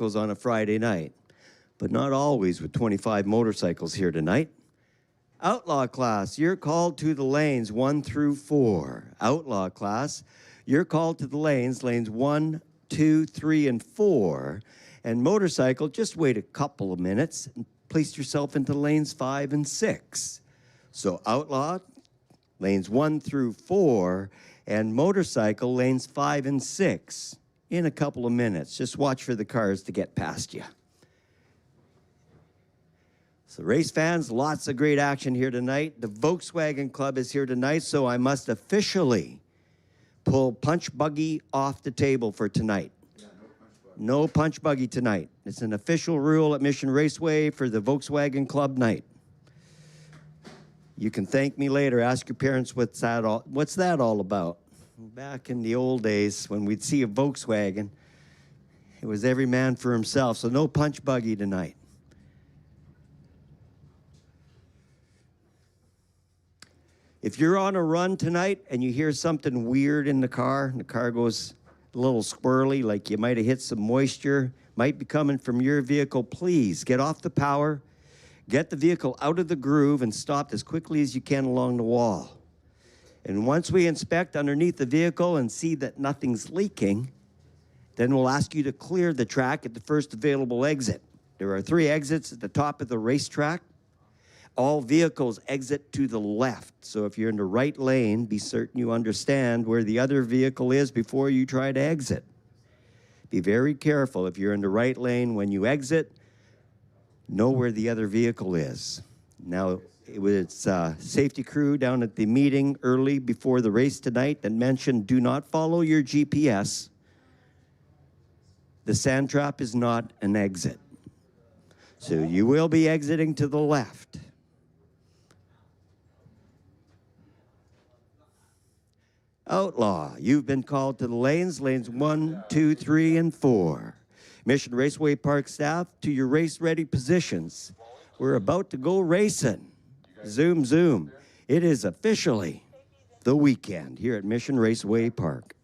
goes on a Friday night, but not always with 25 motorcycles here tonight. Outlaw class, you're called to the lanes 1 through 4. Outlaw class, you're called to the lanes 1, 2, 3, and 4. And motorcycle, just wait a couple of minutes and place yourself into lanes 5 and 6. So outlaw, lanes 1 through 4, and motorcycle, lanes 5 and 6. In a couple of minutes, just watch for the cars to get past you. So race fans, lots of great action here tonight. The Volkswagen Club is here tonight, so I must officially pull punch buggy off the table for tonight. No punch buggy tonight. It's an official rule at Mission Raceway for the Volkswagen Club night. You can thank me later. Ask your parents what's that all about. Back in the old days when we'd see a Volkswagen, it was every man for himself. So no punch buggy tonight. If you're on a run tonight and you hear something weird in the car goes a little squirrely, like you might have hit some moisture, might be coming from your vehicle, please get off the power, get the vehicle out of the groove, and stop as quickly as you can along the wall. And once we inspect underneath the vehicle and see that nothing's leaking, then we'll ask you to clear the track at the first available exit. There are 3 exits at the top of the racetrack. All vehicles exit to the left. So if you're in the right lane, be certain you understand where the other vehicle is before you try to exit. Be very careful. If you're in the right lane when you exit, know where the other vehicle is. Now, it was safety crew down at the meeting early before the race tonight that mentioned do not follow your GPS. The sand trap is not an exit. So you will be exiting to the left. Outlaw, you've been called to the lanes 1, 2, 3, and 4. Mission Raceway Park staff, to your race-ready positions. We're about to go racing. Zoom, zoom. It is officially the weekend here at Mission Raceway Park.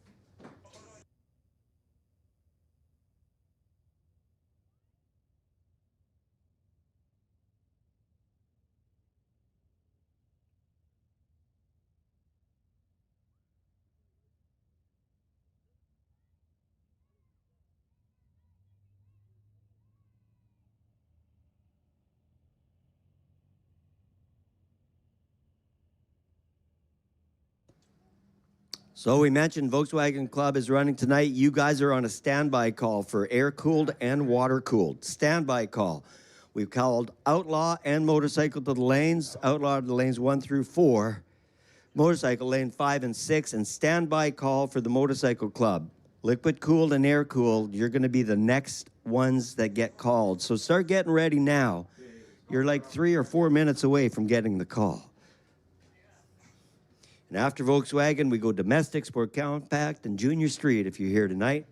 So we mentioned Volkswagen Club is running tonight. You guys are on a standby call for air-cooled and water-cooled. Standby call. We've called Outlaw and Motorcycle to the lanes. Outlaw to the lanes 1 through 4. Motorcycle lane 5 and 6. And standby call for the Motorcycle Club. Liquid-cooled and air-cooled, you're going to be the next ones that get called. So start getting ready now. You're like 3 or 4 minutes away from getting the call. And after Volkswagen, we go domestic, sport compact, and junior street if you're here tonight.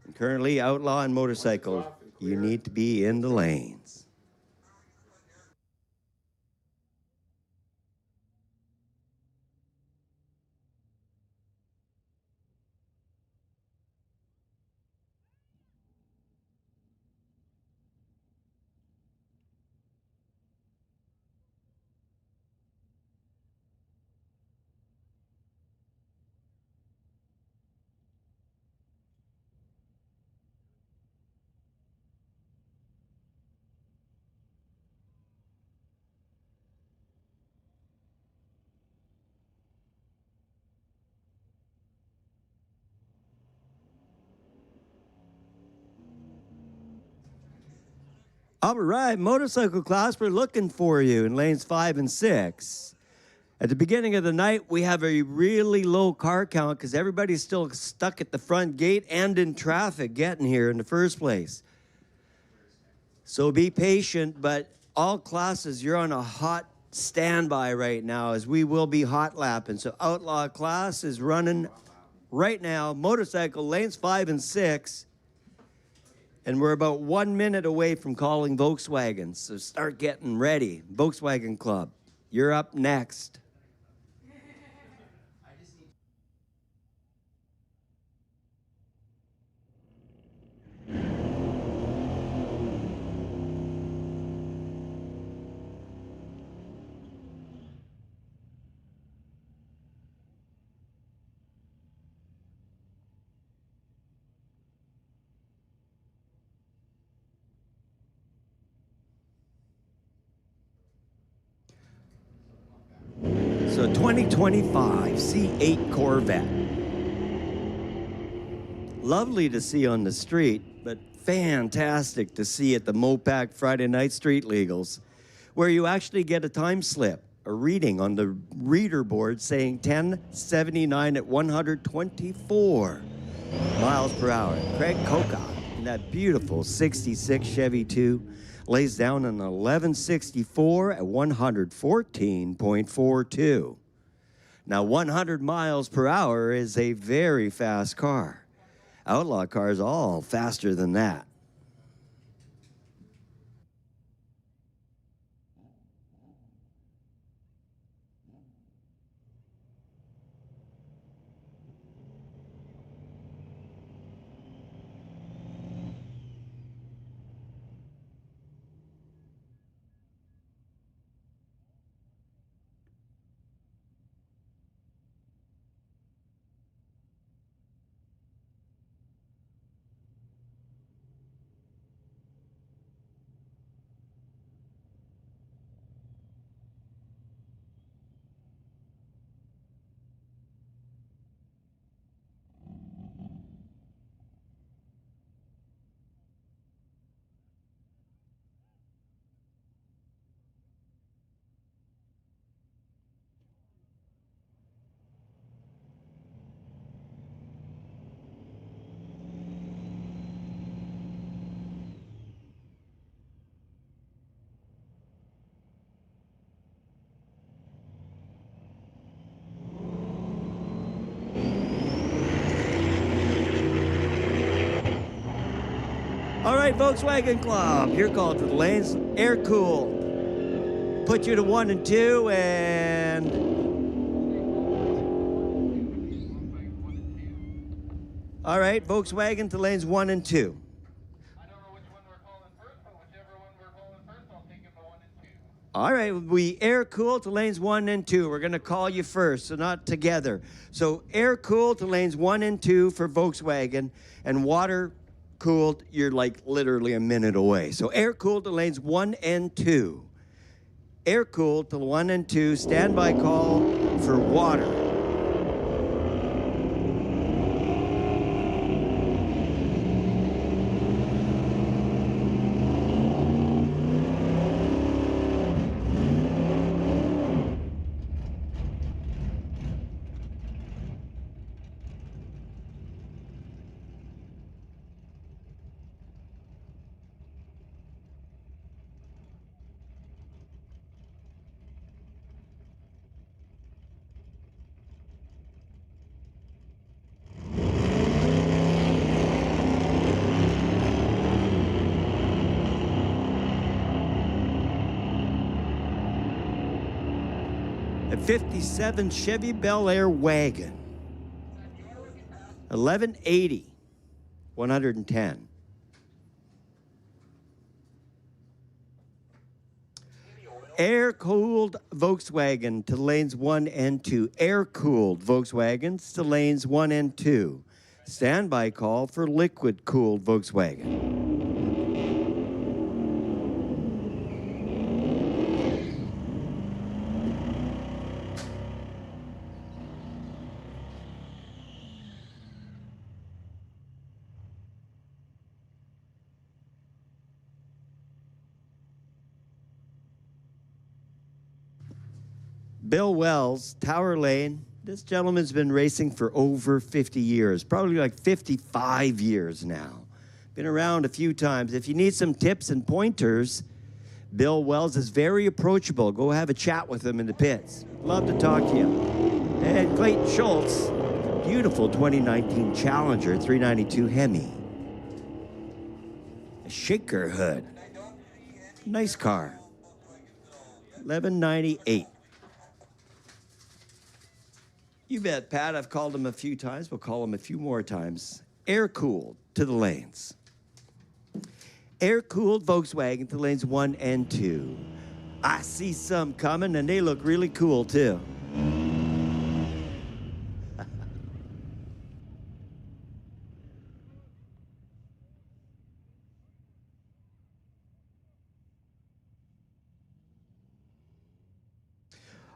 And currently, outlaw and motorcycle, you need to be in the lanes. All right, motorcycle class, we're looking for you in lanes 5 and 6. At the beginning of the night, we have a really low car count because everybody's still stuck at the front gate and in traffic getting here in the first place. So be patient, but all classes, you're on a hot standby right now as we will be hot lapping. So outlaw class is running right now, motorcycle lanes 5 and 6. And we're about 1 minute away from calling Volkswagen, so start getting ready. Volkswagen Club, you're up next. So 2025 C8 Corvette. Lovely to see on the street, but fantastic to see at the Mopac Friday Night Street Legals, where you actually get a time slip, a reading on the reader board saying 1079 at 124 miles per hour. Craig Coca in that beautiful 66 Chevy 2 lays down an 1164 at 114.42. Now, 100 miles per hour is a very fast car. Outlaw cars all faster than that. All right, Volkswagen Club, you're called to the lanes. Air cooled. Put you to 1 and 2, and all right, Volkswagen to lanes 1 and 2. I don't know which one we're calling first, but whichever one we're calling first, I'll take it to 1 and 2. All right, we air cool to lanes 1 and 2. We're going to call you first, so not together. So air cooled to lanes 1 and 2 for Volkswagen, and water cooled, you're like literally a minute away. So air cooled to lanes 1 and 2. Air cooled to 1 and 2. Standby call for water. A 57 Chevy Bel Air wagon. 1180, 110. Air-cooled Volkswagen to lanes 1 and 2. Air-cooled Volkswagens to lanes 1 and 2. Standby call for liquid-cooled Volkswagen. Bill Wells, Tower Lane. This gentleman's been racing for over 50 years, probably like 55 years now. Been around a few times. If you need some tips and pointers, Bill Wells is very approachable. Go have a chat with him in the pits. Love to talk to you. And Clayton Schultz, beautiful 2019 Challenger 392 Hemi. A shaker hood. Nice car. 1198. You bet, Pat. I've called him a few times. We'll call him a few more times. Air-cooled to the lanes. Air-cooled Volkswagen to lanes 1 and 2. I see some coming, and they look really cool, too.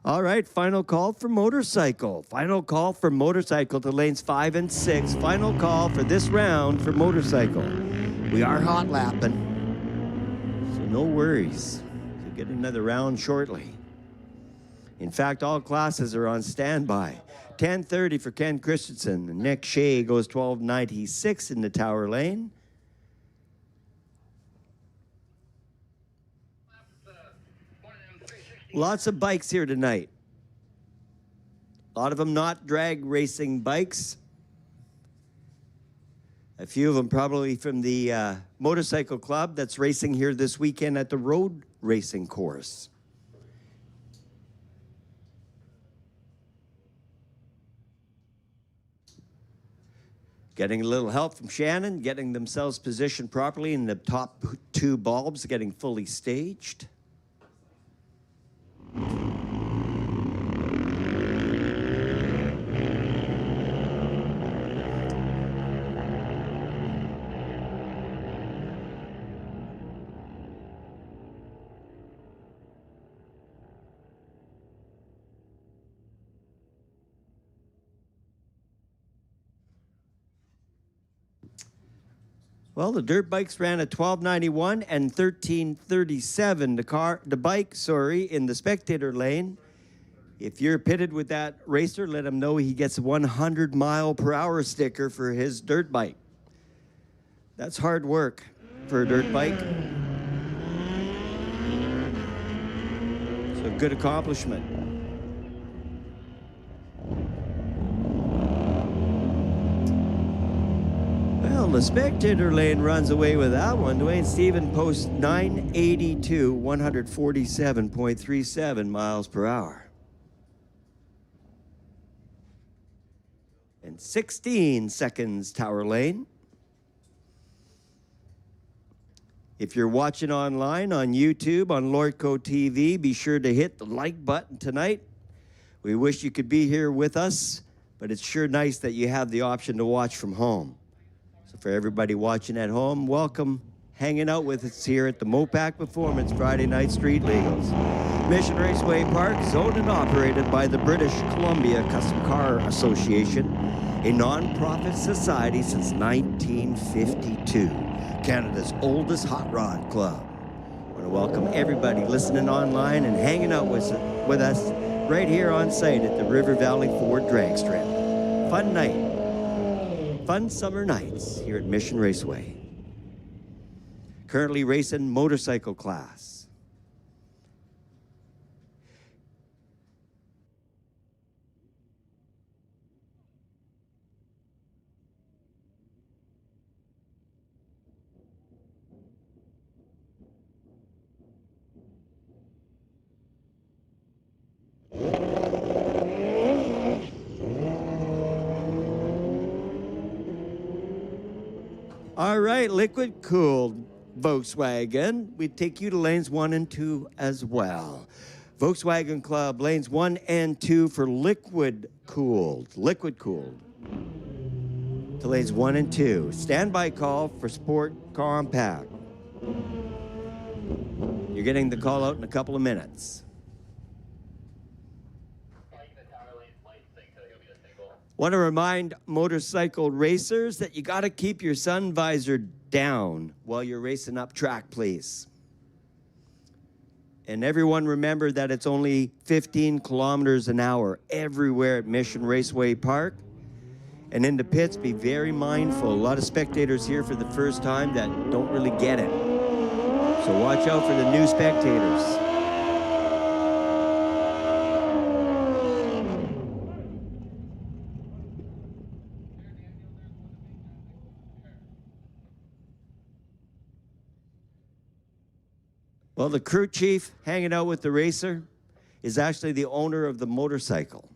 All right, final call for motorcycle. Final call for motorcycle to lanes 5 and 6. Final call for this round for motorcycle. We are hot lapping, so no worries. You'll get another round shortly. In fact, all classes are on standby. 10:30 for Ken Christensen. Nick Shea goes 12:96 in the Tower Lane. Lots of bikes here tonight. A lot of them not drag racing bikes. A few of them probably from the motorcycle club that's racing here this weekend at the road racing course. Getting a little help from Shannon, getting themselves positioned properly in the top two bulbs, getting fully staged. Well, the dirt bikes ran at 12:91 and 13:37. The bike, in the spectator lane. If you're pitted with that racer, let him know he gets a 100-mile-per-hour sticker for his dirt bike. That's hard work for a dirt bike. It's a good accomplishment. Well, the spectator lane runs away with that one. Dwayne Stephen posts 982, 147.37 miles per hour. And 16 seconds, Tower Lane. If you're watching online on YouTube, on Lordco TV, be sure to hit the like button tonight. We wish you could be here with us, but it's sure nice that you have the option to watch from home. So for everybody watching at home, welcome hanging out with us here at the Mopac Performance Friday Night Street Legals. Mission Raceway Park is owned and operated by the British Columbia Custom Car Association, a non-profit society since 1952, Canada's oldest hot rod club. I want to welcome everybody listening online and hanging out with us right here on site at the River Valley Ford Drag Strip. Fun night. Fun summer nights here at Mission Raceway. Currently racing motorcycle class. All right, liquid cooled Volkswagen. We take you to lanes 1 and 2 as well. Volkswagen Club, lanes 1 and 2 for liquid cooled. Liquid cooled. To lanes 1 and 2. Standby call for Sport Compact. You're getting the call out in a couple of minutes. Want to remind motorcycle racers that you got to keep your sun visor down while you're racing up track, please. And everyone remember that it's only 15 kilometers an hour everywhere at Mission Raceway Park. And in the pits, be very mindful. A lot of spectators here for the first time that don't really get it. So watch out for the new spectators. Well, the crew chief hanging out with the racer is actually the owner of the motorcycle.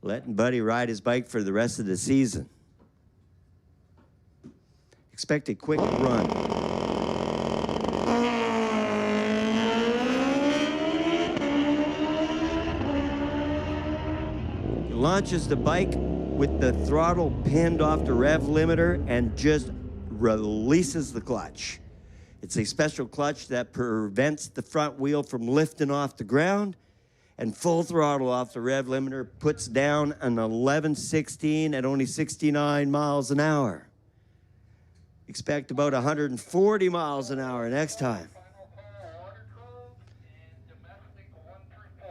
Letting Buddy ride his bike for the rest of the season. Expect a quick run. He launches the bike with the throttle pinned off the rev limiter and just releases the clutch. It's a special clutch that prevents the front wheel from lifting off the ground and full throttle off the rev limiter, puts down an 11.16 at only 69 miles an hour. Expect about 140 miles an hour next time. Final call, water code and domestic 1 through 4.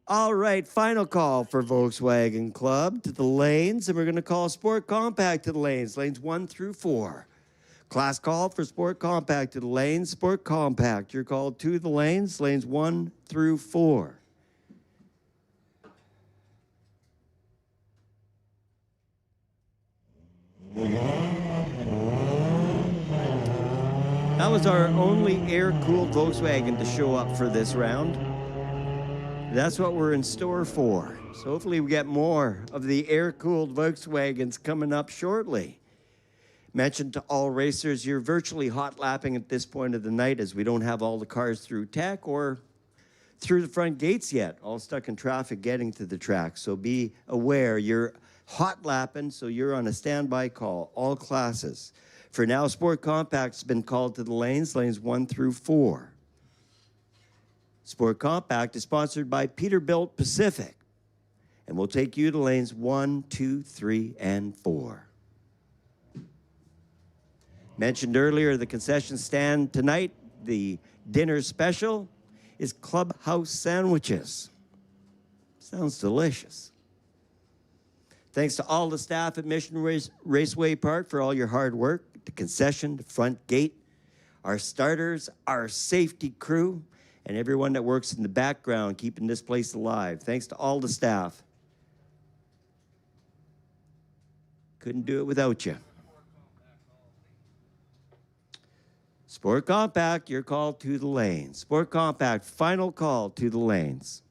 All right, final call for Volkswagen Club to the lanes, and we're going to call Sport Compact to the lanes 1 through 4. Class call for Sport Compact to the lanes, Sport Compact. You're called to the lanes 1 through 4. That was our only air-cooled Volkswagen to show up for this round. That's what we're in store for. So hopefully we get more of the air-cooled Volkswagens coming up shortly. Mentioned to all racers, you're virtually hot lapping at this point of the night as we don't have all the cars through tech or through the front gates yet, all stuck in traffic getting to the track. So be aware, you're hot lapping, so you're on a standby call, all classes. For now, Sport Compact's been called to the lanes 1 through 4. Sport Compact is sponsored by Peterbilt Pacific, and we'll take you to lanes 1, 2, 3, and 4. Mentioned earlier, the concession stand tonight, the dinner special, is Clubhouse Sandwiches. Sounds delicious. Thanks to all the staff at Mission Raceway Park for all your hard work, the concession, the front gate, our starters, our safety crew, and everyone that works in the background keeping this place alive. Thanks to all the staff. Couldn't do it without you. Sport Compact, you're called to the lanes. Sport Compact, final call to the lanes.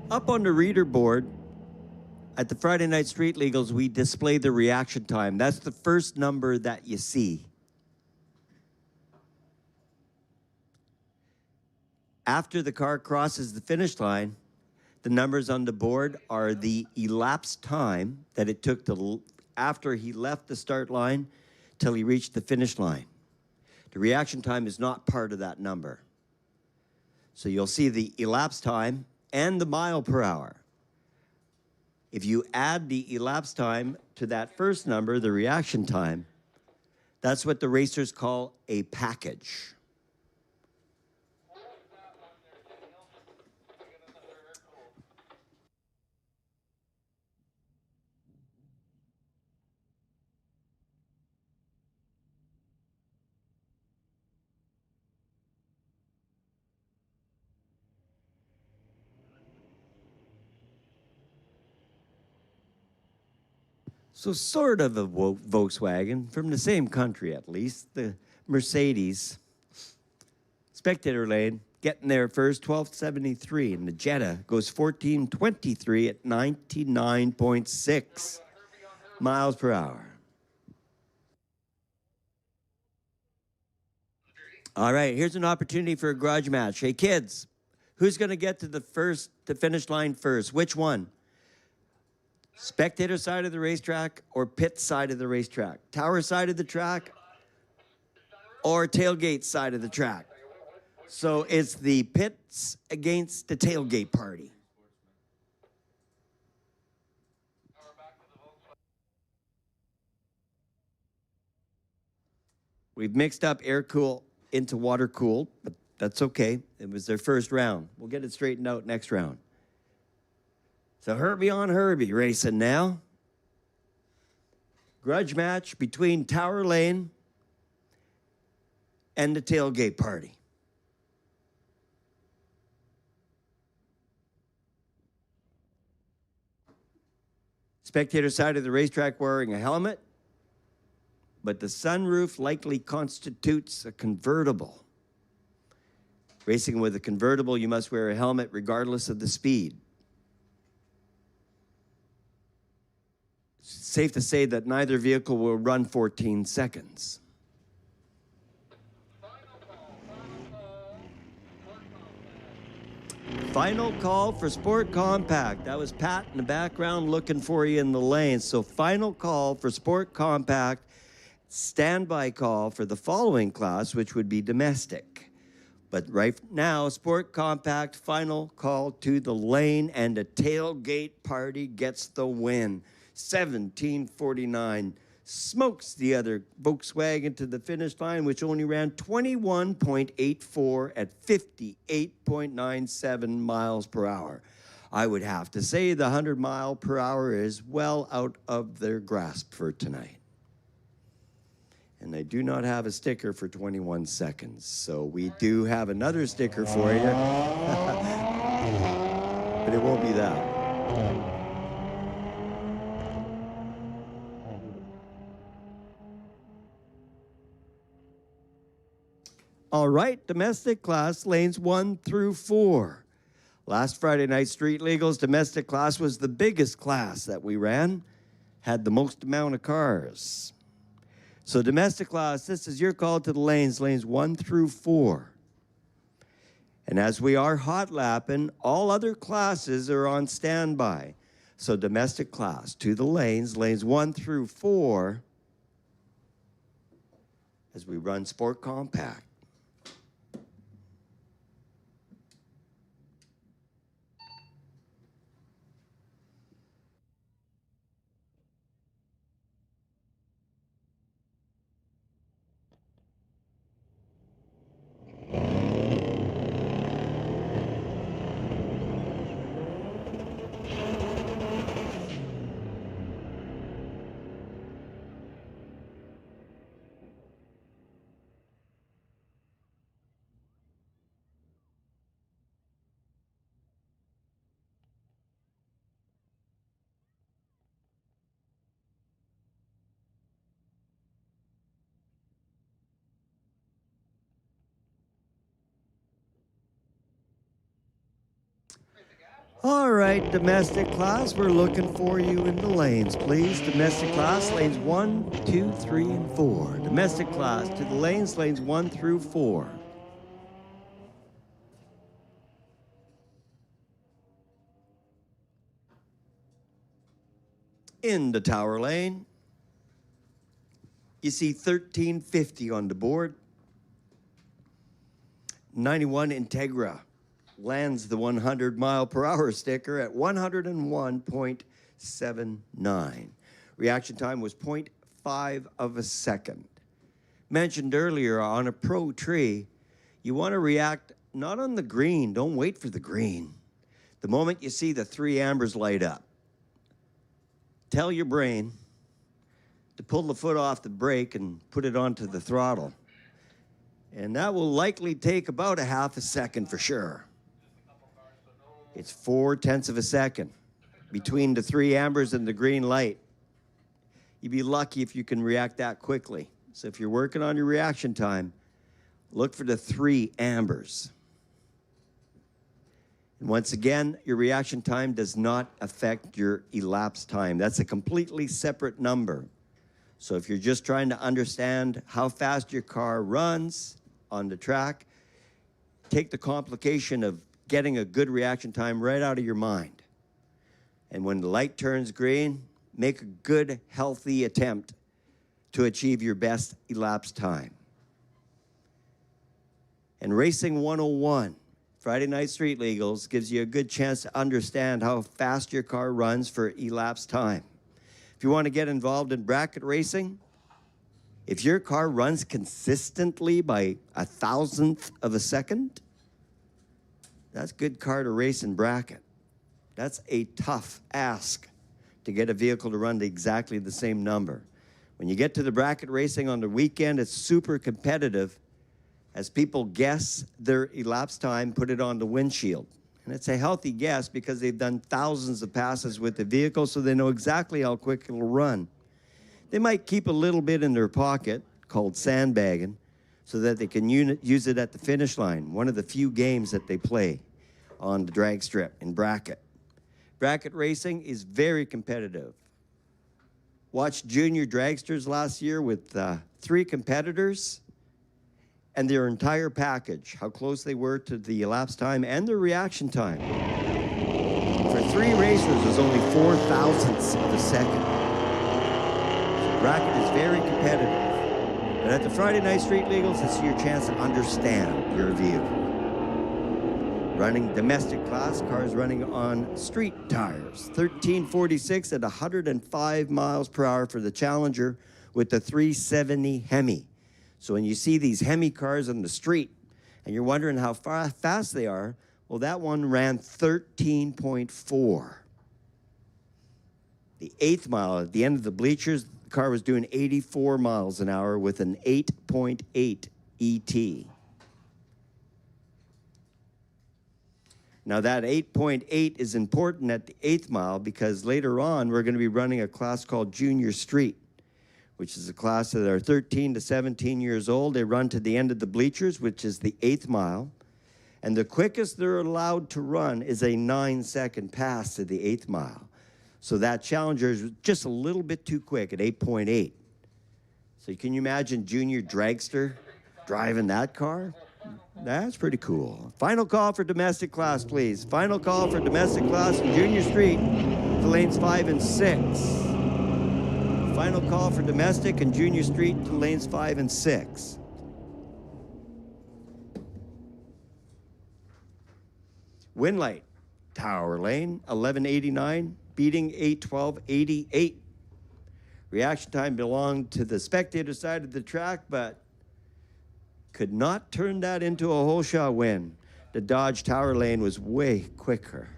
Up on the reader board at the Friday Night Street Legals, we display the reaction time. That's the first number that you see. After the car crosses the finish line, the numbers on the board are the elapsed time that it took to, after he left the start line till he reached the finish line. The reaction time is not part of that number. So you'll see the elapsed time and the mile per hour. If you add the elapsed time to that first number, the reaction time, that's what the racers call a package. So sort of a Volkswagen, from the same country at least, the Mercedes. Spectator lane, getting there first, 1273, and the Jetta goes 1423 at 99.6 miles per hour. All right, here's an opportunity for a garage match. Hey, kids, who's going to get to the finish line first? Which one? Spectator side of the racetrack or pit side of the racetrack? Tower side of the track or tailgate side of the track? So it's the pits against the tailgate party. Now we're back to the Volkswagen. We've mixed up air cool into water cooled, but that's okay. It was their first round. We'll get it straightened out next round. So Herbie on Herbie racing now. Grudge match between Tower Lane and the tailgate party. Spectator side of the racetrack wearing a helmet, but the sunroof likely constitutes a convertible. Racing with a convertible, you must wear a helmet regardless of the speed. Safe to say that neither vehicle will run 14 seconds. Final call for Sport Compact. That was Pat in the background looking for you in the lane. So final call for Sport Compact. Standby call for the following class, which would be domestic. But right now, Sport Compact, final call to the lane, and the tailgate party gets the win. 1749 smokes the other Volkswagen to the finish line, which only ran 21.84 at 58.97 miles per hour. I would have to say the 100 mile per hour is well out of their grasp for tonight. And I do not have a sticker for 21 seconds, so we do have another sticker for you. But it won't be that. All right, domestic class, lanes 1 through 4. Last Friday night, Street Legal's domestic class was the biggest class that we ran, had the most amount of cars. So domestic class, this is your call to the lanes 1 through 4. And as we are hot lapping, all other classes are on standby. So domestic class to the lanes 1 through 4, as we run Sport Compact. All right, domestic class, we're looking for you in the lanes, please. Domestic class, lanes 1, 2, 3, and 4. Domestic class to the lanes 1 through 4. In the Tower Lane, you see 1350 on the board. 91 Integra lands the 100 mile per hour sticker at 101.79. Reaction time was 0.5 of a second. Mentioned earlier, on a pro tree, you want to react not on the green. Don't wait for the green. The moment you see the 3 ambers light up, tell your brain to pull the foot off the brake and put it onto the throttle. And that will likely take about a half a second for sure. It's 0.4 of a second between the 3 ambers and the green light. You'd be lucky if you can react that quickly. So if you're working on your reaction time, look for the 3 ambers. And once again, your reaction time does not affect your elapsed time. That's a completely separate number. So if you're just trying to understand how fast your car runs on the track, take the complication of getting a good reaction time right out of your mind. And when the light turns green, make a good, healthy attempt to achieve your best elapsed time. And Racing 101, Friday Night Street Legals, gives you a good chance to understand how fast your car runs for elapsed time. If you want to get involved in bracket racing, if your car runs consistently by 1,000th of a second, that's a good car to race in bracket. That's a tough ask to get a vehicle to run to exactly the same number. When you get to the bracket racing on the weekend, it's super competitive as people guess their elapsed time, put it on the windshield. And it's a healthy guess because they've done thousands of passes with the vehicle, so they know exactly how quick it'll run. They might keep a little bit in their pocket, called sandbagging, so that they can use it at the finish line, one of the few games that they play on the drag strip in bracket. Bracket racing is very competitive. Watched junior dragsters last year with 3 competitors and their entire package, how close they were to the elapsed time and their reaction time. For 3 racers, it was only 4,000ths of a second. So bracket is very competitive. But at the Friday Night Street Legals, it's your chance to understand your vehicle. Running domestic class, cars running on street tires. 1346 at 105 miles per hour for the Challenger with the 370 Hemi. So when you see these Hemi cars on the street and you're wondering how fast they are, well, that one ran 13.4. The 8th mile, at the end of the bleachers, the car was doing 84 miles an hour with an 8.8 ET. Now that 8.8 is important at the 8th mile because later on we're going to be running a class called Junior Street, which is a class that are 13 to 17 years old. They run to the end of the bleachers, which is the 8th mile. And the quickest they're allowed to run is a 9-second pass to the 8th mile. So that Challenger is just a little bit too quick at 8.8. So can you imagine Junior Dragster driving that car? That's pretty cool. Final call for domestic class, please. Final call for domestic class in Junior Street to lanes 5 and 6. Final call for domestic and Junior Street to lanes 5 and 6. Winlight, Tower Lane, 1189, beating 812.88. Reaction time belonged to the spectator side of the track, but could not turn that into a whole shot win. The Dodge Tower Lane was way quicker.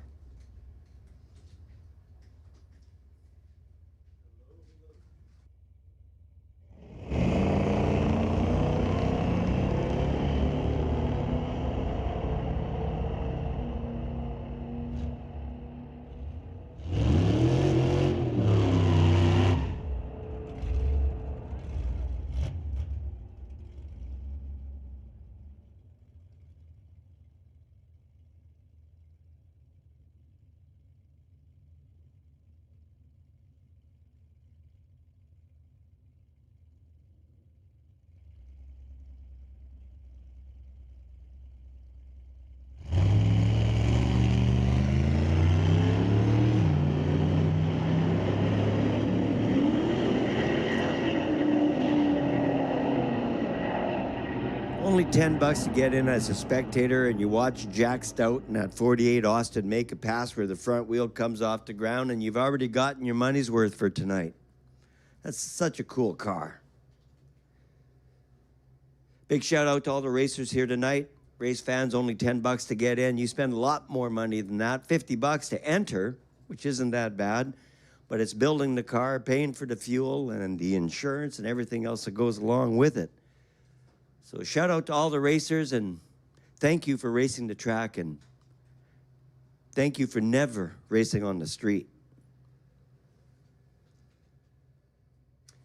Only $10 to get in as a spectator, and you watch Jack Stout in that 48 Austin make a pass where the front wheel comes off the ground, and you've already gotten your money's worth for tonight. That's such a cool car. Big shout out to all the racers here tonight. Race fans, only $10 to get in. You spend a lot more money than that. $50 to enter, which isn't that bad, but it's building the car, paying for the fuel and the insurance and everything else that goes along with it. So shout out to all the racers, and thank you for racing the track, and thank you for never racing on the street.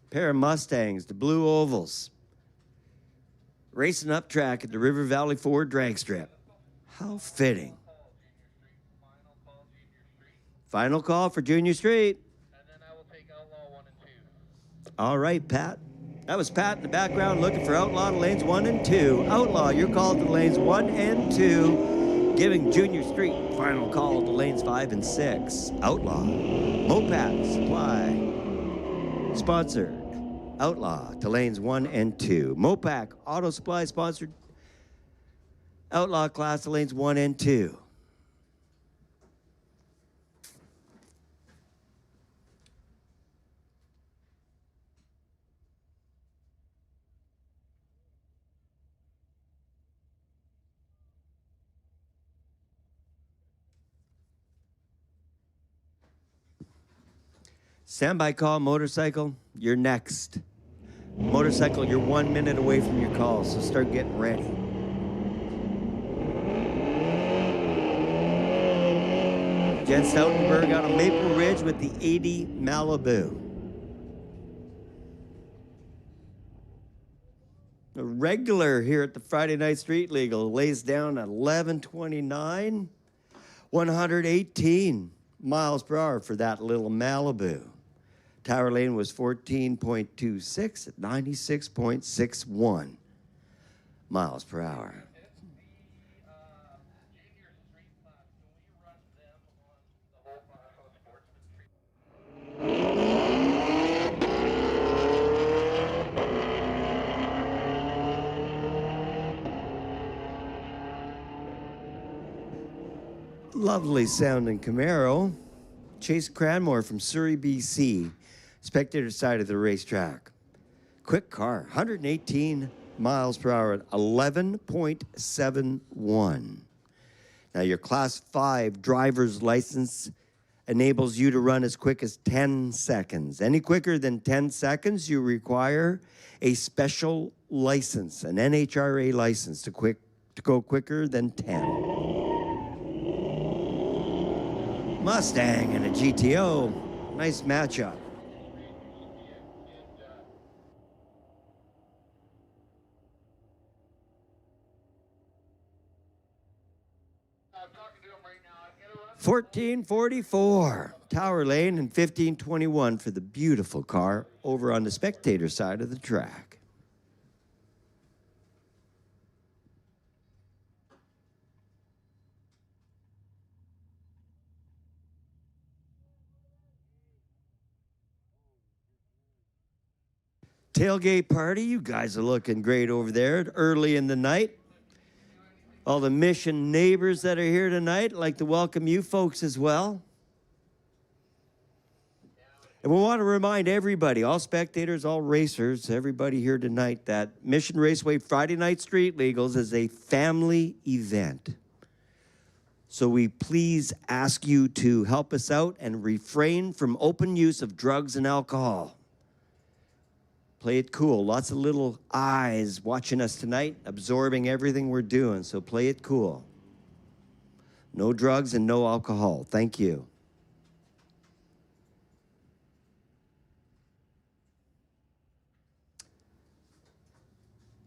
Pair of Mustangs, the blue ovals, racing up track at the River Valley Ford drag strip. How fitting. Final call for Junior Street. And then I will take Outlaw 1 and 2. All right, Pat. That was Pat in the background looking for Outlaw to lanes 1 and 2. Outlaw, you're called to lanes 1 and 2, giving Junior Street final call to lanes 5 and 6. Outlaw, Mopac Supply, sponsored. Outlaw to lanes 1 and 2. Mopac Auto Supply sponsored Outlaw class lanes 1 and 2. Standby call, motorcycle, you're next. Motorcycle, you're 1 minute away from your call, so start getting ready. Jen Stoutenberg out of Maple Ridge with the 80 Malibu. A regular here at the Friday Night Street Legal lays down at 11:29, 118 miles per hour for that little Malibu. Tower lane was 14.26 at 96.61 miles per hour. Junior street class, can we run them on the whole class on Sportsman Street? Lovely sounding Camaro. Chase Cranmore from Surrey, BC. Spectator side of the racetrack. Quick car, 118 miles per hour at 11.71. Now your class 5 driver's license enables you to run as quick as 10 seconds. Any quicker than 10 seconds, you require a special license, an NHRA license to go quicker than 10. Mustang and a GTO. Nice matchup. I'm talking to him right now. Get a run. 1444 Tower Lane and 1521 for the beautiful car over on the spectator side of the track. Tailgate party, you guys are looking great over there early in the night. All the Mission neighbors that are here tonight, I'd like to welcome you folks as well. And we want to remind everybody, all spectators, all racers, everybody here tonight, that Mission Raceway Friday Night Street Legals is a family event. So we please ask you to help us out and refrain from open use of drugs and alcohol. Play it cool. Lots of little eyes watching us tonight, absorbing everything we're doing, so play it cool. No drugs and no alcohol. Thank you.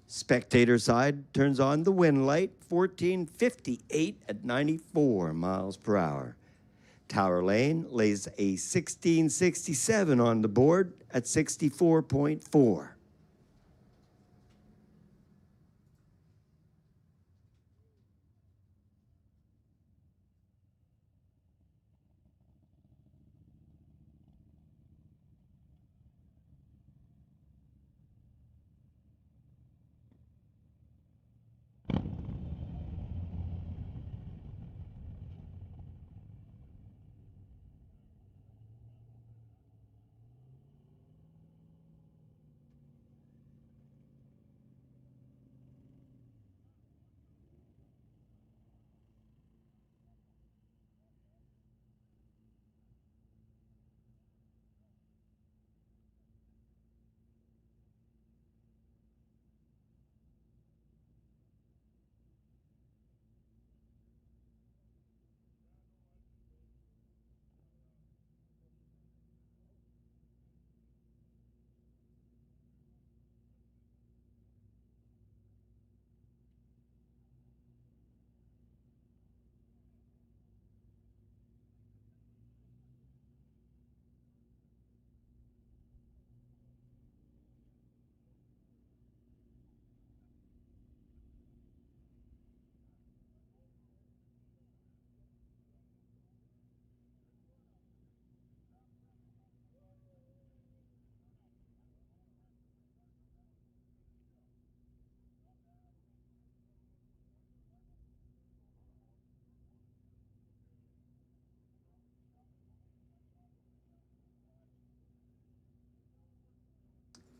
Spectator side turns on the wind light, 1458 at 94 miles per hour. Tower Lane lays a 1667 on the board at 64.4.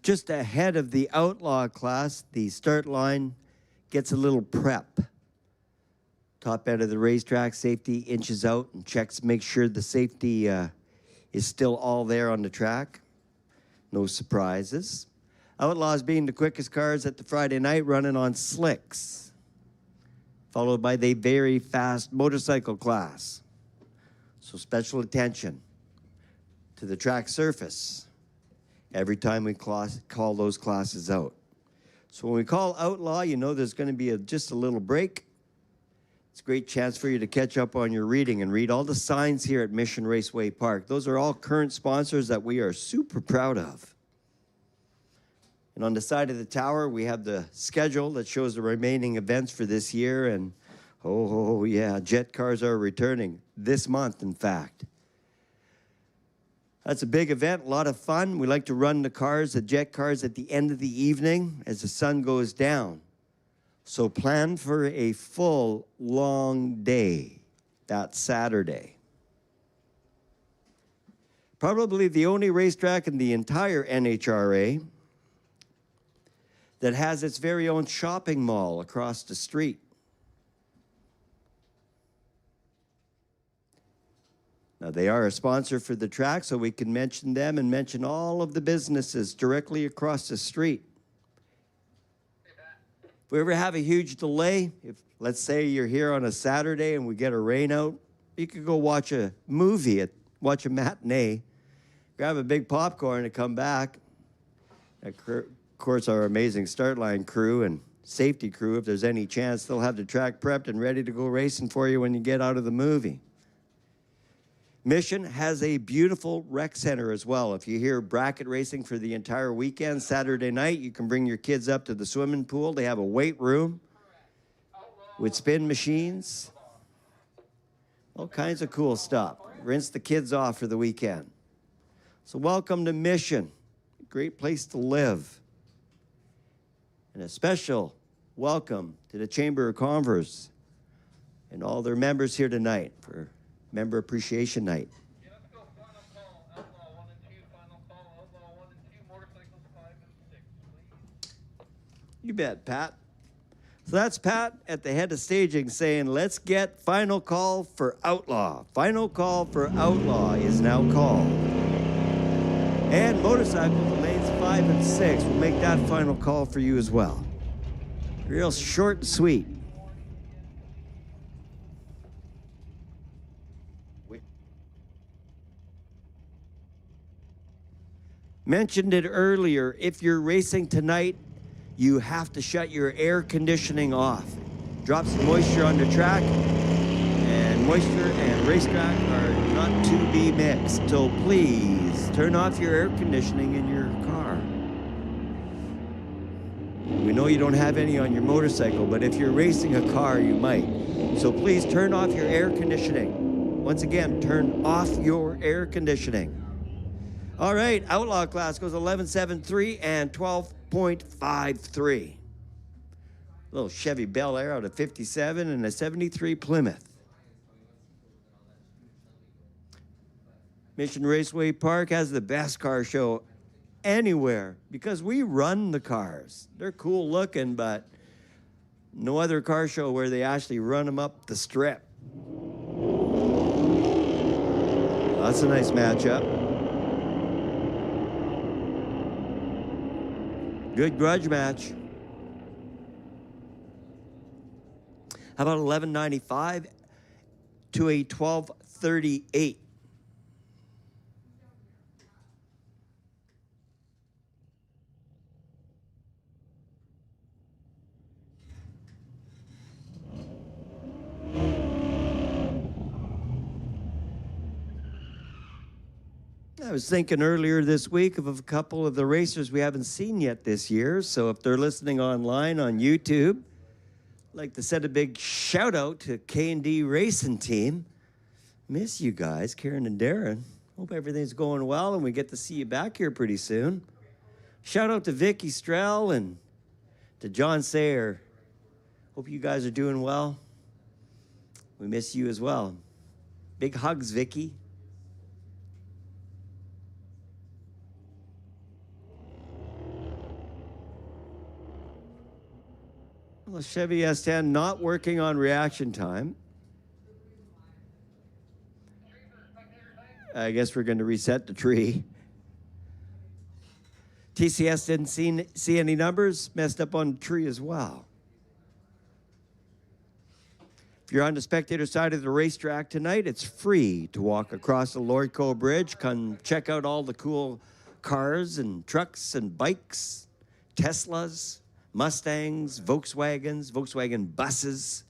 Just ahead of the Outlaw class, the start line gets a little prep. Top end of the racetrack, safety inches out and checks, make sure the safety is still all there on the track. No surprises. Outlaws being the quickest cars at the Friday night, running on slicks, followed by the very fast motorcycle class. So special attention to the track surface every time we call those classes out. So when we call Outlaw, you know there's going to be just a little break. It's a great chance for you to catch up on your reading and read all the signs here at Mission Raceway Park. Those are all current sponsors that we are super proud of. And on the side of the tower, we have the schedule that shows the remaining events for this year. And oh yeah, jet cars are returning this month, in fact. That's a big event, a lot of fun. We like to run the cars, the jet cars, at the end of the evening as the sun goes down. So plan for a full, long day that Saturday. Probably the only racetrack in the entire NHRA that has its very own shopping mall across the street. Now, they are a sponsor for the track, so we can mention them and mention all of the businesses directly across the street. If we ever have a huge delay, if let's say you're here on a Saturday and we get a rain out, you could go watch a movie, watch a matinee, grab a big popcorn and come back. Of course, our amazing start line crew and safety crew, if there's any chance, they'll have the track prepped and ready to go racing for you when you get out of the movie. Mission has a beautiful rec center as well. If you hear bracket racing for the entire weekend, Saturday night, you can bring your kids up to the swimming pool. They have a weight room with spin machines, all kinds of cool stuff. Rinse the kids off for the weekend. So welcome to Mission, a great place to live. And a special welcome to the Chamber of Commerce and all their members here tonight for Member Appreciation Night. Yeah, let's go. Final call. Outlaw 1 and 2. Final call. Outlaw 1 and 2. Motorcycles 5 and 6, please. You bet, Pat. So that's Pat at the head of staging saying, let's get final call for Outlaw. Final call for Outlaw is now called. And motorcycles, lanes 5 and 6. We'll make that final call for you as well. Real short and sweet. Mentioned it earlier, if you're racing tonight, you have to shut your air conditioning off. Drop some moisture on the track, and moisture and racetrack are not to be mixed. So please turn off your air conditioning in your car. We know you don't have any on your motorcycle, but if you're racing a car, you might. So please turn off your air conditioning. Once again, turn off your air conditioning. All right, Outlaw class goes 11.73 and 12.53. Little Chevy Bel Air out of 57 and a 73 Plymouth. Mission Raceway Park has the best car show anywhere because we run the cars. They're cool looking, but no other car show where they actually run them up the strip. That's a nice matchup. Good grudge match. How about 11.95 to a 12.38? I was thinking earlier this week of a couple of the racers we haven't seen yet this year. So if they're listening online on YouTube, I'd like to send a big shout out to K&D Racing Team. Miss you guys, Karen and Darren. Hope everything's going well and we get to see you back here pretty soon. Shout out to Vicky Strell and to John Sayer. Hope you guys are doing well. We miss you as well. Big hugs, Vicky. Well, Chevy S10 not working on reaction time. I guess we're going to reset the tree. TCS didn't see any numbers, messed up on the tree as well. If you're on the spectator side of the racetrack tonight, it's free to walk across the Lordco Bridge. Come check out all the cool cars and trucks and bikes, Teslas, Mustangs, Volkswagens, Volkswagen buses,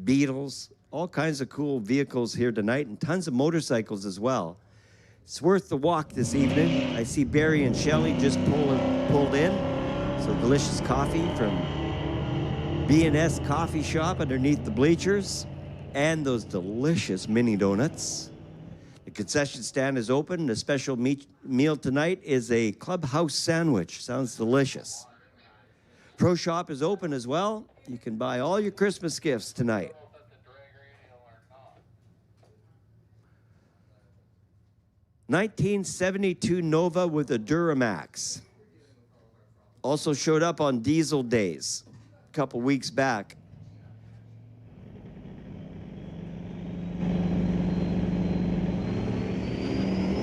Beetles, all kinds of cool vehicles here tonight, and tons of motorcycles as well. It's worth the walk this evening. I see Barry and Shelley just pulled in. So delicious coffee from B&S Coffee Shop underneath the bleachers, and those delicious mini donuts. The concession stand is open. The special meal tonight is a clubhouse sandwich. Sounds delicious. Pro Shop is open as well. You can buy all your Christmas gifts tonight. 1972 Nova with a Duramax. Also showed up on Diesel Days a couple weeks back.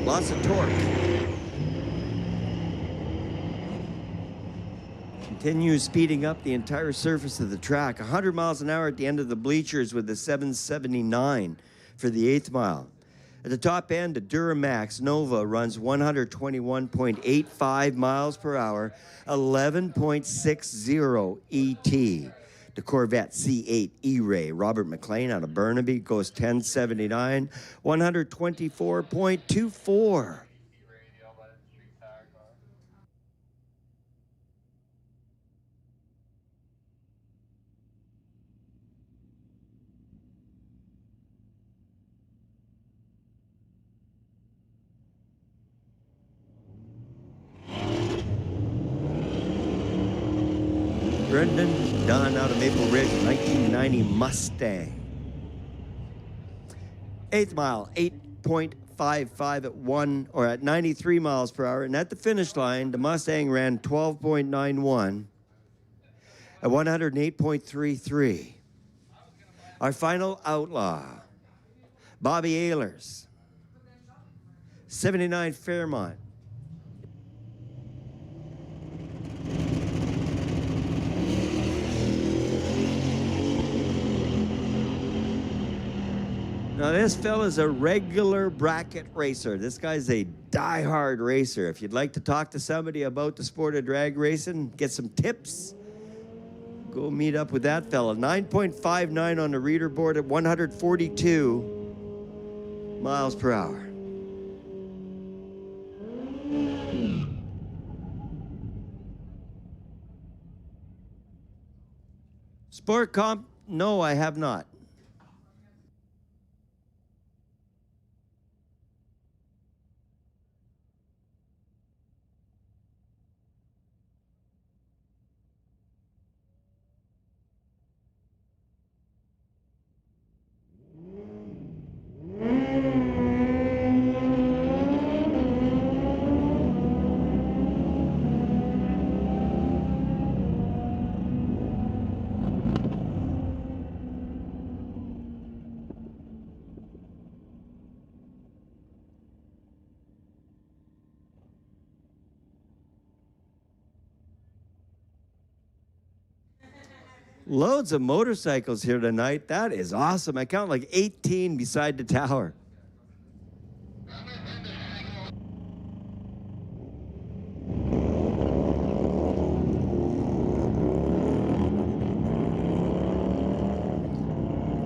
Lots of torque. Continues speeding up the entire surface of the track. 100 miles an hour at the end of the bleachers with the 779 for the 8th mile. At the top end, the Duramax Nova runs 121.85 miles per hour, 11.60 ET. The Corvette C8 E-Ray, Robert McLean out of Burnaby, goes 1079, 124.24. Brendan Dunn out of Maple Ridge, 1990 Mustang. 8th mile, 8.55 at 93 miles per hour. And at the finish line, the Mustang ran 12.91 at 108.33. Our final outlaw, Bobby Ehlers, 79 Fairmont. Now, this fella's a regular bracket racer. This guy's a die-hard racer. If you'd like to talk to somebody about the sport of drag racing, get some tips, go meet up with that fella. 9.59 on the reader board at 142 miles per hour. Sport comp? No, I have not. Loads of motorcycles here tonight. That is awesome. I count like 18 beside the tower.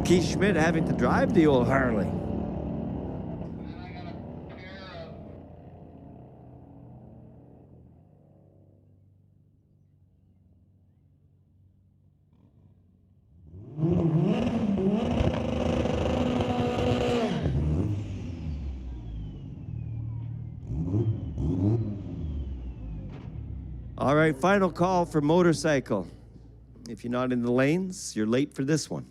Keith Schmidt having to drive the old Harley. All right, final call for motorcycle. If you're not in the lanes, you're late for this one.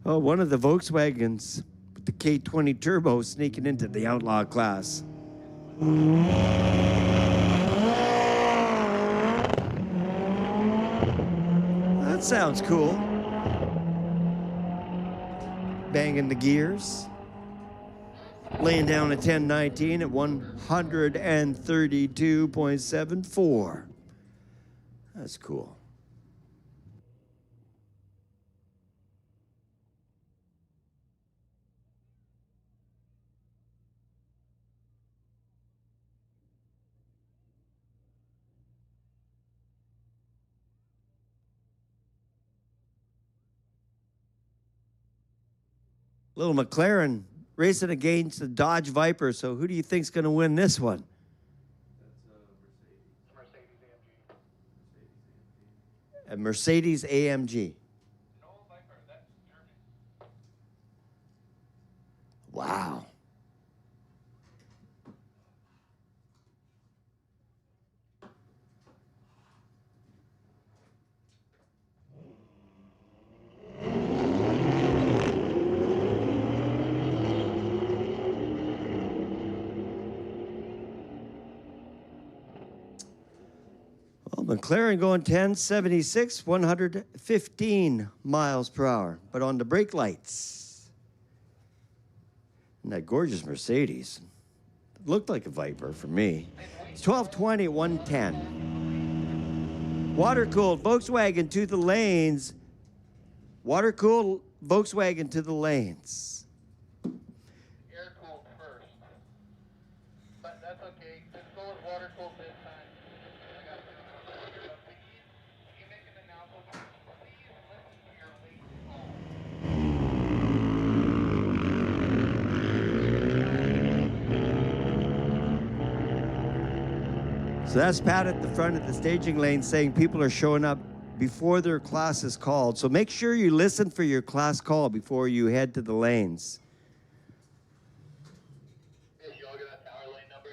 Oh, one of the Volkswagens at the K20 Turbo sneaking into the Outlaw class. That sounds cool. Banging the gears. Laying down a 1019 at 132.74. That's cool. Little McLaren racing against the Dodge Viper. So who do you think's going to win this one? A Mercedes AMG. No Viper, that's German. Wow. Well, McLaren going 1076, 115 miles per hour, but on the brake lights. And that gorgeous Mercedes. It looked like a Viper for me. It's 1220 at 110. Water-cooled Volkswagen to the lanes. Water-cooled Volkswagen to the lanes. Air-cooled first. But that's okay. Let's go with water-cooled this time. I got you. Please, you make an announcement. Please listen to your late call. So that's Pat at the front of the staging lane saying people are showing up before their class is called. So make sure you listen for your class call before you head to the lanes. Hey, you all get that tower lane number?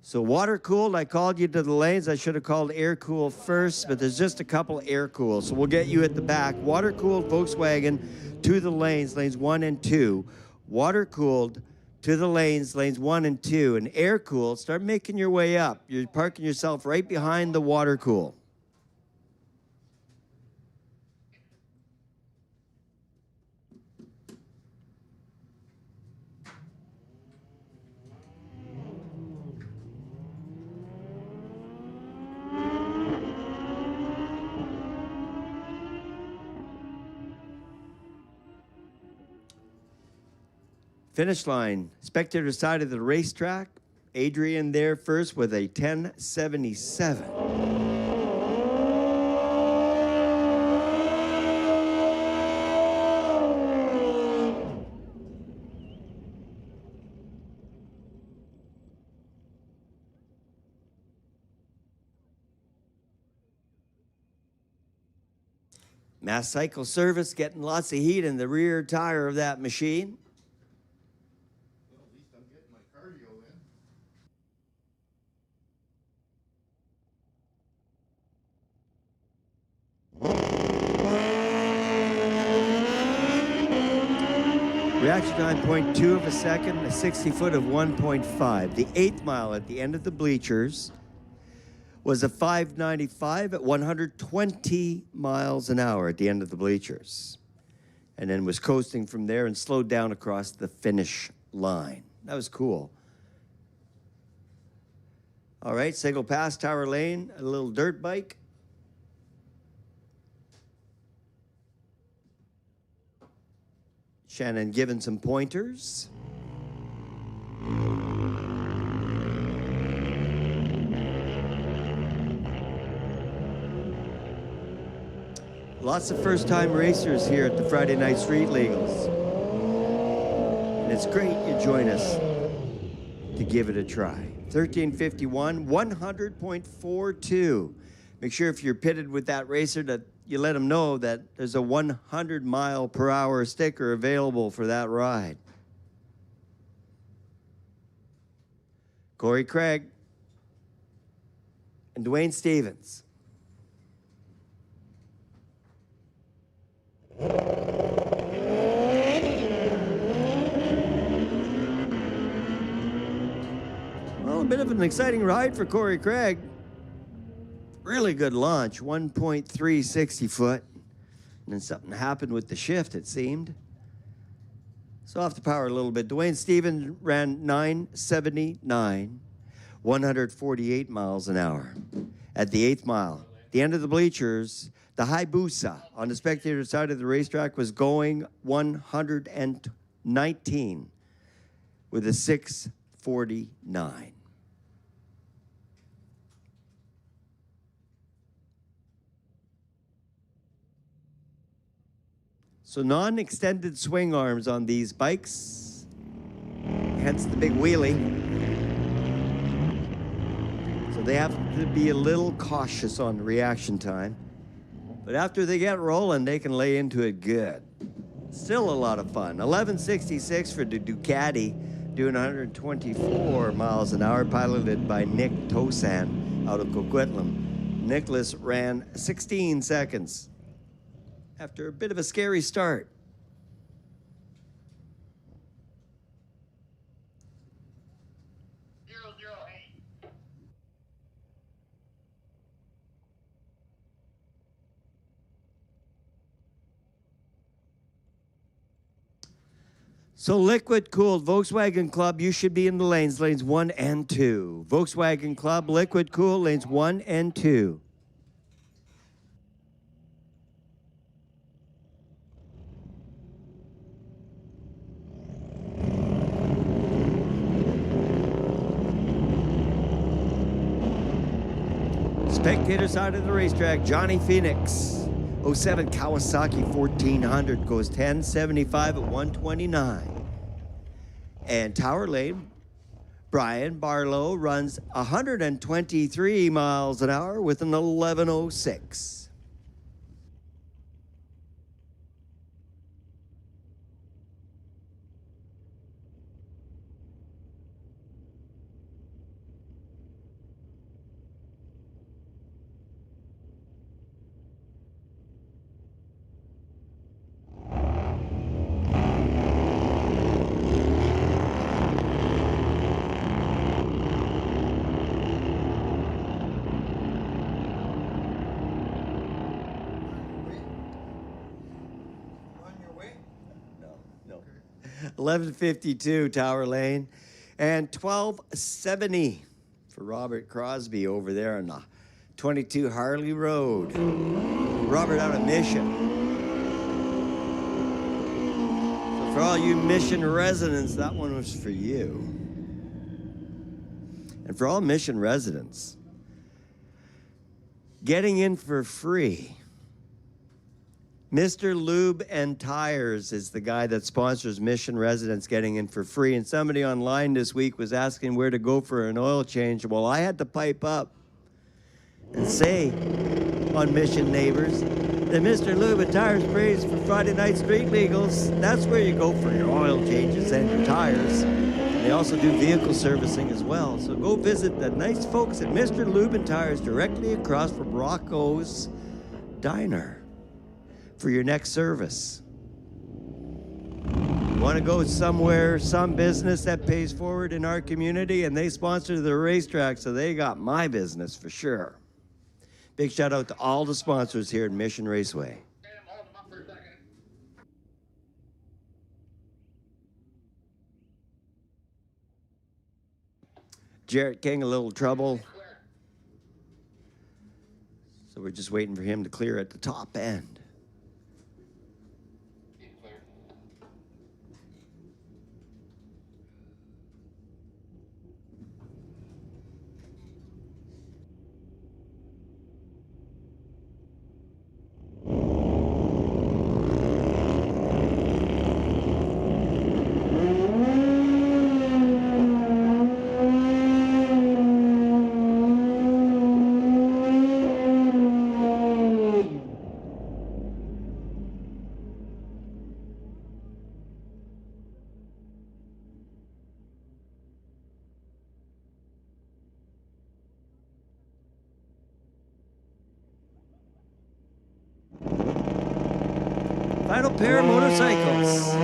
So water-cooled, I called you to the lanes. I should have called air-cooled first, but there's just a couple air-cooled. So we'll get you at the back. Water-cooled Volkswagen to the lanes, lanes 1 and 2. Water-cooled to the lanes, lanes 1 and 2. And air-cooled, start making your way up. You're parking yourself right behind the water-cool. Finish line, spectator side of the racetrack. Adrian there first with a 1077. Mass Cycle Service getting lots of heat in the rear tire of that machine. Well, at least I'm getting my cardio in. Reaction time 0.2 of a second, a 60 foot of 1.5. The 8th mile at the end of the bleachers was a 595 at 120 miles an hour at the end of the bleachers. And then was coasting from there and slowed down across the finish line. That was cool. All right, Sago Pass, Tower Lane, a little dirt bike. Shannon giving some pointers. Lots of first-time racers here at the Friday Night Street Legals. And it's great you join us to give it a try. 1351, 100.42. Make sure if you're pitted with that racer that you let them know that there's a 100 mile per hour sticker available for that ride. Corey Craig and Dwayne Stevens. bit of an exciting ride for Corey Craig. Really good launch, 1.360 foot. And then something happened with the shift, it seemed. So off the power a little bit. Dwayne Stevens ran 979, 148 miles an hour. At the 8th mile, the end of the bleachers, the Hayabusa on the spectator side of the racetrack was going 119 with a 649. So non-extended swing arms on these bikes, hence the big wheelie. So they have to be a little cautious on the reaction time. But after they get rolling, they can lay into it good. Still a lot of fun. 1166 for the Ducati, doing 124 miles an hour, piloted by Nick Tosan out of Coquitlam. Nicholas ran 16 seconds after a bit of a scary start. So liquid cooled, Volkswagen Club, you should be in the lanes 1 and 2. Volkswagen Club, liquid cooled, lanes 1 and 2. Spectator side of the racetrack, Johnny Phoenix. 07 Kawasaki 1400 goes 1075 at 129. And Tower Lane, Brian Barlow runs 123 miles an hour with an 1106. On your way? No. 1152 Tower Lane and 1270 for Robert Crosby over there on the 22 Harley Road. Robert out of Mission. So for all you Mission residents, that one was for you. And for all Mission residents, getting in for free, Mr. Lube and Tires is the guy that sponsors Mission residents getting in for free. And somebody online this week was asking where to go for an oil change. Well, I had to pipe up and say on Mission Neighbors that Mr. Lube and Tires prays for Friday night street legals. That's where you go for your oil changes and your tires. And they also do vehicle servicing as well. So go visit the nice folks at Mr. Lube and Tires directly across from Rocco's Diner for your next service. You want to go somewhere, some business that pays forward in our community, and they sponsor the racetrack, so they got my business for sure. Big shout out to all the sponsors here at Mission Raceway. Hold them up for a second. Jarrett King, a little trouble. Clear. So we're just waiting for him to clear at the top end. He's clear. Final pair of motorcycles.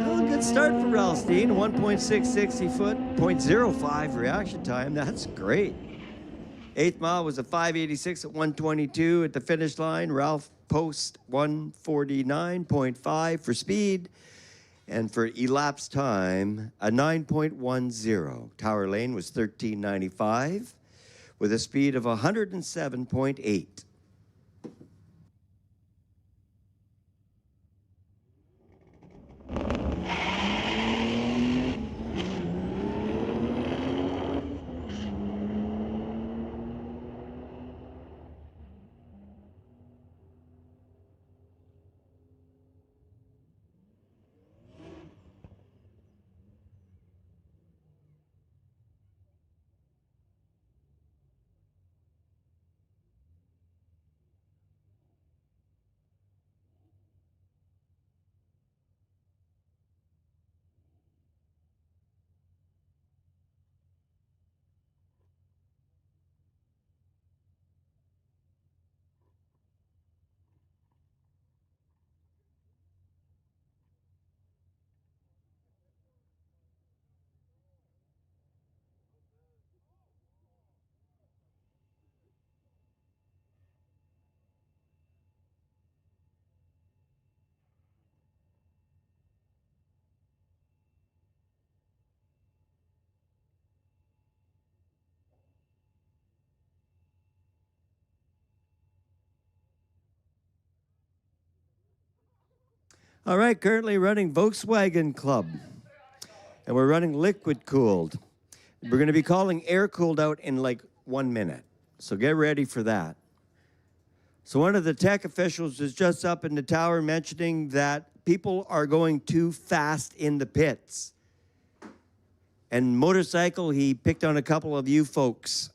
Well, good start for Ralph Steen, 1.660 foot, 0.05 reaction time. That's great. Eighth mile was a 586 at 122 at the finish line. Ralph post 149.5 for speed. And for elapsed time, a 9.10. Tower Lane was 1395 with a speed of 107.8. All right, currently running Volkswagen Club. And we're running liquid cooled. We're going to be calling air cooled out in like 1 minute. So get ready for that. So one of the tech officials is just up in the tower mentioning that people are going too fast in the pits. And motorcycle, he picked on a couple of you folks.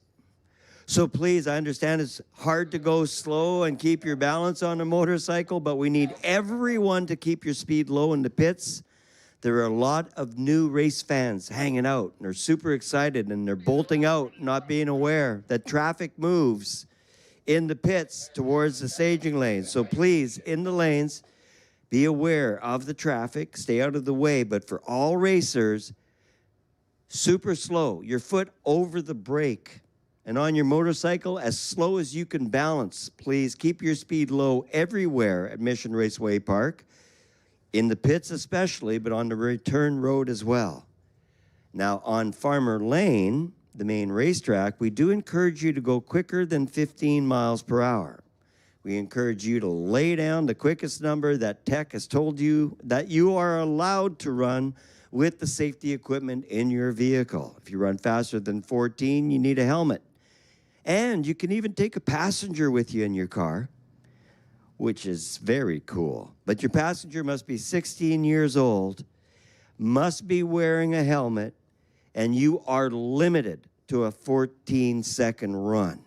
So please, I understand it's hard to go slow and keep your balance on a motorcycle, but we need everyone to keep your speed low in the pits. There are a lot of new race fans hanging out, and they're super excited, and they're bolting out, not being aware that traffic moves in the pits towards the staging lanes. So please, in the lanes, be aware of the traffic, stay out of the way, but for all racers, super slow, your foot over the brake. And on your motorcycle, as slow as you can balance. Please keep your speed low everywhere at Mission Raceway Park, in the pits especially, but on the return road as well. Now, on Farmer Lane, the main racetrack, we do encourage you to go quicker than 15 miles per hour. We encourage you to lay down the quickest number that tech has told you that you are allowed to run with the safety equipment in your vehicle. If you run faster than 14, you need a helmet. And you can even take a passenger with you in your car, which is very cool. But your passenger must be 16 years old, must be wearing a helmet, and you are limited to a 14-second run.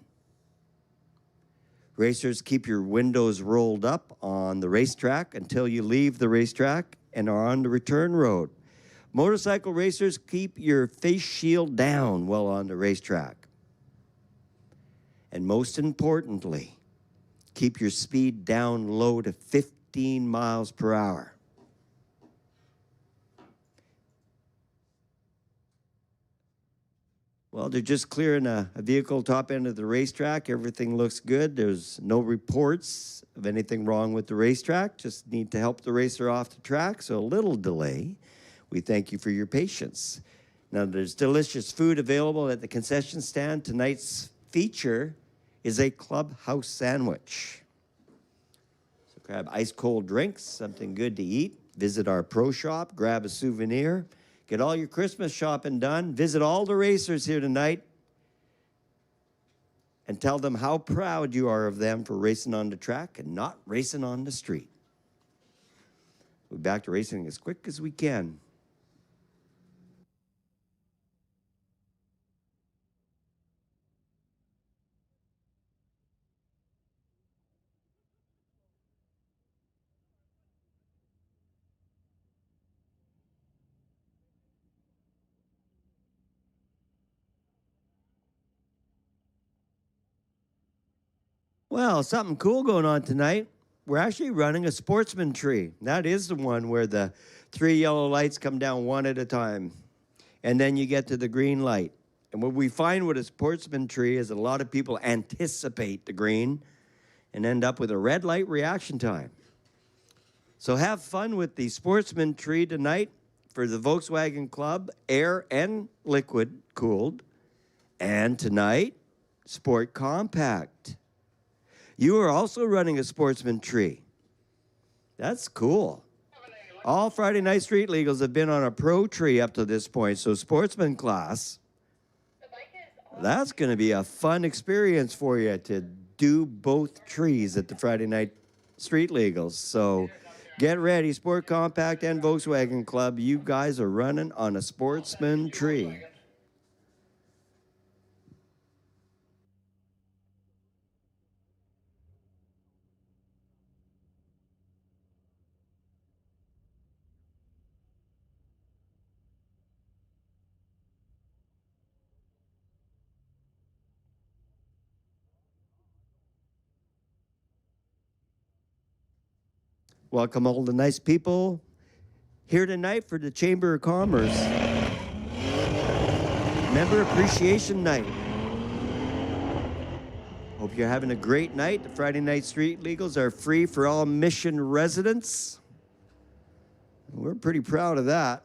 Racers, keep your windows rolled up on the racetrack until you leave the racetrack and are on the return road. Motorcycle racers, keep your face shield down while on the racetrack. And most importantly, keep your speed down low to 15 miles per hour. Well, they're just clearing a vehicle top end of the racetrack. Everything looks good. There's no reports of anything wrong with the racetrack. Just need to help the racer off the track, so a little delay. We thank you for your patience. Now, there's delicious food available at the concession stand. Tonight's feature is a clubhouse sandwich. So grab ice cold drinks, something good to eat. Visit our pro shop, grab a souvenir. Get all your Christmas shopping done. Visit all the racers here tonight and tell them how proud you are of them for racing on the track and not racing on the street. We'll be back to racing as quick as we can. Well, something cool going on tonight. we're actually running a sportsman tree. That is the one where the 3 yellow lights come down one at a time, and then you get to the green light. And what we find with a sportsman tree is a lot of people anticipate the green and end up with a red light reaction time. So have fun with the sportsman tree tonight for the Volkswagen Club, air and liquid cooled. And tonight, Sport Compact. You are also running a sportsman tree. That's cool. All Friday Night Street Legals have been on a pro tree up to this point. So sportsman class, that's going to be a fun experience for you to do both trees at the Friday Night Street Legals. So get ready, Sport Compact and Volkswagen Club. You guys are running on a sportsman tree. Welcome all the nice people here tonight for the Chamber of Commerce Member Appreciation Night. Hope you're having a great night. The Friday Night Street Legals are free for all Mission residents. We're pretty proud of that.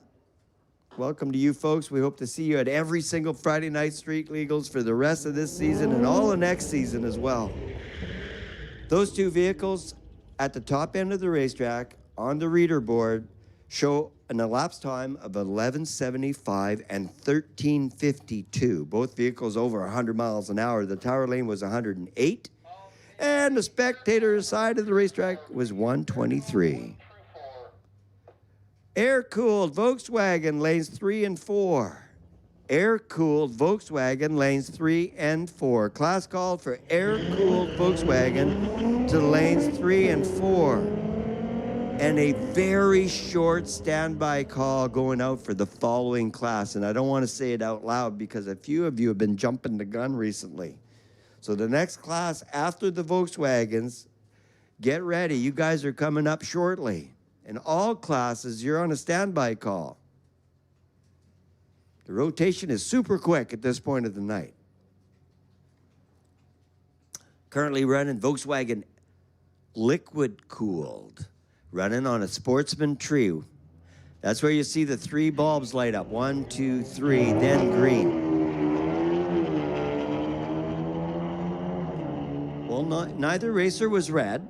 Welcome to you folks. We hope to see you at every single Friday Night Street Legals for the rest of this season and all the next season as well. Those two vehicles at the top end of the racetrack on the reader board show an elapsed time of 11:75 and 13:52. Both vehicles over 100 miles an hour. The tower lane was 108, and the spectator side of the racetrack was 123. Air-cooled Volkswagen lanes 3 and 4. Air-cooled Volkswagen lanes 3 and 4. Class called for air-cooled Volkswagen to lanes 3 and 4. And a very short standby call going out for the following class. And I don't want to say it out loud because a few of you have been jumping the gun recently. So the next class after the Volkswagens, get ready. You guys are coming up shortly. In all classes, you're on a standby call. The rotation is super quick at this point of the night. Currently running Volkswagen liquid cooled, running on a sportsman tree. That's where you see the 3 bulbs light up. 1, 2, 3, then green. Well, neither racer was red.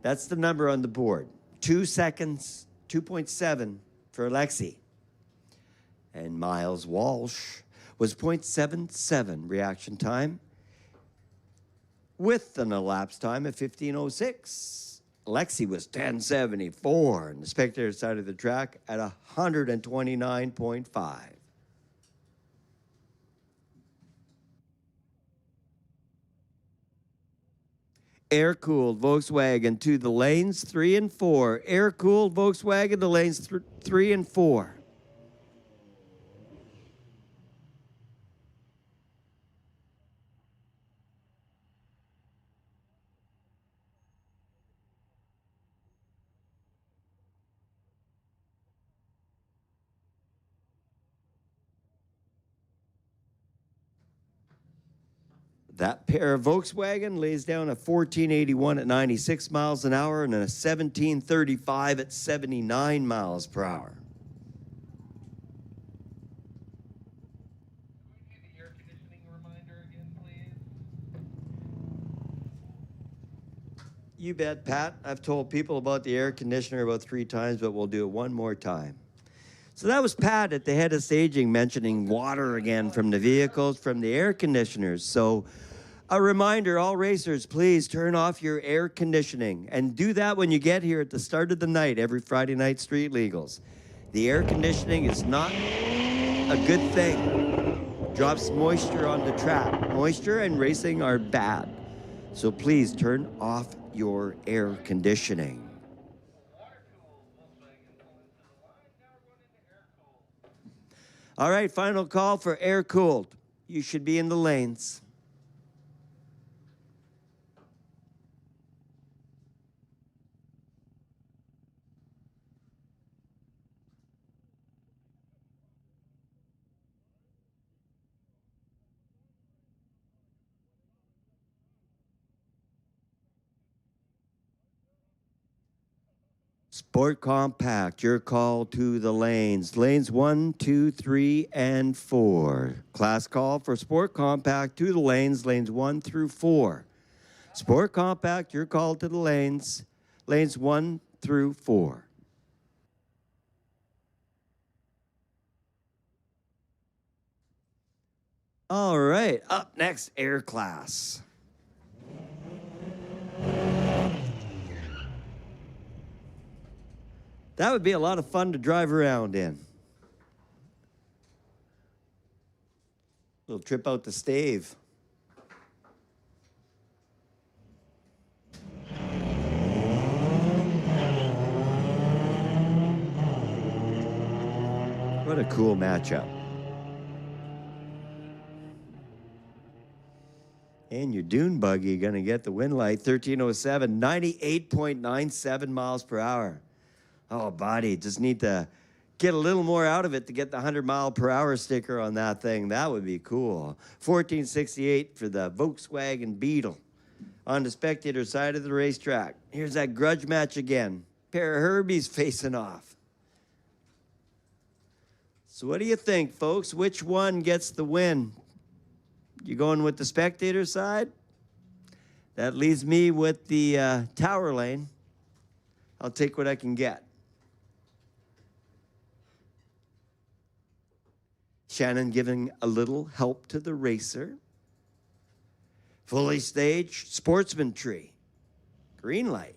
That's the number on the board. 2 seconds, 2.7 for Alexi. And Miles Walsh was 0.77 reaction time with an elapsed time of 15:06. Alexi was 10:74, and the spectator side of the track at 129.5. Air-cooled Volkswagen to the lanes 3 and 4. Air-cooled Volkswagen to lanes 3 and 4. That pair of Volkswagen lays down a 1481 at 96 miles an hour and a 1735 at 79 miles per hour. Can we do the air conditioning reminder again, please? You bet, Pat. I've told people about the air conditioner about 3 times, but we'll do it one more time. So that was Pat at the head of staging mentioning water again from the vehicles, from the air conditioners. So a reminder, all racers, please turn off your air conditioning and do that when you get here at the start of the night, every Friday Night Street Legals. The air conditioning is not a good thing. Drops moisture on the track. Moisture and racing are bad. So please turn off your air conditioning. All right, final call for air-cooled. You should be in the lanes. Sport Compact, your call to the lanes. Lanes 1, 2, 3, and 4. Class call for Sport Compact to the lanes 1 through 4. Sport Compact, your call to the lanes 1 through 4. All right, up next, Air Class. That would be a lot of fun to drive around in. Little trip out to Stave. What a cool matchup. And your dune buggy going to get the wind light, 1307, 98.97 miles per hour. Oh, buddy, just need to get a little more out of it to get the 100-mile-per-hour sticker on that thing. That would be cool. 1468 for the Volkswagen Beetle. On the spectator side of the racetrack, here's that grudge match again. Pair of Herbies facing off. So what do you think, folks? Which one gets the win? You going with the spectator side? That leaves me with the tower lane. I'll take what I can get. Shannon giving a little help to the racer. Fully staged, sportsman tree. Green light.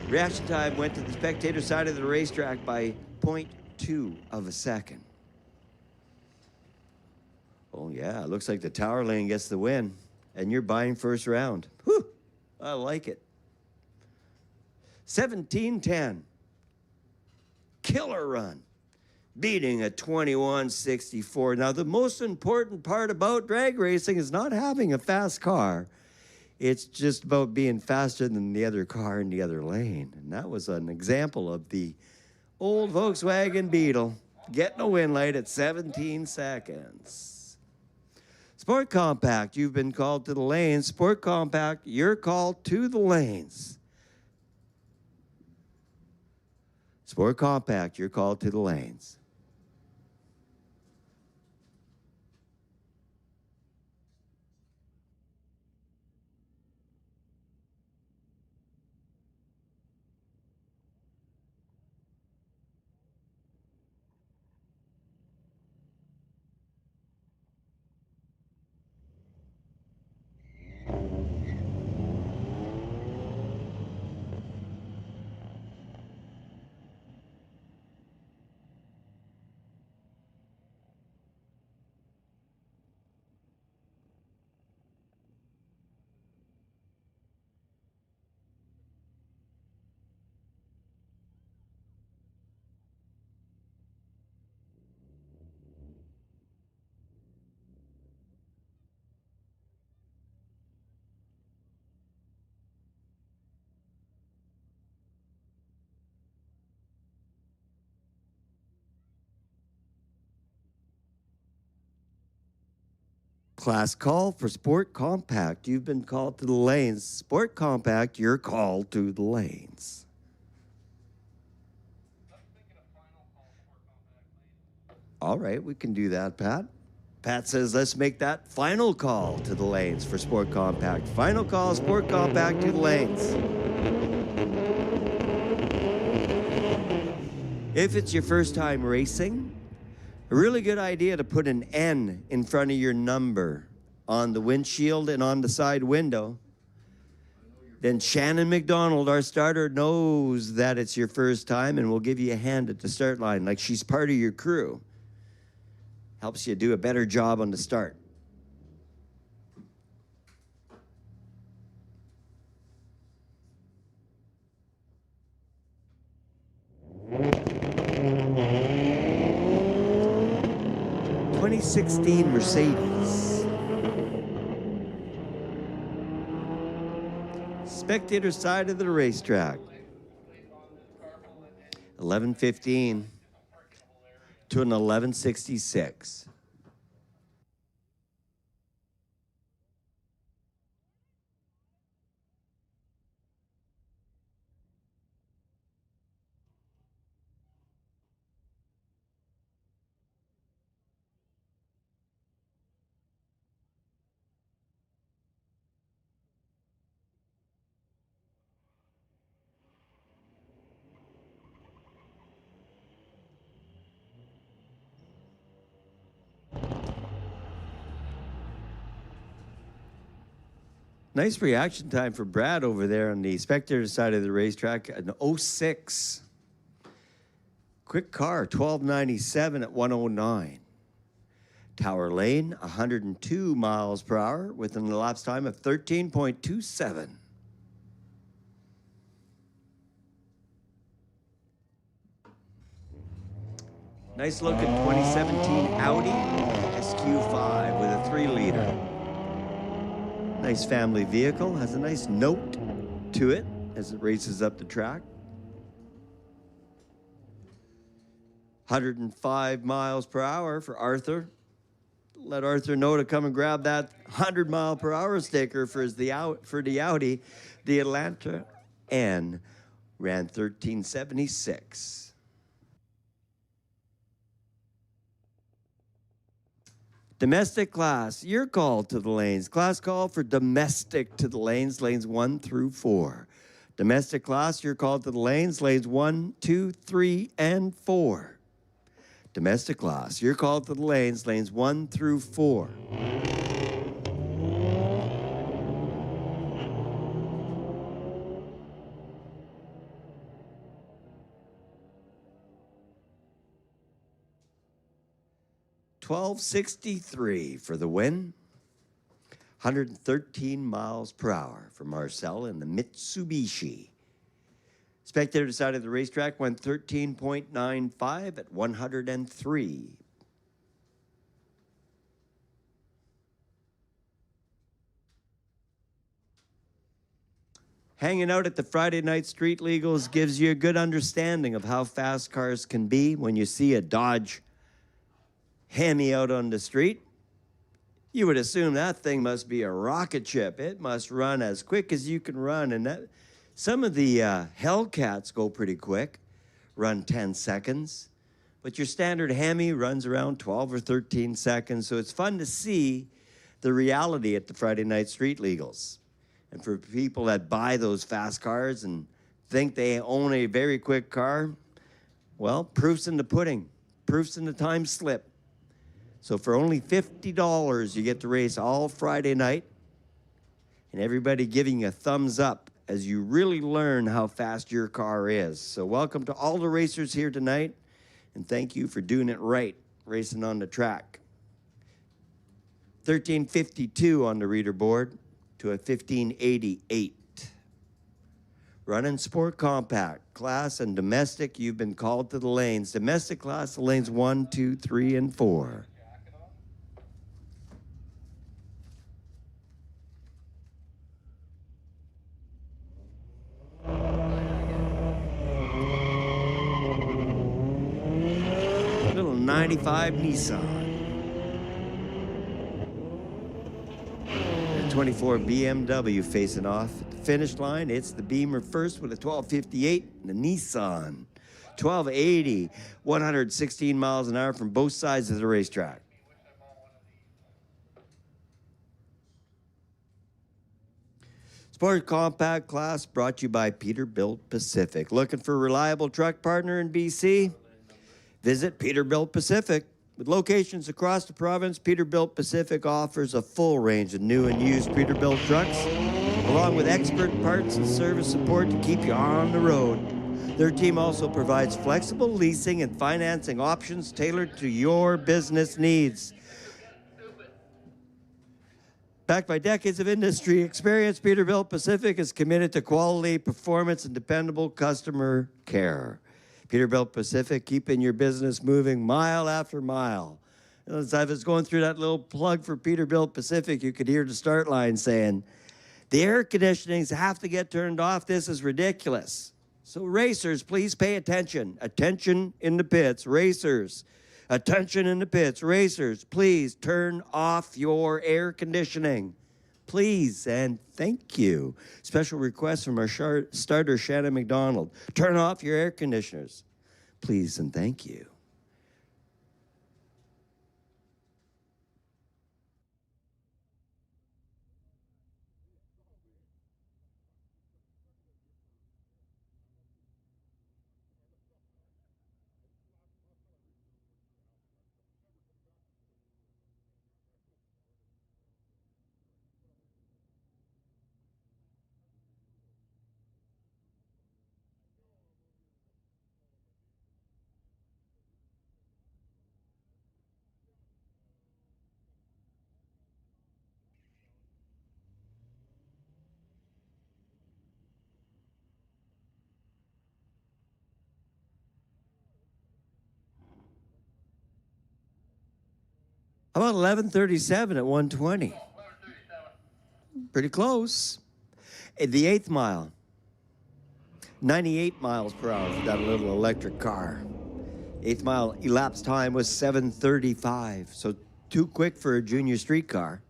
Reaction time went to the spectator side of the racetrack by 0.2 of a second. Oh, yeah, it looks like the tower lane gets the win, and you're buying first round. Whew, I like it. 17:10. Killer run. Beating a 21.64. Now, the most important part about drag racing is not having a fast car. It's just about being faster than the other car in the other lane. And that was an example of the old Volkswagen Beetle getting a win light at 17 seconds. Sport Compact, you've been called to the lanes. Sport Compact, you're called to the lanes. Sport Compact, you're called to the lanes. Class call for Sport Compact. You've been called to the lanes. Sport Compact, you're called to the lanes. All right, we can do that, Pat. Pat says let's make that final call to the lanes for Sport Compact. Final call, Sport Compact to the lanes. If it's your first time racing, a really good idea to put an N in front of your number on the windshield and on the side window. Then Shannon McDonald, our starter, knows that it's your first time and will give you a hand at the start line like she's part of your crew. Helps you do a better job on the start. '16 Mercedes. Spectator side of the racetrack. 11:15 to an 11:66. Nice reaction time for Brad over there on the spectator side of the racetrack. An '06. Quick car, 1297 at 109. Tower Lane, 102 miles per hour with an elapsed time of 13.27. Nice looking 2017 Audi SQ5 with a 3-liter. Nice family vehicle, has a nice note to it as it races up the track. 105 miles per hour for Arthur. Let Arthur know to come and grab that 100-mile-per-hour sticker for the Audi. The Atlanta N ran 1376. Domestic class, you're called to the lanes. Class call for domestic to the lanes 1 through 4. Domestic class, you're called to the lanes 1, 2, 3, and 4. Domestic class, you're called to the lanes 1 through 4. $12.63 for the win. 113 miles per hour for Marcel in the Mitsubishi. Spectator side of the racetrack went 13.95 at 103. Hanging out at the Friday Night Street Legals gives you a good understanding of how fast cars can be. When you see a Dodge Hemi out on the street, you would assume that thing must be a rocket ship. It must run as quick as you can run. And that, some of the Hellcats go pretty quick, run 10 seconds. But your standard Hemi runs around 12 or 13 seconds. So it's fun to see the reality at the Friday Night Street Legals. And for people that buy those fast cars and think they own a very quick car, well, proof's in the pudding. Proof's in the time slip. So for only $50, you get to race all Friday night, and everybody giving you a thumbs up as you really learn how fast your car is. So welcome to all the racers here tonight, and thank you for doing it right, racing on the track. 1352 on the reader board to a 1588. Running sport compact, class and domestic, you've been called to the lanes. Domestic class, the lanes 1, 2, 3, and 4. Little 95 Nissan. A 24 BMW facing off at the finish line. It's the Beamer first with a 1258 and the Nissan. 1280, 116 miles an hour from both sides of the racetrack. Sport Compact class brought to you by Peterbilt Pacific. Looking for a reliable truck partner in BC? Visit Peterbilt Pacific. With locations across the province, Peterbilt Pacific offers a full range of new and used Peterbilt trucks, along with expert parts and service support to keep you on the road. Their team also provides flexible leasing and financing options tailored to your business needs. Backed by decades of industry experience, Peterbilt Pacific is committed to quality, performance, and dependable customer care. Peterbilt Pacific, keeping your business moving mile after mile. As I was going through that little plug for Peterbilt Pacific, you could hear the start line saying, the air conditionings have to get turned off. This is ridiculous. So racers, please pay attention. Attention in the pits, racers. Attention in the pits, racers. Please turn off your air conditioning. Please and thank you. Special request from our starter, Shannon McDonald. Turn off your air conditioners. Please and thank you. How about 11:37 at 120? 11:37. Pretty close. The 8th mile, 98 miles per hour for that little electric car. 8th mile elapsed time was 7:35, so too quick for a junior street car.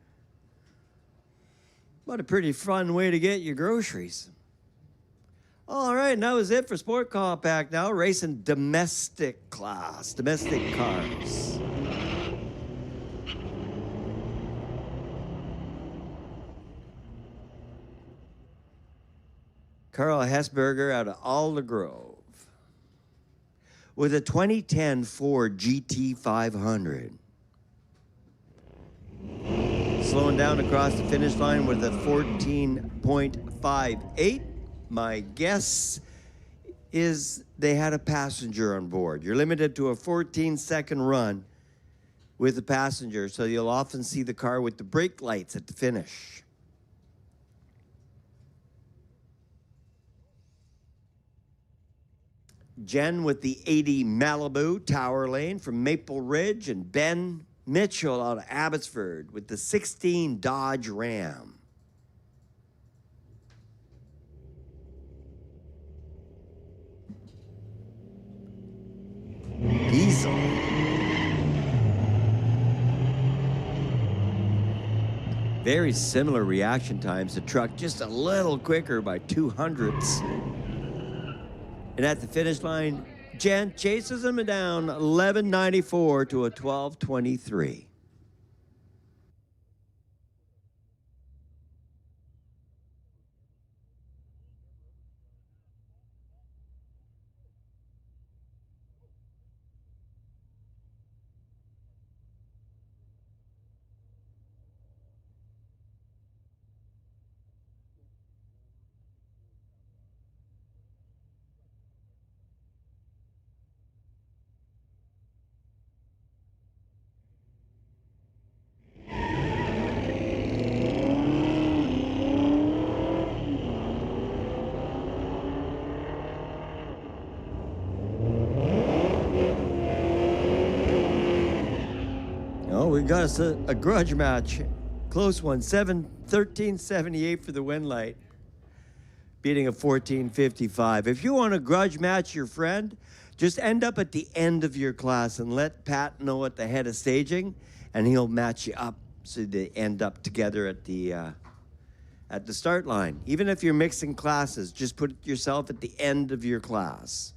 But a pretty fun way to get your groceries. All right, and that was it for Sport Compact. Now racing domestic class, domestic cars. Carl Hessberger out of Alder Grove with a 2010 Ford GT500. Slowing down across the finish line with a 14.58. My guess is they had a passenger on board. You're limited to a 14-second run with a passenger, so you'll often see the car with the brake lights at the finish. Jen with the 80 Malibu Tower Lane from Maple Ridge, and Ben Mitchell out of Abbotsford with the 16 Dodge Ram. Diesel. Very similar reaction times. The truck just a little quicker by 200ths. And at the finish line, Jen chases him down 11.94 to a 12.23. Oh, we got us a grudge match. Close one. 13.78 for the win light. Beating a 14.55. If you want to grudge match your friend, just end up at the end of your class and let Pat know at the head of staging, and he'll match you up so they end up together at the start line. Even if you're mixing classes, just put yourself at the end of your class.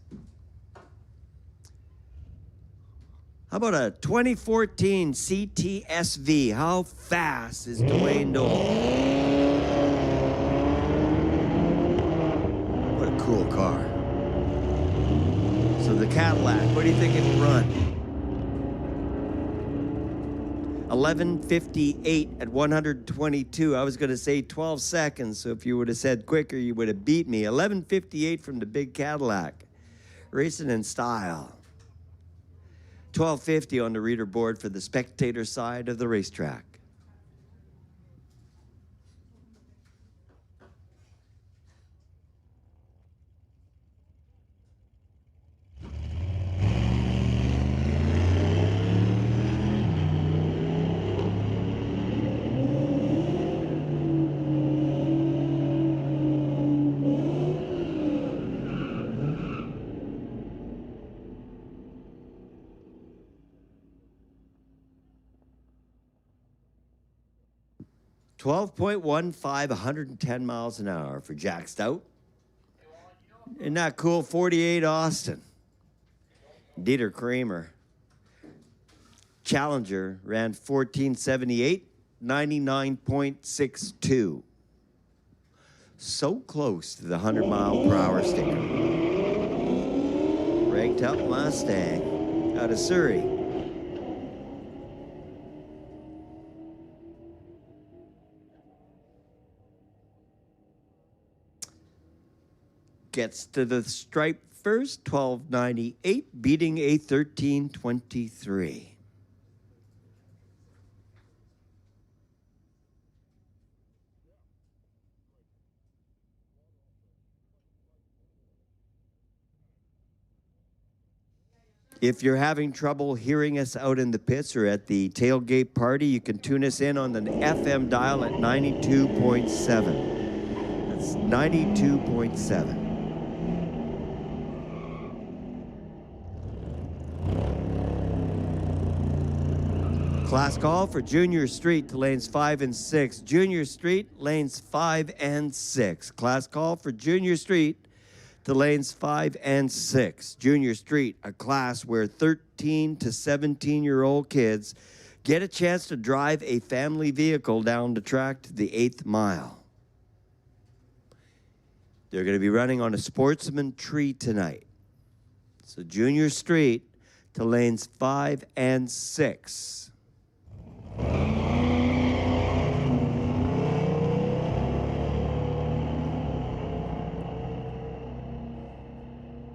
How about a 2014 CTSV? How fast is Dwayne Dole? What a cool car. So the Cadillac, what do you think it'll run? 11:58 at 122. I was going to say 12 seconds, so if you would have said quicker, you would have beat me. 11:58 from the big Cadillac. Racing in style. 12:50 on the reader board for the spectator side of the racetrack. .15, 110 miles an hour for Jack Stout. Isn't that cool? 48 Austin. Dieter Kramer. Challenger ran 14.78, 99.62. So close to the 100-mile-per-hour sticker. Raked up Mustang out of Surrey. Gets to the stripe first, 12.98, beating a 13.23. If you're having trouble hearing us out in the pits or at the tailgate party, you can tune us in on the FM dial at 92.7. That's 92.7. Class call for Junior Street to lanes 5 and 6. Junior Street, lanes 5 and 6. Class call for Junior Street to lanes 5 and 6. Junior Street, a class where 13 to 17-year-old kids get a chance to drive a family vehicle down the track to the 8th mile. They're going to be running on a sportsman tree tonight. So Junior Street to lanes 5 and 6.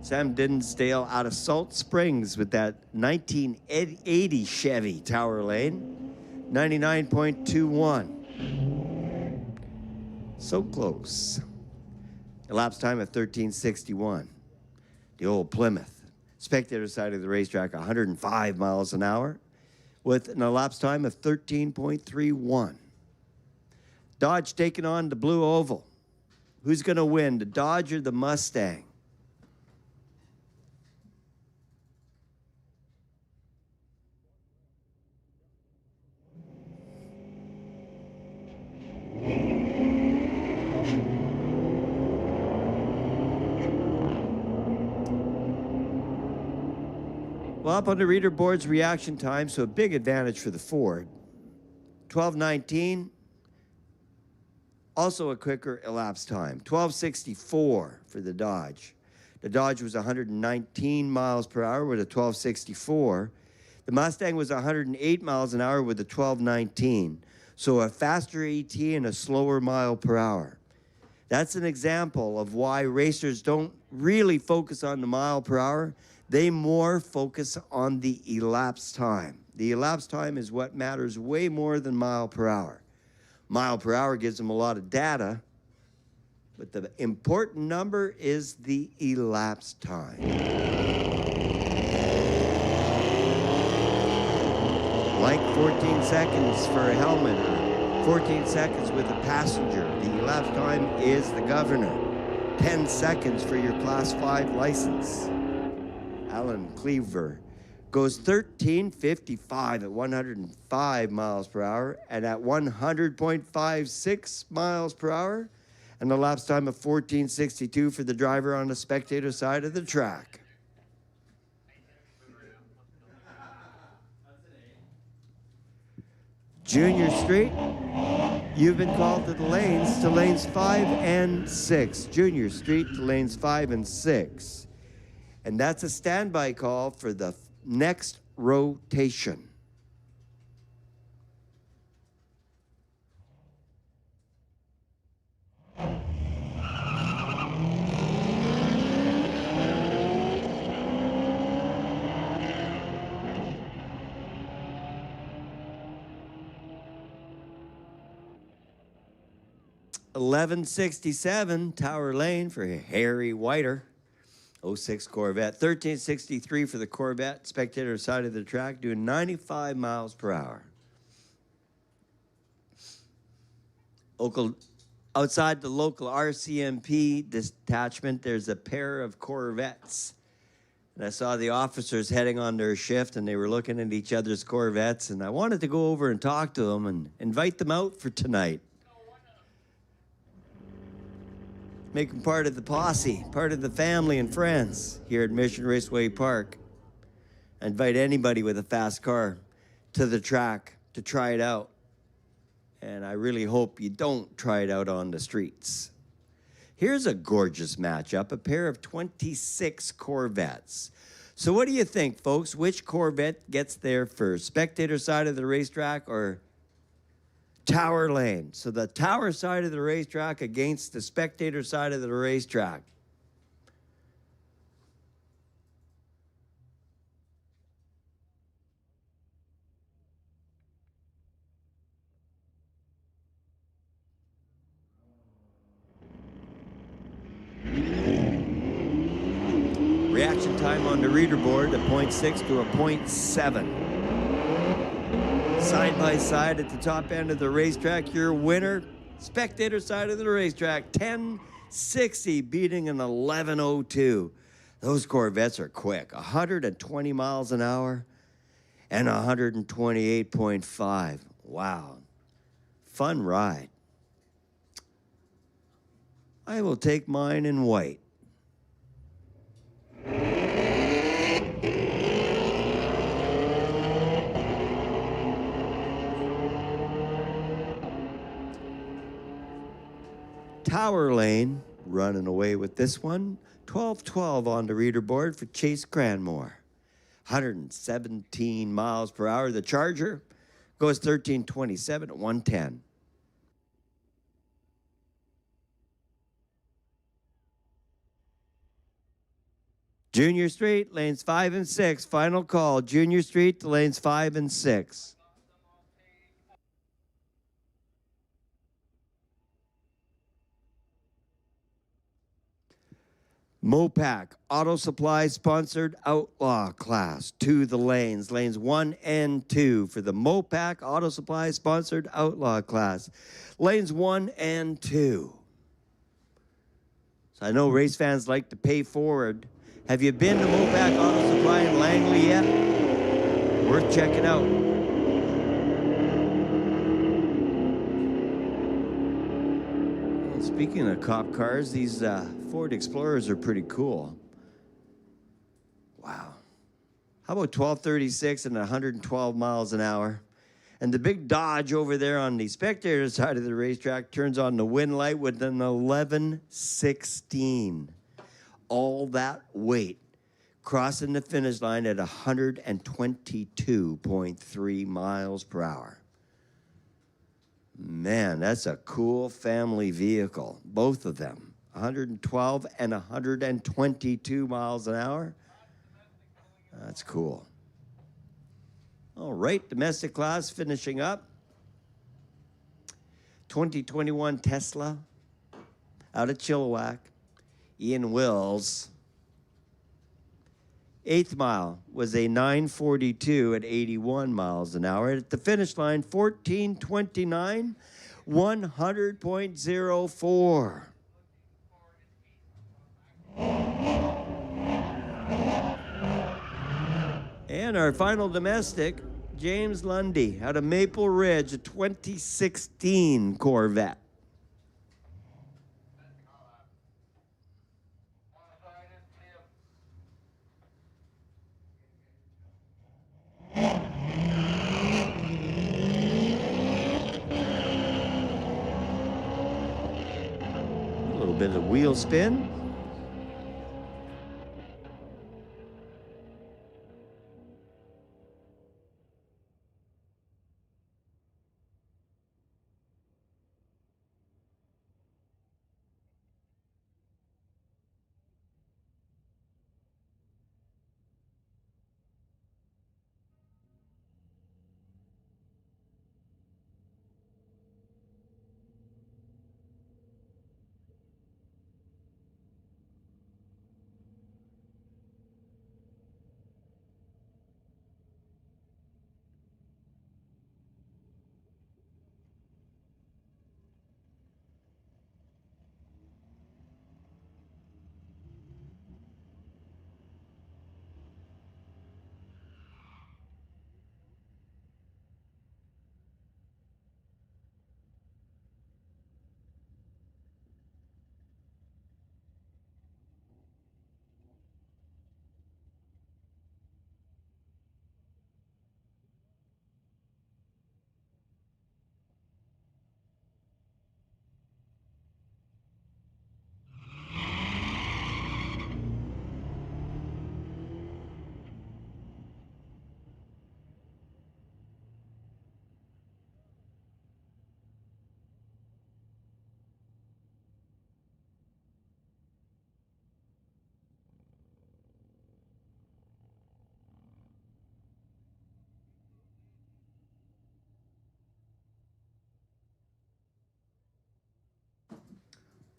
Sam Dinsdale out of Salt Springs with that 1980 Chevy Tower Lane, 99.21. So close. Elapsed time of 13:61. The old Plymouth. Spectator side of the racetrack, 105 miles an hour with an elapsed time of 13.31. Dodge taking on the Blue Oval. Who's going to win, the Dodge or the Mustang? Well, up on the reader board's reaction time, so a big advantage for the Ford. 12:19, also a quicker elapsed time. 12:64 for the Dodge. The Dodge was 119 miles per hour with a 12:64. The Mustang was 108 miles an hour with a 12:19. So a faster AT and a slower mile per hour. That's an example of why racers don't really focus on the mile per hour. They more focus on the elapsed time. The elapsed time is what matters way more than mile per hour. Mile per hour gives them a lot of data, but the important number is the elapsed time. Like 14 seconds for a helmet or 14 seconds with a passenger. The elapsed time is the governor. 10 seconds for your Class 5 license. Alan Cleaver goes 13:55 at 105 miles per hour and at 100.56 miles per hour, and a elapsed time of 14:62 for the driver on the spectator side of the track. Junior Street, you've been called to the lanes 5 and 6. Junior Street to lanes 5 and 6. And that's a standby call for the next rotation. $11.67 Tower Lane for Harry Whiter. 06 Corvette, 1363 for the Corvette. Spectator side of the track doing 95 miles per hour. Outside the local RCMP detachment, there's a pair of Corvettes. And I saw the officers heading on their shift, and they were looking at each other's Corvettes, and I wanted to go over and talk to them and invite them out for tonight. Make them part of the posse, part of the family and friends here at Mission Raceway Park. I invite anybody with a fast car to the track to try it out. And I really hope you don't try it out on the streets. Here's a gorgeous matchup, a pair of 26 Corvettes. So what do you think, folks? Which Corvette gets there first? Spectator side of the racetrack or Tower Lane? So the tower side of the racetrack against the spectator side of the racetrack. Reaction time on the reader board, a 0.6 to a 0.7. Side by side at the top end of the racetrack, your winner, spectator side of the racetrack, 1060 beating an 1102. Those Corvettes are quick, 120 miles an hour and 128.5. Wow. Fun ride. I will take mine in white. Tower Lane running away with this one. 12-12 on the reader board for Chase Cranmore. 117 miles per hour. The Charger goes 1327 at 110. Junior Street, lanes 5 and 6. Final call. Junior Street to lanes 5 and 6. Mopac Auto Supply sponsored Outlaw class to the lanes. Lanes 1 and 2 for the Mopac Auto Supply sponsored Outlaw class. Lanes 1 and 2. So I know race fans like to pay forward. Have you been to Mopac Auto Supply in Langley yet? Worth checking out. Well, speaking of cop cars, these Ford Explorers are pretty cool. Wow. How about 1236 and 112 miles an hour? And the big Dodge over there on the spectator side of the racetrack turns on the wind light with an 1116. All that weight crossing the finish line at 122.3 miles per hour. Man, that's a cool family vehicle, both of them. 112 and 122 miles an hour. That's cool. All right, domestic class finishing up. 2021 Tesla out of Chilliwack. Ian Wills. 8th mile was a 942 at 81 miles an hour. At the finish line, 1429, 100.04. And our final domestic, James Lundy out of Maple Ridge, a 2016 Corvette. A little bit of wheel spin.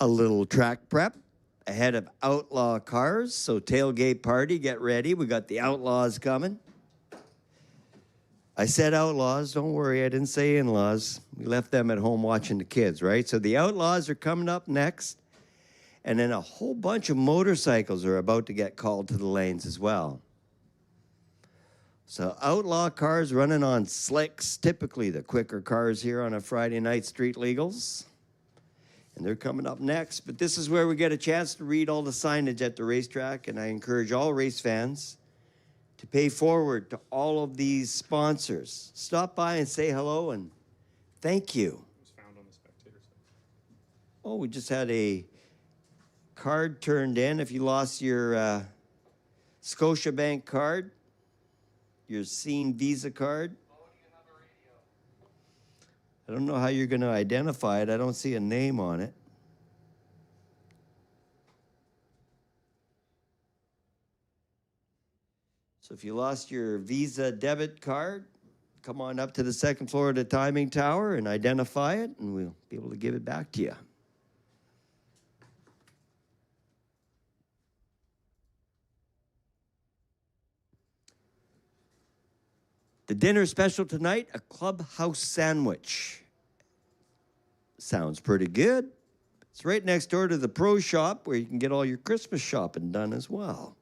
A little track prep ahead of outlaw cars. So tailgate party, get ready. We got the outlaws coming. I said outlaws, don't worry, I didn't say in-laws. We left them at home watching the kids, right? So the outlaws are coming up next. And then a whole bunch of motorcycles are about to get called to the lanes as well. So outlaw cars running on slicks, typically the quicker cars here on a Friday night street legals. And they're coming up next. But this is where we get a chance to read all the signage at the racetrack. And I encourage all race fans to pay forward to all of these sponsors. Stop by and say hello and thank you. It was found on the spectator side. Oh, we just had a card turned in. If you lost your Scotiabank card, your Scene Visa card, I don't know how you're going to identify it. I don't see a name on it. So if you lost your Visa debit card, come on up to the second floor of the timing tower and identify it, and we'll be able to give it back to you. The dinner special tonight, a clubhouse sandwich. Sounds pretty good. It's right next door to the Pro Shop where you can get all your Christmas shopping done as well.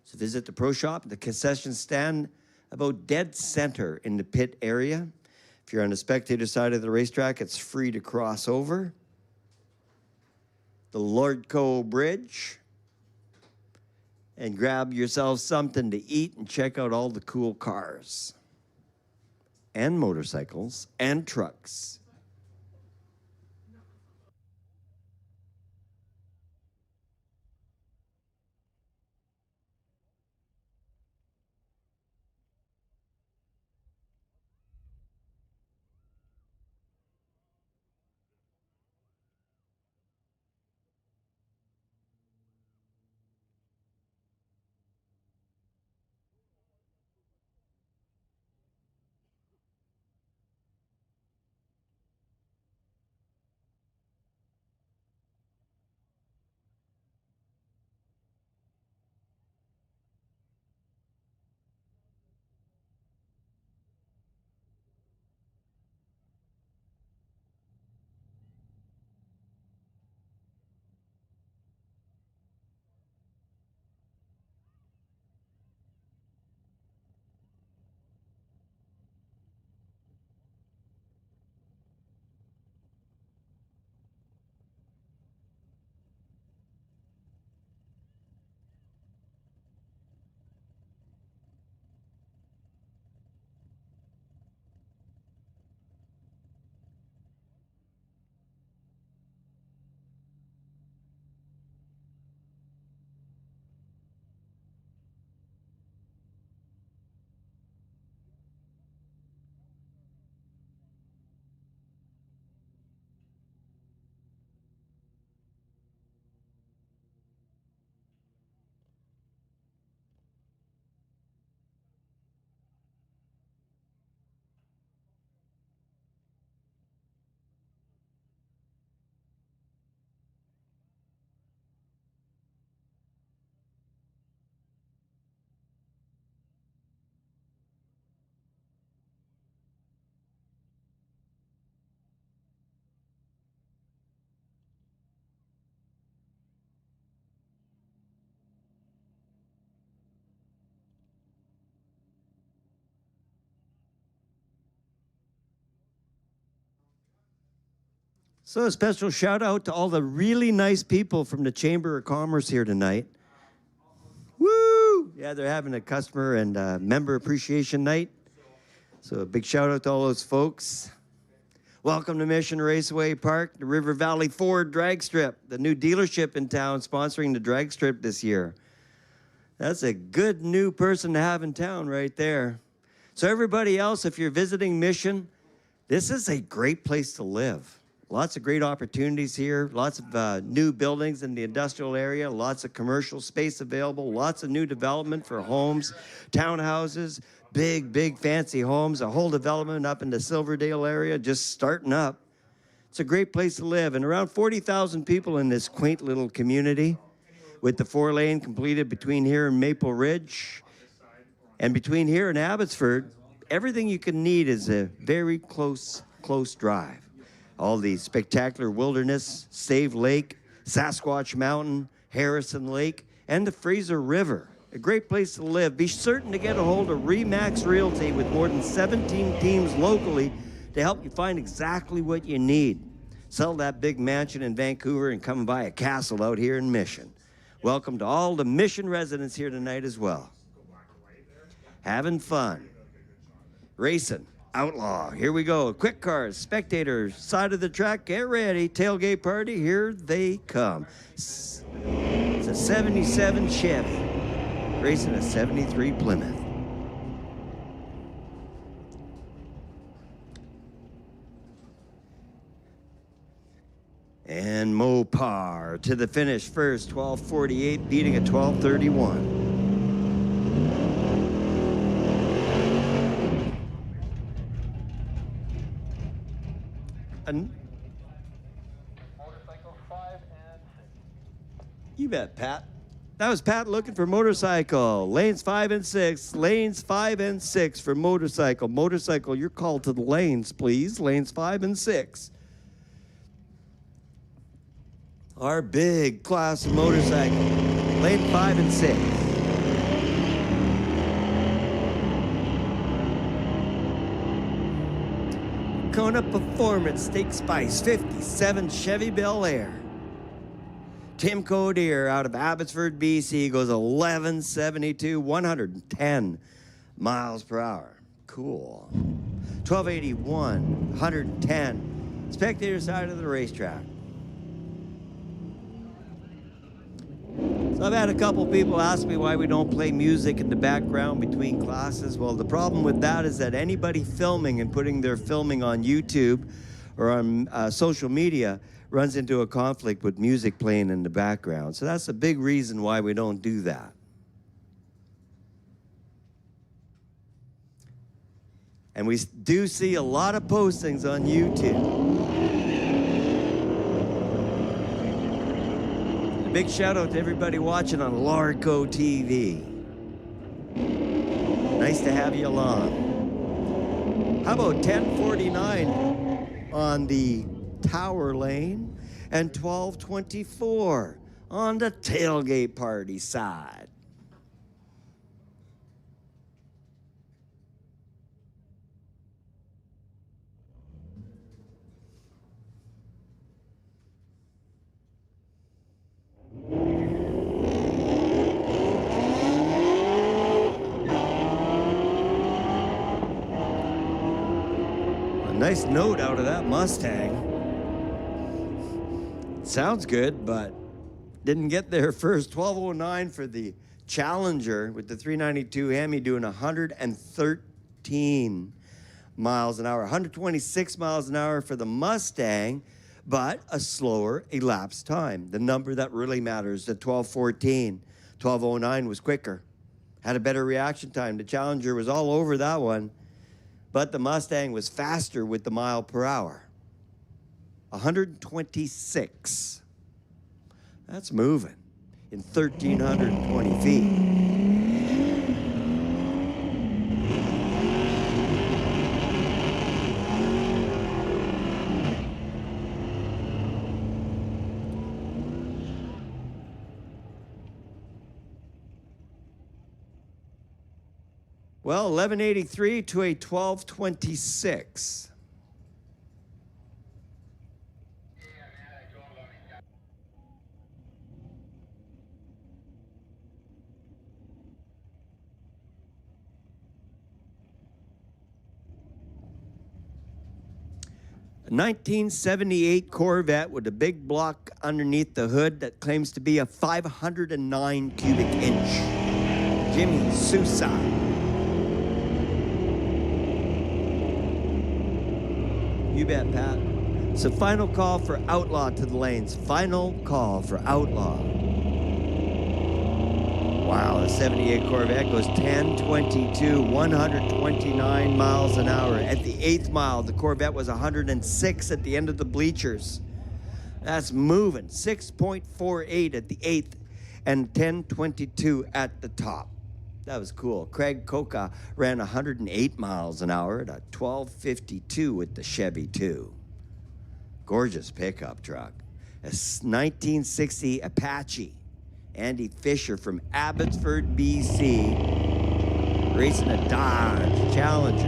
So visit the Pro Shop, the concession stand about dead center in the pit area. If you're on the spectator side of the racetrack, it's free to cross over. The Lordco Bridge. And grab yourself something to eat and check out all the cool cars and motorcycles and trucks. So a special shout out to all the really nice people from the Chamber of Commerce here tonight. Woo! Yeah, they're having a customer and member appreciation night. So a big shout out to all those folks. Welcome to Mission Raceway Park, the River Valley Ford drag strip, the new dealership in town sponsoring the drag strip this year. That's a good new person to have in town right there. So everybody else, if you're visiting Mission, this is a great place to live. Lots of great opportunities here, lots of new buildings in the industrial area, lots of commercial space available, lots of new development for homes, townhouses, big fancy homes, a whole development up in the Silverdale area just starting up. It's a great place to live, and around 40,000 people in this quaint little community, with the 4-lane completed between here and Maple Ridge, and between here and Abbotsford. Everything you can need is a very close drive. All the spectacular wilderness, Stave Lake, Sasquatch Mountain, Harrison Lake, and the Fraser River. A great place to live. Be certain to get a hold of Remax Realty with more than 17 teams locally to help you find exactly what you need. Sell that big mansion in Vancouver and come and buy a castle out here in Mission. Welcome to all the Mission residents here tonight as well. Having fun. Racing. Outlaw. Here we go. Quick cars, spectators, side of the track, get ready. Tailgate party, here they come. It's a 77 Chevy racing a 73 Plymouth. And Mopac to the finish first, 12:48, beating a 12:31. Motorcycle 5 and 6. You bet, Pat. That was Pat looking for motorcycle. Lanes 5 and 6. Lanes 5 and 6 for motorcycle. Motorcycle, you're called to the lanes, please. Lanes 5 and 6. Our big class of motorcycle. Lane 5 and 6. Kona Performance Stakes Spice 57 Chevy Bel Air. Tim Codier out of Abbotsford, BC goes 1172, 110 miles per hour. Cool. 1281, 110. Spectator side of the racetrack. So I've had a couple people ask me why we don't play music in the background between classes. Well, the problem with that is that anybody filming and putting their filming on YouTube or on social media runs into a conflict with music playing in the background. So that's a big reason why we don't do that. And we do see a lot of postings on YouTube. A big shout out to everybody watching on Larco TV. Nice to have you along. How about 1049 on the Tower Lane and 1224 on the tailgate party side? A nice note out of that Mustang. Sounds good, but didn't get there first. 1209 for the Challenger with the 392 Hemi doing 113 miles an hour. 126 miles an hour for the Mustang, but a slower elapsed time. The number that really matters, the 1214. 1209 was quicker, had a better reaction time. The Challenger was all over that one, but the Mustang was faster with the mile per hour. 126. That's moving in 1,320 feet. Well, 1183 to a 1226. 1978 Corvette with a big block underneath the hood that claims to be a 509 cubic inch. Jimmy Sousa. You bet, Pat. So final call for Outlaw to the lanes. Final call for Outlaw. Wow, the 78 Corvette goes 10:22, 129 miles an hour. At the 8th mile, the Corvette was 106 at the end of the bleachers. That's moving. 6.48 at the 8th and 10:22 at the top. That was cool. Craig Coca ran 108 miles an hour at a 12:52 with the Chevy 2. Gorgeous pickup truck. A 1960 Apache. Andy Fisher from Abbotsford, BC, racing a Dodge Challenger.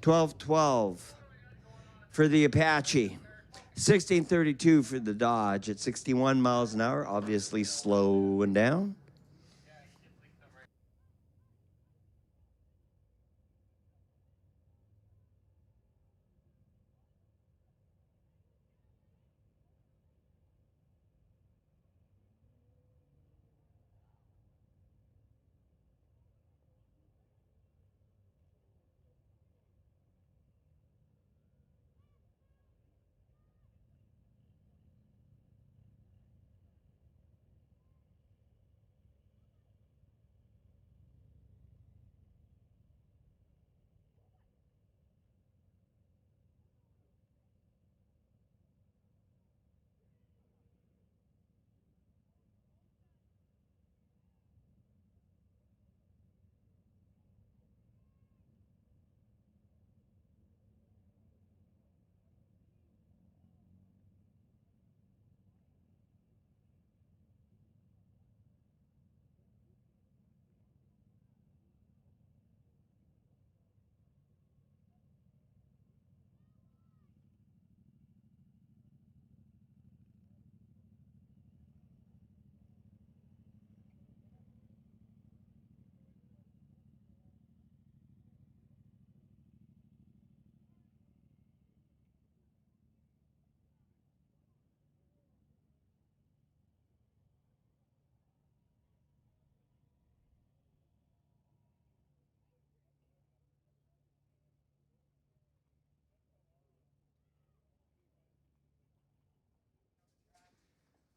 $12.12 for the Apache. $16.32 for the Dodge at 61 miles an hour, obviously slowing down.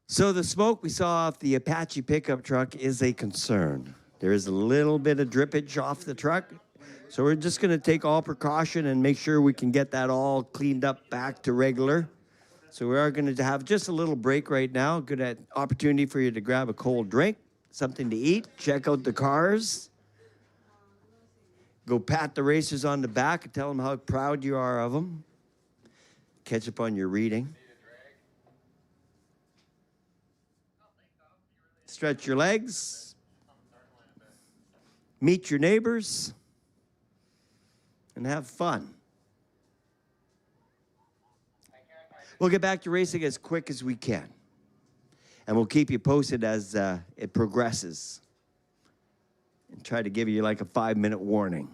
So the smoke we saw off the Apache pickup truck is a concern. There is a little bit of drippage off the truck. So we're just gonna take all precaution and make sure we can get that all cleaned up back to regular. So we are gonna have just a little break right now. Good opportunity for you to grab a cold drink, something to eat, check out the cars. Go pat the racers on the back and tell them how proud you are of them. Catch up on your reading. Stretch your legs. Meet your neighbors. And have fun. We'll get back to racing as quick as we can. And we'll keep you posted as it progresses. And try to give you like a 5-minute warning.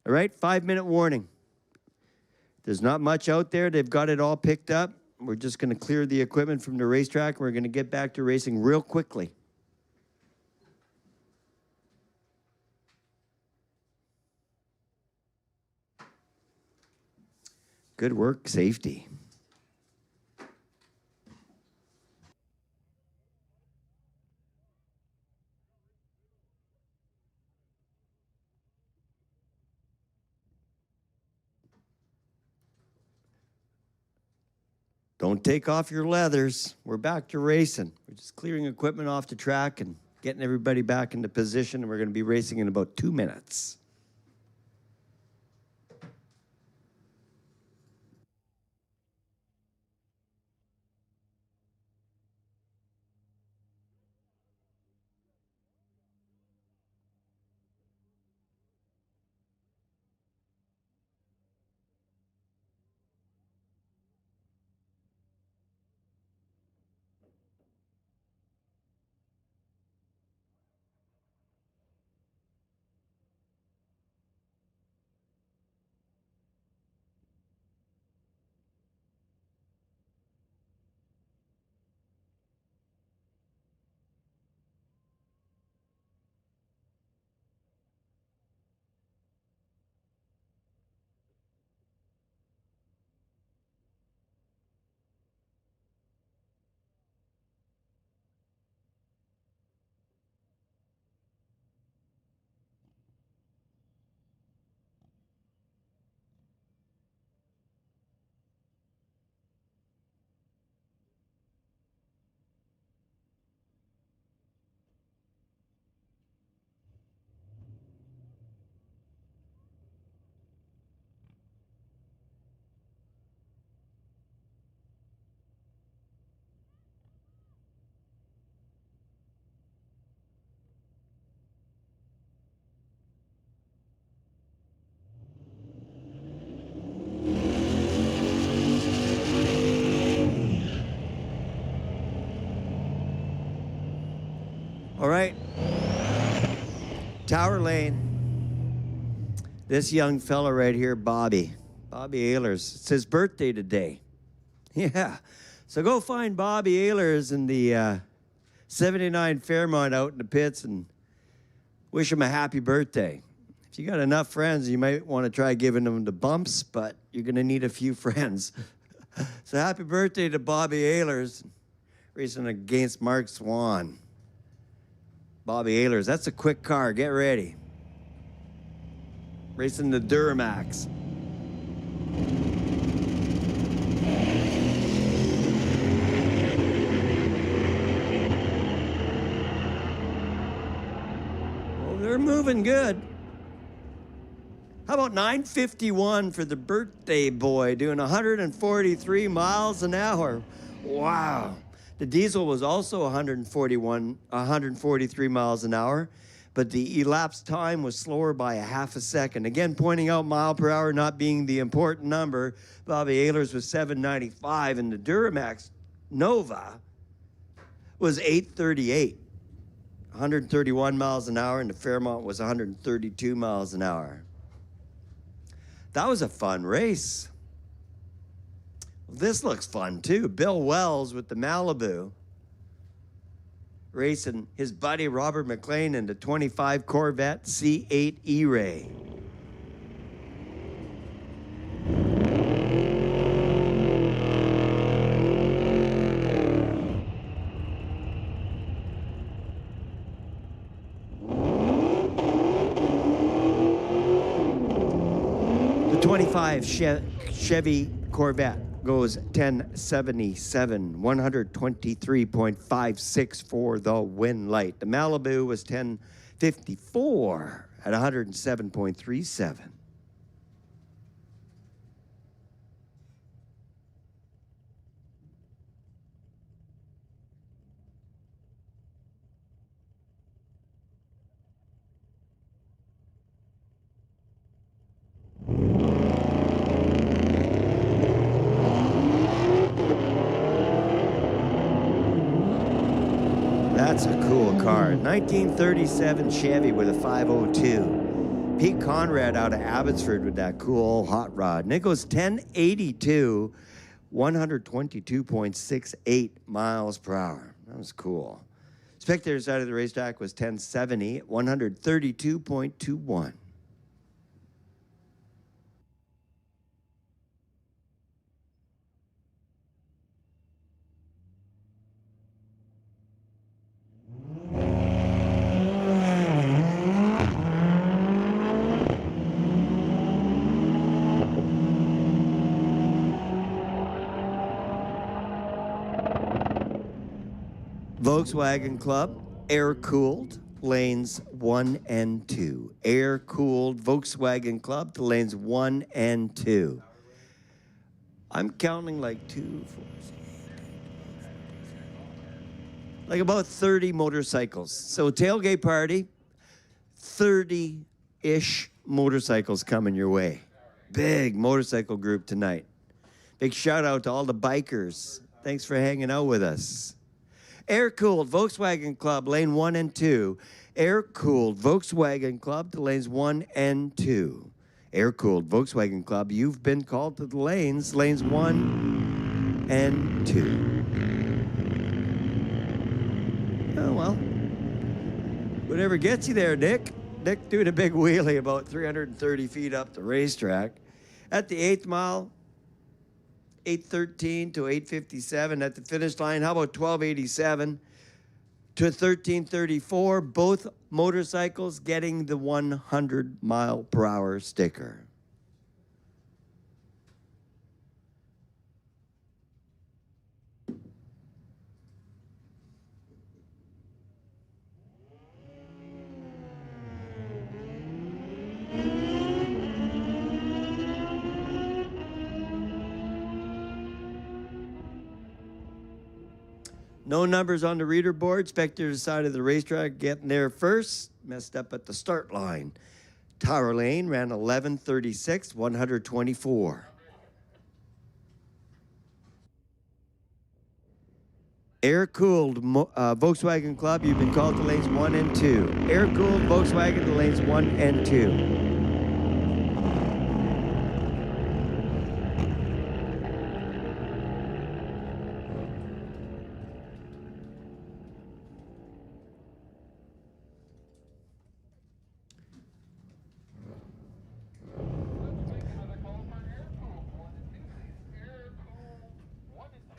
All right, 5-minute warning. There's not much out there. They've got it all picked up. We're just going to clear the equipment from the racetrack. We're going to get back to racing real quickly. Good work, safety. Don't take off your leathers. We're back to racing. We're just clearing equipment off the track and getting everybody back into position, and we're going to be racing in about 2 minutes. All right. Tower Lane. This young fella right here, Bobby Ehlers. It's his birthday today. Yeah. So go find Bobby Ehlers in the 79 Fairmont out in the pits and wish him a happy birthday. If you got enough friends, you might want to try giving them the bumps, but you're going to need a few friends. So happy birthday to Bobby Ehlers, racing against Mark Swan. Bobby Ehlers, that's a quick car. Get ready. Racing the Duramax. Oh, they're moving good. How about 9:51 for the birthday boy doing 143 miles an hour? Wow. The diesel was also 143 miles an hour, but the elapsed time was slower by a half a second. Again, pointing out mile per hour not being the important number. Bobby Ehlers was 795, and the Duramax Nova was 838. 131 miles an hour, and the Fairmont was 132 miles an hour. That was a fun race. This looks fun too. Bill Wells with the Malibu racing his buddy Robert McLean in the 25 Corvette C8 E-Ray. The 25 Chevy Corvette goes 1077, 123.56 for the win light. The Malibu was 1054 at 107.37. That's a cool car. 1937 Chevy with a 502. Pete Conrad out of Abbotsford with that cool old hot rod. And it goes 1082, 122.68 miles per hour. That was cool. Spectator side of the racetrack was 1070, 132.21. Volkswagen Club, air-cooled, lanes 1 and 2. Air-cooled Volkswagen Club to lanes 1 and 2. I'm counting like 2, 4, 6, like about 30 motorcycles. So tailgate party, 30-ish motorcycles coming your way. Big motorcycle group tonight. Big shout out to all the bikers. Thanks for hanging out with us. Air-cooled Volkswagen Club, lane 1 and 2. Air-cooled Volkswagen Club to lanes 1 and 2. Air-cooled Volkswagen Club, you've been called to the lanes 1 and 2. Oh, well. Whatever gets you there, Nick. Nick doing a big wheelie about 330 feet up the racetrack. At the 8th mile, 8:13 to 8:57 at the finish line. How about 12:87 to 13:34? Both motorcycles getting the 100 mile per hour sticker. No numbers on the reader board. Spectator side of the racetrack getting there first. Messed up at the start line. Tower Lane ran 11:36, 124. Air-cooled Volkswagen Club, you've been called to lanes 1 and 2. Air-cooled Volkswagen to lanes 1 and 2. Let's make another call for an air-cooled 1 and 2, please. Air-cooled 1 and 2.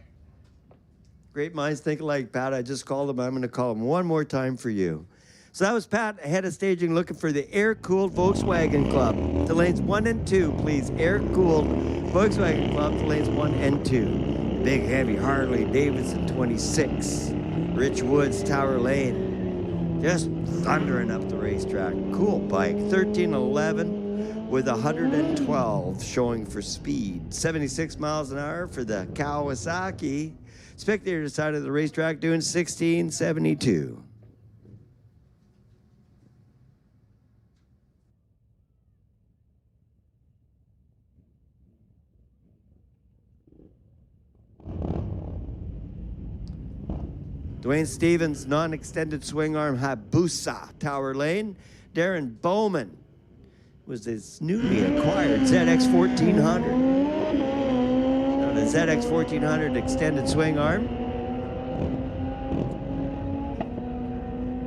Great minds think alike, Pat. I just called him. I'm going to call him one more time for you. So that was Pat ahead of staging looking for the air-cooled Volkswagen Club. To lanes 1 and 2, please. Air-cooled Volkswagen Club to lanes 1 and 2. Big, heavy Harley Davidson 26. Rich Woods Tower Lane. Just thundering up the racetrack. Cool bike. 1311 with 112 showing for speed. 76 miles an hour for the Kawasaki. Spectator side of the racetrack doing 1672. Dwayne Stevens, non-extended swing arm Hayabusa Tower Lane. Darren Bowman was his newly acquired ZX 1400. Now the ZX 1400 extended swing arm.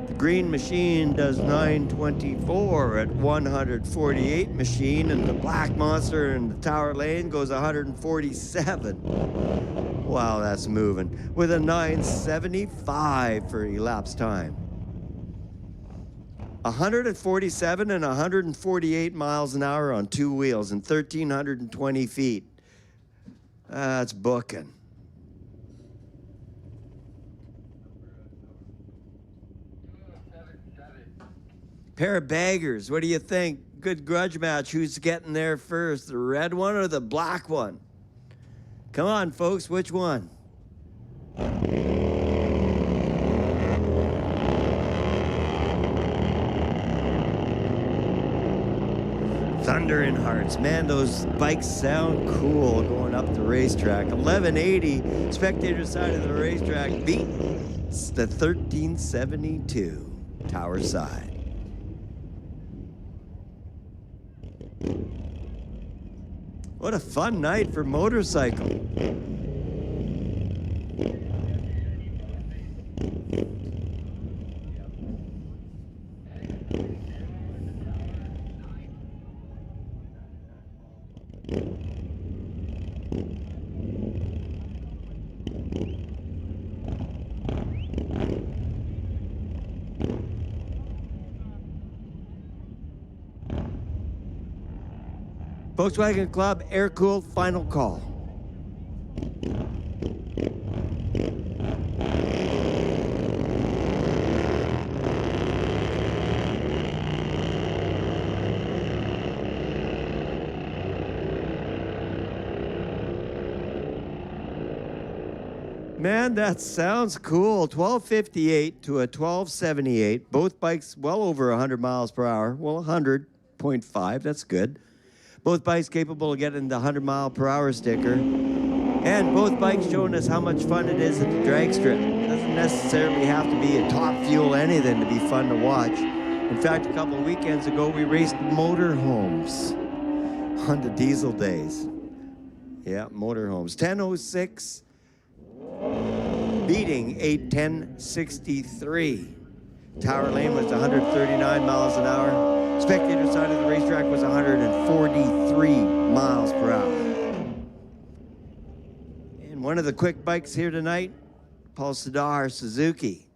The Green Machine does 924 at 148 machine, and the Black Monster in the Tower Lane goes 147. Wow, that's moving. With a 975 for elapsed time. 147 and 148 miles an hour on two wheels and 1,320 feet. That's booking. Pair of baggers, what do you think? Good grudge match. Who's getting there first? The red one or the black one? Come on, folks, which one? Thundering Hearts. Man, those bikes sound cool going up the racetrack. 1180, spectator side of the racetrack beats the 1372 Tower side. What a fun night for motorcycle. Volkswagen Club air-cooled final call. Man, that sounds cool. 1258 to a 1278. Both bikes well over 100 miles per hour. Well, 100.5, that's good. Both bikes capable of getting the 100-mile-per-hour sticker. And both bikes showing us how much fun it is at the drag strip. Doesn't necessarily have to be a top fuel anything to be fun to watch. In fact, a couple of weekends ago, we raced motorhomes on the diesel days. Yeah, motorhomes. 10:06, beating 8:10.63. Tower Lane was 139 miles an hour. Spectator side of the racetrack was 143 miles per hour. And one of the quick bikes here tonight, Paul Sadar Suzuki.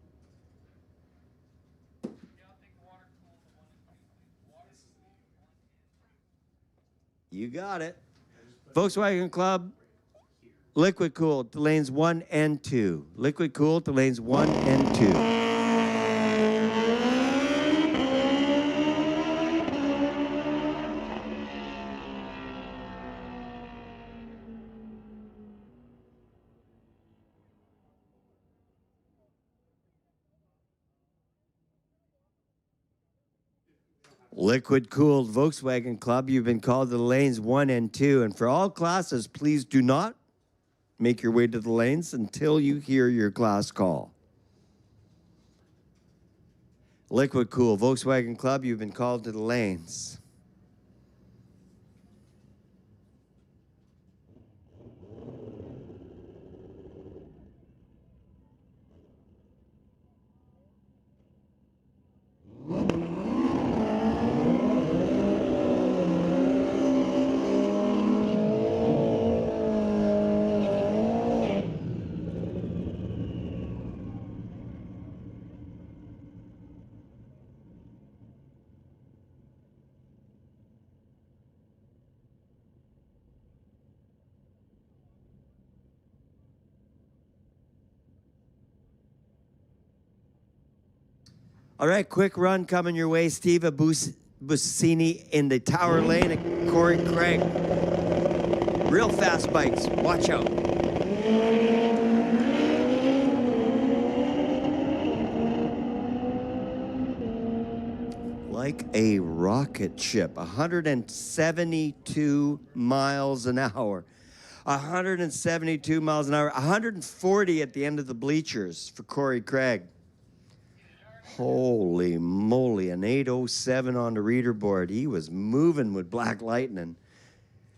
You got it. Volkswagen Club, liquid cooled to lanes 1 and 2. Liquid cooled to lanes 1 and 2. Liquid cooled Volkswagen Club, you've been called to the lanes 1 and 2. And for all classes, please do not make your way to the lanes until you hear your class call. Liquid Cool, Volkswagen Club, you've been called to the lanes. All right, quick run coming your way. Steve Buscini in the tower lane at Corey Craig. Real fast bikes. Watch out. Like a rocket ship, 172 miles an hour. 172 miles an hour, 140 at the end of the bleachers for Corey Craig. Holy moly, an 807 on the reader board. He was moving with Black Lightning.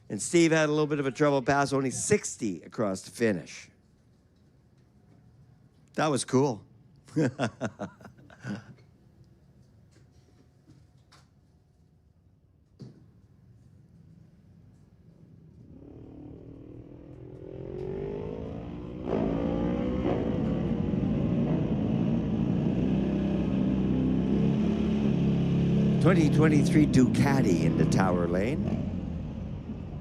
And Steve had a little bit of a trouble pass, only 60 across the finish. That was cool. 2023 Ducati in the tower lane.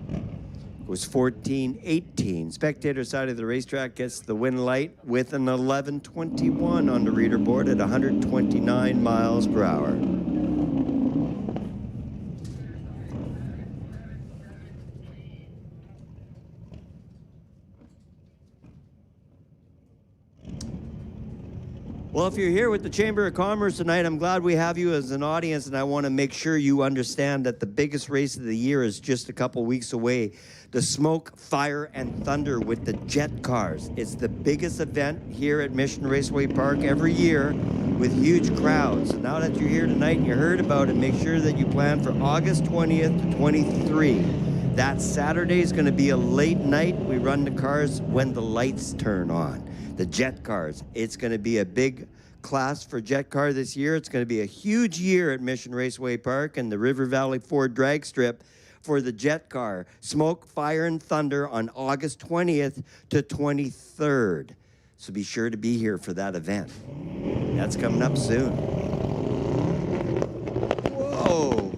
It was 14-18. Spectator side of the racetrack gets the win light with an 11:21 on the reader board at 129 miles per hour. Well, if you're here with the Chamber of Commerce tonight, I'm glad we have you as an audience, and I want to make sure you understand that the biggest race of the year is just a couple weeks away. The Smoke, Fire, and Thunder with the jet cars. It's the biggest event here at Mission Raceway Park every year with huge crowds. So now that you're here tonight and you heard about it, make sure that you plan for August 20th to 23. That Saturday is going to be a late night. We run the cars when the lights turn on. The jet cars. It's going to be a big class for jet car this year. It's going to be a huge year at Mission Raceway Park and the River Valley Ford drag strip for the jet car. Smoke, Fire, and Thunder on August 20th to 23rd. So be sure to be here for that event. That's coming up soon. Whoa.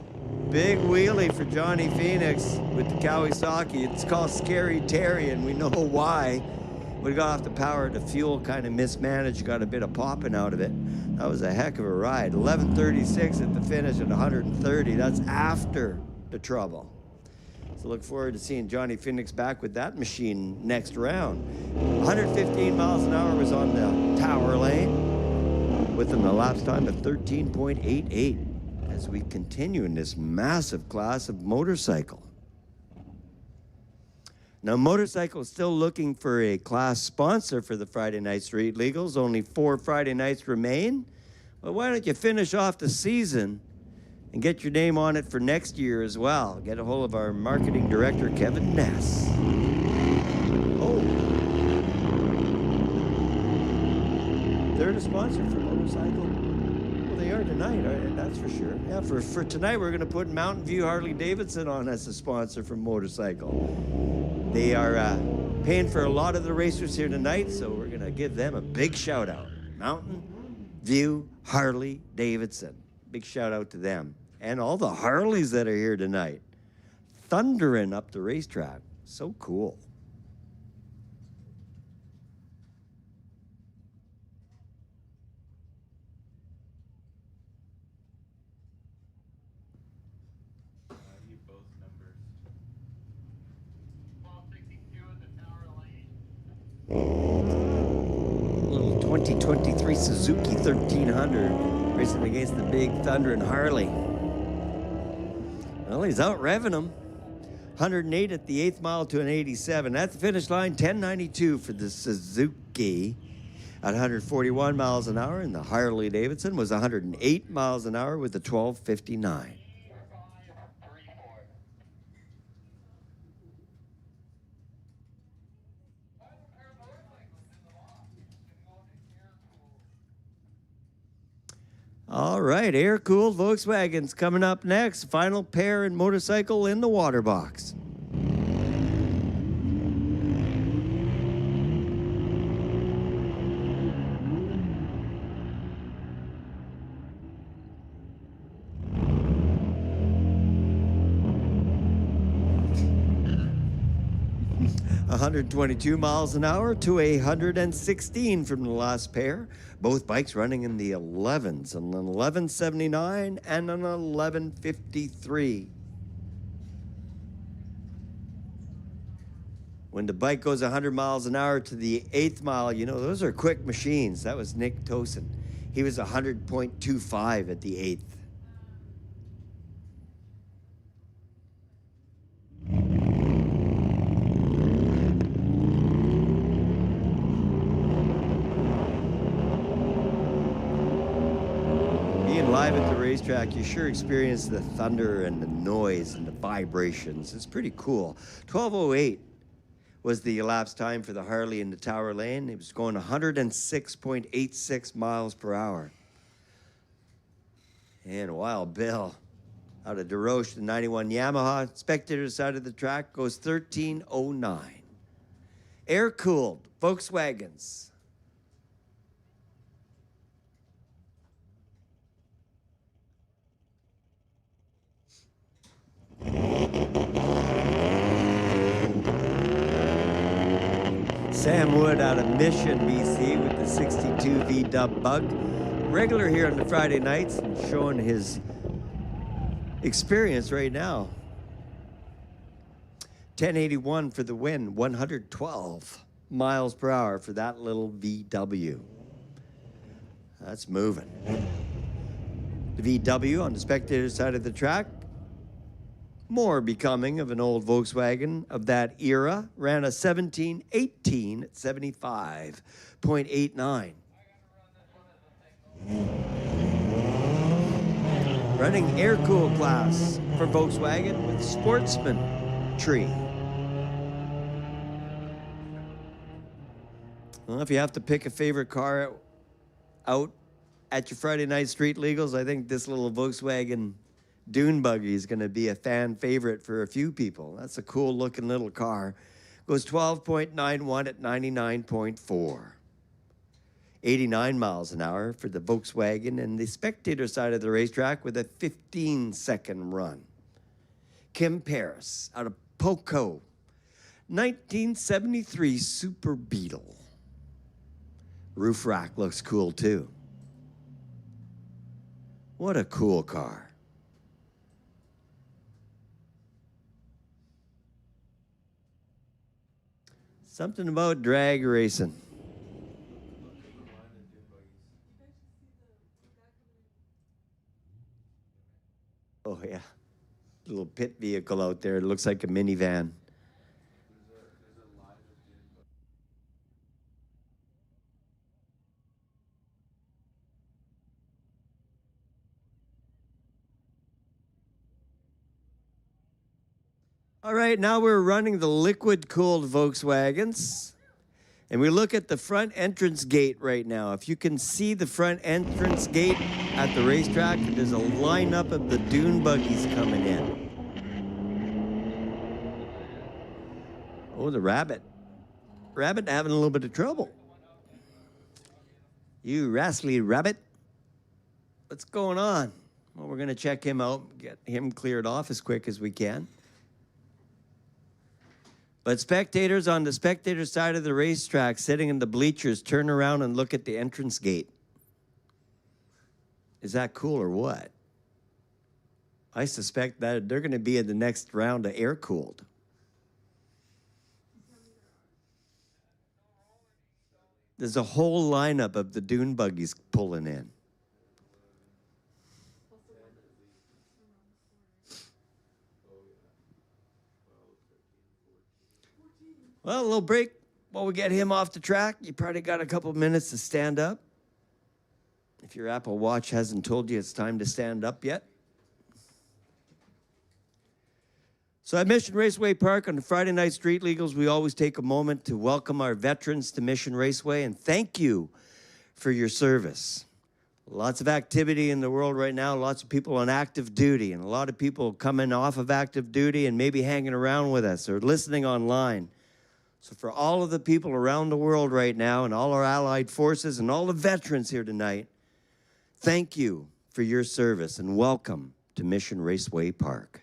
Big wheelie for Johnny Phoenix with the Kawasaki. It's called Scary Terry, and we know why. We got off the power. The fuel kind of mismanaged, got a bit of popping out of it. That was a heck of a ride. 11:36 at the finish at 130. That's after the trouble. So look forward to seeing Johnny Phoenix back with that machine next round. 115 miles an hour was on the tower lane with an elapsed time of 13.88 as we continue in this massive class of motorcycle. Now, Motorcycle is still looking for a class sponsor for the Friday Night Street Legals. Only 4 Friday nights remain. Well, why don't you finish off the season and get your name on it for next year as well? Get a hold of our marketing director, Kevin Ness. Oh. They're the sponsor for Motorcycle. Well, they are tonight, that's for sure. Yeah, for tonight, we're going to put Mountain View Harley Davidson on as a sponsor for Motorcycle. They are paying for a lot of the racers here tonight, so we're going to give them a big shout out. Mountain View Harley Davidson. Big shout out to them. And all the Harleys that are here tonight. Thundering up the racetrack. So cool. Little 2023 Suzuki 1300 racing against the big Thunder and Harley. Well, he's out revving them. 108 at the 8th mile to an 87. At the finish line, 10:92 for the Suzuki. At 141 miles an hour, and the Harley Davidson was 108 miles an hour with a 12:59. All right, air-cooled Volkswagen's coming up next. Final pair and motorcycle in the water box. $122 miles an hour to $116 from the last pair. Both bikes running in the 11s, an 1179 and an 1153. When the bike goes 100 miles an hour to the 8th mile, you know, those are quick machines. That was Nick Tosin. He was 100.25 at the 8th. Live at the racetrack, you sure experience the thunder and the noise and the vibrations. It's pretty cool. 12:08 was the elapsed time for the Harley in the Tower Lane. It was going 106.86 miles per hour. And Wild Bill out of DeRoche, the 91 Yamaha, spectator side of the track, goes 13:09. Air-cooled Volkswagens. Sam Wood out of Mission, BC with the 62 V-Dub Bug. Regular here on the Friday nights and showing his experience right now. 1081 for the win, 112 miles per hour for that little VW. That's moving. The VW on the spectator side of the track, more becoming of an old Volkswagen of that era, ran a 1718 at 75.89. Running air-cooled class for Volkswagen with Sportsman Tree. Well, if you have to pick a favorite car out at your Friday night street legals, I think this little Volkswagen Dune Buggy is going to be a fan favorite for a few people. That's a cool looking little car. Goes 12.91 at 99.4. 89 miles an hour for the Volkswagen and the spectator side of the racetrack with a 15-second run. Kim Paris out of Poco. 1973 Super Beetle. Roof rack looks cool too. What a cool car. Something about drag racing. Oh, yeah. Little pit vehicle out there. It looks like a minivan. All right, now we're running the liquid-cooled Volkswagens. And we look at the front entrance gate right now. If you can see the front entrance gate at the racetrack, there's a lineup of the dune buggies coming in. Oh, the rabbit. Rabbit having a little bit of trouble. You rascally rabbit. What's going on? Well, we're going to check him out, get him cleared off as quick as we can. But spectators on the spectator side of the racetrack sitting in the bleachers turn around and look at the entrance gate. Is that cool or what? I suspect that they're going to be in the next round of air-cooled. There's a whole lineup of the dune buggies pulling in. Well, a little break while we get him off the track. You probably got a couple minutes to stand up. If your Apple Watch hasn't told you it's time to stand up yet. So at Mission Raceway Park on the Friday Night Street Legals, we always take a moment to welcome our veterans to Mission Raceway and thank you for your service. Lots of activity in the world right now, lots of people on active duty, and a lot of people coming off of active duty and maybe hanging around with us or listening online. So for all of the people around the world right now and all our allied forces and all the veterans here tonight, thank you for your service and welcome to Mission Raceway Park.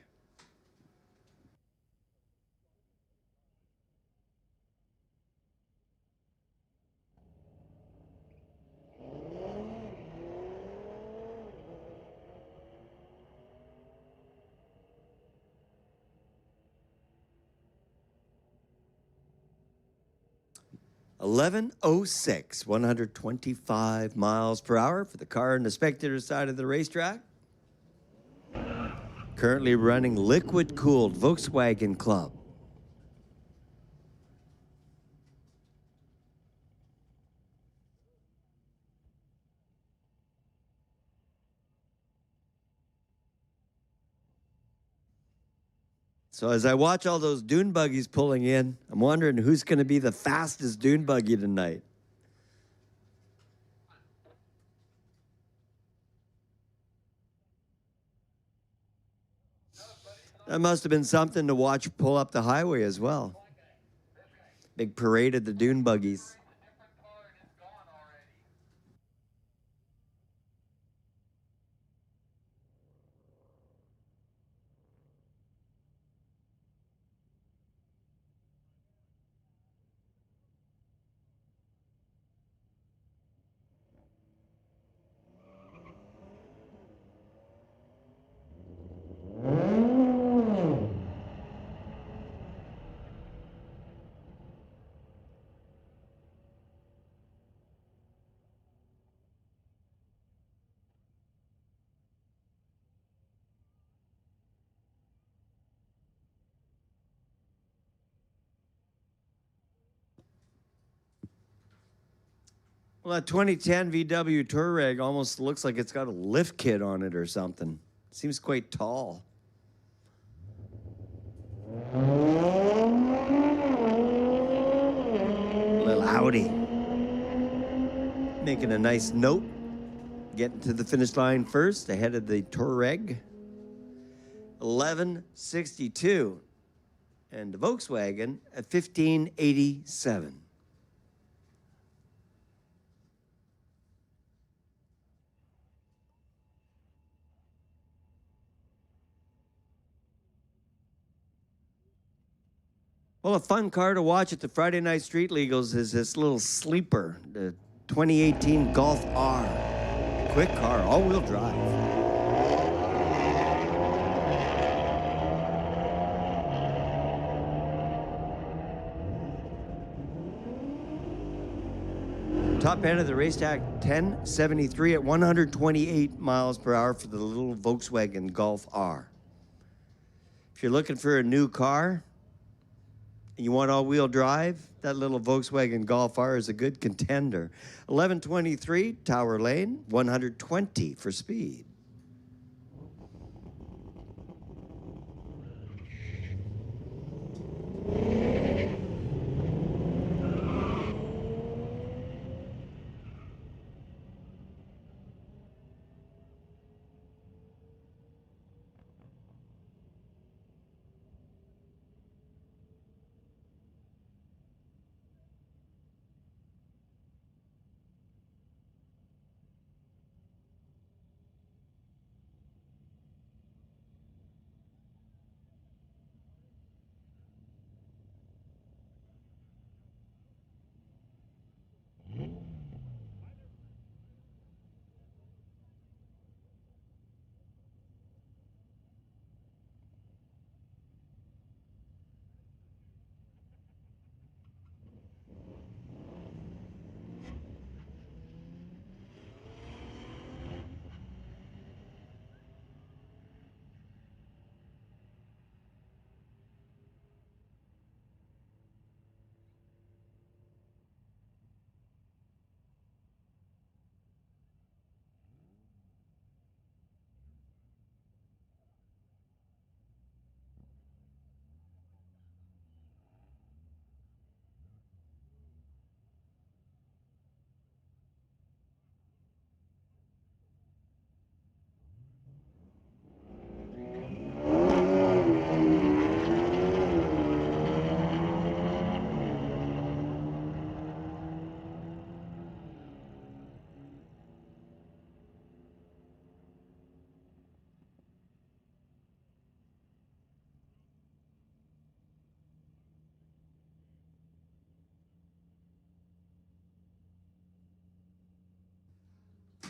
(11:06), 125 miles per hour for the car on the spectator side of the racetrack. Currently running liquid-cooled Volkswagen Club. So as I watch all those dune buggies pulling in, I'm wondering who's going to be the fastest dune buggy tonight. That must have been something to watch pull up the highway as well. Big parade of the dune buggies. Well, that 2010 VW Touareg almost looks like it's got a lift kit on it or something. Seems quite tall. Little Audi. Making a nice note. Getting to the finish line first, ahead of the Touareg. 11:62. And the Volkswagen at 15:87. Well, a fun car to watch at the Friday Night Street Legals is this little sleeper, the 2018 Golf R. Quick car, all-wheel drive. Top end of the racetrack, 1073 at 128 miles per hour for the little Volkswagen Golf R. If you're looking for a new car, and you want all-wheel drive, that little Volkswagen Golf R is a good contender. 1123 Tower Lane, 120 for speed.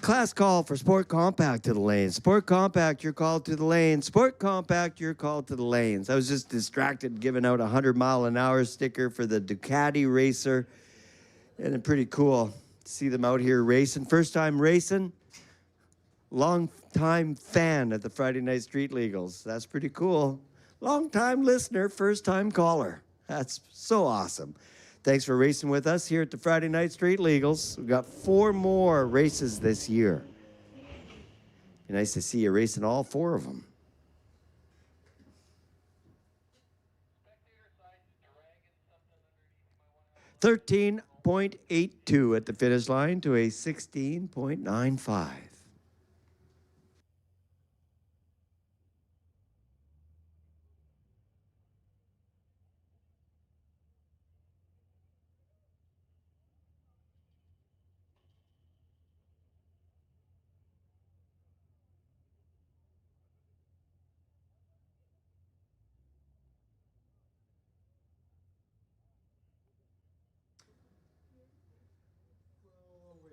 Class call for Sport Compact to the lanes. Sport Compact, you're called to the lanes. Sport Compact, you're called to the lanes. I was just distracted giving out a 100-mile-an-hour sticker for the Ducati Racer. And pretty cool to see them out here racing. First time racing. Long time fan of the Friday Night Street Legals. That's pretty cool. Long time listener, first time caller. That's so awesome. Thanks for racing with us here at the Friday Night Street Legals. We've got 4 more races this year. Be nice to see you racing all 4 of them. 13.82 at the finish line to a 16.95.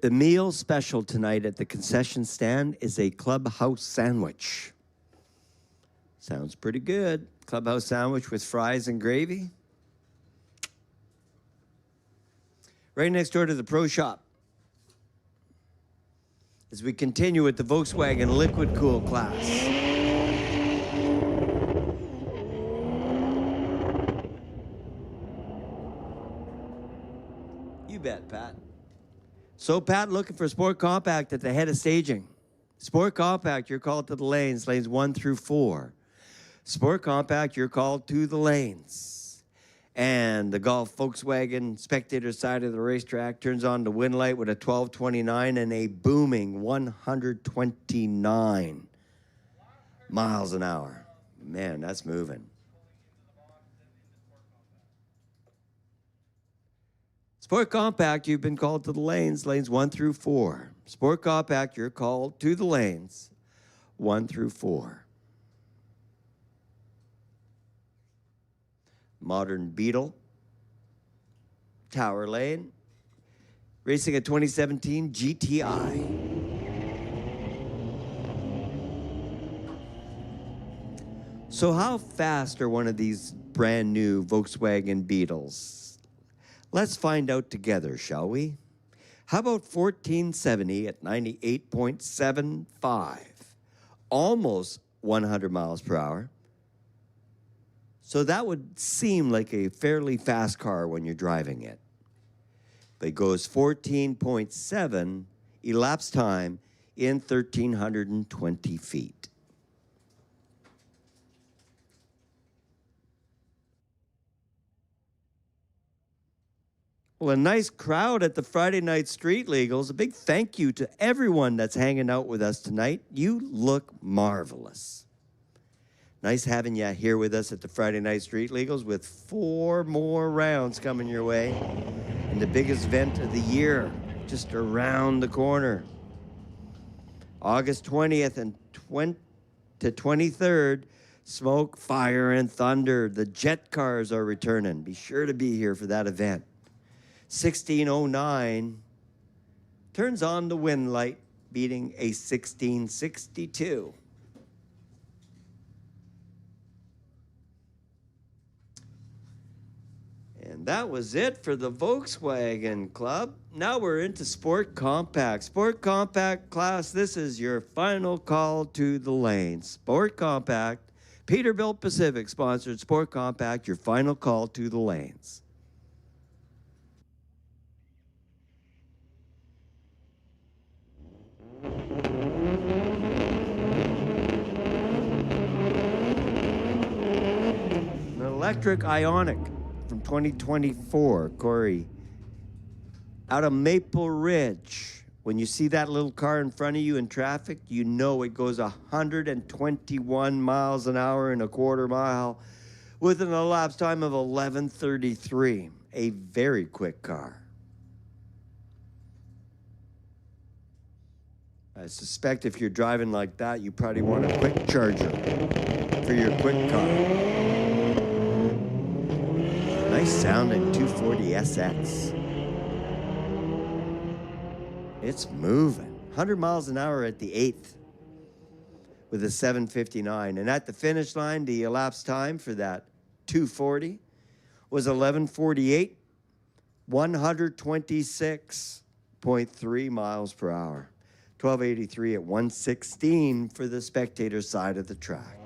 The meal special tonight at the concession stand is a clubhouse sandwich. Sounds pretty good. Clubhouse sandwich with fries and gravy. Right next door to the Pro Shop. As we continue with the Volkswagen Liquid Cool class. You bet, Pat. So, Pat, looking for Sport Compact at the head of staging. Sport Compact, you're called to the lanes 1 through 4. Sport Compact, you're called to the lanes. And the Golf Volkswagen spectator side of the racetrack turns on the win light with a 1229 and a booming 129 miles an hour. Man, that's moving. Sport Compact, you've been called to the lanes 1 through 4. Sport Compact, you're called to the lanes 1 through 4. Modern Beetle, Tower Lane, racing a 2017 GTI. So how fast are one of these brand new Volkswagen Beetles? Let's find out together, shall we? How about 1470 at 98.75? Almost 100 miles per hour. So that would seem like a fairly fast car when you're driving it. But it goes 14.7 elapsed time in 1,320 feet. Well, a nice crowd at the Friday Night Street Legals. A big thank you to everyone that's hanging out with us tonight. You look marvelous. Nice having you here with us at the Friday Night Street Legals with 4 more rounds coming your way. And the biggest event of the year, just around the corner. August 20th and 23rd, Smoke, Fire, and Thunder. The jet cars are returning. Be sure to be here for that event. 1609 turns on the win light, beating a 1662. And that was it for the Volkswagen Club. Now we're into Sport Compact. Sport Compact class, this is your final call to the lane. Sport Compact, Peterbilt Pacific sponsored Sport Compact, your final call to the lanes. An electric Ionic from 2024, Corey. Out of Maple Ridge. When you see that little car in front of you in traffic, you know it goes 121 miles an hour in a quarter mile with an elapsed time of 11:33. A very quick car. I suspect if you're driving like that, you probably want a quick charger for your quick car. Nice sounding 240 SX. It's moving. 100 miles an hour at the 8th with a 7:59. And at the finish line, the elapsed time for that 240 was 11:48, 126.3 miles per hour. 12:83 at 116 for the spectator side of the track.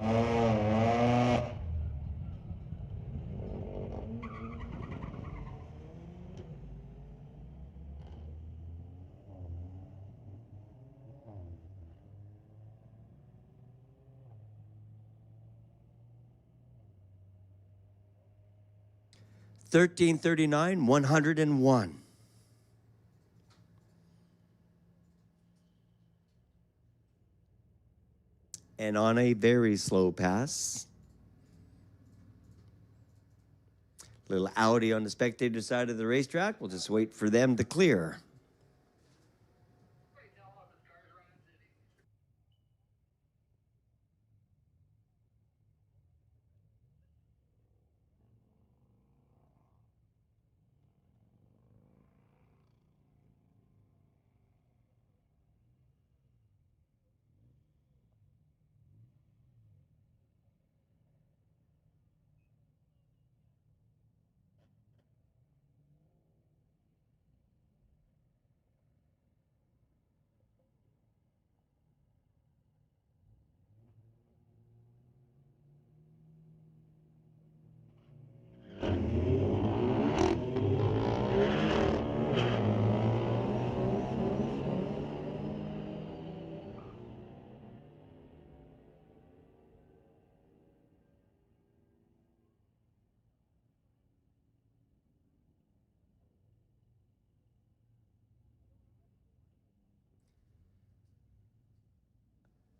$13.39, 101. And on a very slow pass, little Audi on the spectator side of the racetrack. We'll just wait for them to clear.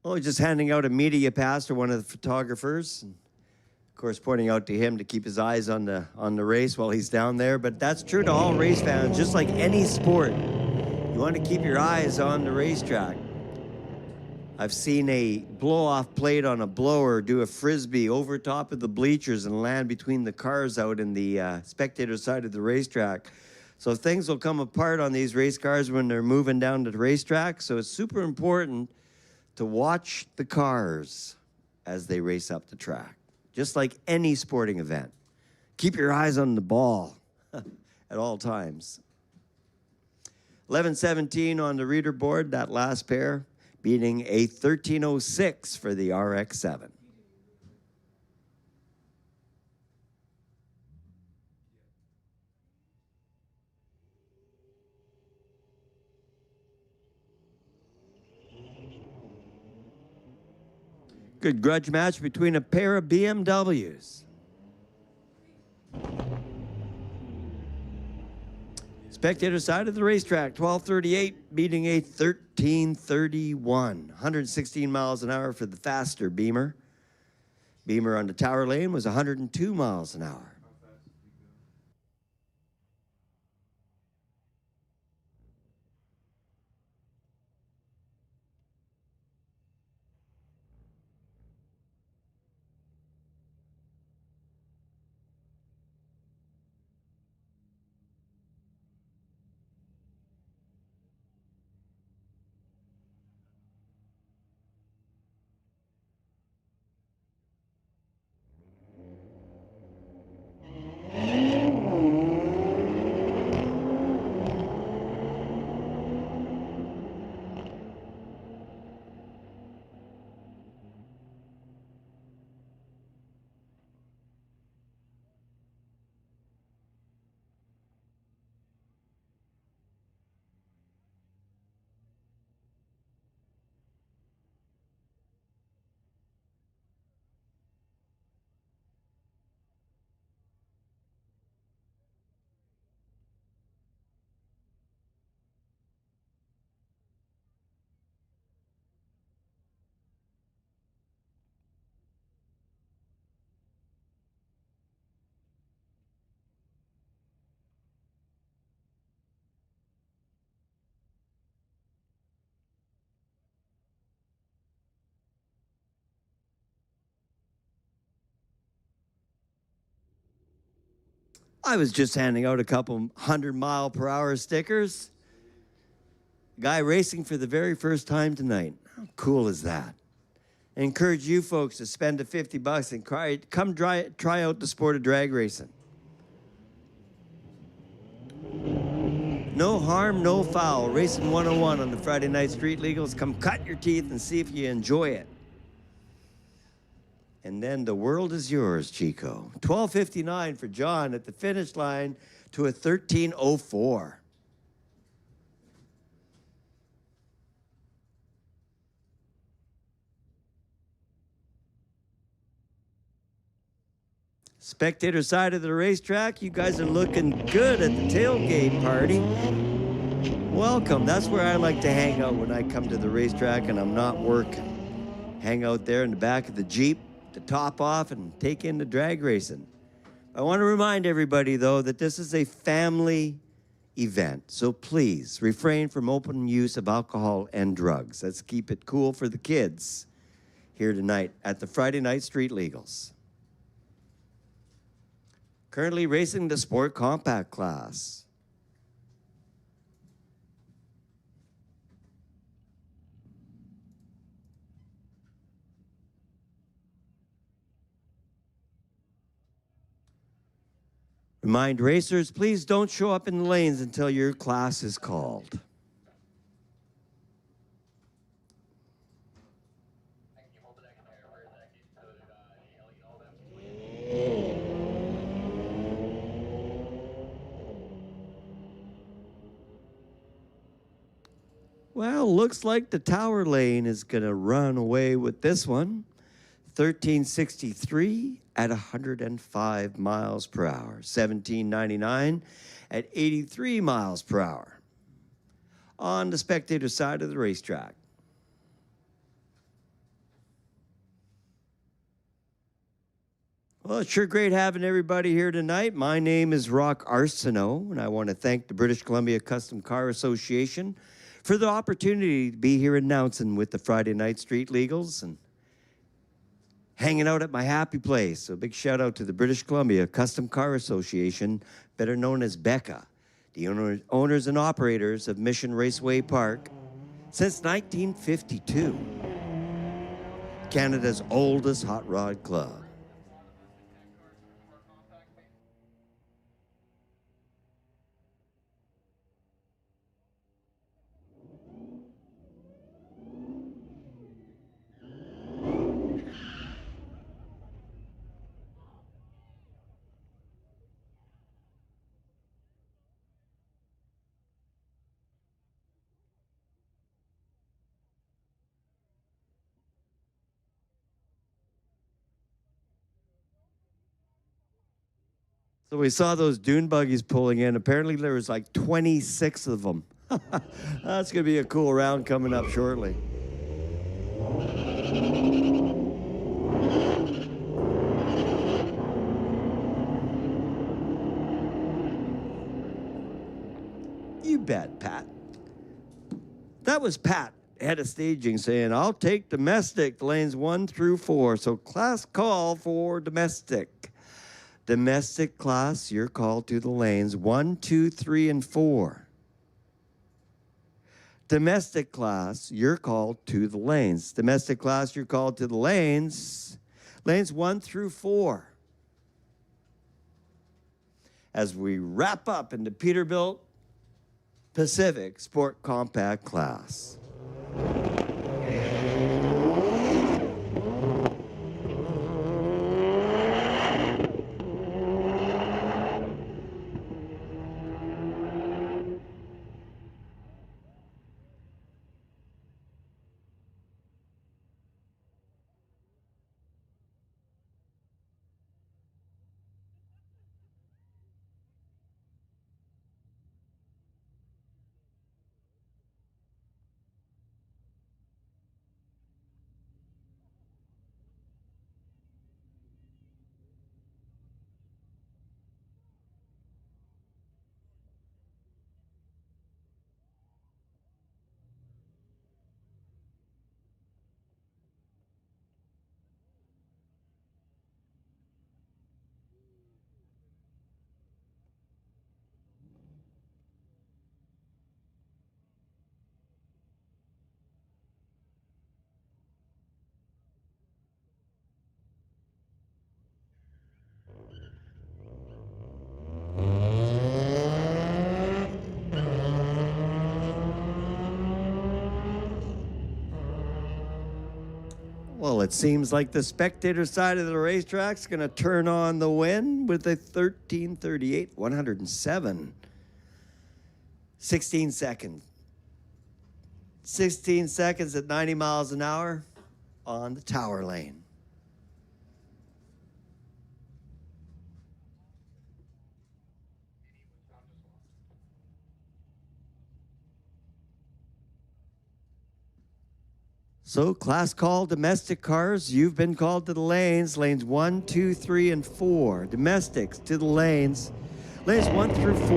Oh, just handing out a media pass to one of the photographers. And of course, pointing out to him to keep his eyes on the race while he's down there. But that's true to all race fans, just like any sport. You want to keep your eyes on the racetrack. I've seen a blow-off plate on a blower do a frisbee over top of the bleachers and land between the cars out in the spectator side of the racetrack. So things will come apart on these race cars when they're moving down to the racetrack. So it's super important to watch the cars as they race up the track, just like any sporting event. Keep your eyes on the ball at all times. 11:17 on the reader board, that last pair, beating a 13:06 for the RX-7. Good grudge match between a pair of BMWs. Spectator side of the racetrack, 12:38, beating a 13:31. 116 miles an hour for the faster Beamer. Beamer on the tower lane was 102 miles an hour. I was just handing out a couple 100-mile-per-hour stickers. Guy racing for the very first time tonight. How cool is that? I encourage you folks to spend the $50 and come try out the sport of drag racing. No harm, no foul. Racing 101 on the Friday Night Street Legals. Come cut your teeth and see if you enjoy it. And then the world is yours, Chico. 12:59 for John at the finish line to a 13:04. Spectator side of the racetrack, you guys are looking good at the tailgate party. Welcome. That's where I like to hang out when I come to the racetrack and I'm not working. Hang out there in the back of the Jeep to top off and take in the drag racing. I want to remind everybody, though, that this is a family event. So please refrain from open use of alcohol and drugs. Let's keep it cool for the kids here tonight at the Friday Night Street Legals. Currently racing the Sport Compact class. Remind racers, please don't show up in the lanes until your class is called. Well, looks like the tower lane is going to run away with this one. 1363 at 105 miles per hour. 1799 at 83 miles per hour. On the spectator side of the racetrack. Well, it's sure great having everybody here tonight. My name is Rock Arsenault, and I want to thank the British Columbia Custom Car Association for the opportunity to be here announcing with the Friday Night Street Legals and hanging out at my happy place. So big shout out to the British Columbia Custom Car Association, better known as BECA, the owners and operators of Mission Raceway Park since 1952. Canada's oldest hot rod club. So we saw those dune buggies pulling in. Apparently there was like 26 of them. That's going to be a cool round coming up shortly. You bet, Pat. That was Pat, head of staging, saying, I'll take domestic, lanes 1 through 4. So class call for domestic. Domestic class, you're called to the lanes 1, 2, 3, and 4. Domestic class, you're called to the lanes. Domestic class, you're called to the lanes 1 through 4. As we wrap up in the Peterbilt Pacific Sport Compact class. Well, it seems like the spectator side of the racetrack's going to turn on the win with a 13:38, 107. 16 seconds. 16 seconds at 90 miles an hour on the tower lane. So, class call domestic cars, you've been called to the lanes. Lanes 1, 2, 3, and 4. Domestics to the lanes. Lanes 1 through 4.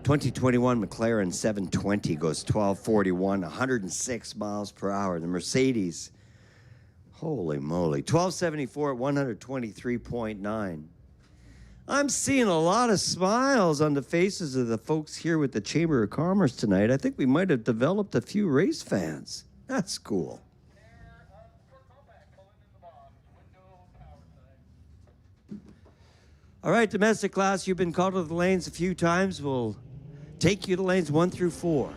...2021 McLaren 720 goes 1241, 106 miles per hour. The Mercedes, holy moly, 1274 at 123.9. I'm seeing a lot of smiles on the faces of the folks here with the Chamber of Commerce tonight. I think we might have developed a few race fans. That's cool. All right, domestic class, you've been called to the lanes a few times. We'll take you to lanes 1 through 4.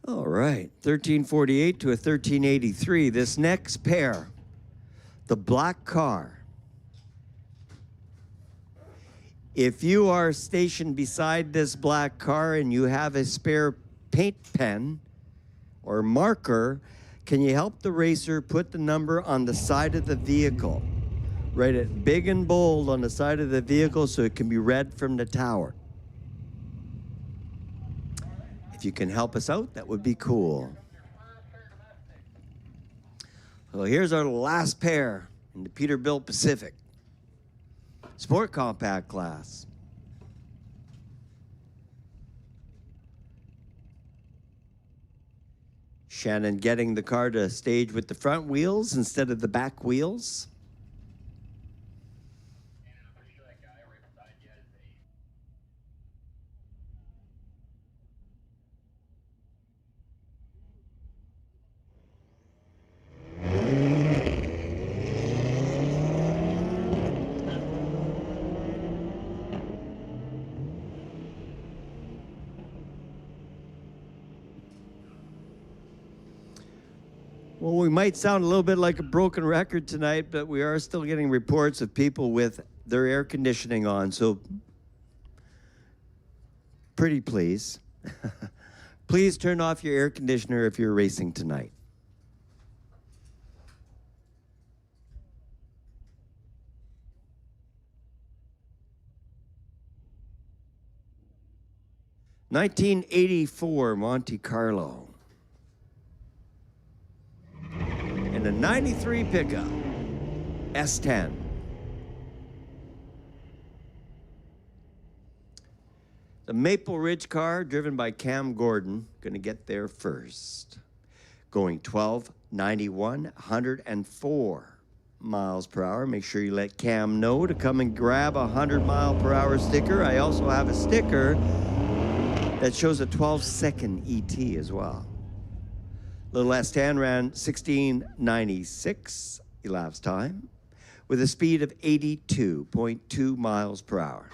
All right, 1348 to a 1383. This next pair, the black car. If you are stationed beside this black car and you have a spare paint pen or marker, can you help the racer put the number on the side of the vehicle? Write it big and bold on the side of the vehicle so it can be read from the tower. If you can help us out, that would be cool. So here's our last pair in the Peterbilt Pacific. Sport compact class. Shannon getting the car to stage with the front wheels instead of the back wheels. Well, we might sound a little bit like a broken record tonight, but we are still getting reports of people with their air conditioning on, so pretty please. Please turn off your air conditioner if you're racing tonight. ...1984 Monte Carlo. And a 93 pickup, S10. The Maple Ridge car driven by Cam Gordon, gonna get there first. Going 1291, 104 miles per hour. Make sure you let Cam know to come and grab a 100-mile-per-hour sticker. I also have a sticker that shows a 12-second ET as well. Little S10 ran 1696 elapsed time with a speed of 82.2 miles per hour.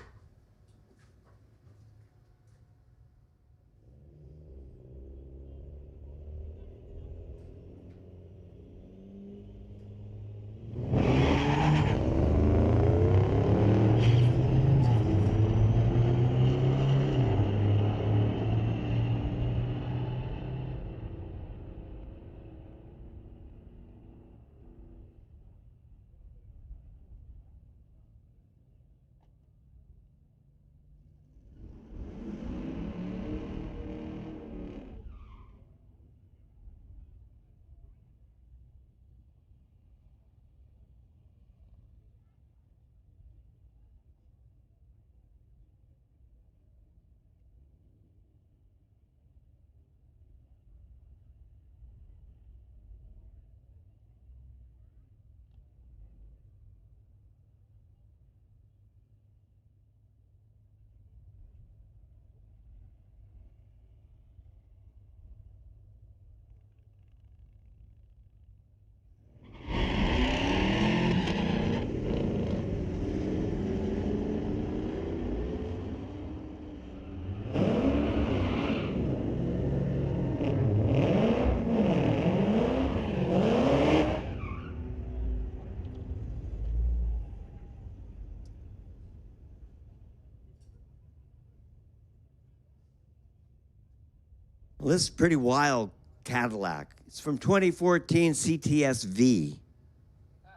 Well, this is a pretty wild Cadillac. It's from 2014 CTS-V.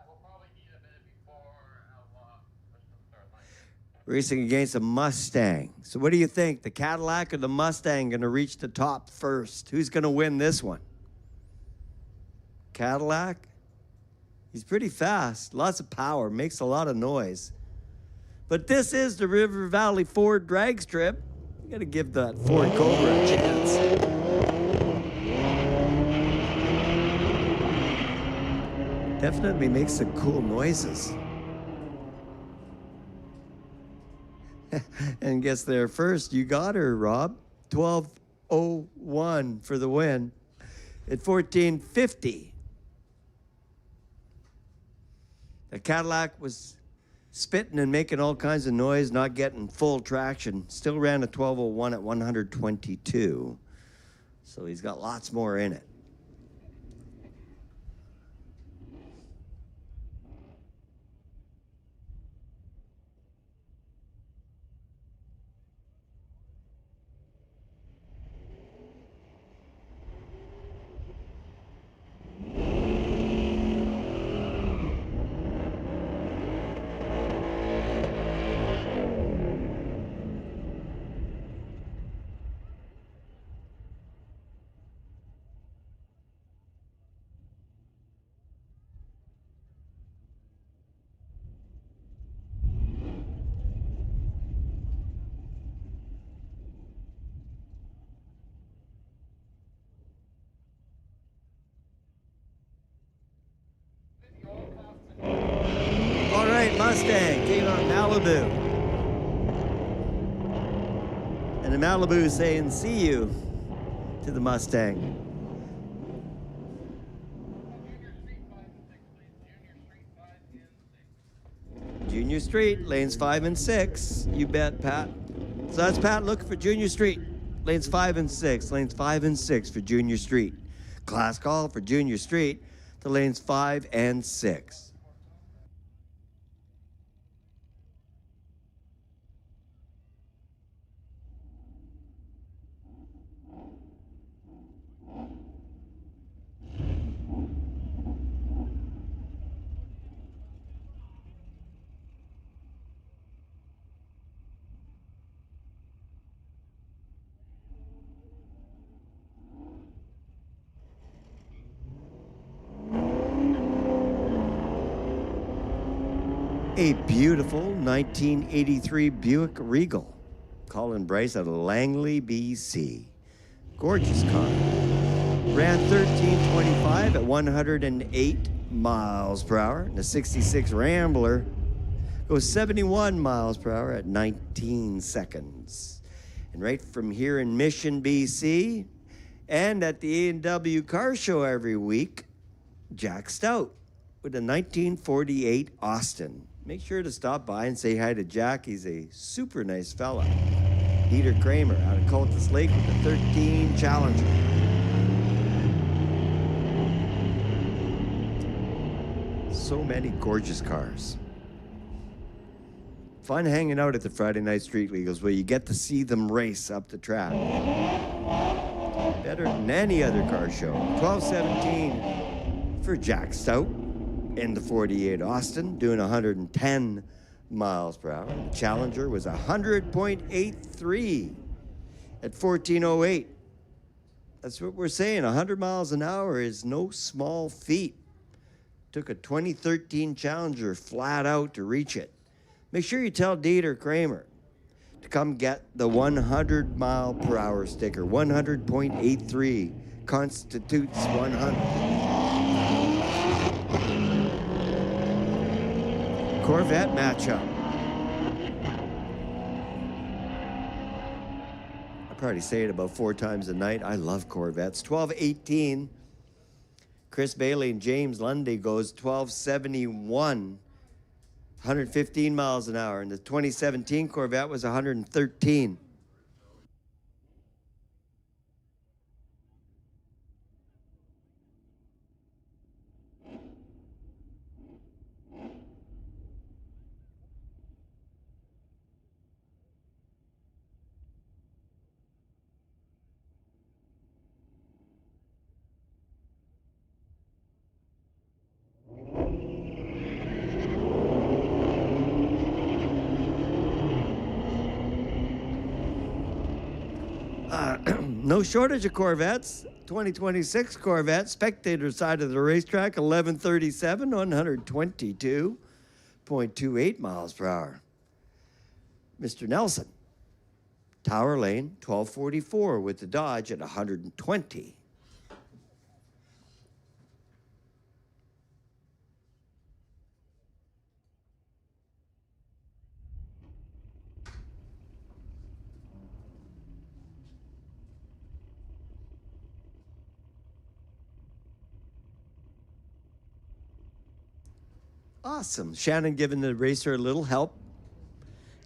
We'll probably need a minute before push the start line. Racing against a Mustang. So what do you think? The Cadillac or the Mustang going to reach the top first? Who's going to win this one? Cadillac? He's pretty fast. Lots of power. Makes a lot of noise. But this is the River Valley Ford drag strip. You got to give that Ford Cobra a chance. Definitely makes some cool noises. And gets there first. You got her, Rob. 12:01 for the win at 14:50. The Cadillac was spitting and making all kinds of noise, not getting full traction. Still ran a 12:01 at 122. So he's got lots more in it. All right, Mustang came out Malibu. And the Malibu is saying, see you to the Mustang. Junior Street, lanes 5 and 6. You bet, Pat. So that's Pat looking for Junior Street. Lanes 5 and 6. Lanes 5 and 6 for Junior Street. Class call for Junior Street to lanes 5 and 6. A beautiful 1983 Buick Regal. Colin Bryce out of Langley, BC. Gorgeous car. Ran 1325 at 108 miles per hour. And the 66 Rambler goes 71 miles per hour at 19 seconds. And right from here in Mission, BC, and at the A&W Car Show every week, Jack Stout with a 1948 Austin. Make sure to stop by and say hi to Jack. He's a super nice fella. Dieter Kramer out of Cultus Lake with the 13 Challenger. So many gorgeous cars. Fun hanging out at the Friday Night Street Legals where you get to see them race up the track. Better than any other car show. 12:17 for Jack Stout in the 48 Austin, doing 110 miles per hour. The Challenger was 100.83 at 14:08. That's what we're saying. 100 miles an hour is no small feat. Took a 2013 Challenger flat out to reach it. Make sure you tell Dieter Kramer to come get the 100 mile per hour sticker. 100.83 constitutes 100. Corvette matchup. I probably say it about 4 times a night. I love Corvettes. 12:18. Chris Bailey and James Lundy goes 12:71. 115 miles an hour. And the 2017 Corvette was 113. No shortage of Corvettes. 2026 Corvette, spectator side of the racetrack, 1137, 122.28 miles per hour. Mr. Nelson, Tower Lane, 1244 with the Dodge at 120. Awesome. Shannon giving the racer a little help.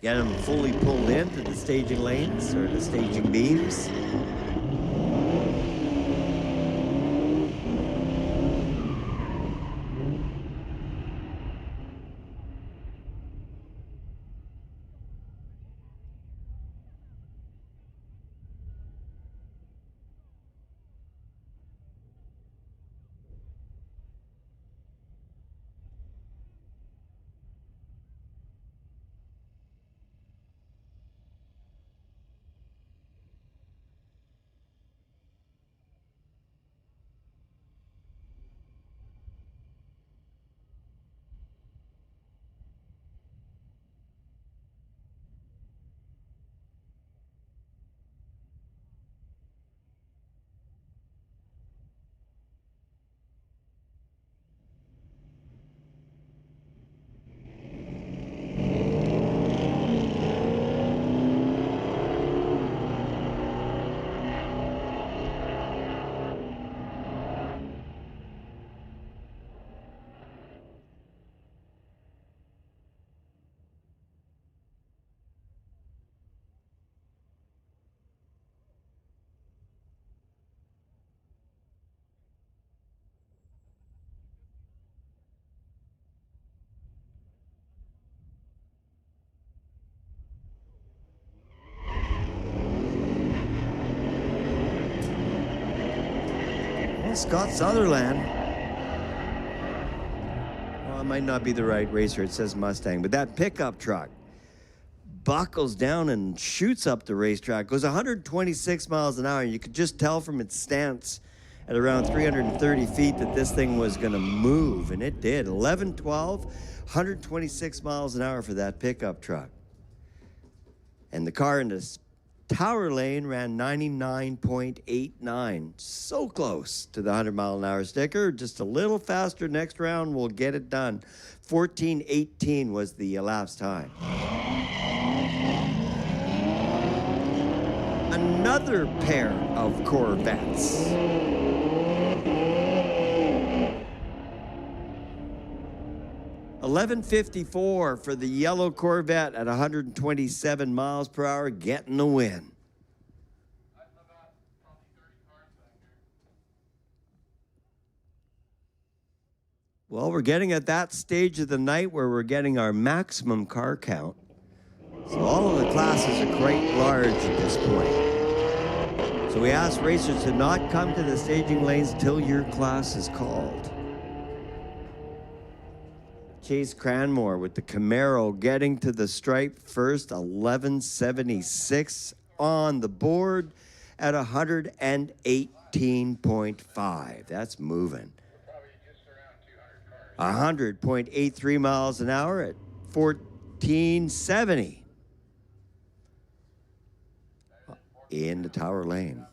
Get him fully pulled into the staging lanes or the staging beams. Scott Sutherland. Well, it might not be the right racer. It says Mustang, but that pickup truck buckles down and shoots up the racetrack. Goes 126 miles an hour. You could just tell from its stance at around 330 feet that this thing was going to move, and it did. 11-12, 126 miles an hour for that pickup truck. And the car in this Tower Lane ran 99.89. So close to the 100-mile-an-hour sticker. Just a little faster next round. We'll get it done. 14:18 was the elapsed time. Another pair of Corvettes. $11.54 for the yellow Corvette at 127 miles per hour, getting the win. Well, we're getting at that stage of the night where we're getting our maximum car count. So all of the classes are quite large at this point. So we ask racers to not come to the staging lanes till your class is called. Chase Cranmore with the Camaro getting to the stripe first, 11.76 on the board at 118.5. That's moving. 100.83 miles an hour at 14.70 in the Tower Lane.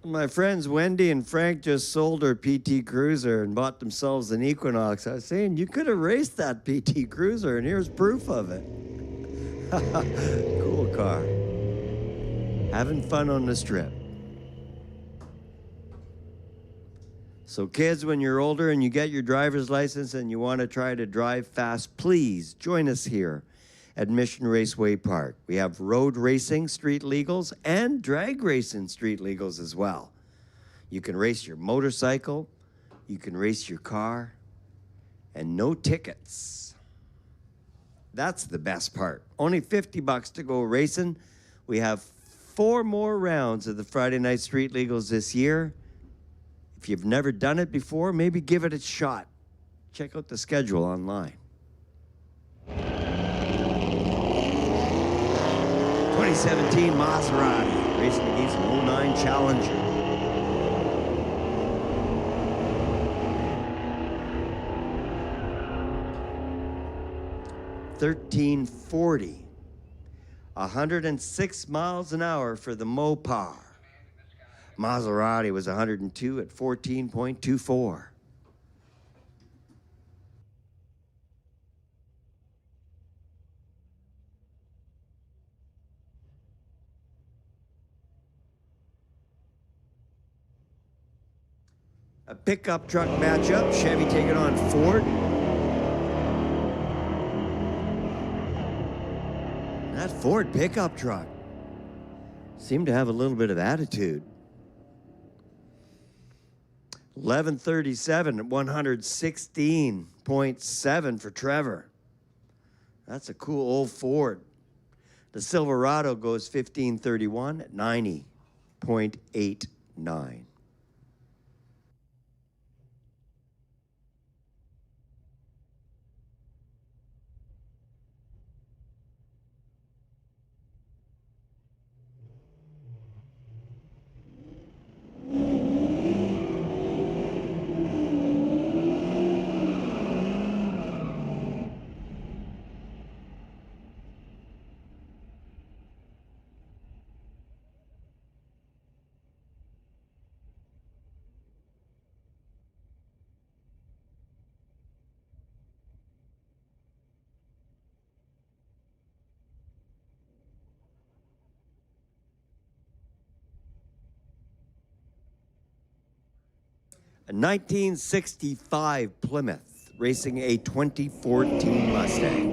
My friends Wendy and Frank just sold their PT Cruiser and bought themselves an Equinox. I was saying, you could have raced that PT Cruiser, and here's proof of it. Cool car. Having fun on the strip. So kids, when you're older and you get your driver's license and you want to try to drive fast, please join us here at Mission Raceway Park. We have road racing street legals and drag racing street legals as well. You can race your motorcycle, you can race your car, and no tickets. That's the best part. Only $50 to go racing. We have 4 more rounds of the Friday Night Street Legals this year. If you've never done it before, maybe give it a shot. Check out the schedule online. 2017 Maserati racing against an 09 Challenger. $13.40. 106 miles an hour for the Mopac. Maserati was 102 at 14.24. A pickup truck matchup, Chevy taking on Ford. That Ford pickup truck seemed to have a little bit of attitude. 11:37 at 116.7 for Trevor. That's a cool old Ford. The Silverado goes 15:31 at 90.89. A 1965 Plymouth racing a 2014 Mustang.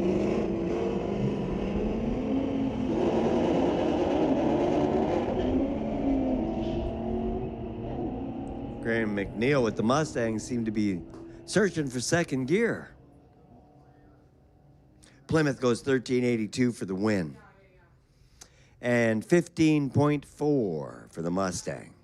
Graham McNeil with the Mustang seemed to be searching for second gear. Plymouth goes 13.82 for the win. And 15.4 for the Mustang.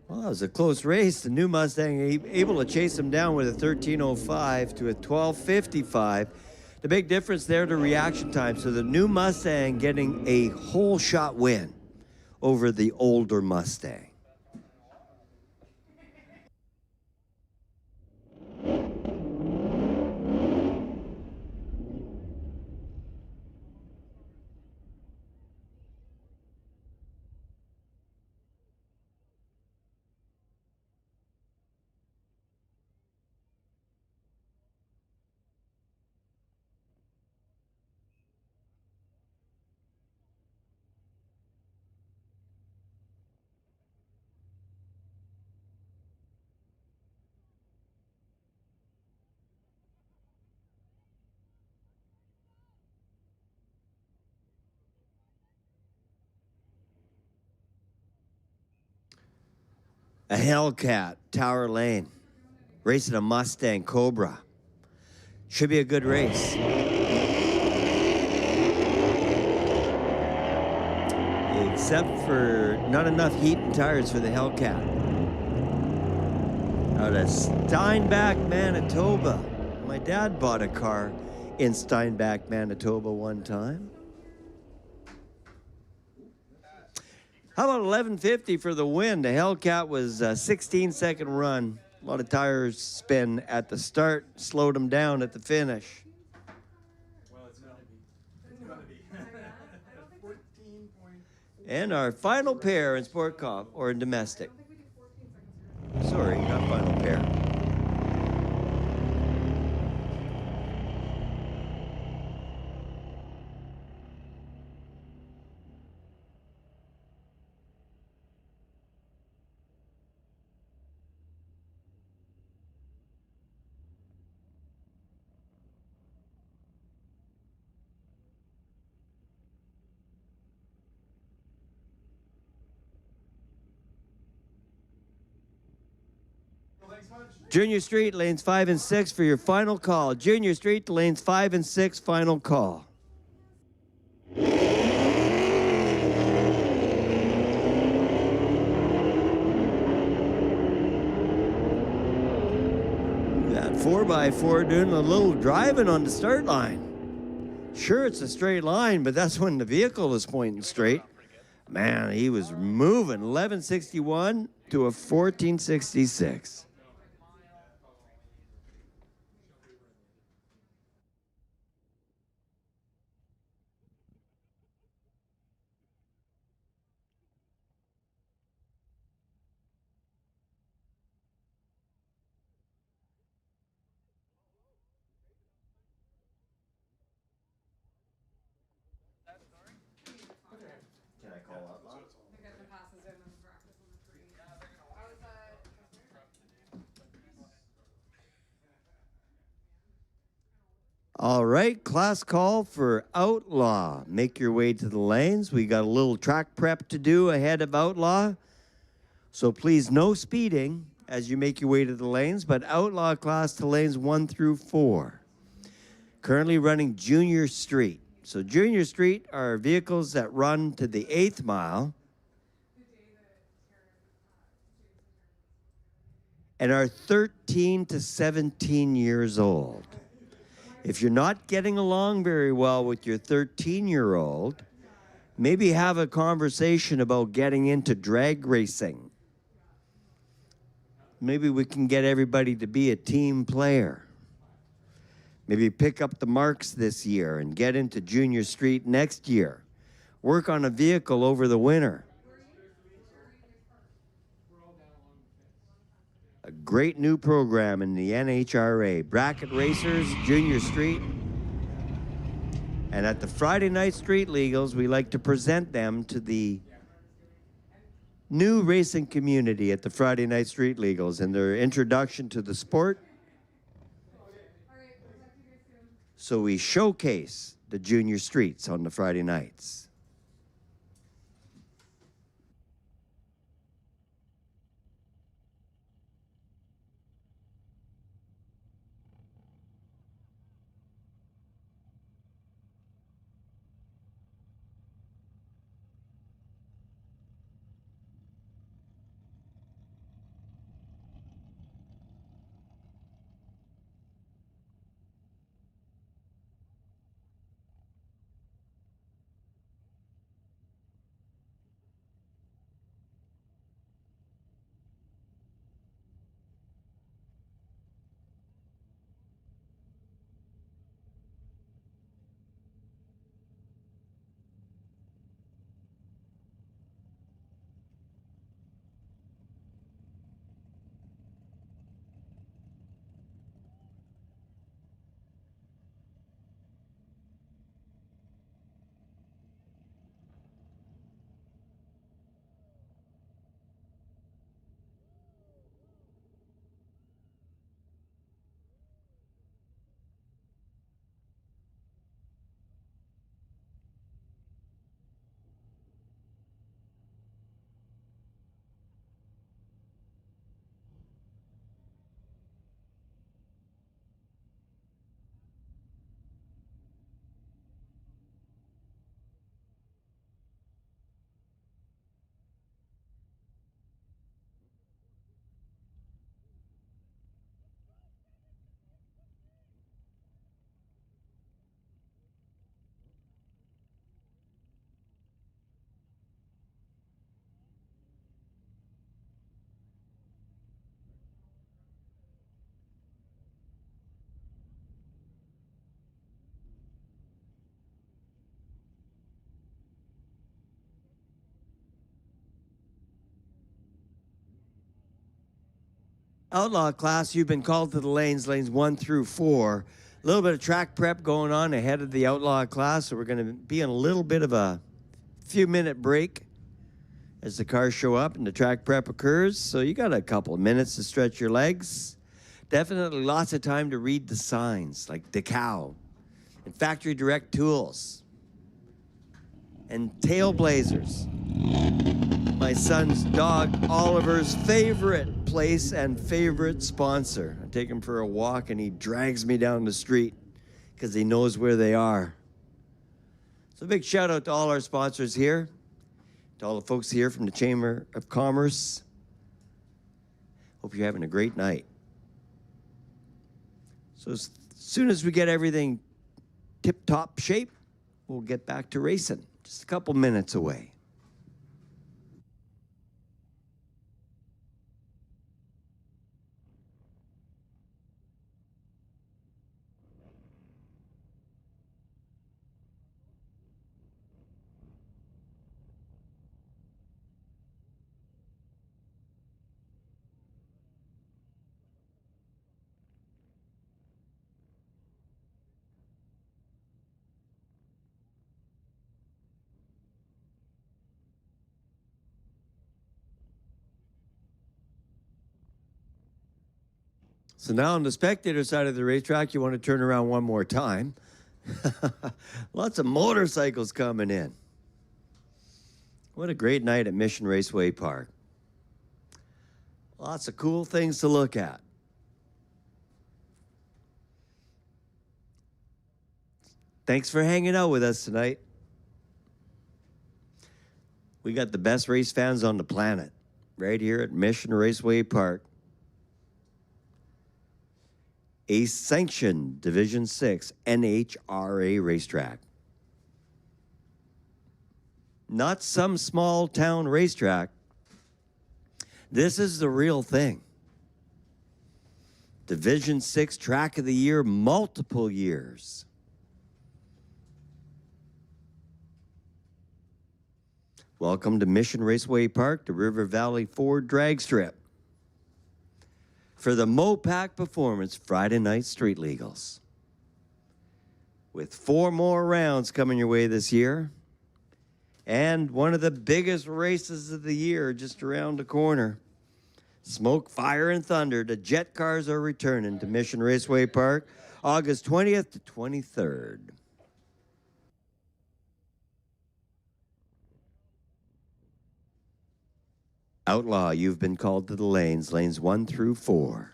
Well, it was a close race. The new Mustang able to chase him down with a 13.05 to a 12.55. The big difference there to reaction time. So the new Mustang getting a whole shot win over the older Mustang. A Hellcat, Tower Lane, racing a Mustang Cobra. Should be a good race. Except for not enough heat and tires for the Hellcat. Out of Steinbach, Manitoba. My dad bought a car in Steinbach, Manitoba one time. How about 11.50 for the win? The Hellcat was a 16-second run. A lot of tires spin at the start, slowed them down at the finish. Well, it's gonna be. It's gonna be. 14 And our final pair in sport comp or in domestic. Sorry, not final pair. Junior Street, lanes 5 and 6 for your final call. Junior Street, lanes 5 and 6, final call. That 4x4 doing a little driving on the start line. Sure, it's a straight line, but that's when the vehicle is pointing straight. Man, he was moving 1161 to a 1466. Can I call up? All right, class call for Outlaw. Make your way to the lanes. We got a little track prep to do ahead of Outlaw. So please, no speeding as you make your way to the lanes, but Outlaw class to lanes 1 through 4. Currently running Junior Street. So Junior Street are vehicles that run to the 8th mile and are 13 to 17 years old. If you're not getting along very well with your 13-year-old, maybe have a conversation about getting into drag racing. Maybe we can get everybody to be a team player. Maybe pick up the marks this year and get into Junior Street next year. Work on a vehicle over the winter. A great new program in the NHRA. Bracket Racers, Junior Street. And at the Friday Night Street Legals, we like to present them to the new racing community at the Friday Night Street Legals and their introduction to the sport. So we showcase the Junior Streets on the Friday nights. Outlaw class, you've been called to the lanes 1 through 4. A little bit of track prep going on ahead of the outlaw class, so we're going to be in a little bit of a few-minute break as the cars show up and the track prep occurs. So you got a couple of minutes to stretch your legs. Definitely lots of time to read the signs, like decal and factory direct tools and tailblazers. My son's dog Oliver's favorite place and favorite sponsor. I take him for a walk and he drags me down the street because he knows where they are. So a big shout out to all our sponsors here, to all the folks here from the Chamber of Commerce. Hope you're having a great night. So as soon as we get everything tip-top shape, we'll get back to racing. Just a couple minutes away. So now on the spectator side of the racetrack, you want to turn around one more time. Lots of motorcycles coming in. What a great night at Mission Raceway Park. Lots of cool things to look at. Thanks for hanging out with us tonight. We got the best race fans on the planet right here at Mission Raceway Park. A sanctioned Division 6 NHRA racetrack. Not some small town racetrack. This is the real thing. Division 6 Track of the Year, multiple years. Welcome to Mission Raceway Park, the River Valley Ford drag strip, for the Mopac Performance Friday Night Street Legals. With 4 more rounds coming your way this year, and one of the biggest races of the year just around the corner. Smoke, fire, and thunder, the jet cars are returning to Mission Raceway Park, August 20th to 23rd. Outlaw, you've been called to the lanes 1 through 4.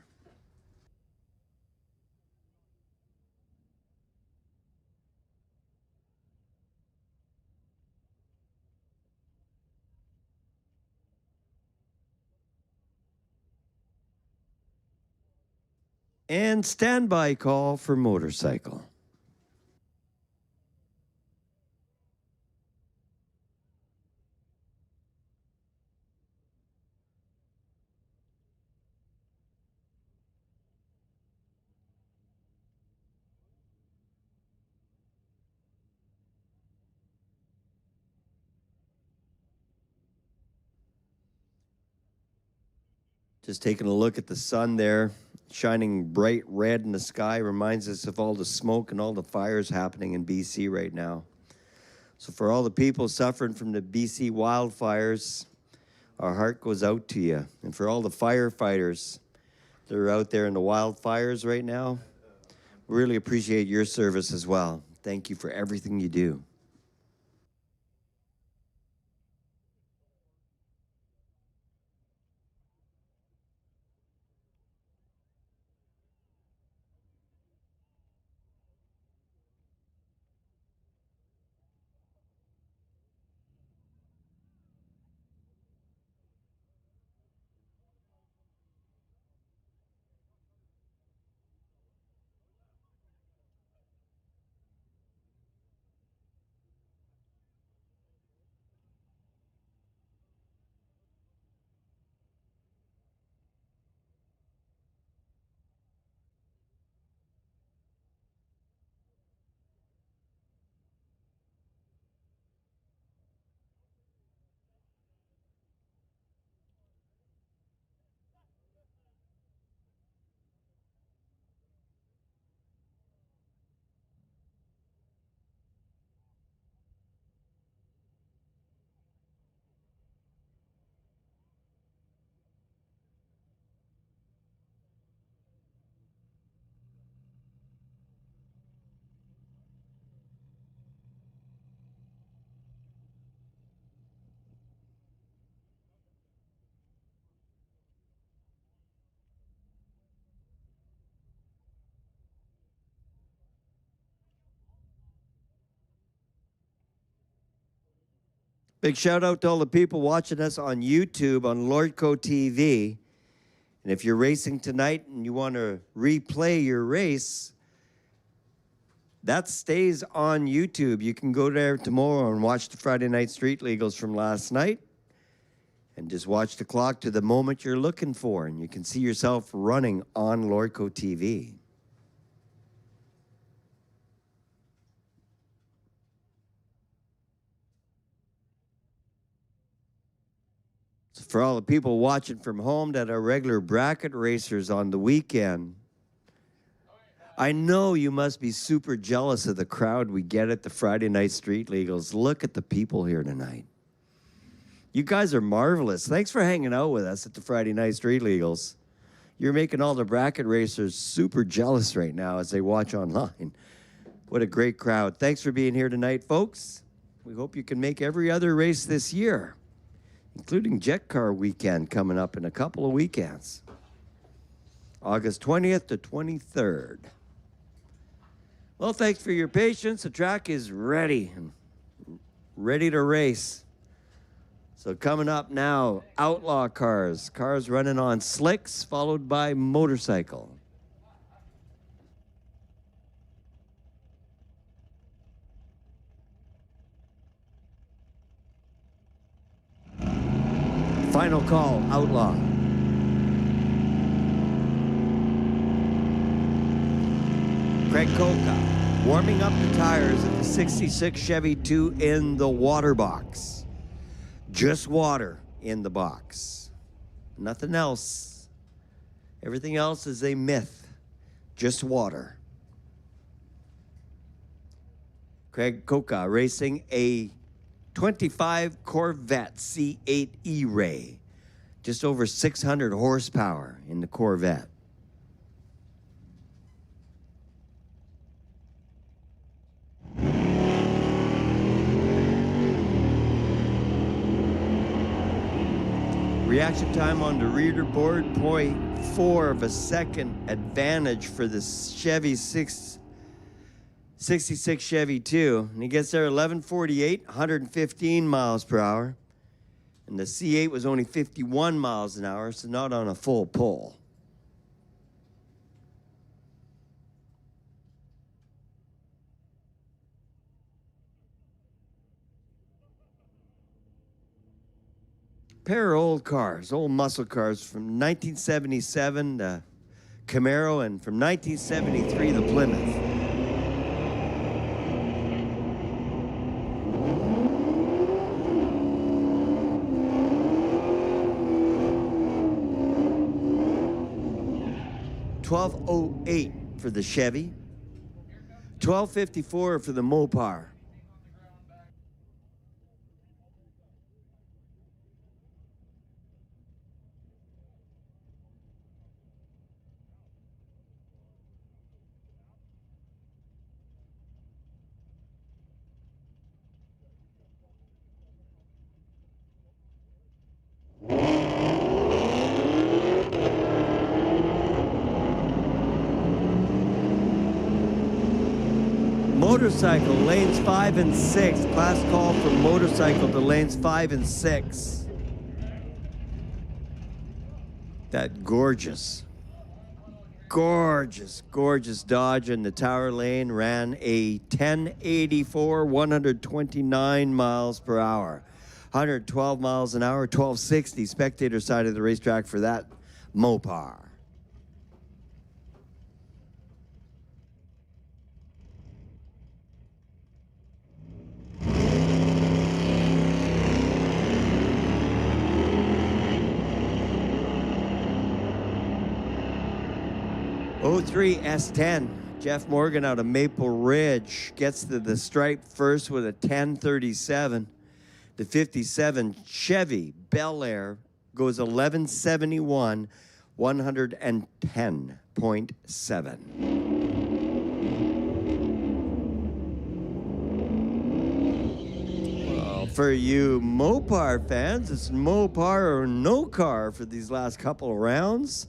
And standby call for motorcycle. Just taking a look at the sun there, shining bright red in the sky, reminds us of all the smoke and all the fires happening in BC right now. So for all the people suffering from the BC wildfires, our heart goes out to you. And for all the firefighters that are out there in the wildfires right now, we really appreciate your service as well. Thank you for everything you do. Big shout out to all the people watching us on YouTube on Lordco TV. And if you're racing tonight and you want to replay your race, that stays on YouTube. You can go there tomorrow and watch the Friday Night Street Legals from last night and just watch the clock to the moment you're looking for, and you can see yourself running on Lordco TV. So for all the people watching from home that are regular bracket racers on the weekend, I know you must be super jealous of the crowd we get at the Friday Night Street Legals. Look at the people here tonight. You guys are marvelous. Thanks for hanging out with us at the Friday Night Street Legals. You're making all the bracket racers super jealous right now as they watch online. What a great crowd. Thanks for being here tonight, folks. We hope you can make every other race this year, including Jet Car Weekend coming up in a couple of weekends. August 20th to 23rd. Well, thanks for your patience. The track is ready to race. So coming up now, outlaw cars. Cars running on slicks, followed by motorcycle. Final call, outlaw. Craig Koka warming up the tires of the 66 Chevy 2 in the water box. Just water in the box. Nothing else. Everything else is a myth. Just water. Craig Koka racing a 25 Corvette C8 E-Ray. Just over 600 horsepower in the Corvette. Reaction time on the reader board, 0.4 of a second advantage for the Chevy 66 Chevy 2. And he gets there 11:48, 115 miles per hour. And the C8 was only 51 miles an hour, so not on a full pull. Pair of old cars, old muscle cars from 1977, the Camaro, and from 1973, the Plymouth. $12.08 for the Chevy, $12.54 for the Mopac. Motorcycle, lanes 5 and 6. Class call for motorcycle to lanes 5 and 6. That gorgeous Dodge in the Tower Lane ran a 1084, 129 miles per hour. 112 miles an hour, 1260 spectator side of the racetrack for that Mopac. '03 S10. Jeff Morgan out of Maple Ridge gets to the stripe first with a 1037. The 57 Chevy Bel Air goes 1171, 110.7. Well, for you Mopar fans, it's Mopar or no car for these last couple of rounds.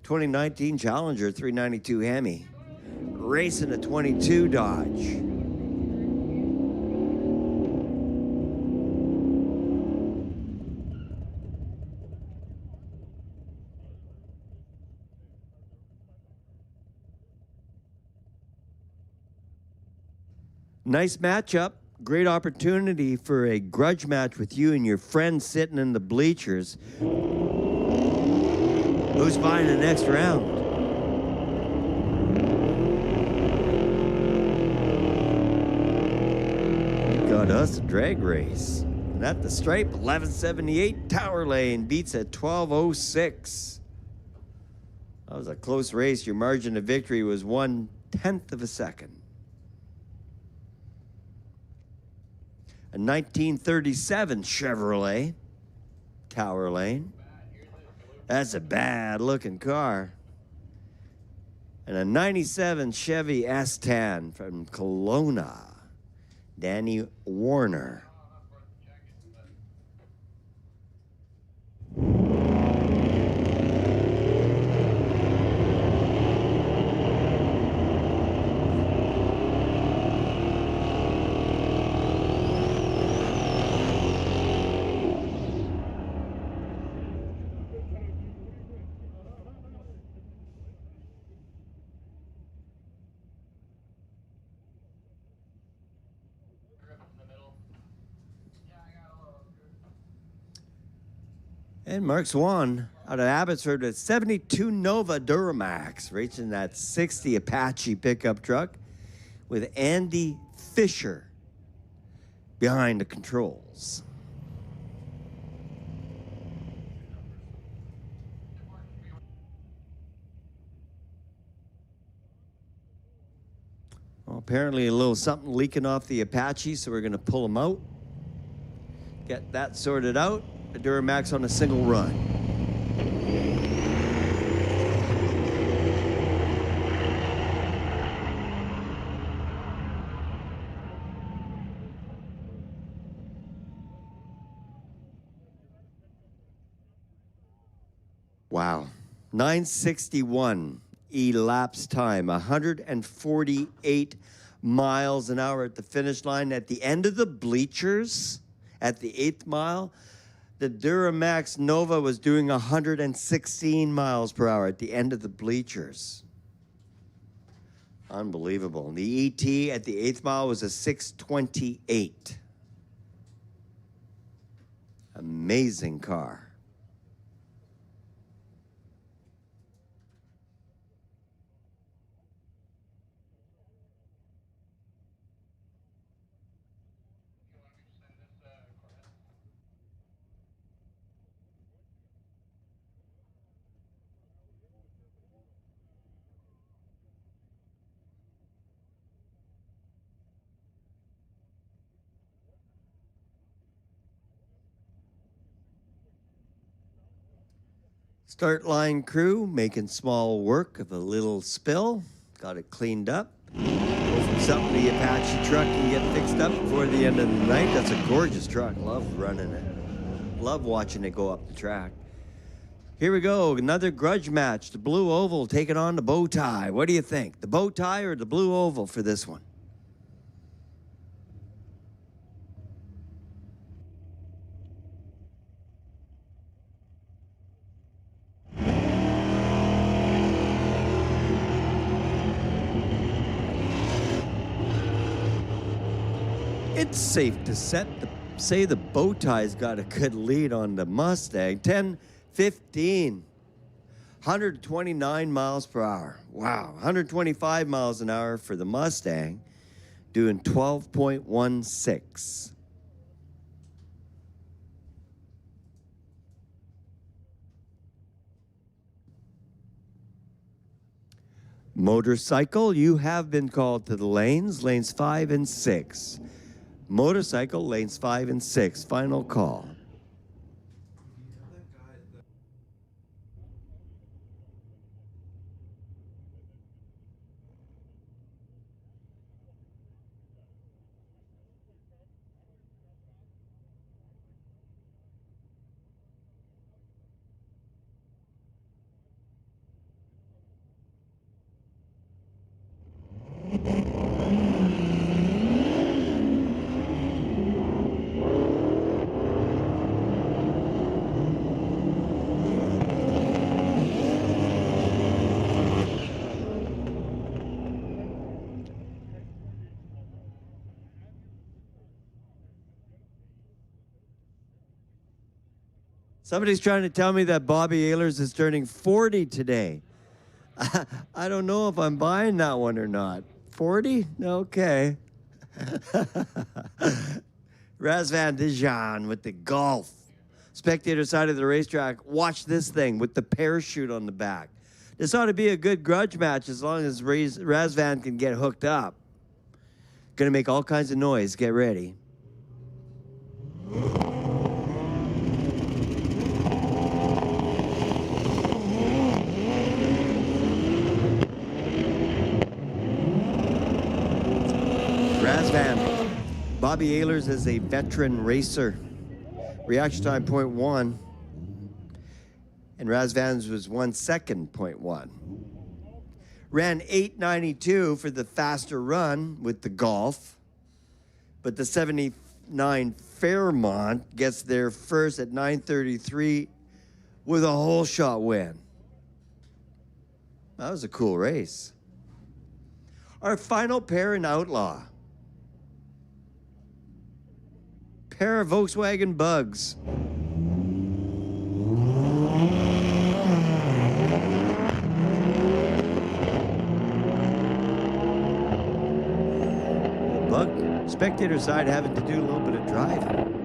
2019 Challenger 392 Hemi, racing a 22 Dodge. Nice matchup. Great opportunity for a grudge match with you and your friends sitting in the bleachers. Who's buying the next round? We got us a drag race. And at the stripe, 1178 Tower Lane beats at 1206. That was a close race. Your margin of victory was 1/10 of a second. A 1937 Chevrolet Tower Lane. That's a bad looking car. And a 97 Chevy S10 from Kelowna. Danny Warner. And Mark Swan out of Abbotsford at 72 Nova Duramax, racing that 60 Apache pickup truck with Andy Fisher behind the controls. Well, apparently a little something leaking off the Apache, so we're going to pull them out, get that sorted out. The Duramax on a single run. Wow. 961 elapsed time, 148 miles an hour at the finish line. At the end of the bleachers, at the 8th mile, the Duramax Nova was doing 116 miles per hour at the end of the bleachers. Unbelievable. The ET at the 8th mile was a 628. Amazing car. Start line crew making small work of a little spill. Got it cleaned up. Hopefully something the Apache truck can get fixed up before the end of the night. That's a gorgeous truck. Love running it. Love watching it go up the track. Here we go, another grudge match. The blue oval taking on the bow tie. What do you think? The bow tie or the blue oval for this one? It's safe to say the bow tie's got a good lead on the Mustang. 10-15, 129 miles per hour. Wow, 125 miles an hour for the Mustang, doing 12.16. Motorcycle, you have been called to the lanes 5 and 6. Motorcycle, lanes 5 and 6. Final call. Somebody's trying to tell me that Bobby Ehlers is turning 40 today. I don't know if I'm buying that one or not. 40? Okay. Razvan Dijon with the golf. Spectator side of the racetrack. Watch this thing with the parachute on the back. This ought to be a good grudge match as long as Razvan can get hooked up. Gonna make all kinds of noise. Get ready. Razvan. Bobby Ehlers is a veteran racer. Reaction time 0.1. And Razvan's was 1 second, 0.1. Ran 8:92 for the faster run with the golf. But the 79 Fairmont gets there first at 9:33 with a whole shot win. That was a cool race. Our final pair in Outlaw. Pair of Volkswagen Bugs. Bug, spectator side having to do a little bit of driving.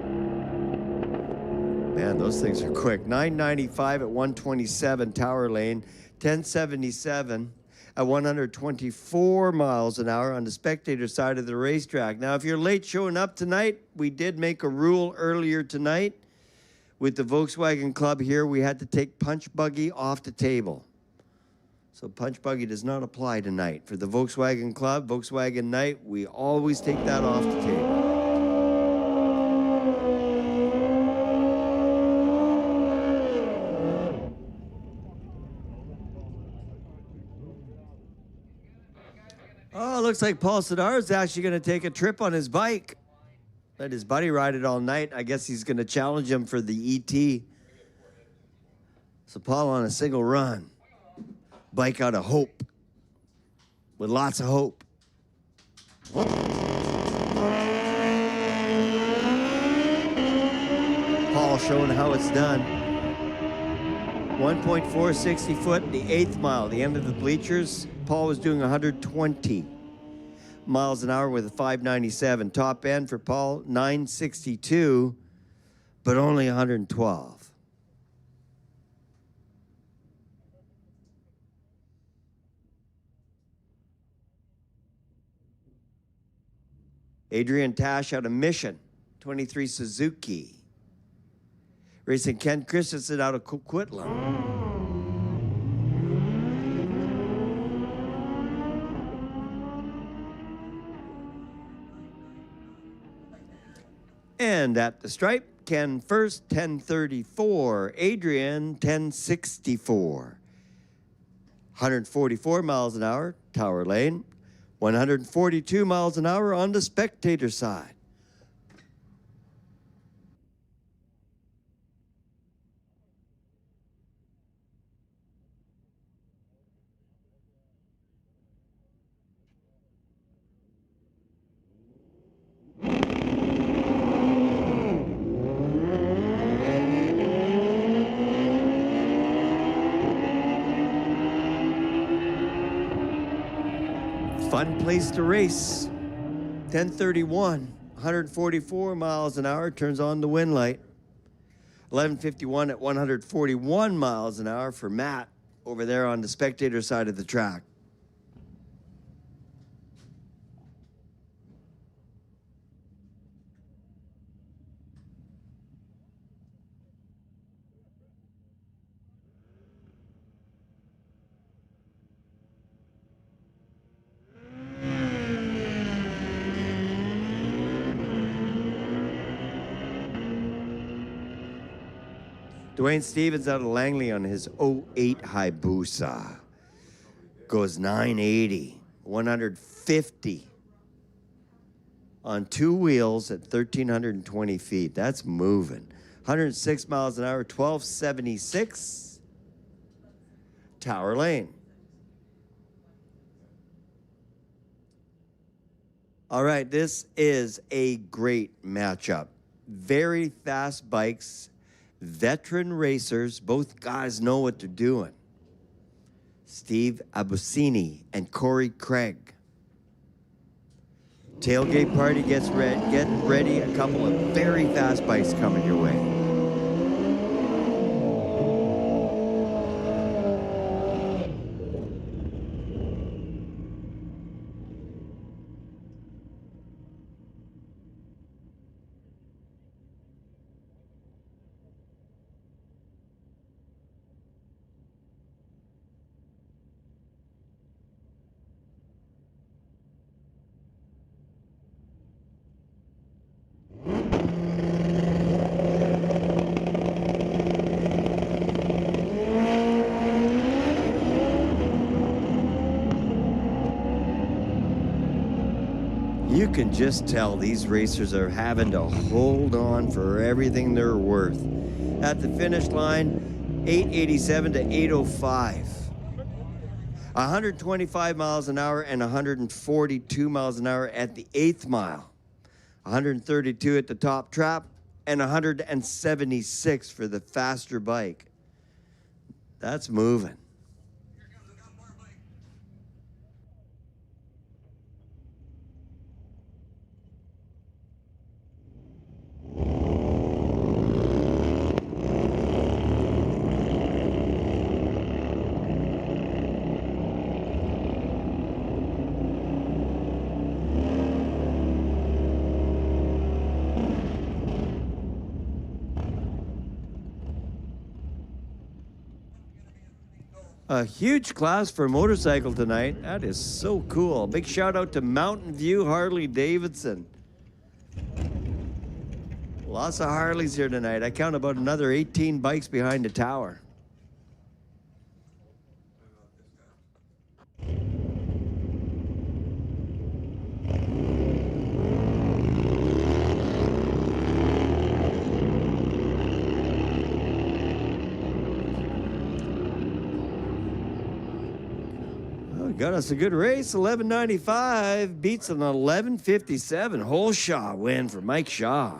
Man, those things are quick. 995 at 127 Tower Lane, 1077 at 124 miles an hour on the spectator side of the racetrack. Now, if you're late showing up tonight, we did make a rule earlier tonight with the Volkswagen Club here. We had to take punch buggy off the table. So punch buggy does not apply tonight. For the Volkswagen Club, Volkswagen Night, we always take that off the table. Oh, looks like Paul Sidar is actually going to take a trip on his bike. Let his buddy ride it all night. I guess he's going to challenge him for the ET. So Paul on a single run. Bike out of hope. With lots of hope. Paul showing how it's done. 1.460 foot, the 8th mile, the end of the bleachers. Paul was doing 120 miles an hour with a 597. Top end for Paul, 962, but only 112. Adrian Tash out of Mission, 23 Suzuki. Racing Ken Christensen out of Coquitlam. And at the stripe, Ken first, 1034. Adrian, 1064. 144 miles an hour, Tower Lane. 142 miles an hour on the spectator side. Fun place to race. 1031, 144 miles an hour, turns on the wind light. 1151 at 141 miles an hour for Matt over there on the spectator side of the track. Dwayne Stevens out of Langley on his 08 Hayabusa. Goes 980, 150 on two wheels at 1,320 feet. That's moving. 106 miles an hour, 1276. Tower Lane. All right, this is a great matchup. Very fast bikes. veteran racers. Both guys know what they're doing. Steve Abusini and Corey Craig. Tailgate party gets getting ready. A couple of very fast bikes coming your way. You can just tell these racers are having to hold on for everything they're worth. At the finish line, 887 to 805. 125 miles an hour and 142 miles an hour at the 8th mile. 132 at the top trap and 176 for the faster bike. That's moving. A huge class for motorcycle tonight. That is so cool. Big shout out to Mountain View Harley Davidson. Lots of Harleys here tonight. I count about another 18 bikes behind the tower. Got us a good race. 11:95 beats an 11:57. Holshaw win for Mike Shaw.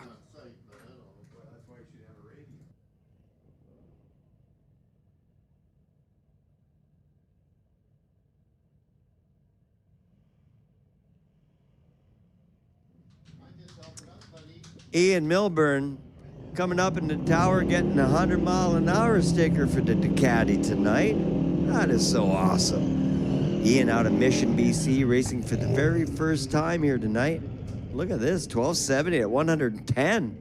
Ian Milburn coming up in the tower, getting a 100-mile-an-hour sticker for the Ducati tonight. That is so awesome. Ian out of Mission, BC, racing for the very first time here tonight. Look at this, 1270 at 110.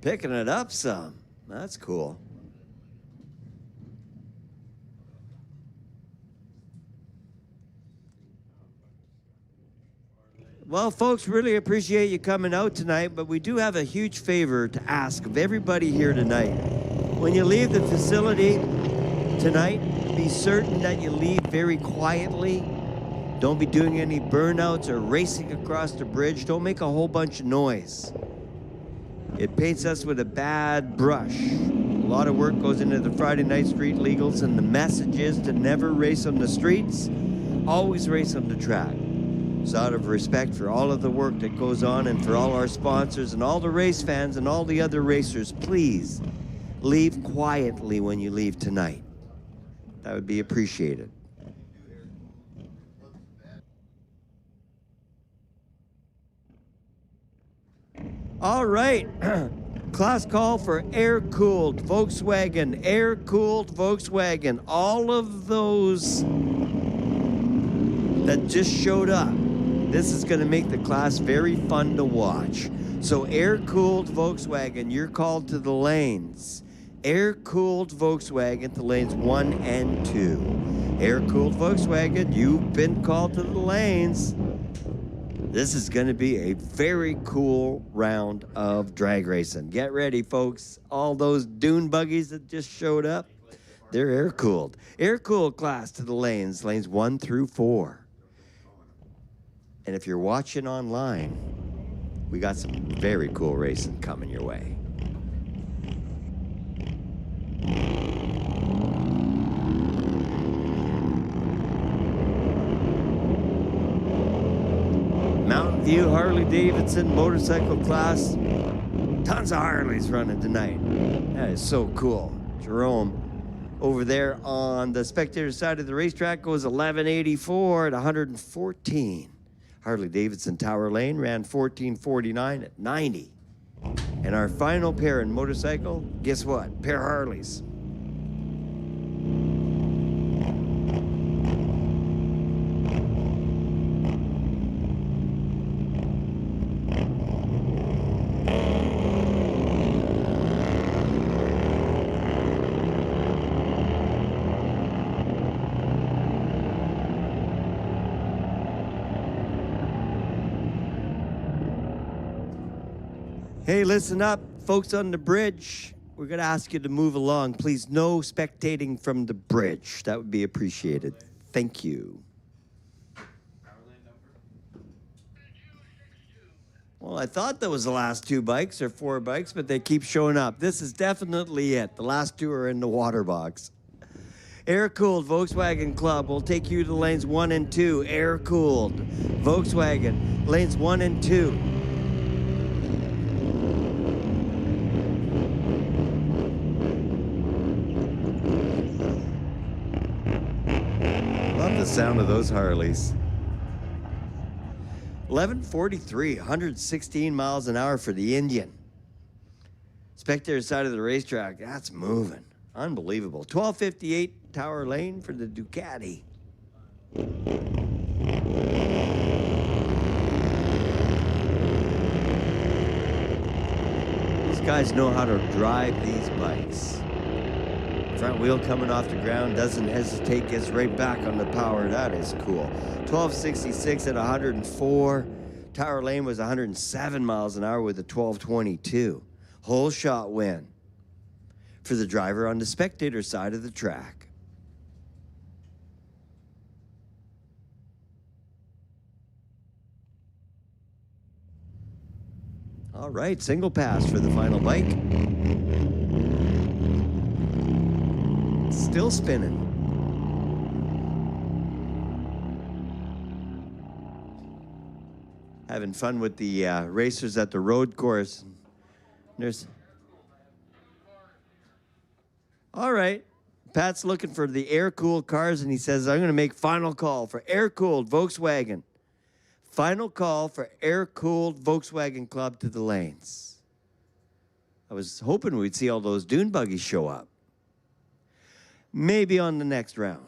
Picking it up some. That's cool. Well, folks, really appreciate you coming out tonight, but we do have a huge favor to ask of everybody here tonight. When you leave the facility tonight, be certain that you leave very quietly. Don't be doing any burnouts or racing across the bridge. Don't make a whole bunch of noise. It paints us with a bad brush. A lot of work goes into the Friday night street legals, and the message is to never race on the streets, always race on the track. So out of respect for all of the work that goes on and for all our sponsors and all the race fans and all the other racers, please leave quietly when you leave tonight. That would be appreciated. All right, class call for air-cooled Volkswagen, air-cooled Volkswagen. All of those that just showed up, this is gonna make the class very fun to watch. So air-cooled Volkswagen, you're called to the lanes. Air-cooled Volkswagen to lanes 1 and 2. Air-cooled Volkswagen, you've been called to the lanes. This is going to be a very cool round of drag racing. Get ready, folks. All those dune buggies that just showed up, they're air-cooled. Air-cooled class to the lanes 1 through 4. And if you're watching online, we got some very cool racing coming your way. Mountain View Harley Davidson motorcycle class Tons of Harleys running tonight. That is so cool. Jerome over there on the spectator side of the racetrack goes 1184 at 114. Harley Davidson Tower Lane ran 1449 at 90. And our final pair in motorcycle, guess what? Pair Harleys. Hey, listen up, folks on the bridge. We're going to ask you to move along. Please, no spectating from the bridge. That would be appreciated. Thank you. Well, I thought that was the last 2 bikes or 4 bikes, but they keep showing up. This is definitely it. The last 2 are in the water box. Air-cooled Volkswagen Club will take you to lanes 1 and 2. Air-cooled Volkswagen, lanes 1 and 2. Love the sound of those Harleys. 11:43, 116 miles an hour for the Indian. Spectator side of the racetrack, that's moving. Unbelievable. 12:58 Tower Lane for the Ducati. These guys know how to drive these bikes. Front wheel coming off the ground, doesn't hesitate, gets right back on the power. That is cool. 1266 at 104. Tower Lane was 107 miles an hour with a 1222. Whole shot win for the driver on the spectator side of the track. All right, single pass for the final bike. Still spinning. Having fun with the racers at the road course. There's. All right. Pat's looking for the air-cooled cars, and he says, I'm going to make final call for air-cooled Volkswagen. Final call for air-cooled Volkswagen Club to the lanes. I was hoping we'd see all those dune buggies show up. Maybe on the next round.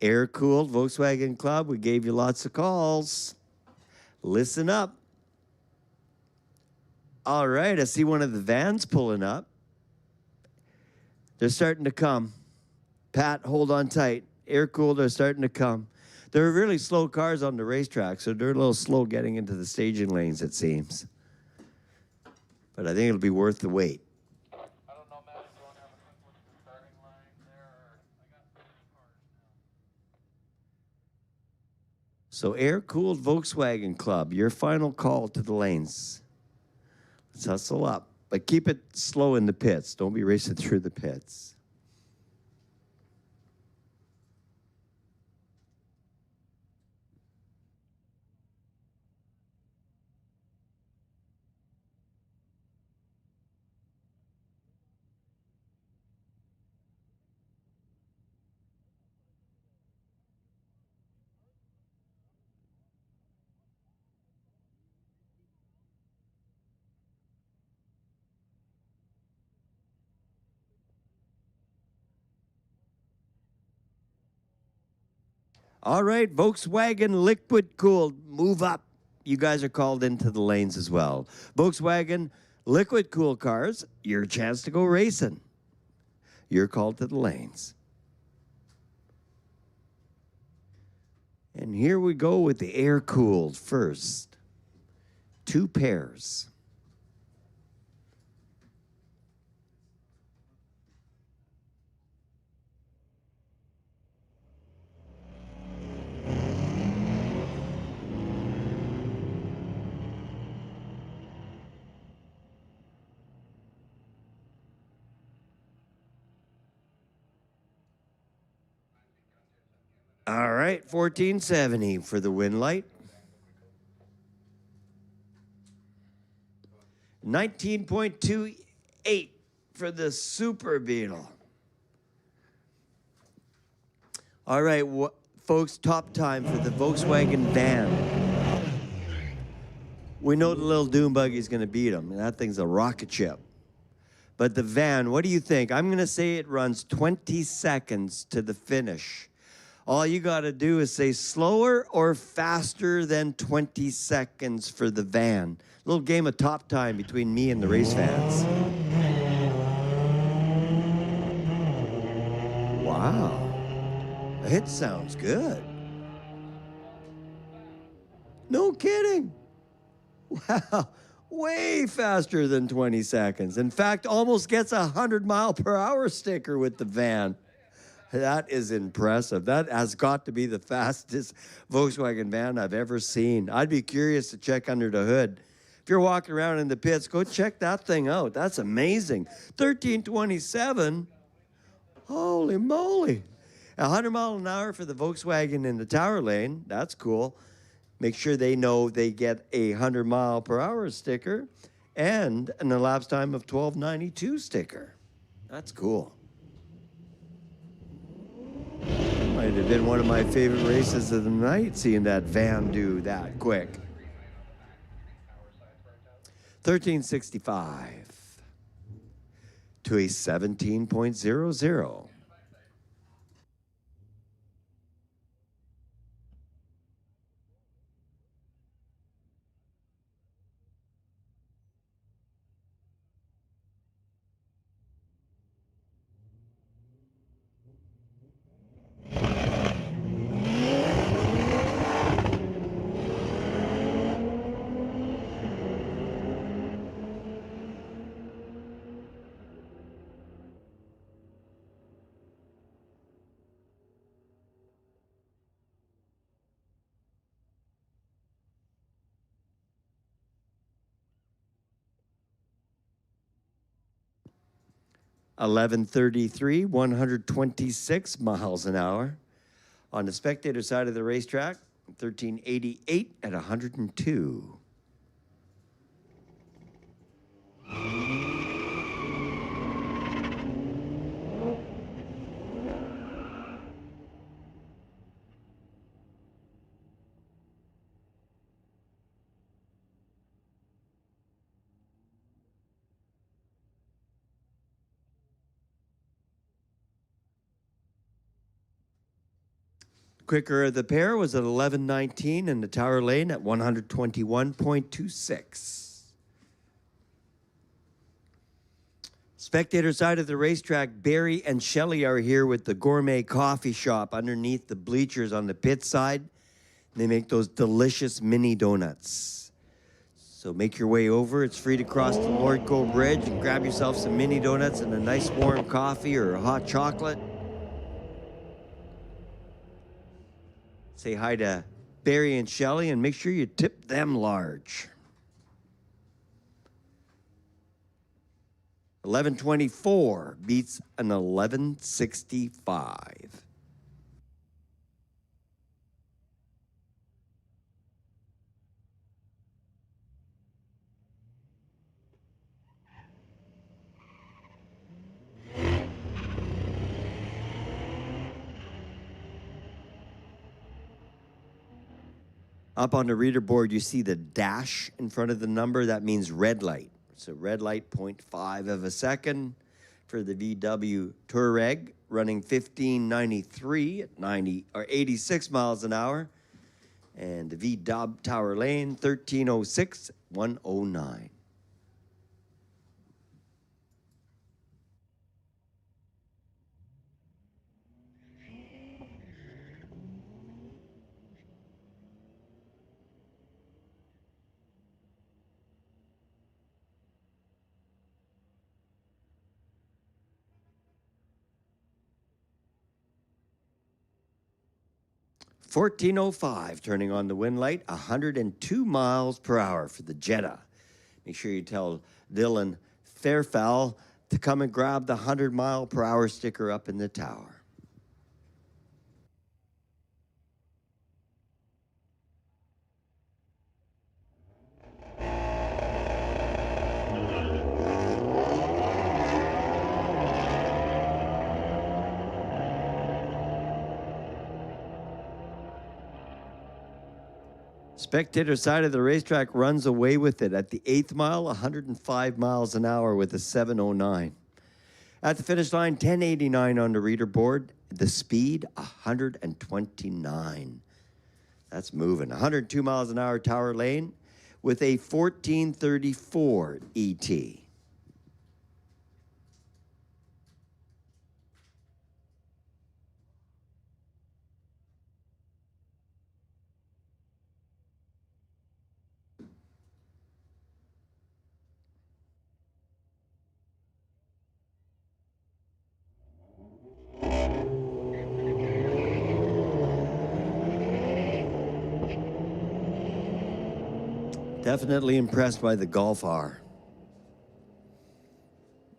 Air-cooled Volkswagen Club, we gave you lots of calls. Listen up. All right, I see one of the vans pulling up. They're starting to come. Pat, hold on tight. Air-cooled are starting to come. They're really slow cars on the racetrack, so they're a little slow getting into the staging lanes, it seems. But I think it'll be worth the wait. I don't know, Matt, if you want to have a quick look at the starting line there, or I got 3 cars now. So air-cooled Volkswagen Club, your final call to the lanes. Let's hustle up, but keep it slow in the pits. Don't be racing through the pits. All right, Volkswagen liquid cooled, move up. You guys are called into the lanes as well. Volkswagen liquid cool cars, your chance to go racing. You're called to the lanes. And here we go with the air cooled first. 2 pairs. All right, 1470 for the win light. 19.28 for the Super Beetle. All right, folks, top time for the Volkswagen van. We know the little dune buggy is going to beat him. That thing's a rocket ship. But the van, what do you think? I'm going to say it runs 20 seconds to the finish. All you got to do is say slower or faster than 20 seconds for the van. Little game of top time between me and the race fans. Wow. It sounds good. No kidding. Wow. Way faster than 20 seconds. In fact, almost gets a 100-mile-per-hour sticker with the van. That is impressive. That has got to be the fastest Volkswagen van I've ever seen. I'd be curious to check under the hood. If you're walking around in the pits, go check that thing out. That's amazing. 1327. Holy moly. 100 miles an hour for the Volkswagen in the tower lane. That's cool. Make sure they know they get a 100-mile-per-hour sticker and an elapsed time of 1292 sticker. That's cool. Might have been one of my favorite races of the night, seeing that van do that quick. 1365 to a 17.00. $11.33, 126 miles an hour. On the spectator side of the racetrack, 1388 at 102. Quicker of the pair was at 11:19 in the tower lane at 121.26. Spectator side of the racetrack, Barry and Shelley are here with the gourmet coffee shop underneath the bleachers on the pit side. They make those delicious mini donuts. So make your way over. It's free to cross the Lordco Bridge and grab yourself some mini donuts and a nice warm coffee or a hot chocolate. Say hi to Barry and Shelley and make sure you tip them large. 1124 beats an 1165. Up on the reader board, you see the dash in front of the number. That means red light. So red light, 0.5 of a second for the VW Touareg, running 1593 at 90 or 86 miles an hour. And the VW Tower Lane, 1306, 109. $14.05, turning on the wind light, 102 miles per hour for the Jetta. Make sure you tell Dylan Fairfowl to come and grab the 100-mile-per-hour sticker up in the tower. Spectator side of the racetrack runs away with it at the 8th mile, 105 miles an hour with a 709. At the finish line, 1089 on the reader board. The speed, 129. That's moving. 102 miles an hour Tower Lane with a 1434 ET. Definitely impressed by the Golf R.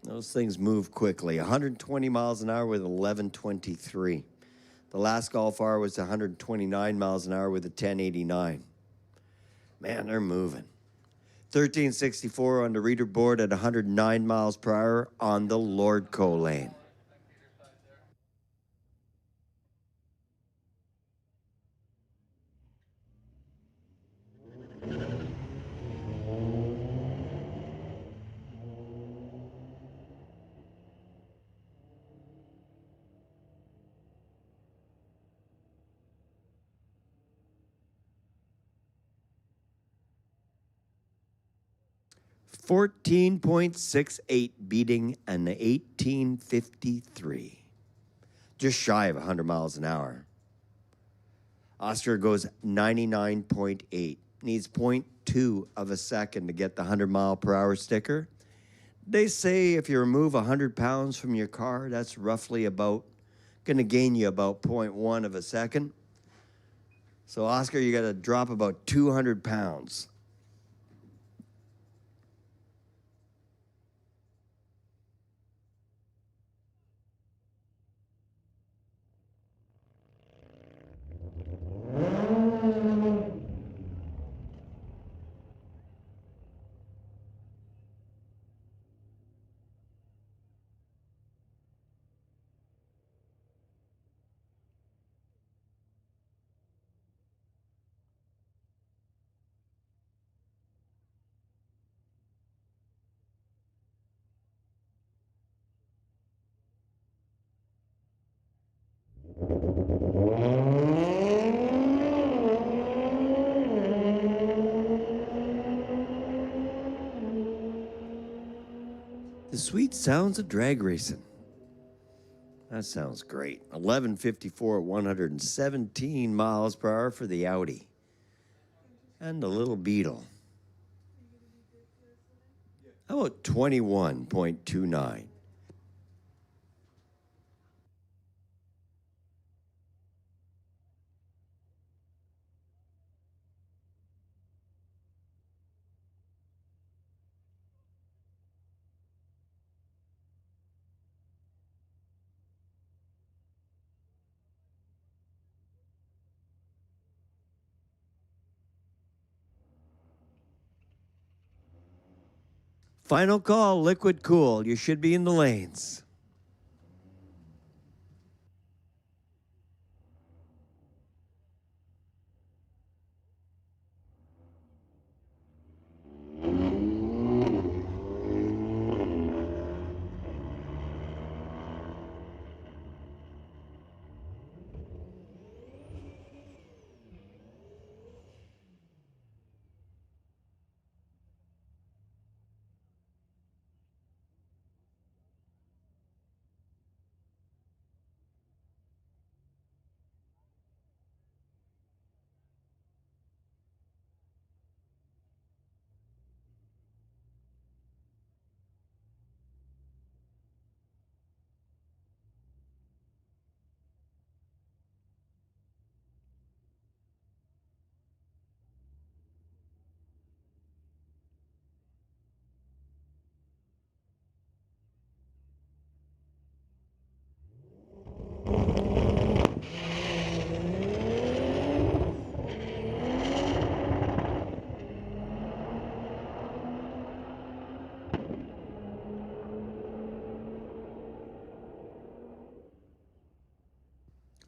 Those things move quickly. 120 miles an hour with 1123. The last Golf R was 129 miles an hour with a 1089. Man, they're moving. 1364 on the reader board at 109 miles per hour on the Lordco lane. .68 beating an 1853. Just shy of 100 miles an hour. Oscar goes 99.8. Needs 0.2 of a second to get the 100 mile per hour sticker. They say if you remove 100 pounds from your car, that's roughly about going to gain you about 0.1 of a second. So Oscar, you got to drop about 200 pounds. The sweet sounds of drag racing. That sounds great. 1154 at 117 miles per hour for the Audi. And the little Beetle. How about 21.29? Final call, liquid cool. You should be in the lanes.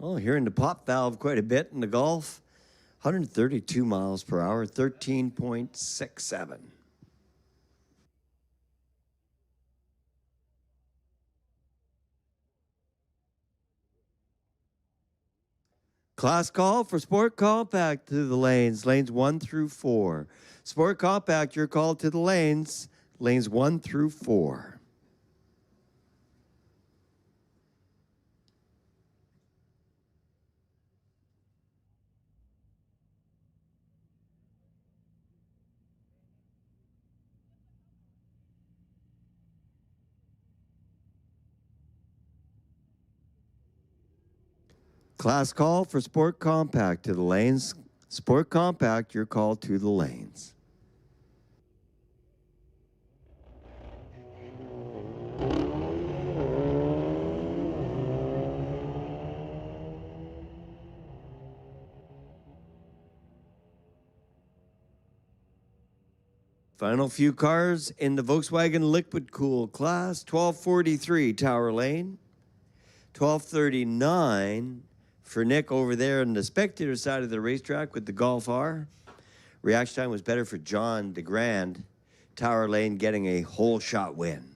Oh, hearing the pop valve quite a bit in the Golf. 132 miles per hour, 13.67. Class call for Sport Compact to the lanes 1 through 4. Sport Compact, you're called to the lanes 1 through 4. Class call for Sport Compact to the lanes. Sport Compact, you're called to the lanes. Final few cars in the Volkswagen Liquid Cool class. 1243 Tower Lane. 1239 for Nick over there on the spectator side of the racetrack with the Golf R. Reaction time was better for John DeGrand. Tower Lane getting a whole shot win.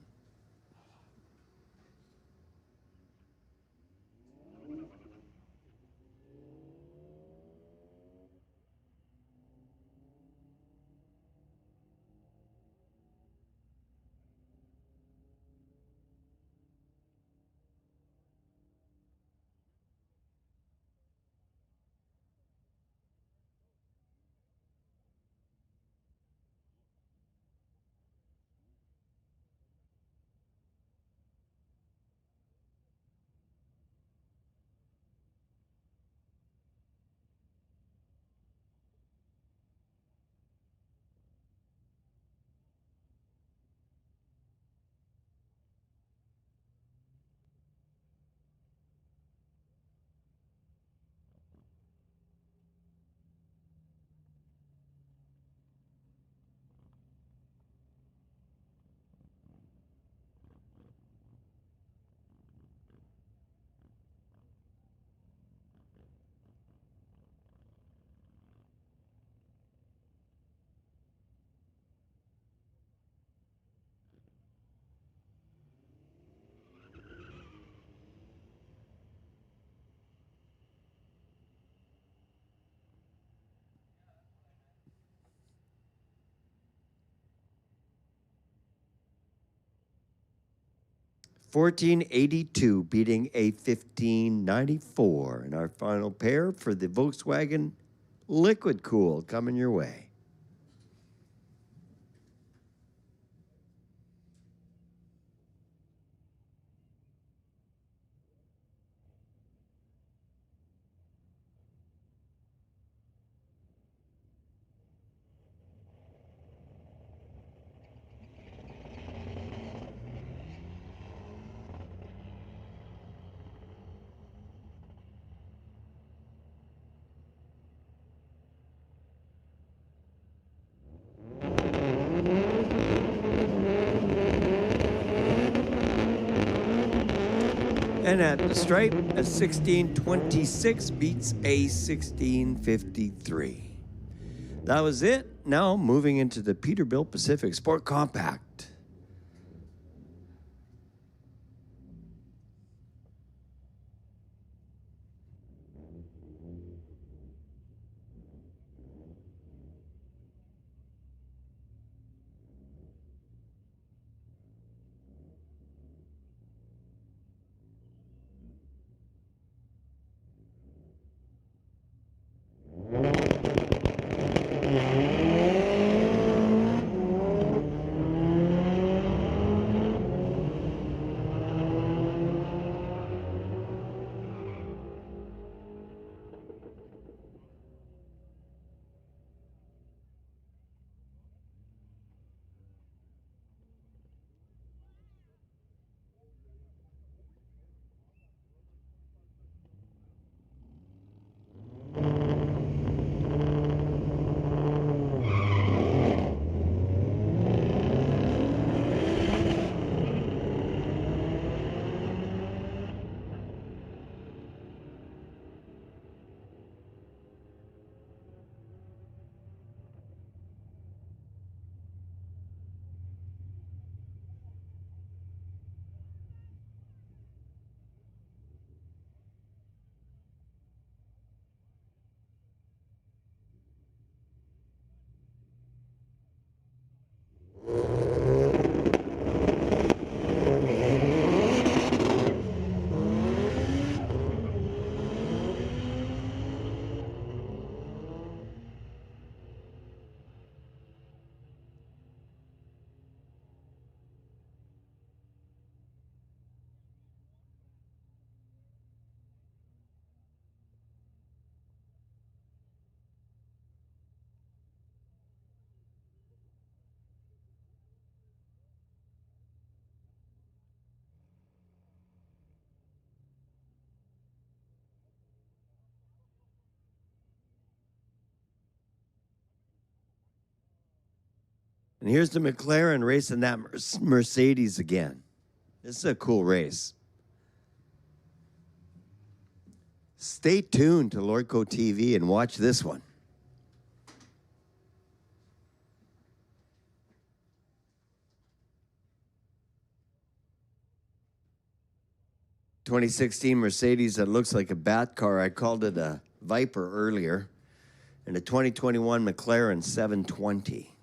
$14.82 beating a $15.94 in our final pair for the Volkswagen Liquid Cool coming your way. And at the stripe, a 1626 beats a 1653. That was it. Now moving into the Peterbilt Pacific Sport Compact. And here's the McLaren racing that Mercedes again. This is a cool race. Stay tuned to Lordco TV and watch this one. ...2016 Mercedes that looks like a bat car. I called it a Viper earlier. And a 2021 McLaren 720.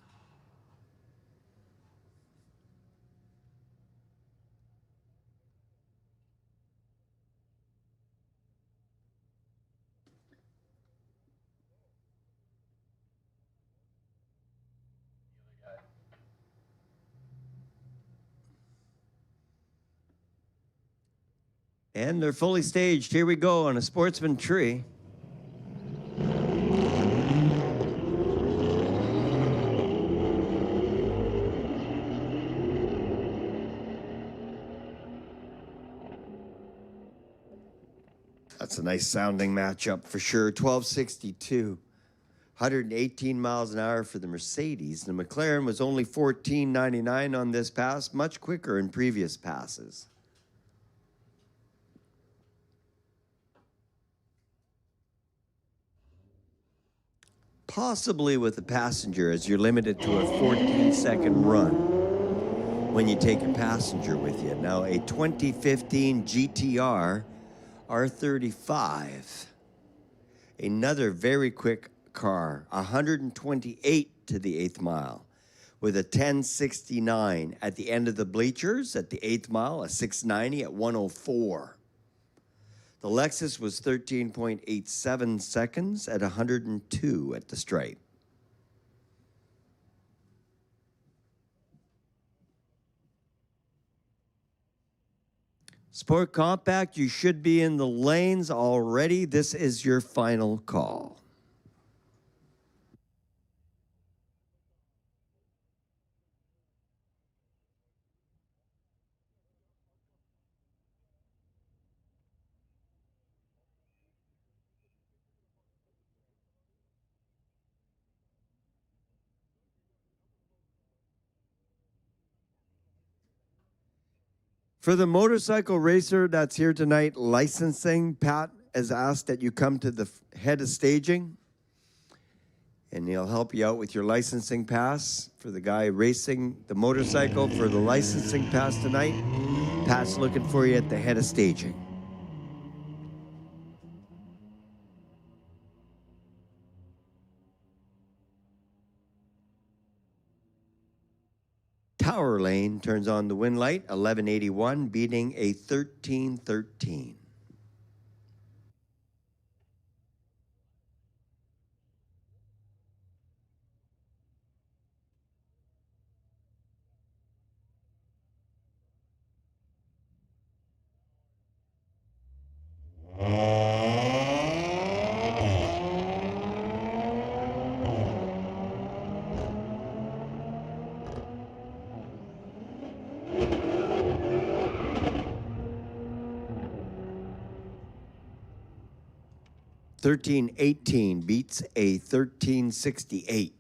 And they're fully staged. Here we go on a Sportsman tree. That's a nice sounding matchup for sure. 1262. 118 miles an hour for the Mercedes. The McLaren was only 14.99 on this pass, much quicker in previous passes. Possibly with a passenger, as you're limited to a 14-second run when you take a passenger with you. Now, a 2015 GTR R35, another very quick car, 128 to the 8th mile, with a 1069 at the end of the bleachers at the 8th mile, a 690 at 104. The Lexus was 13.87 seconds at 102 at the stripe. Sport Compact, you should be in the lanes already. This is your final call. For the motorcycle racer that's here tonight, licensing, Pat has asked that you come to the head of staging, and he'll help you out with your licensing pass. For the guy racing the motorcycle for the licensing pass tonight, Pat's looking for you at the head of staging. Tower Lane turns on the wind light, 1181, beating a 1313. $13.18 beats a $13.68.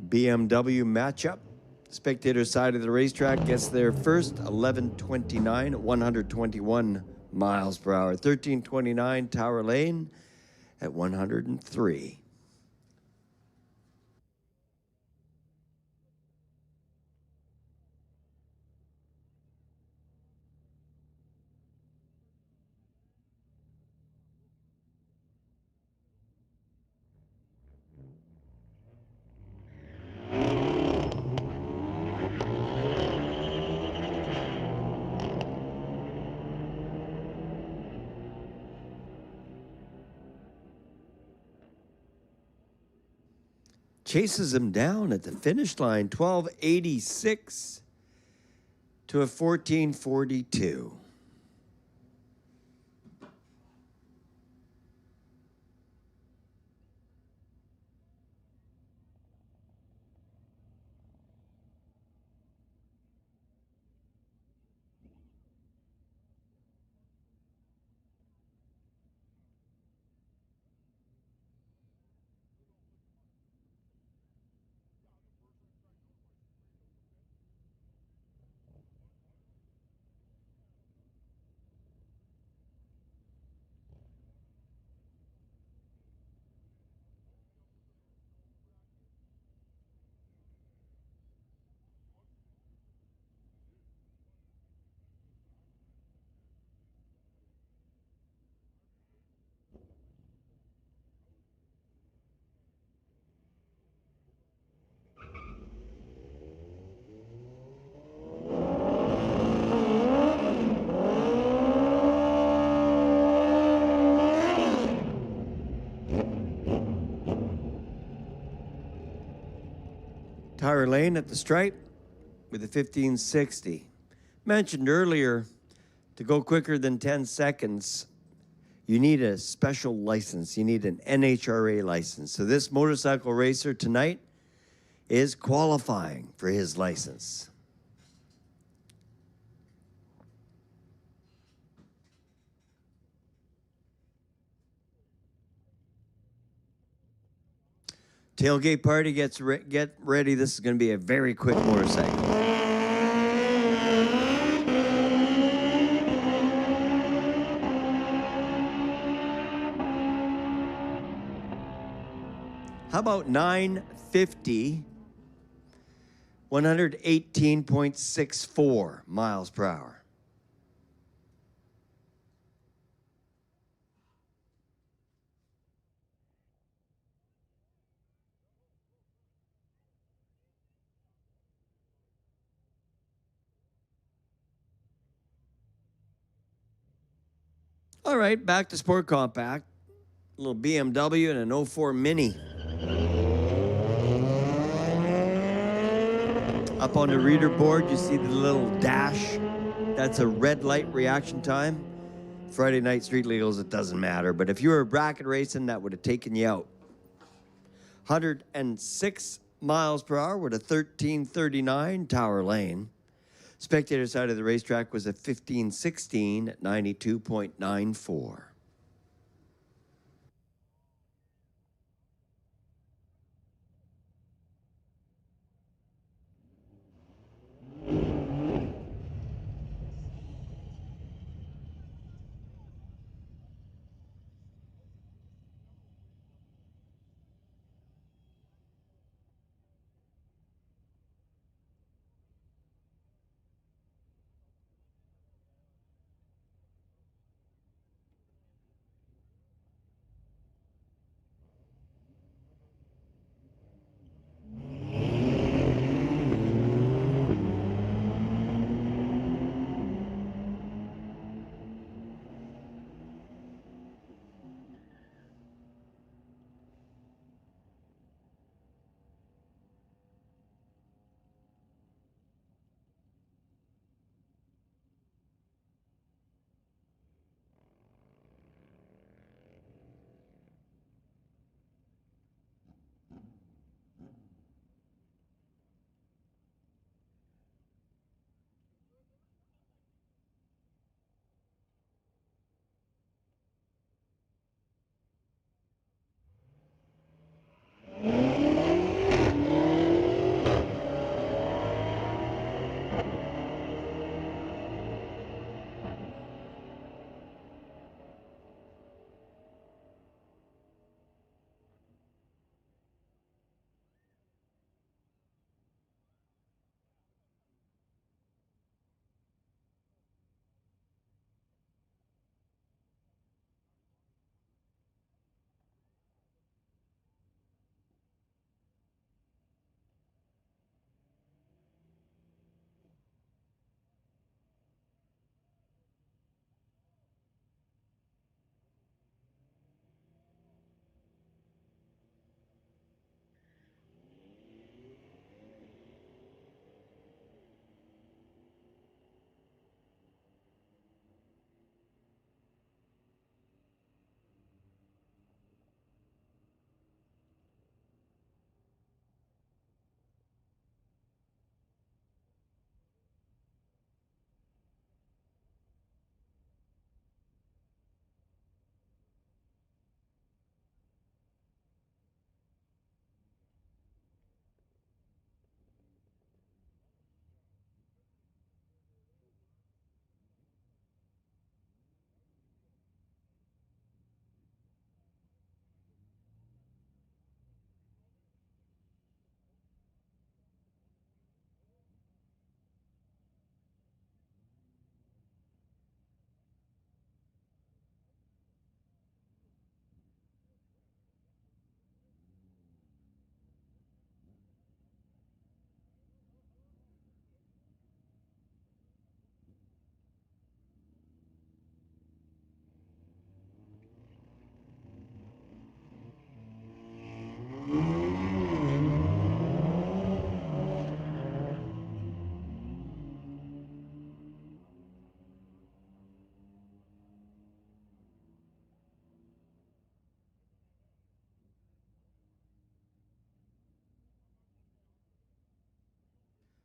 BMW matchup. Spectator side of the racetrack gets there first, 11:29 at 121 miles per hour. 13:29 Tower Lane at 103. chases him down at the finish line, 12:86 to a 14:42. Tyler Lane at the stripe with a 1560. Mentioned earlier, to go quicker than 10 seconds, you need a special license. You need an NHRA license. So this motorcycle racer tonight is qualifying for his license. Tailgate party get ready. This is going to be a very quick motorcycle. How about 950, 118.64 miles per hour. All right, back to Sport Compact. A little BMW and an 04 Mini. Up on the reader board, you see the little dash. That's a red light reaction time. Friday night street legals, it doesn't matter. But if you were bracket racing, that would have taken you out. 106 miles per hour with a 1339 Tower Lane. Spectator side of the racetrack was a 1516 at 92.94.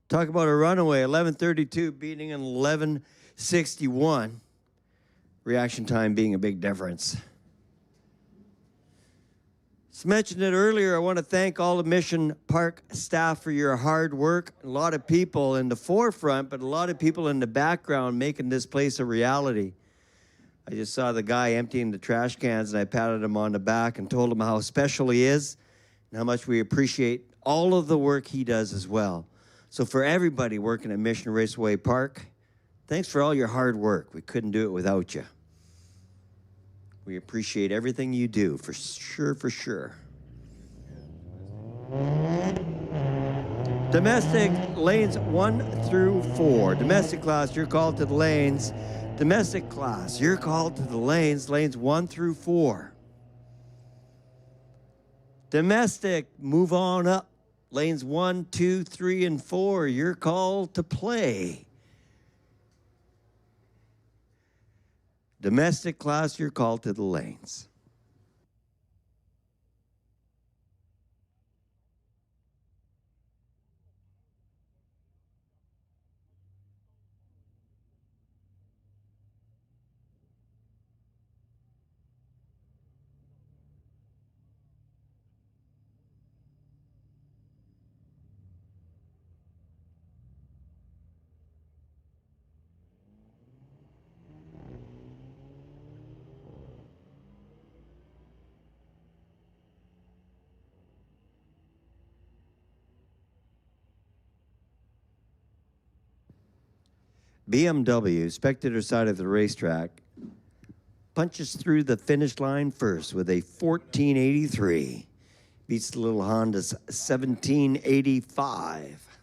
Talk about a runaway. 11:32 beating an 11:61. Reaction time being a big difference. As mentioned it earlier, I want to thank all the Mission Park staff for your hard work. A lot of people in the forefront, but a lot of people in the background making this place a reality. I just saw the guy emptying the trash cans, and I patted him on the back and told him how special he is and how much we appreciate all of the work he does as well. So for everybody working at Mission Raceway Park, thanks for all your hard work. We couldn't do it without you. We appreciate everything you do, for sure, for sure. Domestic lanes 1 through 4. Domestic class, you're called to the lanes. Domestic class, you're called to the lanes 1 through 4. Domestic, move on up. Lanes 1, 2, 3, and 4, you're called to play. Domestic class, you're called to the lanes. BMW, spectator side of the racetrack, punches through the finish line first with a 1483. Beats the little Honda's 1785.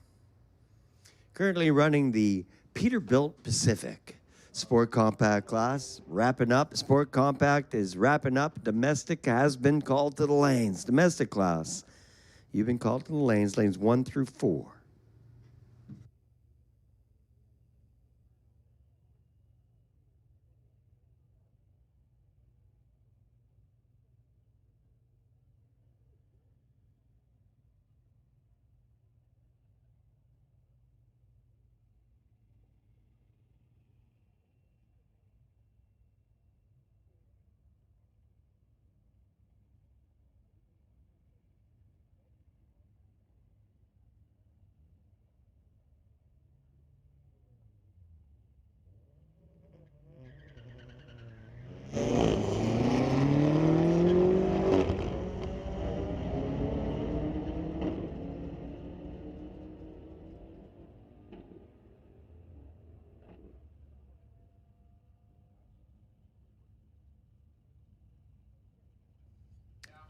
Currently running the Peterbilt Pacific Sport Compact class. Wrapping up. Sport Compact is wrapping up. Domestic has been called to the lanes. Domestic class, you've been called to the lanes 1 through 4.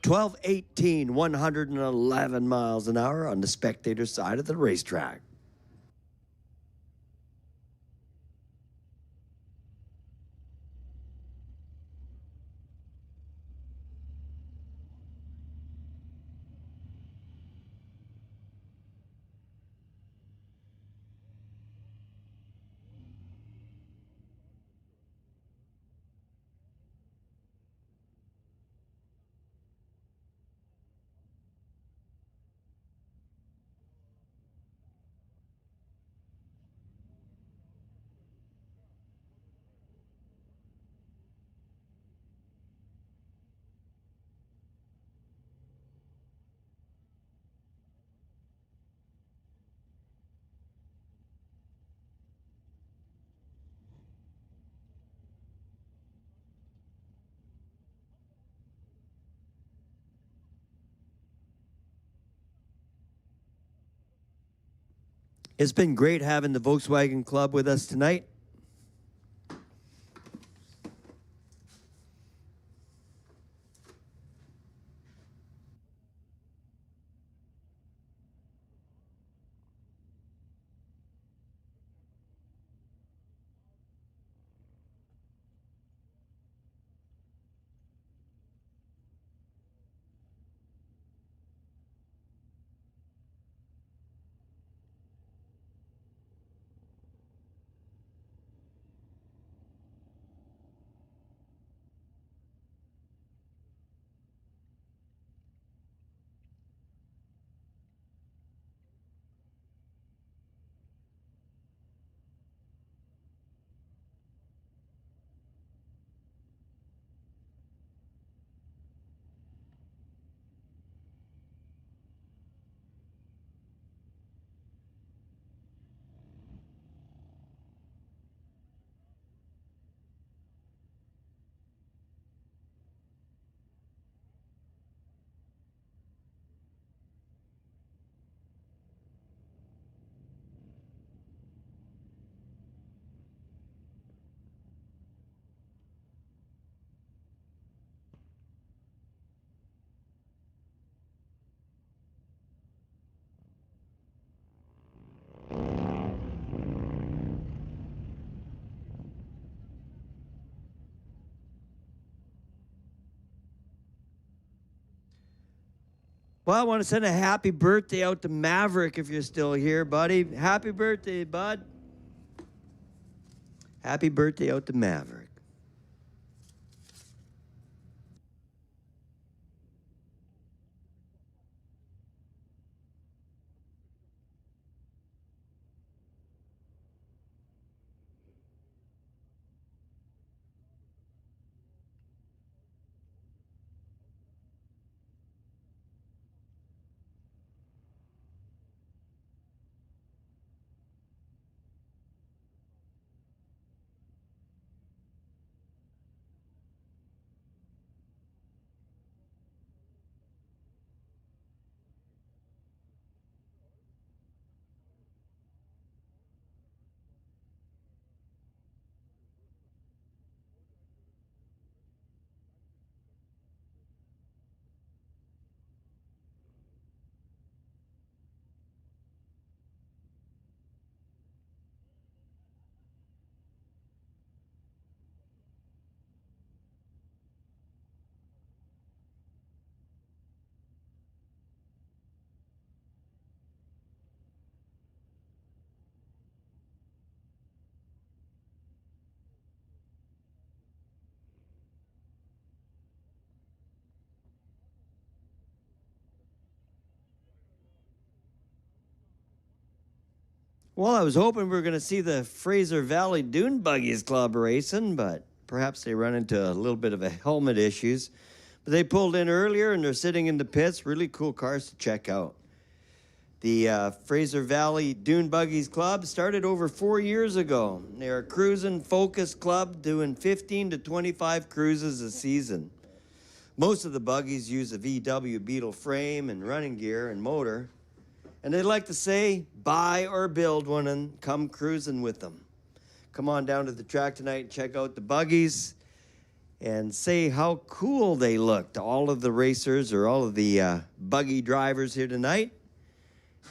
Twelve 18, 111 miles an hour on the spectator side of the racetrack. It's been great having the Volkswagen Club with us tonight. Well, I want to send a happy birthday out to Maverick if you're still here, buddy. Happy birthday, bud. Happy birthday out to Maverick. Well, I was hoping we were going to see the Fraser Valley Dune Buggies Club racing, but perhaps they run into a little bit of a helmet issues. But they pulled in earlier and they're sitting in the pits. Really cool cars to check out. The Fraser Valley Dune Buggies Club started over 4 years ago. They're a cruising focused club doing 15 to 25 cruises a season. Most of the buggies use a VW Beetle frame and running gear and motor. And they'd like to say, buy or build one and come cruising with them. Come on down to the track tonight and check out the buggies and say how cool they look to all of the racers or all of the buggy drivers here tonight.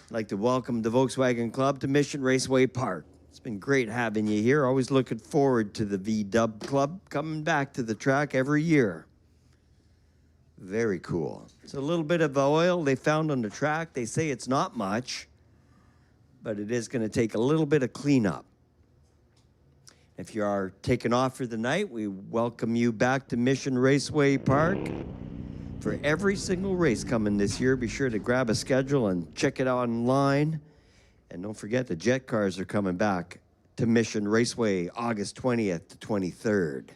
I'd like to welcome the Volkswagen Club to Mission Raceway Park. It's been great having you here. Always looking forward to the VW Club coming back to the track every year. Very cool. It's a little bit of oil they found on the track. They say it's not much, but it is going to take a little bit of cleanup. If you are taking off for the night, we welcome you back to Mission Raceway Park. For every single race coming this year, be sure to grab a schedule and check it out online. And don't forget the jet cars are coming back to Mission Raceway August 20th to 23rd.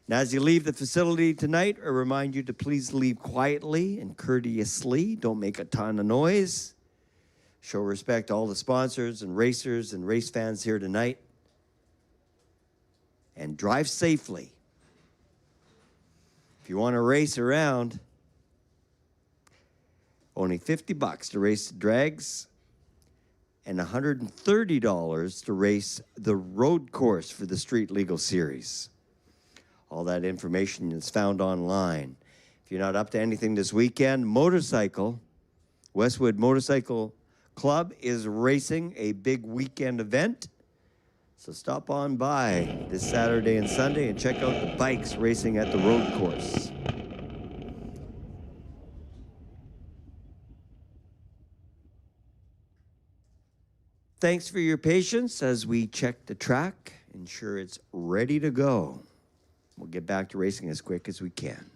Now, as you leave the facility tonight, I remind you to please leave quietly and courteously. Don't make a ton of noise. Show respect to all the sponsors and racers and race fans here tonight. And drive safely. If you want to race around, only $50 to race the drags and $130 to race the road course for the Street Legal Series. All that information is found online. If you're not up to anything this weekend, Westwood Motorcycle Club is racing a big weekend event. So stop on by this Saturday and Sunday and check out the bikes racing at the road course. Thanks for your patience as we check the track, ensure it's ready to go. We'll get back to racing as quick as we can.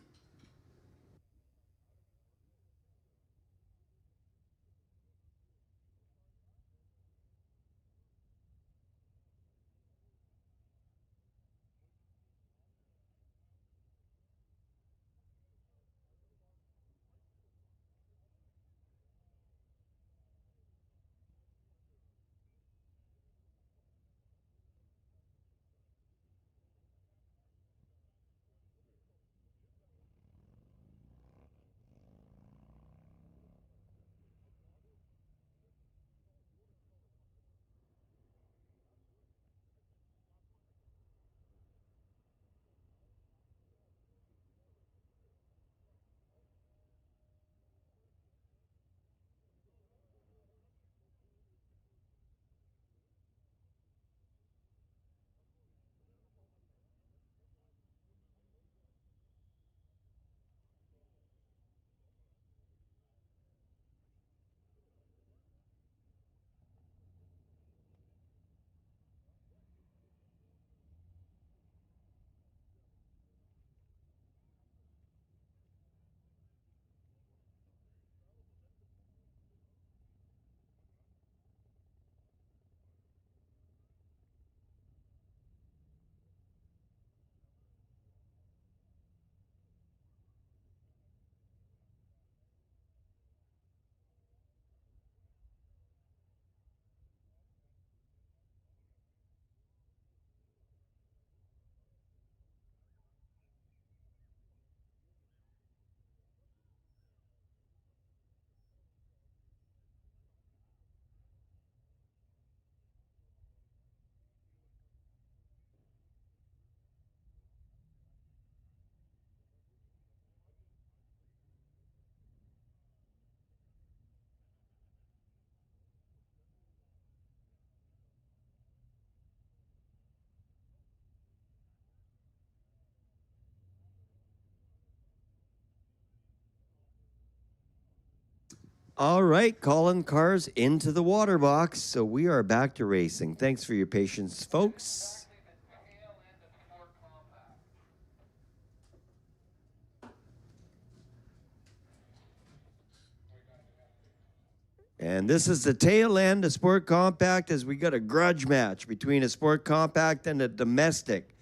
All right, calling cars into the water box. So we are back to racing. Thanks for your patience, folks. Exactly the tail end of Sport Compact. And this is the tail end of Sport Compact as we got a grudge match between a Sport Compact and a domestic.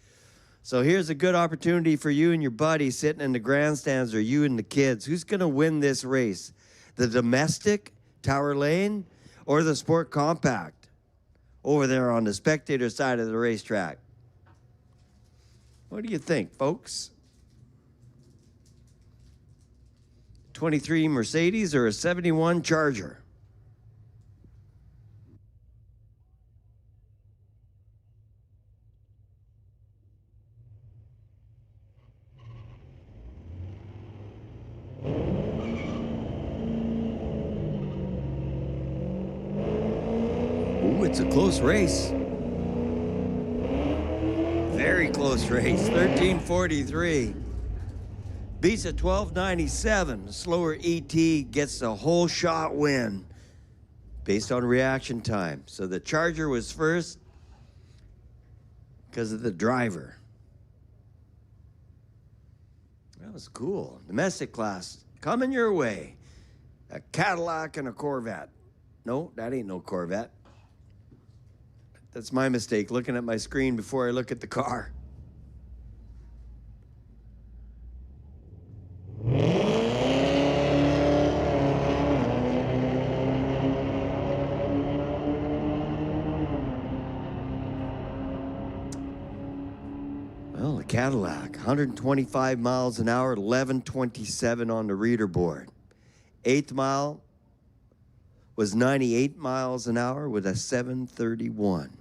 So here's a good opportunity for you and your buddy sitting in the grandstands, or you and the kids. Who's going to win this race? The domestic, Tower Lane, or the Sport Compact over there on the spectator side of the racetrack? What do you think, folks? 23 Mercedes or a 71 Charger? Ooh, it's a close race. Very close race. 13:43. Beats a 12:97. The slower ET gets the whole shot win based on reaction time. So the Charger was first because of the driver. That was cool. Domestic class coming your way. A Cadillac and a Corvette. No, that ain't no Corvette. That's my mistake, looking at my screen before I look at the car. Well, a Cadillac, 125 miles an hour, 11:27 on the reader board. Eighth mile was 98 miles an hour with a 7:31.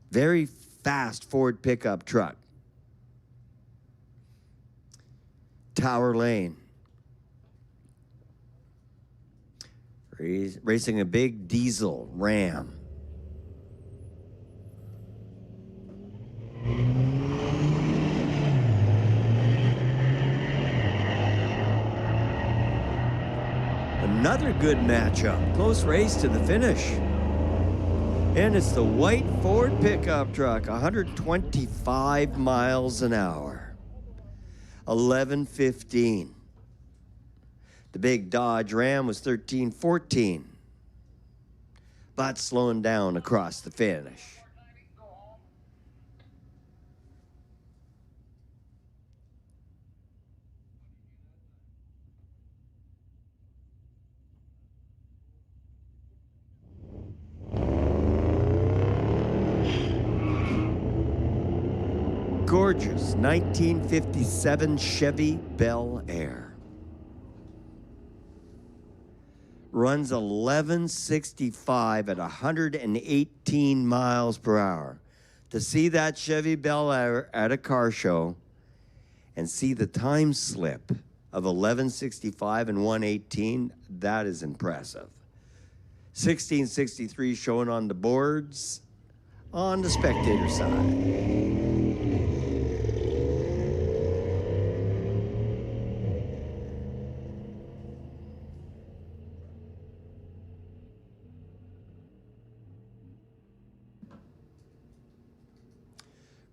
Very fast Ford pickup truck. Tower Lane. Racing a big diesel Ram. Another good matchup. Close race to the finish. And it's the white Ford pickup truck, 125 miles an hour. 11:15. The big Dodge Ram was 13:14. But slowing down across the finish. Gorgeous 1957 Chevy Bel Air. Runs 1165 at 118 miles per hour. To see that Chevy Bel Air at a car show and see the time slip of 1165 and 118, that is impressive. 1663 showing on the boards on the spectator side.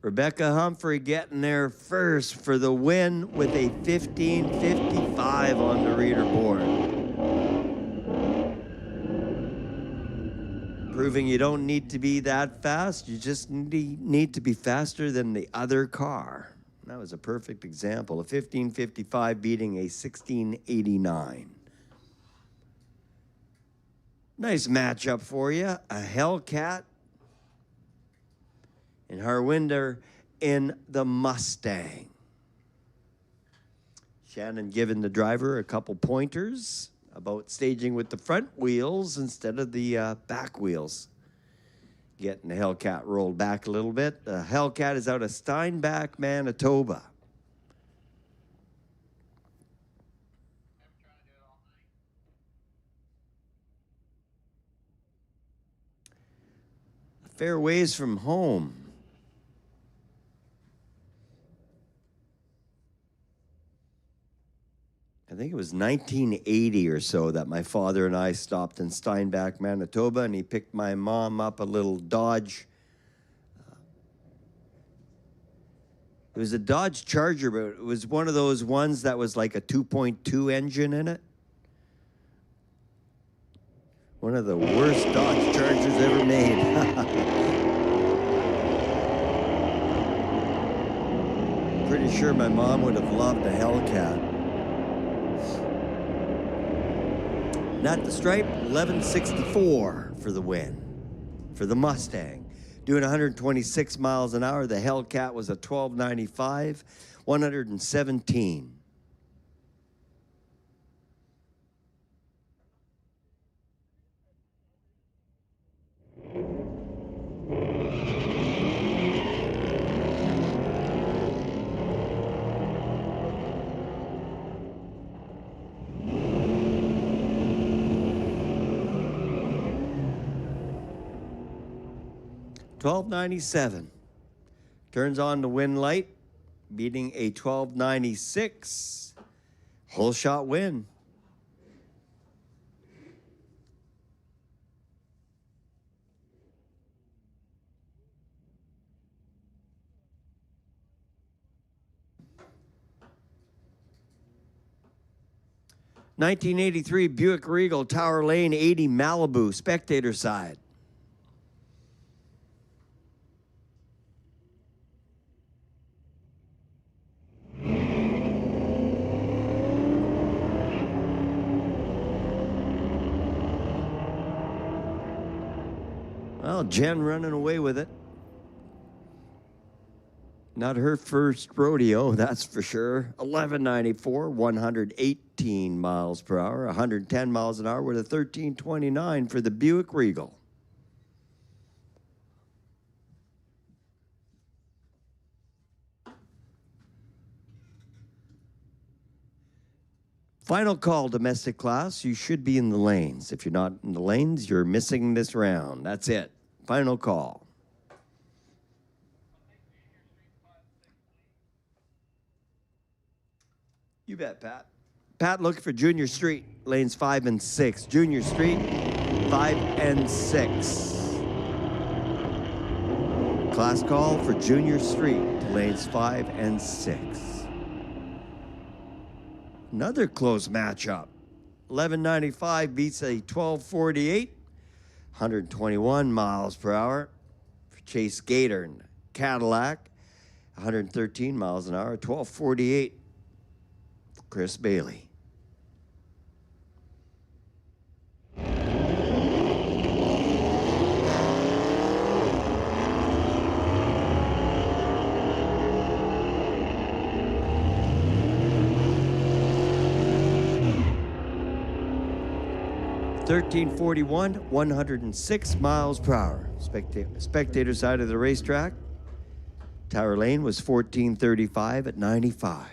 Rebecca Humphrey getting there first for the win with a 15:55 on the reader board. Proving you don't need to be that fast, you just need to be faster than the other car. That was a perfect example. A 15:55 beating a 16:89. Nice matchup for you. A Hellcat and Harwinder in the Mustang. Shannon giving the driver a couple pointers about staging with the front wheels instead of the back wheels. Getting the Hellcat rolled back a little bit. The Hellcat is out of Steinbach, Manitoba. A fair ways from home. think it was 1980 or so that my father and I stopped in Steinbach, Manitoba, and he picked my mom up a little Dodge. It was a Dodge Charger, but it was one of those ones that was like a 2.2 engine in it. One of the worst Dodge Chargers ever made. Pretty sure my mom would have loved a Hellcat. And at the stripe, 1164 for the win for the Mustang. Doing 126 miles an hour. The Hellcat was a 1295, 117. $12.97. Turns on the win light, beating a $12.96. Whole shot win. (1983) Buick Regal, Tower Lane, 80 Malibu, spectator side. Well, Jen running away with it. Not her first rodeo, that's for sure. 1194, 118 miles per hour, 110 miles an hour with a 1329 for the Buick Regal. Final call, domestic class. You should be in the lanes. If you're not in the lanes, you're missing this round. That's it. Final call. You bet, Pat. Pat looking for Junior Street, lanes 5 and 6. Junior Street, 5 and 6. Class call for Junior Street, lanes 5 and 6. Another close matchup. 1195 beats a 1248, 121 miles per hour for Chase Gator and Cadillac, 113 miles an hour, 1248 for Chris Bailey. (1341), 106 miles per hour. Spectator side of the racetrack. Tower Lane was 1435 at 95.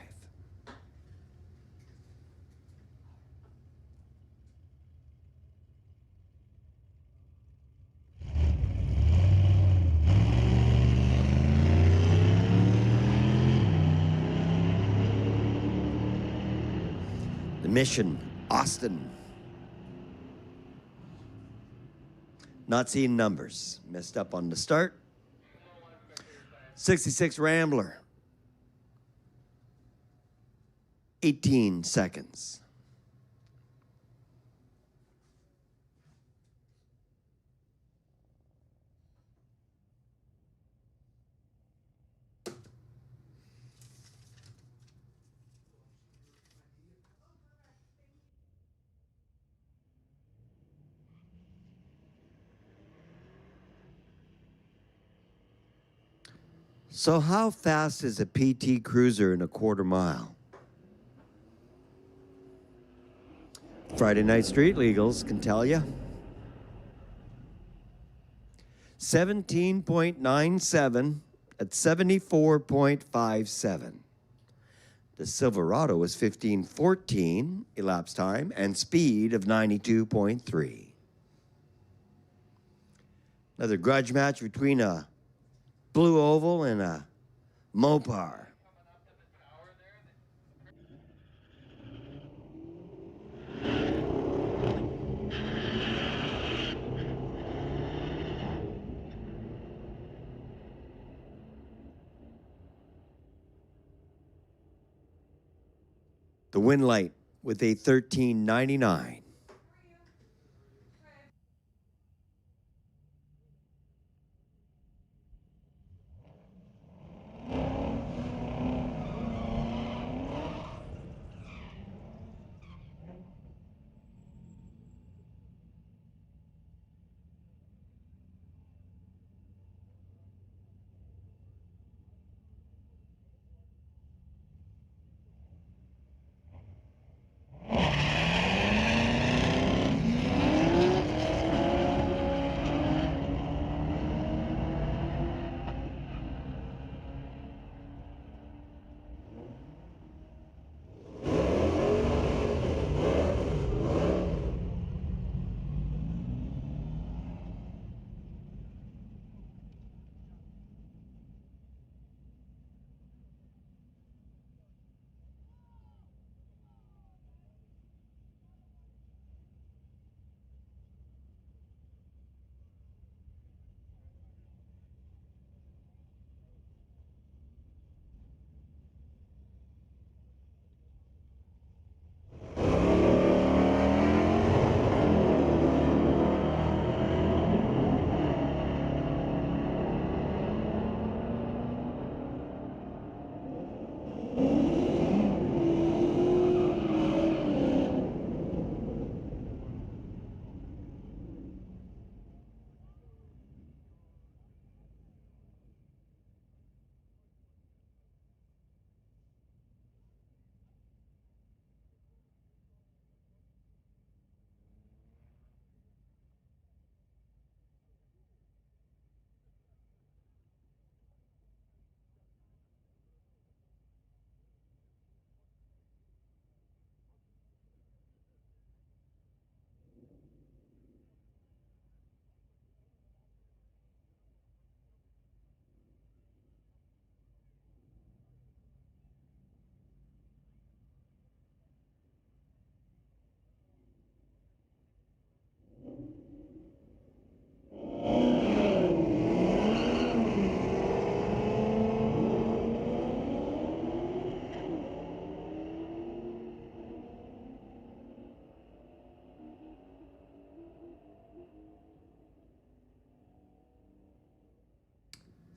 The Mission, Austin. Not seeing numbers. Messed up on the start. 66 Rambler. 18 seconds. So how fast is a PT Cruiser in a quarter mile? Friday Night Street Legals can tell you. 17.97 at 74.57. The Silverado was 15.14 elapsed time and speed of 92.3. Another grudge match between a Blue Oval and a Mopar. The Win Light with a 13.99.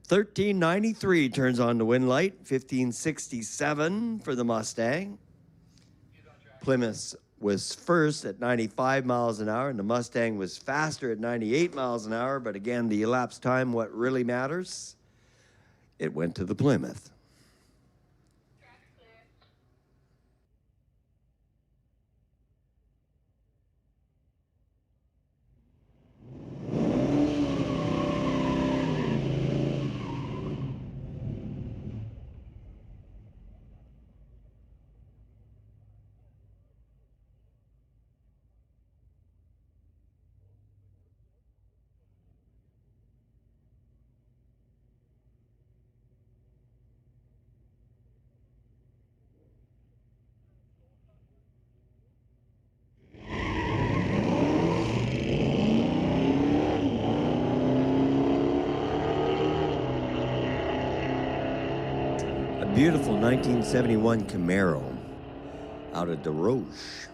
$13.93 turns on the Win Light. $15.67 for the Mustang. Plymouth was first at 95 miles an hour, and the Mustang was faster at 98 miles an hour. But again, the elapsed time, what really matters, it went to the Plymouth. Beautiful 1971 Camaro out of DeRoche.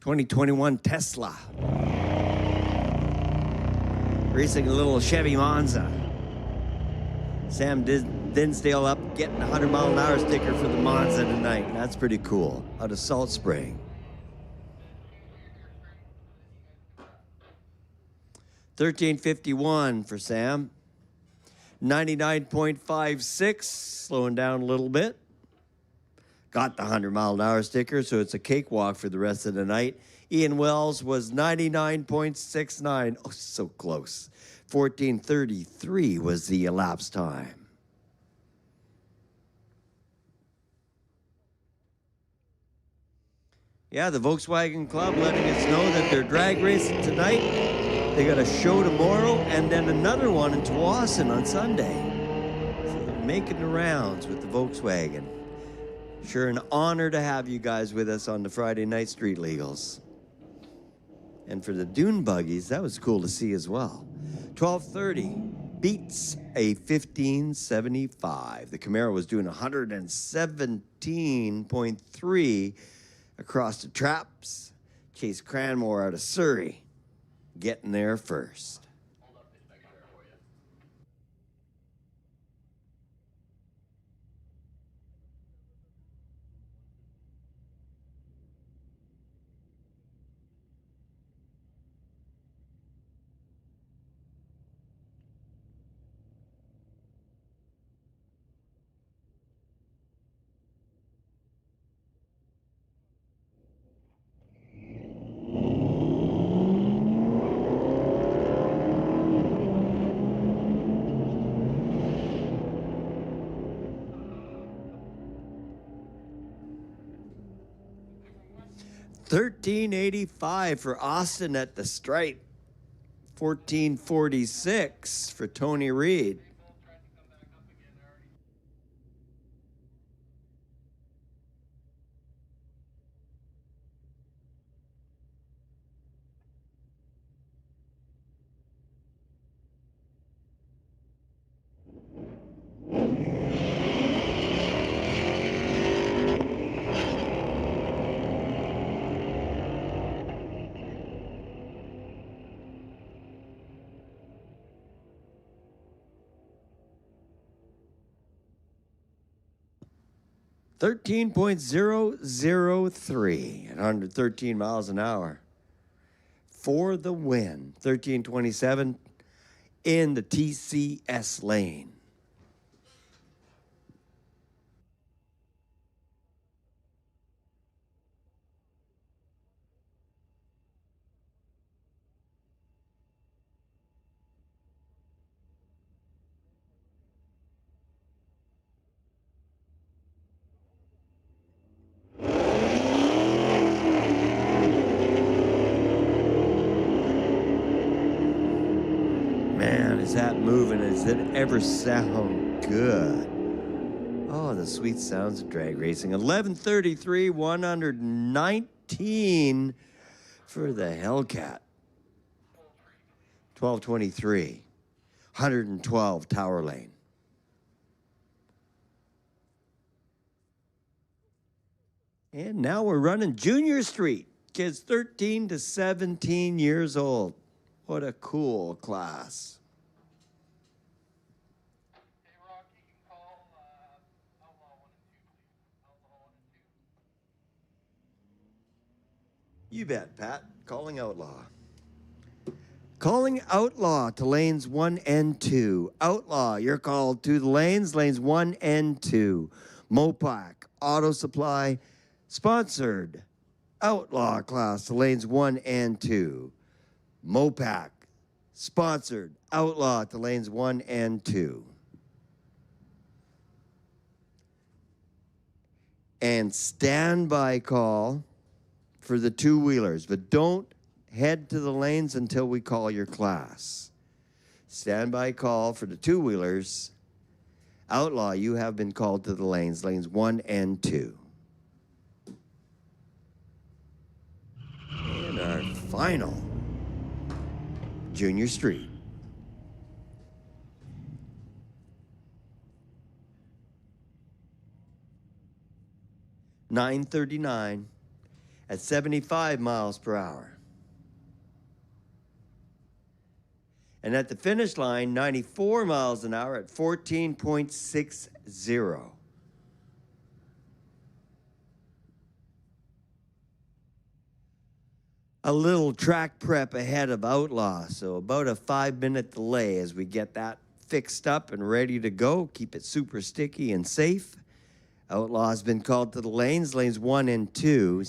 '21 Tesla. Racing a little Chevy Monza. Sam Dinsdale up getting a 100-mile-an-hour sticker for the Monza tonight. That's pretty cool. Out of Salt Spring. 1351 for Sam. 99.56, slowing down a little bit. Got the 100-mile-an-hour sticker, so it's a cakewalk for the rest of the night. Ian Wells was 99.69. Oh, so close. 14:33 was the elapsed time. Yeah, the Volkswagen Club letting us know that they're drag racing tonight. They got a show tomorrow and then another one in Tawasin on Sunday. So they're making the rounds with the Volkswagen. Sure an honor to have you guys with us on the Friday Night Street Legals. And for the dune buggies, that was cool to see as well. 12:30 beats a 1575. The Camaro was doing 117.3 across the traps. Chase Cranmore out of Surrey getting there first. 1385 for Austin at the stripe. 1446 for Tony Reed. .003 at 113 miles an hour for the win. 1327 in the TCS lane. Man, is that moving? Does it ever sound good? Oh, the sweet sounds of drag racing. 11:33, 119 for the Hellcat. 12:23, 112 Tower Lane. And now we're running Junior Street. Kids 13 to 17 years old. What a cool class. Hey, Rock, you can call Outlaw 1 and 2, please. Outlaw 1 and 2. You bet, Pat. Calling Outlaw. Calling Outlaw to lanes 1 and 2. Outlaw, you're called to the lanes 1 and 2. Mopac, Auto Supply, sponsored. Outlaw class to lanes 1 and 2. Mopac, sponsored. Outlaw to lanes 1 and 2. And standby call for the two-wheelers, but don't head to the lanes until we call your class. Standby call for the two-wheelers. Outlaw, you have been called to the lanes 1 and 2. And our final Junior Street. .939 at 75 miles per hour. And at the finish line, 94 miles an hour at 14.60. a little track prep ahead of Outlaw. So about a 5-minute delay as we get that fixed up and ready to go. Keep it super sticky and safe. Outlaw has been called to the lanes 1 and 2.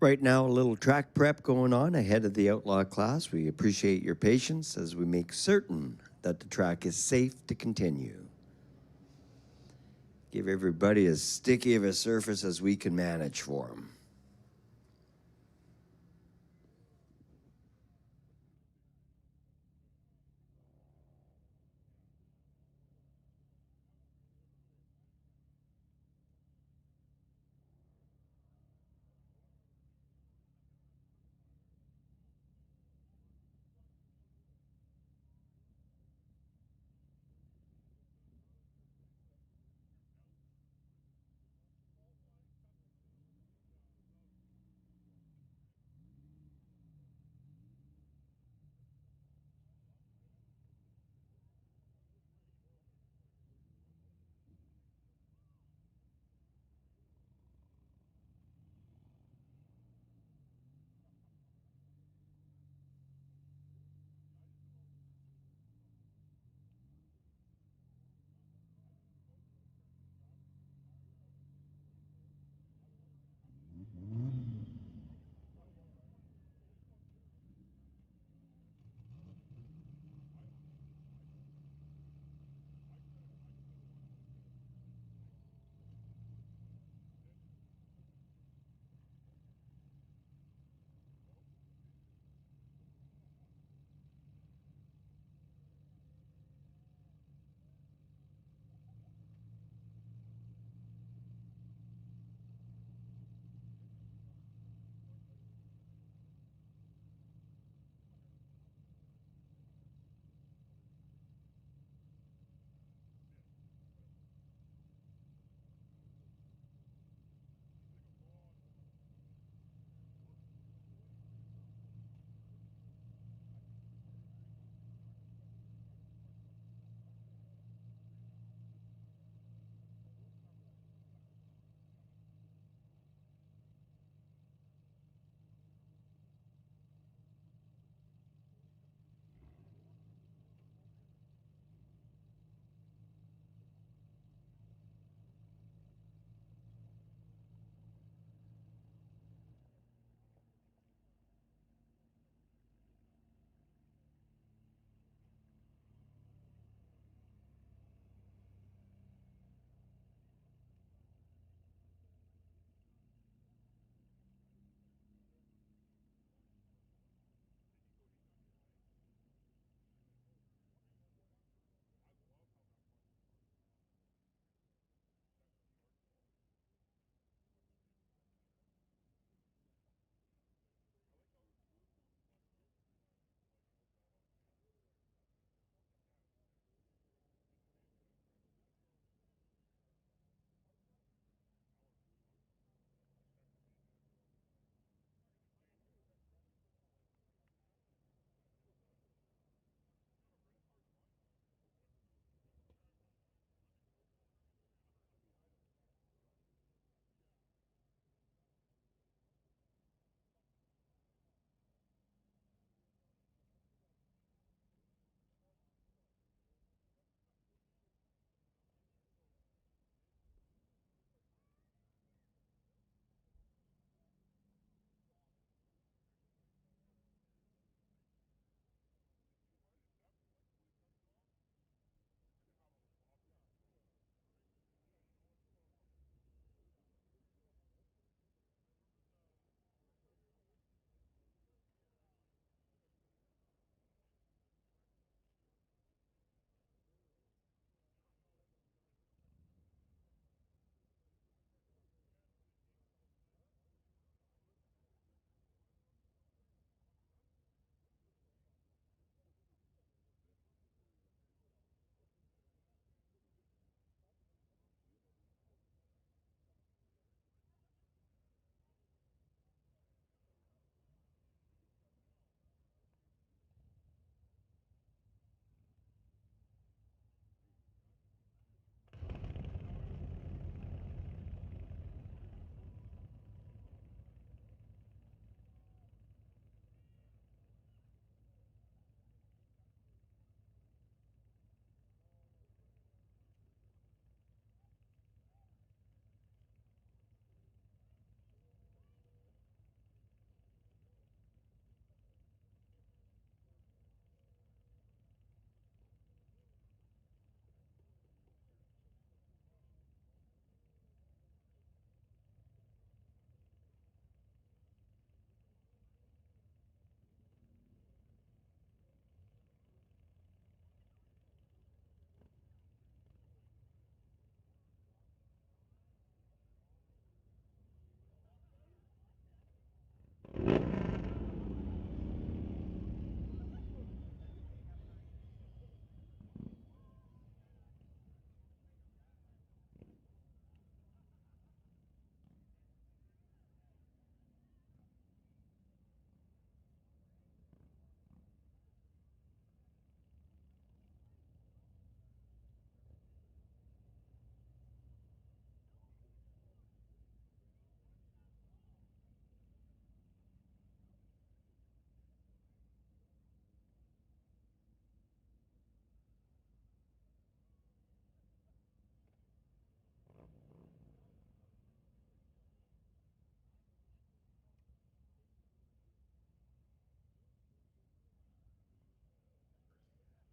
Right now, a little track prep going on ahead of the Outlaw class. We appreciate your patience as we make certain that the track is safe to continue. Give everybody as sticky of a surface as we can manage for them.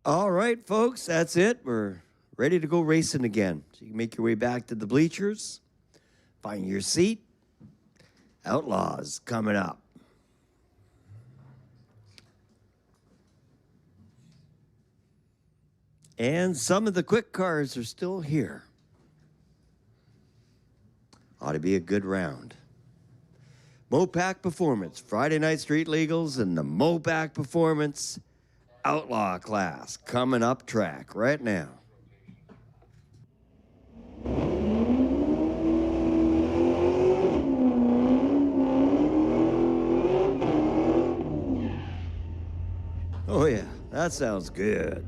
All right, folks, that's it. We're ready to go racing again. So you can make your way back to the bleachers, find your seat. Outlaws coming up. And some of the quick cars are still here. Ought to be a good round. Mopac Performance, Friday Night Street Legals, and the Mopac Performance Outlaw class coming up track right now. Oh yeah, that sounds good.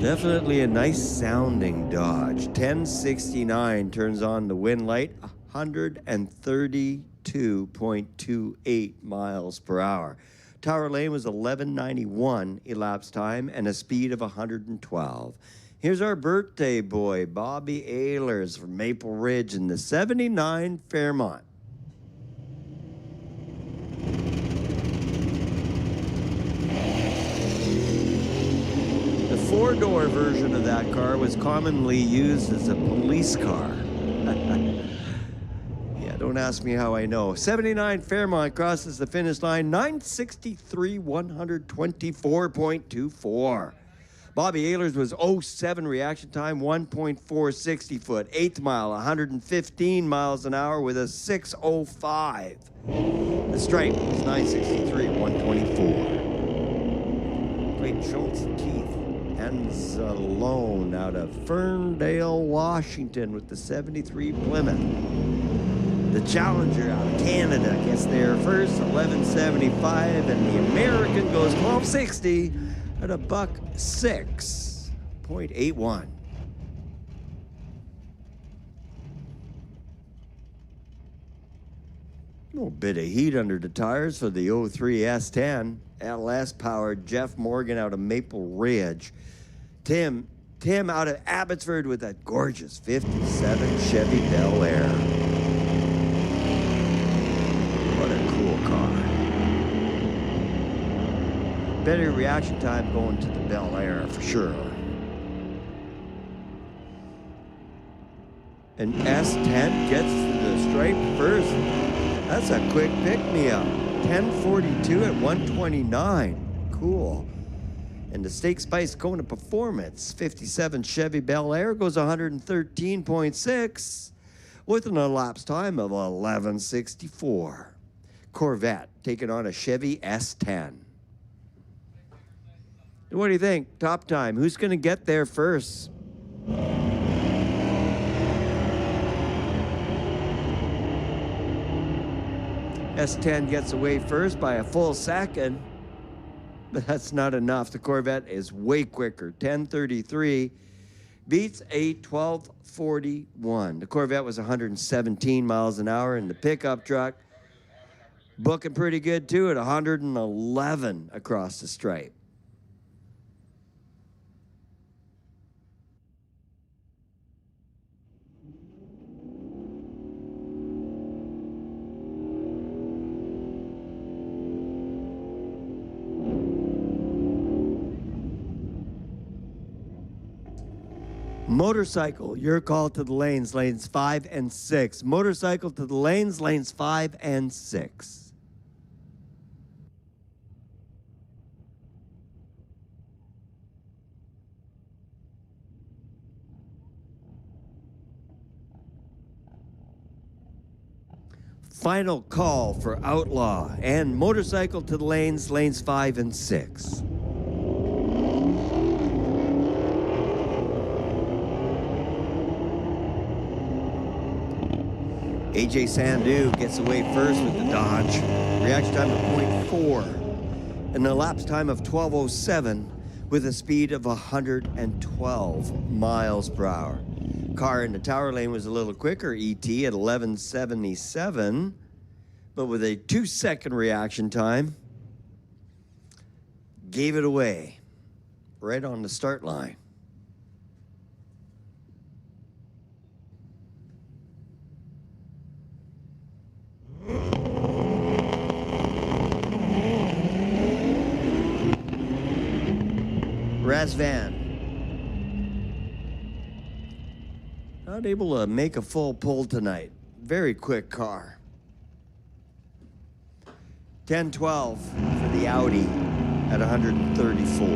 Definitely a nice sounding Dodge. 1069 turns on the wind light, 132.28 miles per hour. Tower lane was 1191 elapsed time and a speed of 112. Here's our birthday boy, Bobby Ehlers from Maple Ridge in the 79 Fairmont. The four-door version of that car was commonly used as a police car. Yeah, don't ask me how I know. 79 Fairmont crosses the finish line, 963, 124.24. Bobby Ehlers was 07 reaction time, 1.460 foot, 8th mile, 115 miles an hour with a 605. The stripe was 963, 124. Clayton Schultz, Keith Enzalone out of Ferndale, Washington with the 73 Plymouth. The Challenger out of Canada gets there first, 1175, and the American goes 1260 at a buck 6.81. A little bit of heat under the tires for the 03 S10. LS powered Jeff Morgan out of Maple Ridge. Tim out of Abbotsford with that gorgeous 57 Chevy Bel Air. What a cool car. Better reaction time going to the Bel Air for sure. And S10 gets to the stripe first. That's a quick pick-me-up. 1042 at 129. Cool. And the Steak Spice Kona Performance 57 Chevy Bel Air goes 113.6 with an elapsed time of 1164. Corvette taking on a Chevy S10. What do you think? Top time. Who's going to get there first? S10 gets away first by a full second, but that's not enough. The Corvette is way quicker. 1033 beats a 1241. The Corvette was 117 miles an hour, and the pickup truck booking pretty good too at 111 across the stripe. Motorcycle, your call to the lanes 5 and 6. Motorcycle to the lanes 5 and 6. Final call for Outlaw and motorcycle to the lanes 5 and 6. AJ Sandu gets away first with the Dodge. Reaction time of 0.4. And an elapsed time of 12:07 with a speed of 112 miles per hour. Car in the tower lane was a little quicker, ET, at 1177, but with a 2-second reaction time, gave it away right on the start line. Razvan. Not able to make a full pull tonight. Very quick car. 10-12 for the Audi at 134.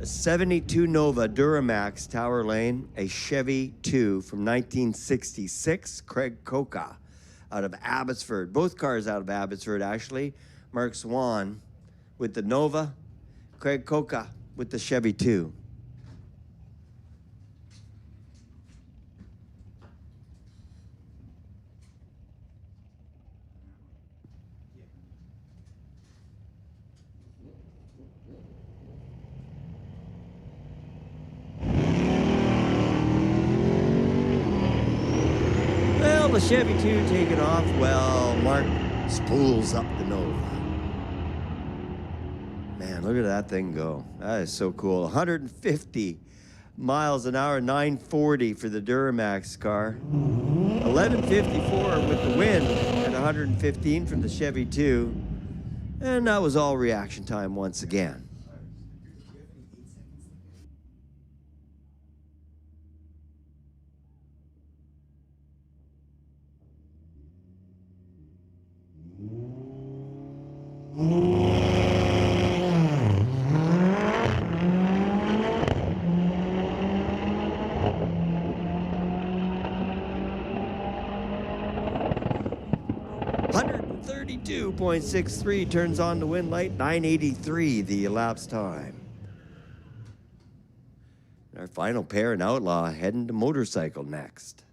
A 72 Nova Duramax Tower Lane, a Chevy 2 from 1966, Craig Coca out of Abbotsford. Both cars out of Abbotsford, actually. Mark Swan with the Nova, Craig Coca with the Chevy 2. Well, the Chevy 2 taking off. Well, Mark spools up the Nova. Man, look at that thing go. That is so cool. 150 miles an hour, 940 for the Duramax car. 1154 with the wind at 115 from the Chevy 2. And that was all reaction time once again. .63 turns on the wind light, 983 the elapsed time. Our final pair in Outlaw heading to motorcycle next.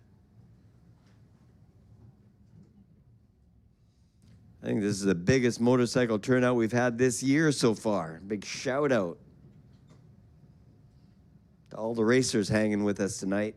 I think this is the biggest motorcycle turnout we've had this year so far. Big shout out to all the racers hanging with us tonight.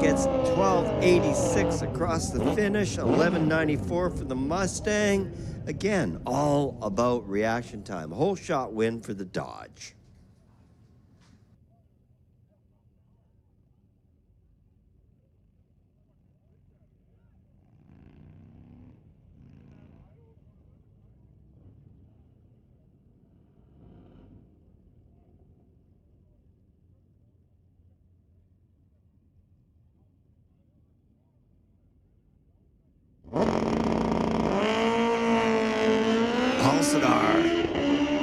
Gets 1286 across the finish, 1194 for the Mustang. Again, all about reaction time. Whole shot win for the Dodge.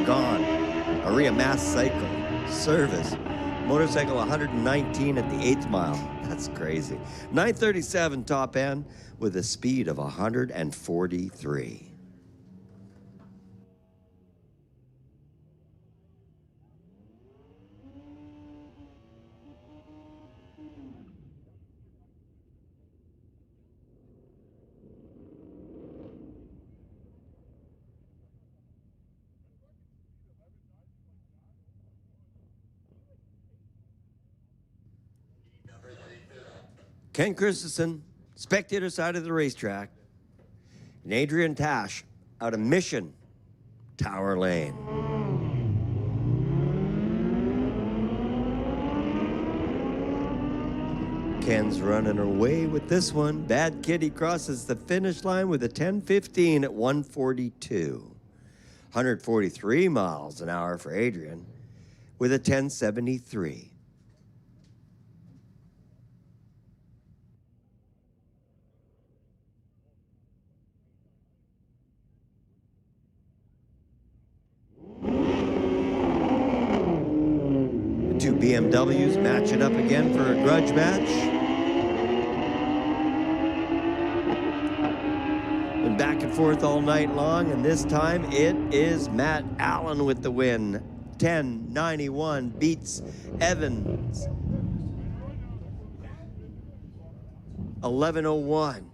Gone. Aria Mass Cycle. Service. Motorcycle 119 at the 8th mile. That's crazy. 937 top end with a speed of 143. Ken Christensen, spectator side of the racetrack, and Adrian Tash out of Mission, Tower Lane. Ken's running away with this one. Bad Kitty crosses the finish line with a 10:15 at 142. 143 miles an hour for Adrian with a 1073. The two BMWs matching up again for a grudge match. Been back and forth all night long, and this time it is Matt Allen with the win. 1091 beats Evans. 1101.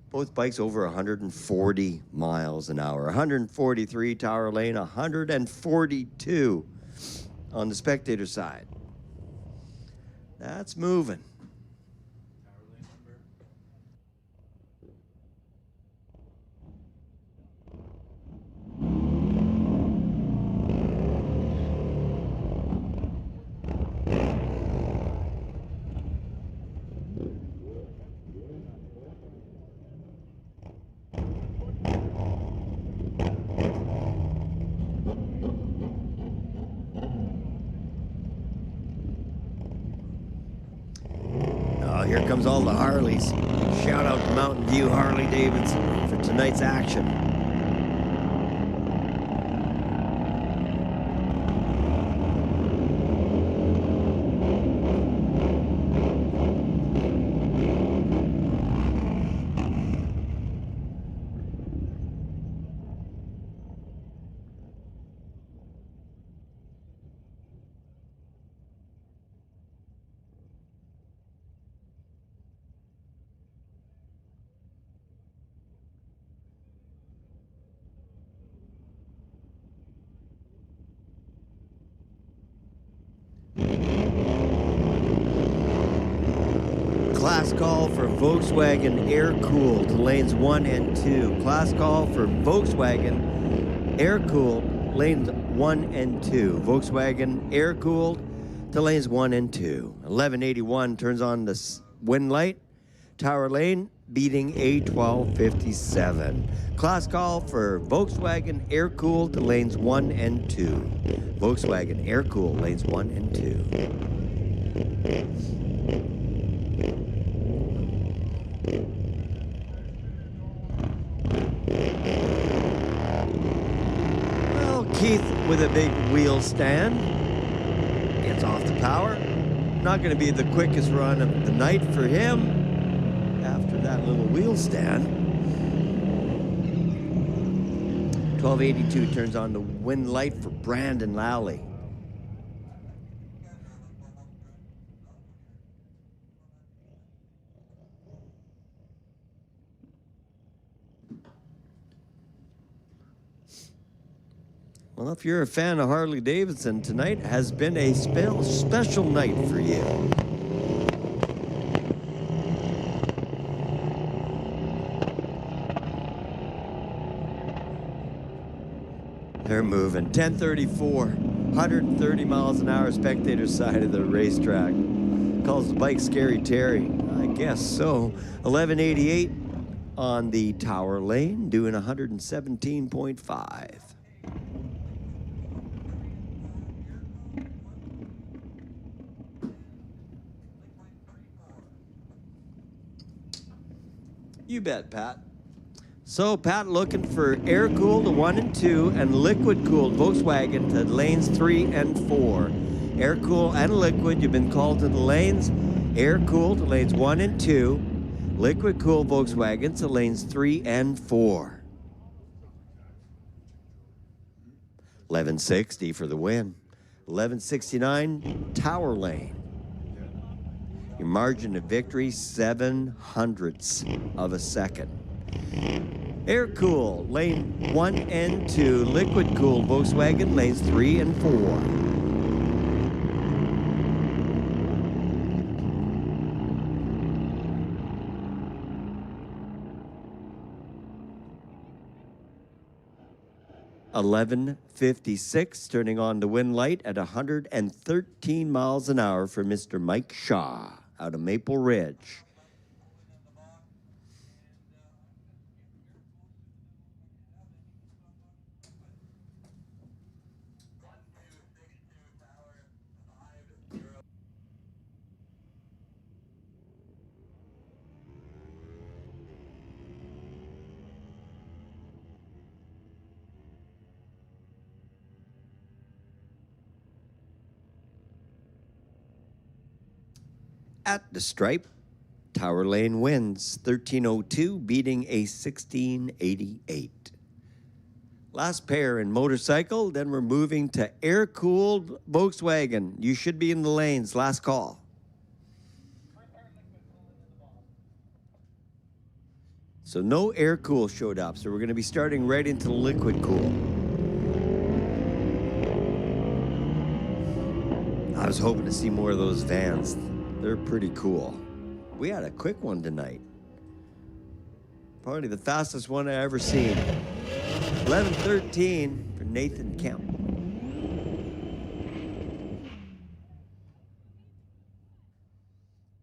Both bikes over 140 miles an hour. 143 Tower Lane, 142 on the spectator side. That's moving. Here comes all the Harleys. Shout out to Mountain View Harley Davidson for tonight's action. Class call for Volkswagen air-cooled lanes 1 and 2. Class call for Volkswagen air-cooled lanes 1 and 2. Volkswagen air-cooled to lanes 1 and 2. 1181 turns on the wind light. Tower Lane beating A1257. Class call for Volkswagen air-cooled to lanes 1 and 2. Volkswagen air-cooled lanes 1 and 2. Well, Keith with a big wheel stand gets off the power. Not going to be the quickest run of the night for him after that little wheel stand. 1282 turns on the wind light for Brandon Lally. Well, if you're a fan of Harley Davidson, tonight has been a special night for you. They're moving. 1034, 130 miles an hour, spectator side of the racetrack. Calls the bike Scary Terry. I guess so. 1188 on the Tower Lane, doing 117.5. You bet, Pat. So, Pat looking for air-cooled to 1 and 2 and liquid-cooled Volkswagen to lanes 3 and 4. Air-cooled and liquid, you've been called to the lanes. Air-cooled to lanes 1 and 2. Liquid-cooled Volkswagen to lanes 3 and 4. 1160 for the win. 1169, Tower Lane. Your margin of victory, 7/100ths of a second. Air-cooled, lane 1 and 2. Liquid-cooled Volkswagen, lanes 3 and 4. $11.56, turning on the wind light at 113 miles an hour for Mr. Mike Shaw out of Maple Ridge. At the stripe, Tower Lane wins 13:02, beating a 16:88. Last pair in motorcycle, then we're moving to air-cooled Volkswagen. You should be in the lanes. Last call. So no air cool showed up, so we're going to be starting right into the liquid cool. I was hoping to see more of those vans. They're pretty cool. We had a quick one tonight. Probably the fastest one I ever seen. 11:13 for Nathan Kemp.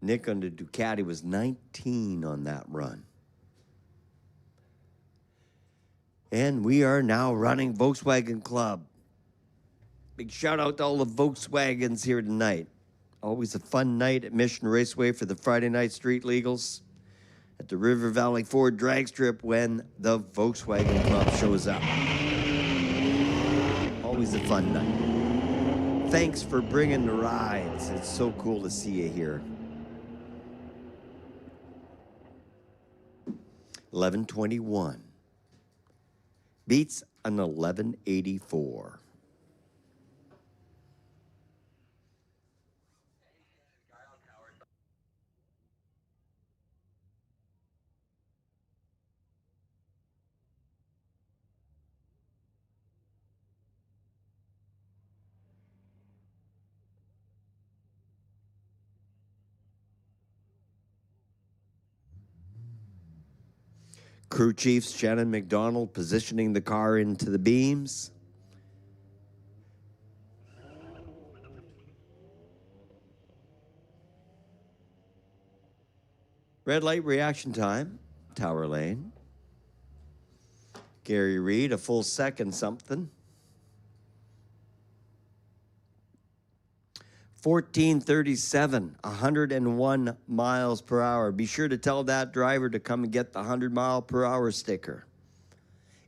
Nick on the Ducati was 19 on that run. And we are now running Volkswagen Club. Big shout out to all the Volkswagens here tonight. Always a fun night at Mission Raceway for the Friday night street legals. At the River Valley Ford drag strip when the Volkswagen Club shows up. Always a fun night. Thanks for bringing the rides. It's so cool to see you here. 11:21 beats an 11:84. Crew chiefs Shannon McDonald positioning the car into the beams. Red light reaction time, Tower Lane. Gary Reed, a full second something. 14:37, 101 miles per hour. Be sure to tell that driver to come and get the 100-mile-per-hour sticker.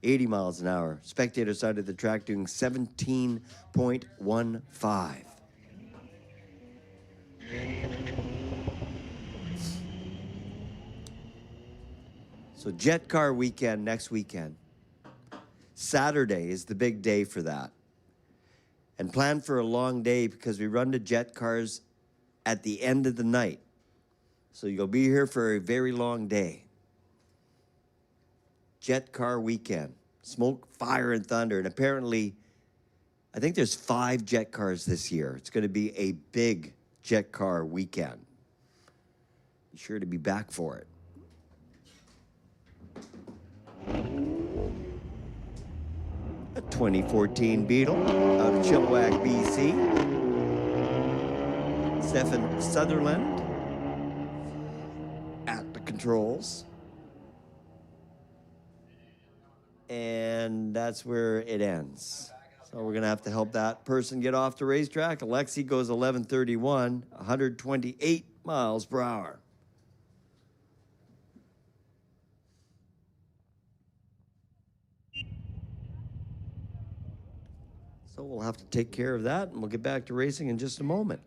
80 miles an hour. Spectator side of the track doing 17.15. So Jet Car Weekend next weekend. Saturday is the big day for that. And plan for a long day because we run the jet cars at the end of the night. So you'll be here for a very long day. Jet Car Weekend. Smoke, fire, and thunder. And apparently, I think there's 5 jet cars this year. It's going to be a big jet car weekend. Be sure to be back for it. A 2014 Beetle out of Chilliwack, BC. Stephen Sutherland at the controls. And that's where it ends. So we're going to have to help that person get off the racetrack. Alexi goes 11:31, 128 miles per hour. So we'll have to take care of that, and we'll get back to racing in just a moment.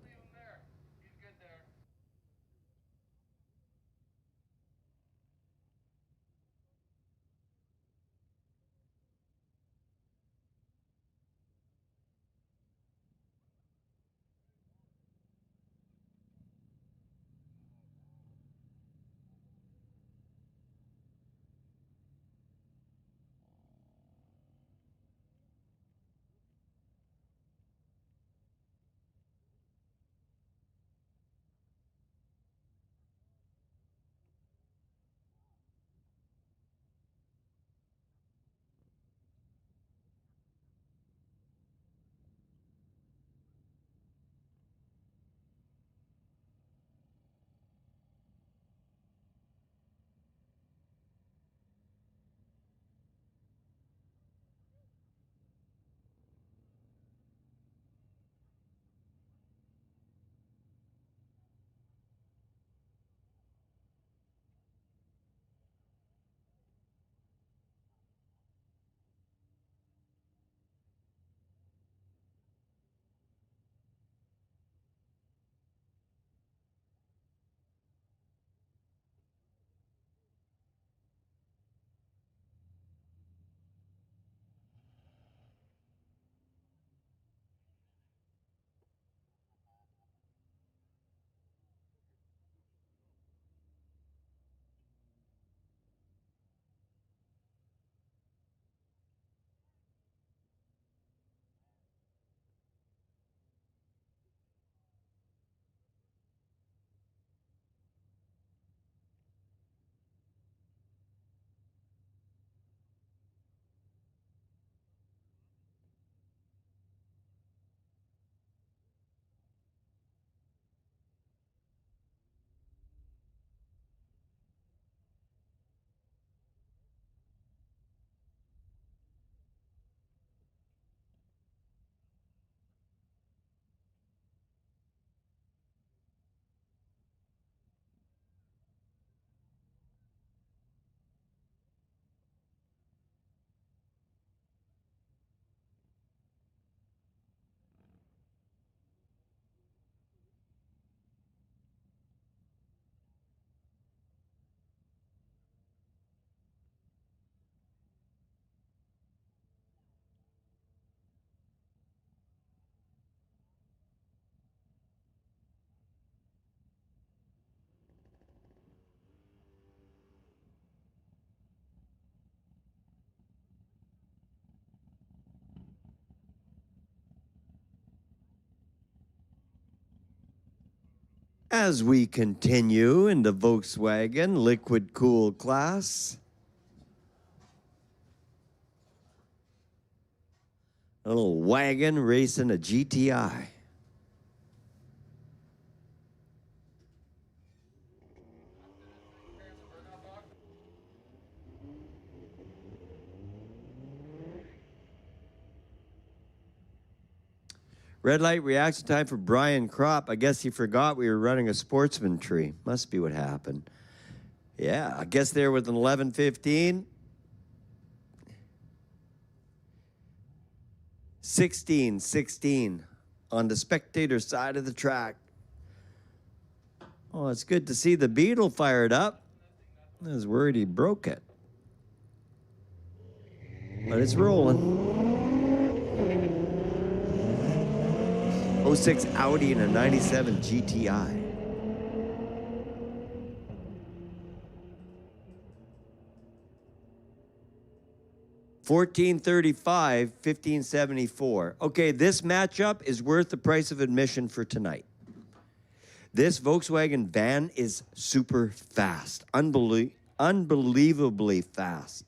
As we continue in the Volkswagen liquid cool class, a little wagon racing a GTI. Red light reaction time for Brian Kropp. I guess he forgot we were running a sportsman tree. Must be what happened. Yeah, I guess there with an 11:15. 16 on the spectator side of the track. Oh, it's good to see the Beetle fired up. I was worried he broke it. But it's rolling. 06 Audi and a 97 GTI. $14.35, $15.74. Okay, this matchup is worth the price of admission for tonight. This Volkswagen van is super fast, unbelievably fast.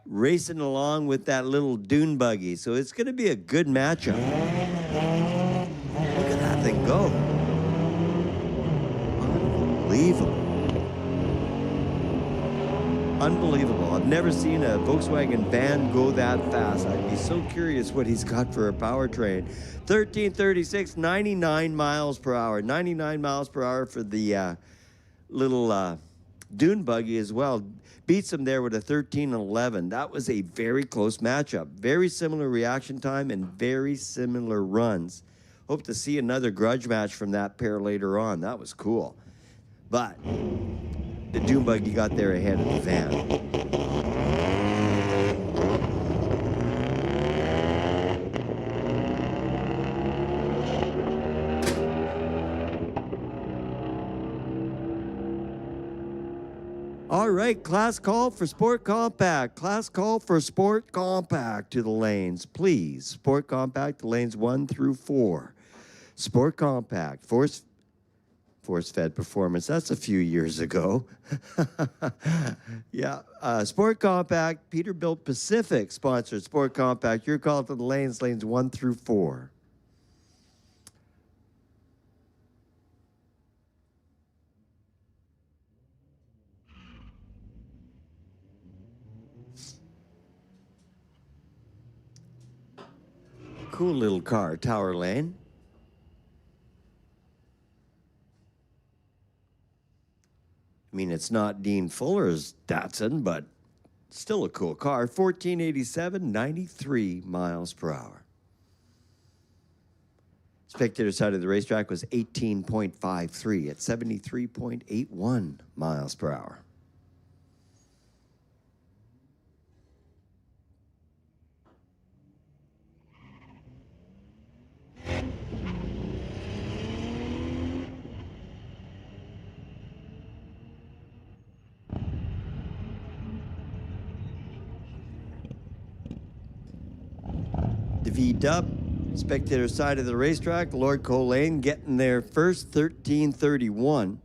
Racing along with that little dune buggy, so it's going to be a good matchup. Look at that thing go. Unbelievable. Unbelievable. I've never seen a Volkswagen van go that fast. I'd be so curious what he's got for a powertrain. 1336, 99 miles per hour. 99 miles per hour for the little dune buggy as well. Beats him there with a 1311. That was a very close matchup. Very similar reaction time and very similar runs. Hope to see another grudge match from that pair later on. That was cool. But the dune buggy got there ahead of the van. All right, class call for Sport Compact. Class call for Sport Compact to the lanes, please. Sport Compact to lanes 1 through 4. Sport Compact, force-fed performance. That's a few years ago. Yeah, Sport Compact, Peterbilt Pacific sponsored Sport Compact. Your call to the lanes 1 through 4. Cool little car, Tower Lane. I mean, it's not Dean Fuller's Datsun, but still a cool car. 1487, 93 miles per hour. Spectator side of the racetrack was 18.53 at 73.81 miles per hour. V-Dub, spectator side of the racetrack, Lord Colane getting there first, 1331,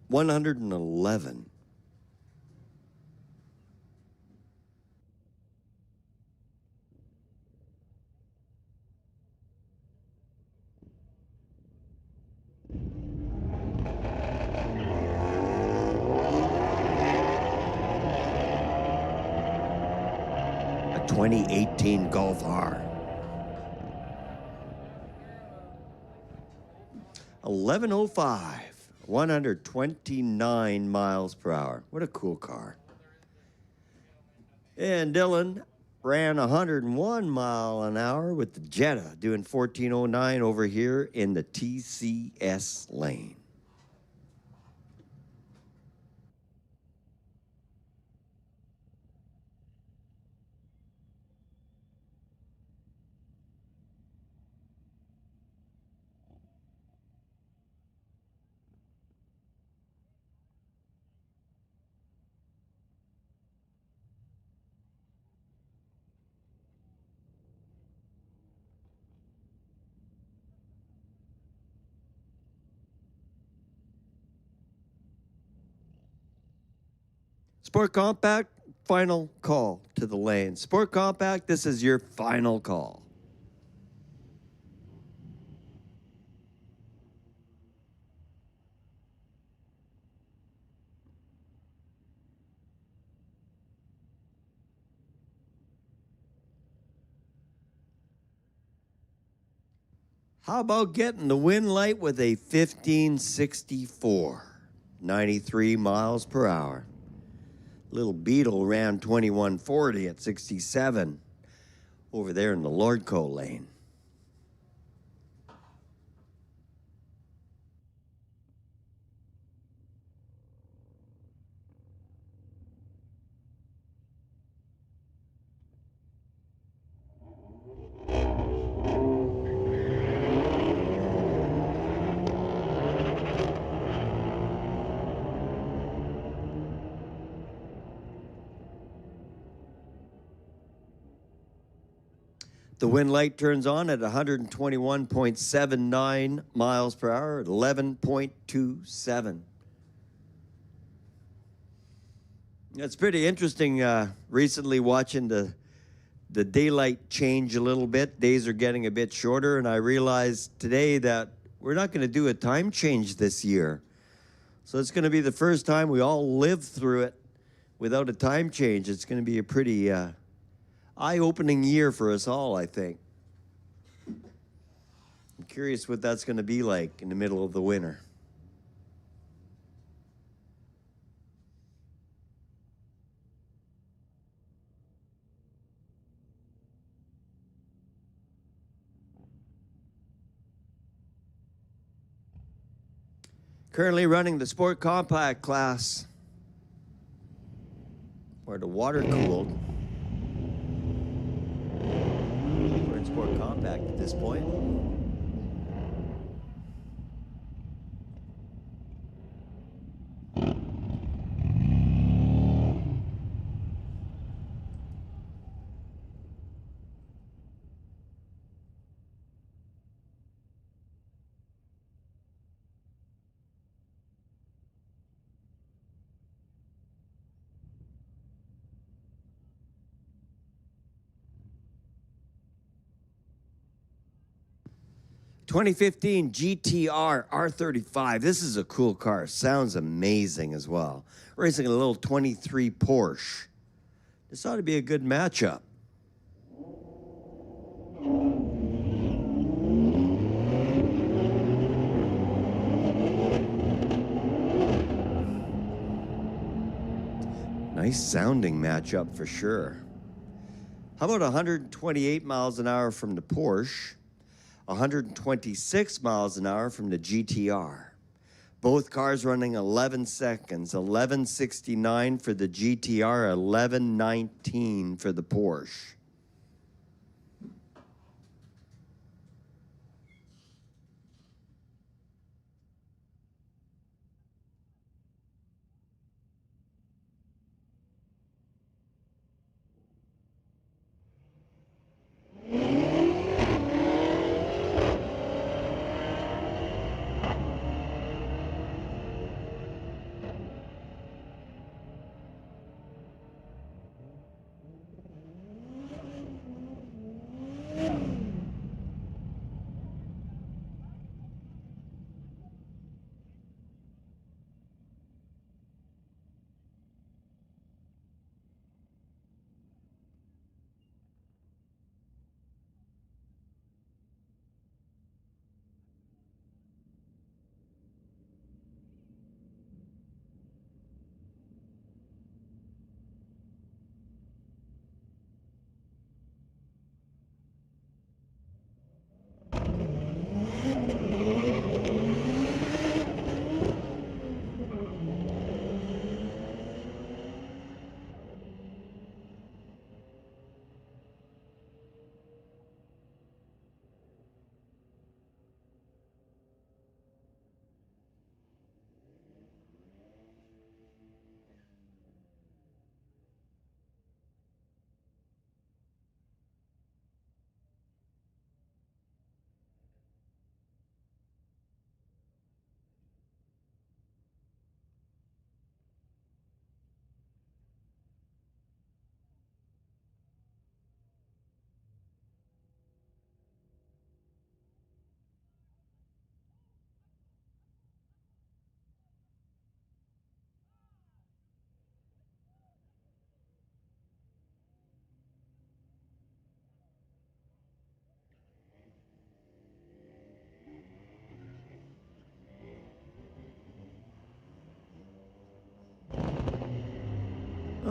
111. A 2018 Golf R. 1105, 129 miles per hour. What a cool car. And Dylan ran 101 mile an hour with the Jetta, doing 1409 over here in the TCS lane. Sport Compact, final call to the lane. Sport Compact, this is your final call. How about getting the win light with a 1564, 93 miles per hour? Little Beetle ran 2140 at 67 over there in the Lordco lane. The wind light turns on at 121.79 miles per hour at 11.27. It's pretty interesting recently watching the daylight change a little bit. Days are getting a bit shorter, and I realized today that we're not going to do a time change this year. So it's going to be the first time we all live through it without a time change. It's going to be a pretty eye-opening year for us all, I think. I'm curious what that's going to be like in the middle of the winter. Currently running the Sport Compact class, where the water cooled. We're in Sport Compact at this point. (2015) GTR R35. This is a cool car. Sounds amazing as well. Racing a little 23 Porsche. This ought to be a good matchup. Nice sounding matchup for sure. How about 128 miles an hour from the Porsche? 126 miles an hour from the GTR. Both cars running 11 seconds, 11:69 for the GTR, 11:19 for the Porsche.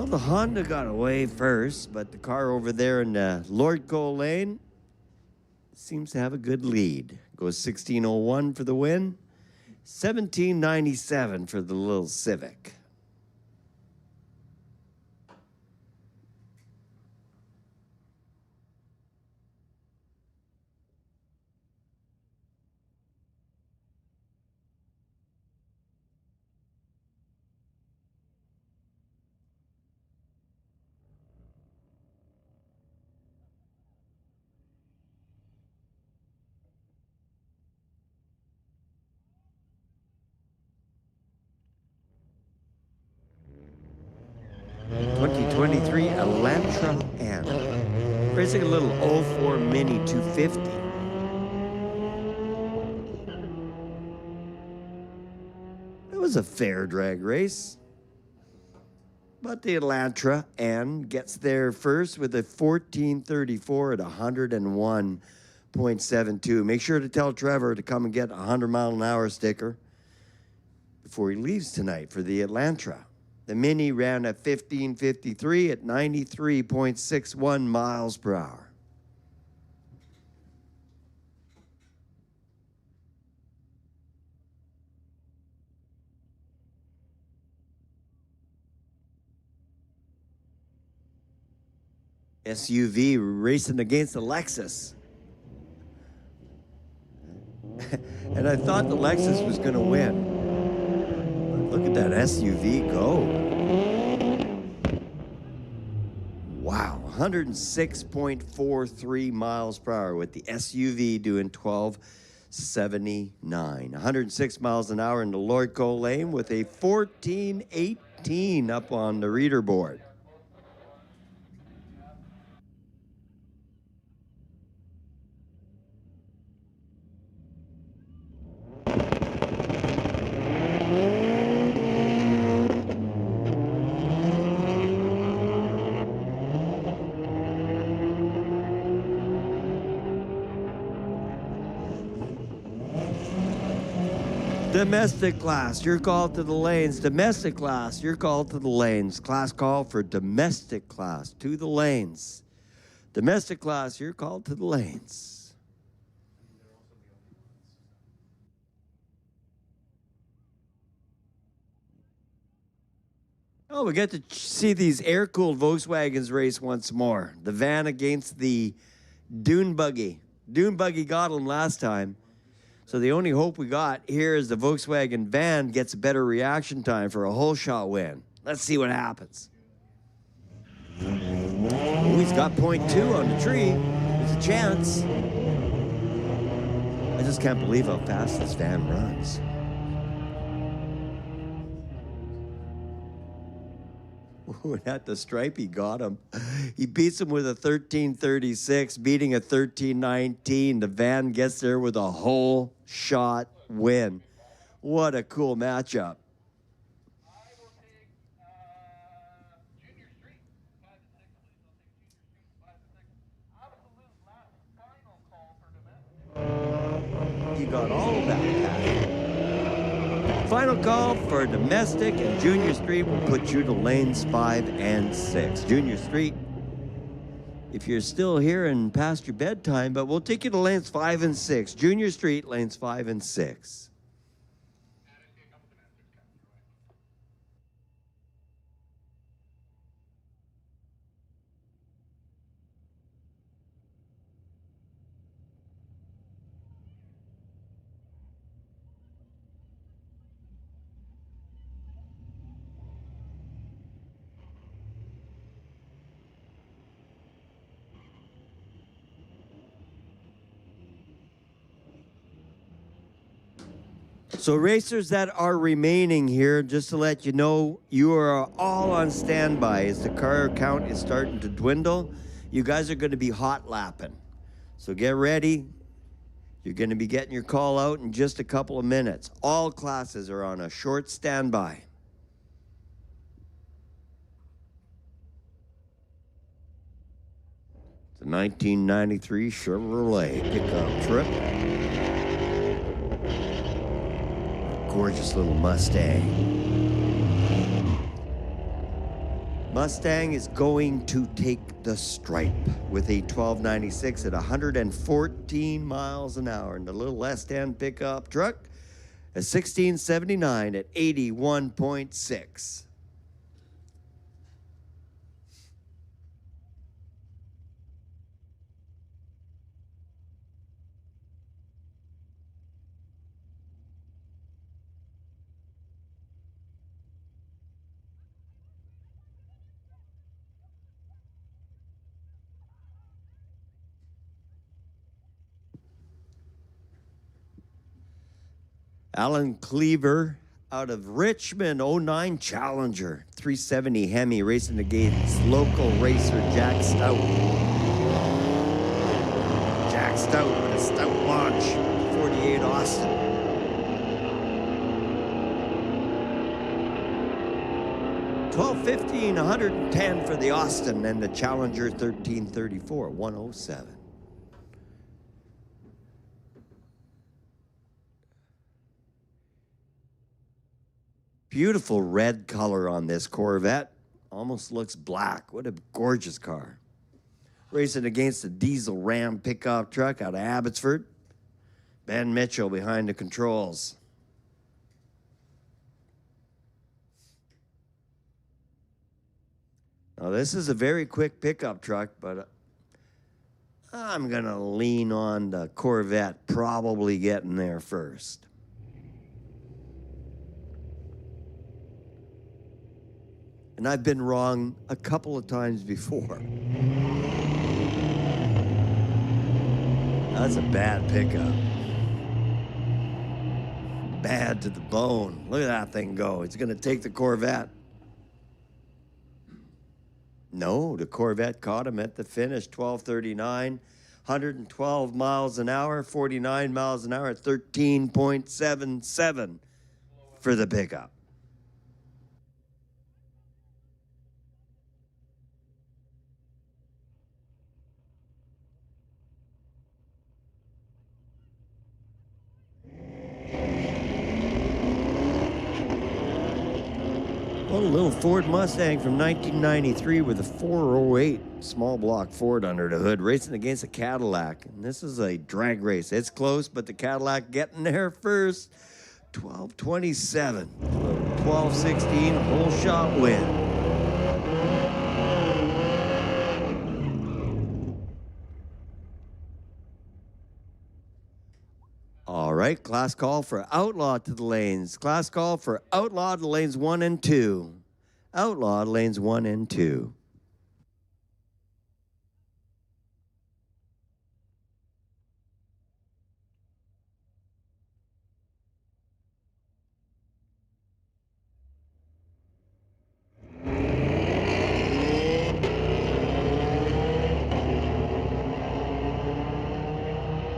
Well, the Honda got away first, but the car over there in Lord Cole Lane seems to have a good lead. Goes 16:01 for the win, 17:97 for the little Civic. '23 Elantra N. Racing a little 04 Mini 250. It was a fair drag race. But the Elantra N gets there first with a 14:34 at 101.72. Make sure to tell Trevor to come and get a 100-mile-an-hour sticker before he leaves tonight for the Elantra. The Mini ran at 15:53 at 93.61 miles per hour. SUV racing against the Lexus. And I thought the Lexus was going to win. But look at that SUV go. Wow, 106.43 miles per hour with the SUV doing 1279. 106 miles an hour into Lord Cole Lane with a 1418 up on the reader board. Domestic class, you're called to the lanes. Domestic class, you're called to the lanes. Class call for domestic class to the lanes. Domestic class, you're called to the lanes. Oh, we get to see these air-cooled Volkswagens race once more. The van against the dune buggy. Dune buggy got them last time. So the only hope we got here is the Volkswagen van gets a better reaction time for a whole shot win. Let's see what happens. Oh, he's got .2 on the tree. There's a chance. I just can't believe how fast this van runs. Ooh, and at the stripe, he got him. He beats him with a 13:36, beating a 13:19. The van gets there with a whole shot win. What a cool matchup. I will take Junior Street, 5 to 6, please. I'll take Junior Street, 5 to 6. Absolute last final call for domestic. You got all of that, Pat. Final call for domestic, and Junior Street will put you to lanes 5 and 6. Junior Street, if you're still here and past your bedtime, but we'll take you to lanes 5 and 6. Junior Street, lanes 5 and 6. So racers that are remaining here, just to let you know, you are all on standby as the car count is starting to dwindle. You guys are going to be hot lapping. So get ready. You're going to be getting your call out in just a couple of minutes. All classes are on a short standby. The 1993 Chevrolet pickup truck. Gorgeous little Mustang. Mustang is going to take the stripe with a 1296 at 114 miles an hour. And the little left-hand pickup truck, a 1679 at 81.6. Alan Cleaver out of Richmond, 09 Challenger, 370 Hemi, racing against local racer Jack Stout. Jack Stout with a stout launch, 48 Austin. $12.15, 110 for the Austin, and the Challenger $13.34, 107. Beautiful red color on this Corvette. Almost looks black. What a gorgeous car. Racing against a diesel Ram pickup truck out of Abbotsford. Ben Mitchell behind the controls. Now, this is a very quick pickup truck, but I'm going to lean on the Corvette probably getting there first. And I've been wrong a couple of times before. That's a bad pickup. Bad to the bone. Look at that thing go. It's going to take the Corvette. No, the Corvette caught him at the finish, 12:39, 112 miles an hour, 49 miles an hour at 13.77 for the pickup. Well, a little Ford Mustang from 1993 with a 408 small block Ford under the hood, racing against a Cadillac. And this is a drag race. It's close, but the Cadillac getting there first. 12:27, 12:16, whole shot win. All right, class call for Outlaw to the lanes. Class call for Outlaw to lanes 1 and 2. Outlaw to lanes 1 and 2.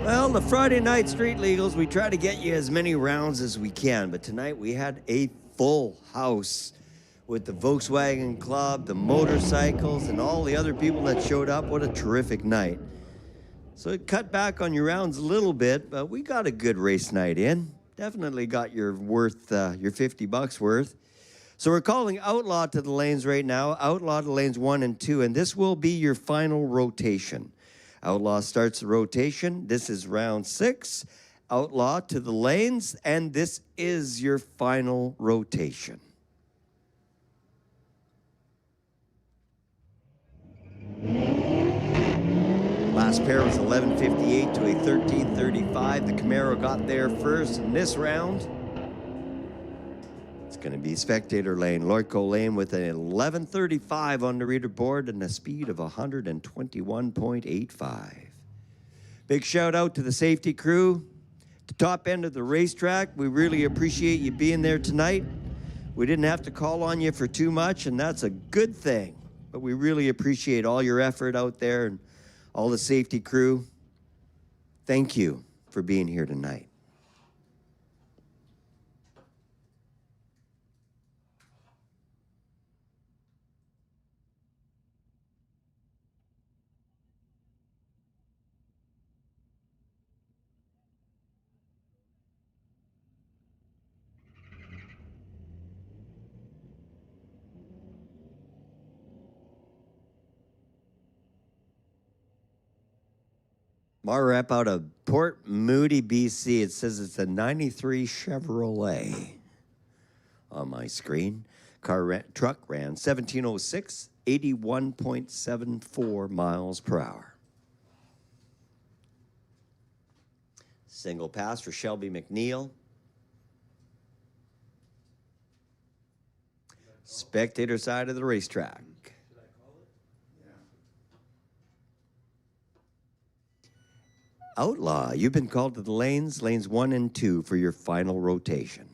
Well, the Friday night street legals, we try to get you as many rounds as we can, but tonight we had a full house with the Volkswagen Club, the motorcycles, and all the other people that showed up. What a terrific night. So it cut back on your rounds a little bit, but we got a good race night in. Definitely got your worth, your $50 worth. So we're calling Outlaw to the lanes right now, Outlaw to lanes 1 and 2, and this will be your final rotation. Outlaw starts the rotation. This is round 6. Outlaw to the lanes, and this is your final rotation. Last pair was 11:58 to a 13:35. The Camaro got there first in this round. It's going to be spectator lane, Lorco lane with an 11:35 on the reader board and a speed of 121.85. Big shout out to the safety crew, the top end of the racetrack. We really appreciate you being there tonight. We didn't have to call on you for too much, and that's a good thing. But we really appreciate all your effort out there and all the safety crew. Thank you for being here tonight. Our rep out of Port Moody, BC. It says it's a 93 Chevrolet on my screen. Truck ran 1706, 81.74 miles per hour. Single pass for Shelby McNeil. Spectator side of the racetrack. Outlaw, you've been called to the lanes 1 and 2 for your final rotation.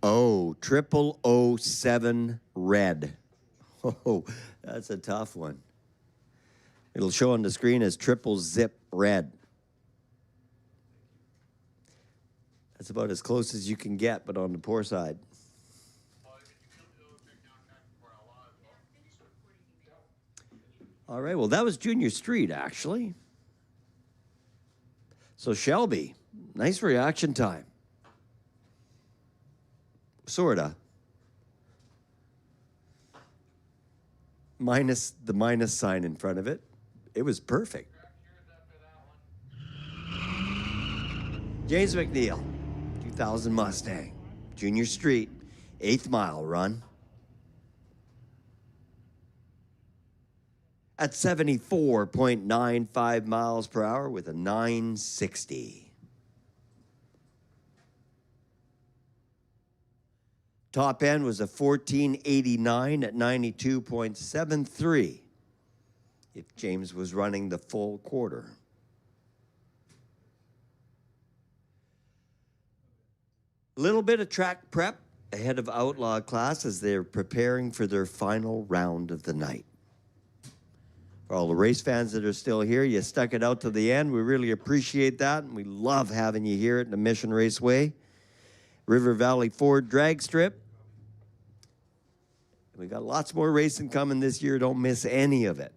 Oh, 0007 red. Oh, that's a tough one. It'll show on the screen as triple zip red. That's about as close as you can get, but on the poor side. All right, well, that was Junior Street, actually. So, Shelby, nice reaction time. Sorta. Minus the minus sign in front of it. It was perfect. James McNeil, 2000 Mustang, Junior Street, 8th mile run. At 74.95 miles per hour with a 960. Top end was a 1489 at 92.73 if James was running the full quarter. Little bit of track prep ahead of Outlaw class as they're preparing for their final round of the night. For all the race fans that are still here, you stuck it out to the end. We really appreciate that, and we love having you here at the Mission Raceway. River Valley Ford drag strip. We got lots more racing coming this year. Don't miss any of it.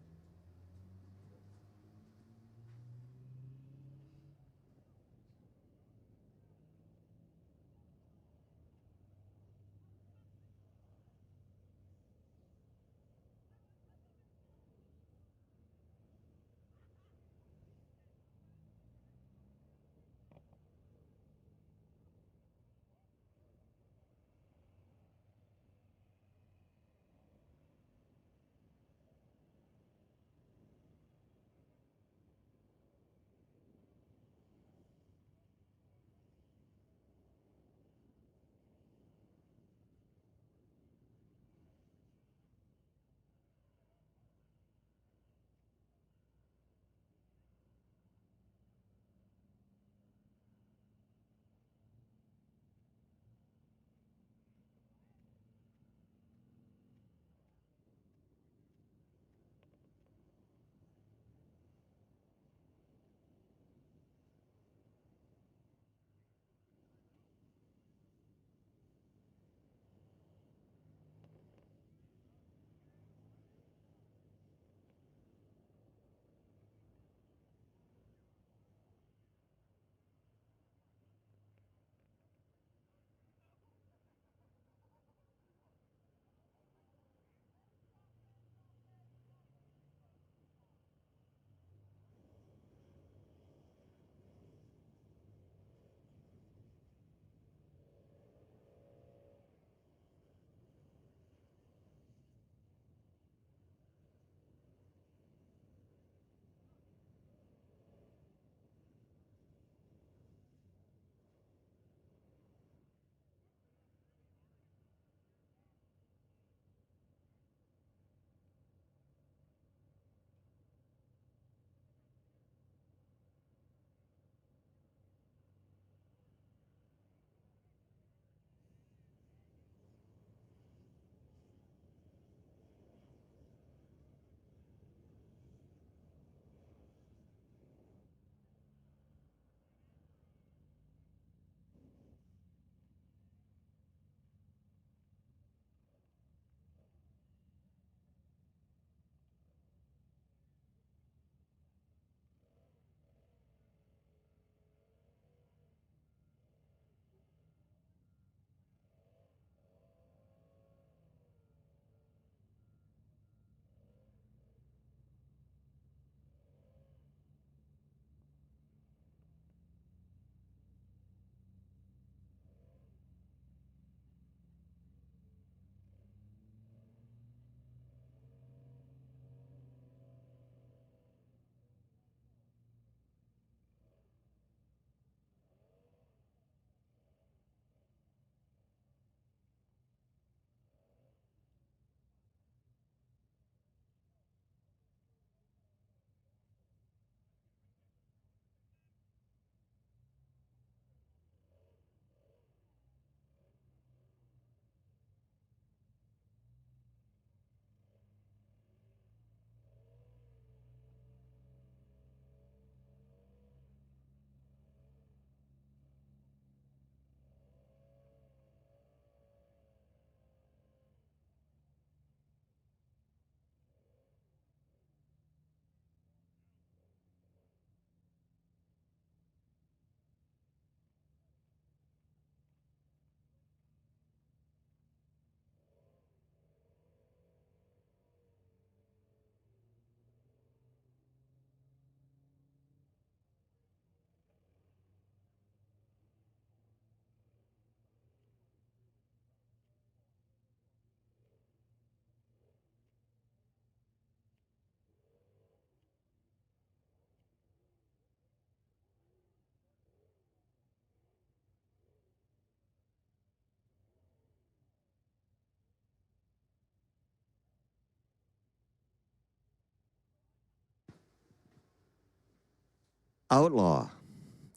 Outlaw,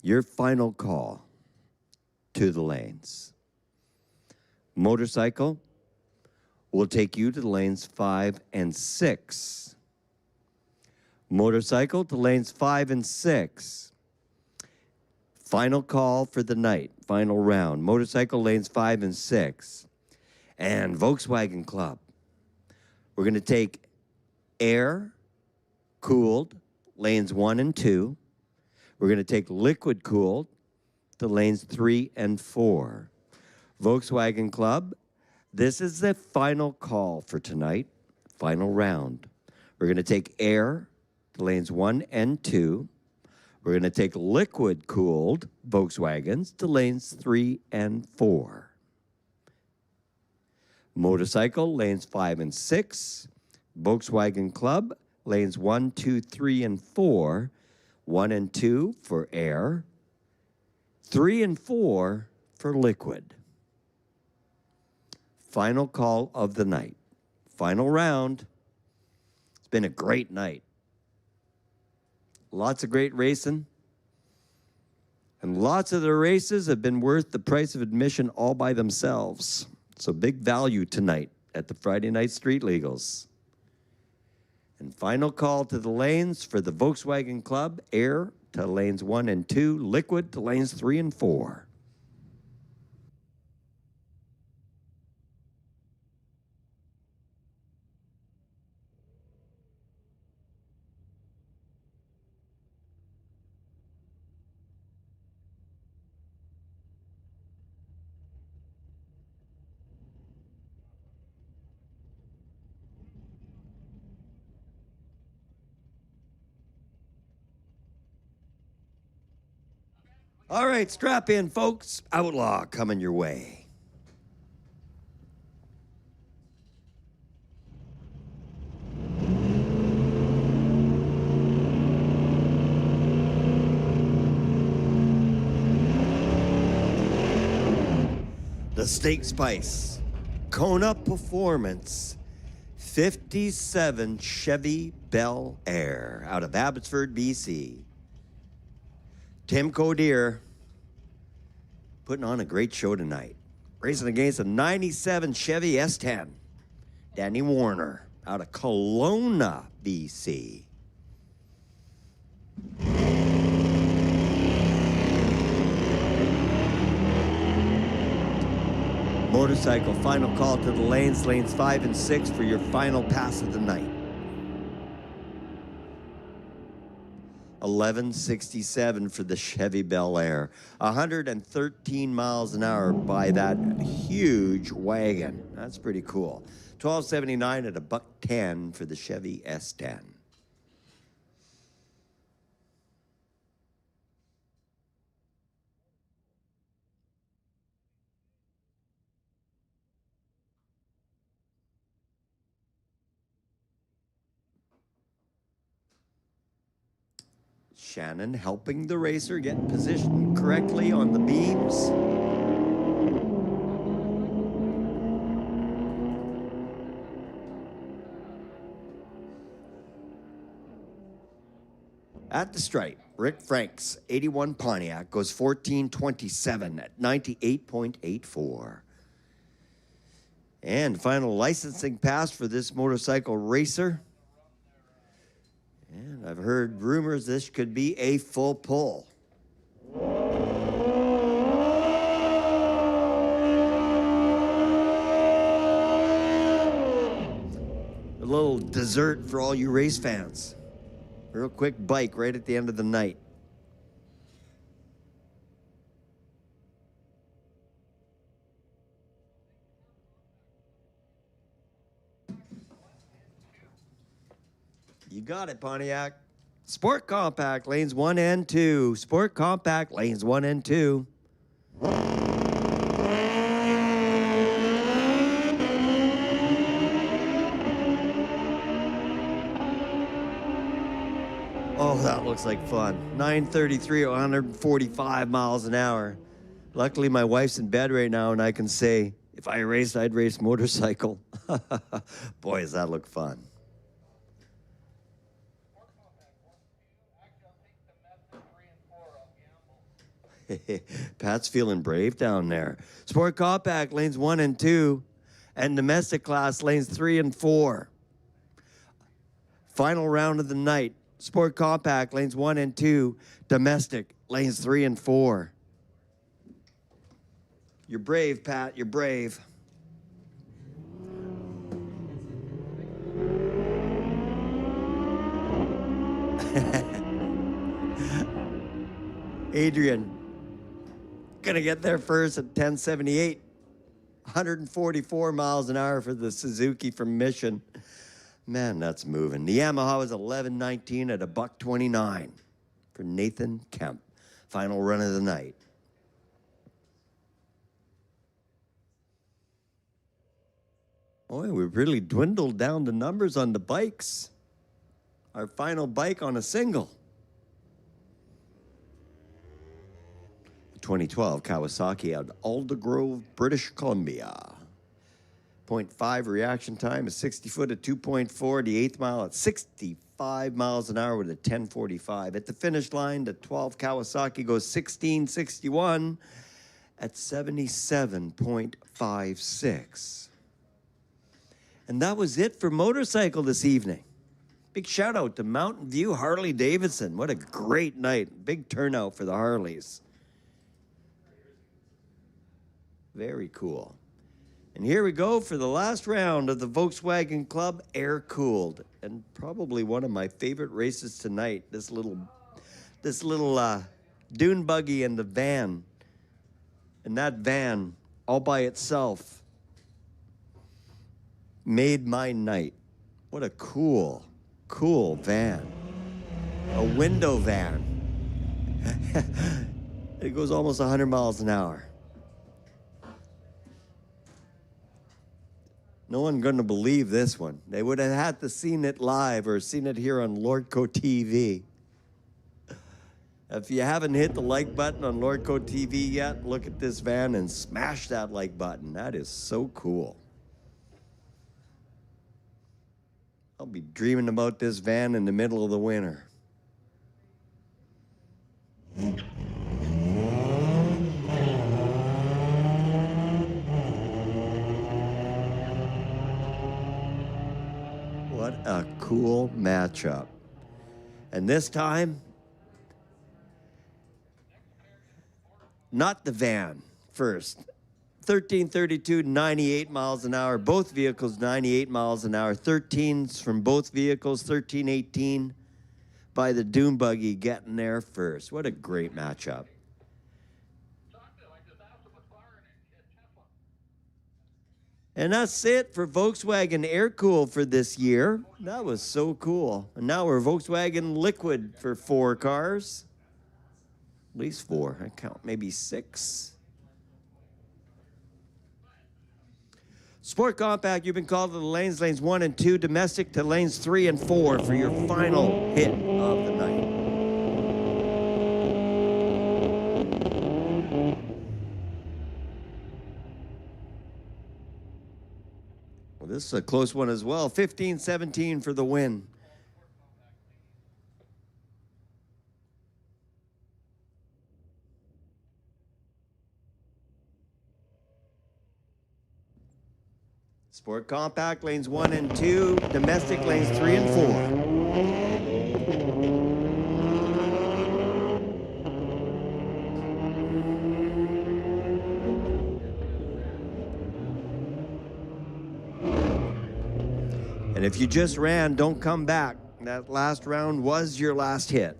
your final call to the lanes. Motorcycle will take you to the lanes 5 and 6. Motorcycle to lanes 5 and 6. Final call for the night, final round. Motorcycle lanes 5 and 6. And Volkswagen Club, we're going to take air cooled lanes 1 and 2. We're going to take liquid cooled to lanes 3 and 4. Volkswagen Club, this is the final call for tonight, final round. We're going to take air to lanes 1 and 2. We're going to take liquid-cooled Volkswagens to lanes 3 and 4. Motorcycle, lanes 5 and 6. Volkswagen Club, lanes 1, 2, 3, and 4. 1 and 2 for air. 3 and 4 for liquid. Final call of the night. Final round. It's been a great night. Lots of great racing. And lots of the races have been worth the price of admission all by themselves. So big value tonight at the Friday Night Street Legals. And final call to the lanes for the Volkswagen Club. Air to lanes 1 and 2. Liquid to lanes 3 and 4. All right, strap in, folks. Outlaw coming your way. The Steak Spice Kona Performance 57 Chevy Bel Air out of Abbotsford, BC. Tim Codier putting on a great show tonight. Racing against a 97 Chevy S10. Danny Warner out of Kelowna, BC. Motorcycle, final call to the lanes 5 and 6 for your final pass of the night. 1167 for the Chevy Bel Air. 113 miles an hour by that huge wagon. That's pretty cool. 1279 at $110 for the Chevy S10. Shannon helping the racer get positioned correctly on the beams. At the stripe, Rick Franks, 81 Pontiac, goes 14:27 at 98.84. And final licensing pass for this motorcycle racer. And I've heard rumors this could be a full pull. A little dessert for all you race fans. Real quick bike right at the end of the night. You got it, Pontiac. Sport Compact, lanes 1 and 2. Sport Compact, lanes 1 and 2. Oh, that looks like fun. 933 at 145 miles an hour. Luckily, my wife's in bed right now, and I can say, if I raced, I'd race motorcycle. Boy, does that look fun. Actually, I'll take the Mazda 3 Pat's feeling brave down there. Sport Compact lanes 1 and 2, and domestic class lanes 3 and 4. Final round of the night. Sport Compact lanes 1 and 2, domestic lanes 3 and 4. You're brave, Pat. You're brave. Adrian, gonna get there first at 10:78. 144 miles an hour for the Suzuki from Mission. Man, that's moving. The Yamaha was 11:19 at $129 for Nathan Kemp. Final run of the night. Boy, we've really dwindled down the numbers on the bikes. Our final bike on a single. 2012 Kawasaki out of Aldergrove, British Columbia. 0.5 reaction time is 60 foot at 2.4. The 8th mile at 65 miles an hour with a 10:45. At the finish line, the 12 Kawasaki goes 16:61 at 77.56. And that was it for motorcycle this evening. Big shout out to Mountain View Harley Davidson. What a great night. Big turnout for the Harleys. Very cool. And here we go for the last round of the Volkswagen Club Air Cooled. And probably one of my favorite races tonight. This little dune buggy and the van. And that van all by itself made my night. What a cool van. A window van. It goes almost 100 miles an hour. No one gonna believe this one. They would have had to seen it live or seen it here on Lordco TV. If you haven't hit the like button on Lordco TV yet, look at this van and smash that like button. That is so cool. I'll be dreaming about this van in the middle of the winter. What a cool matchup. And this time, not the van first. 1332, 98 miles an hour. Both vehicles, 98 miles an hour. 13s from both vehicles, 1318 by the dune buggy getting there first. What a great matchup. And that's it for Volkswagen Air Cool for this year. That was so cool. And now we're Volkswagen Liquid for 4 cars. At least 4. I count maybe 6. Sport Compact, you've been called to the lanes 1 and 2. Domestic to lanes 3 and 4 for your final hit of the night. Well, this is a close one as well. 15-17 for the win. Sport Compact, lanes 1 and 2. Domestic, lanes 3 and 4. And if you just ran, don't come back. That last round was your last hit.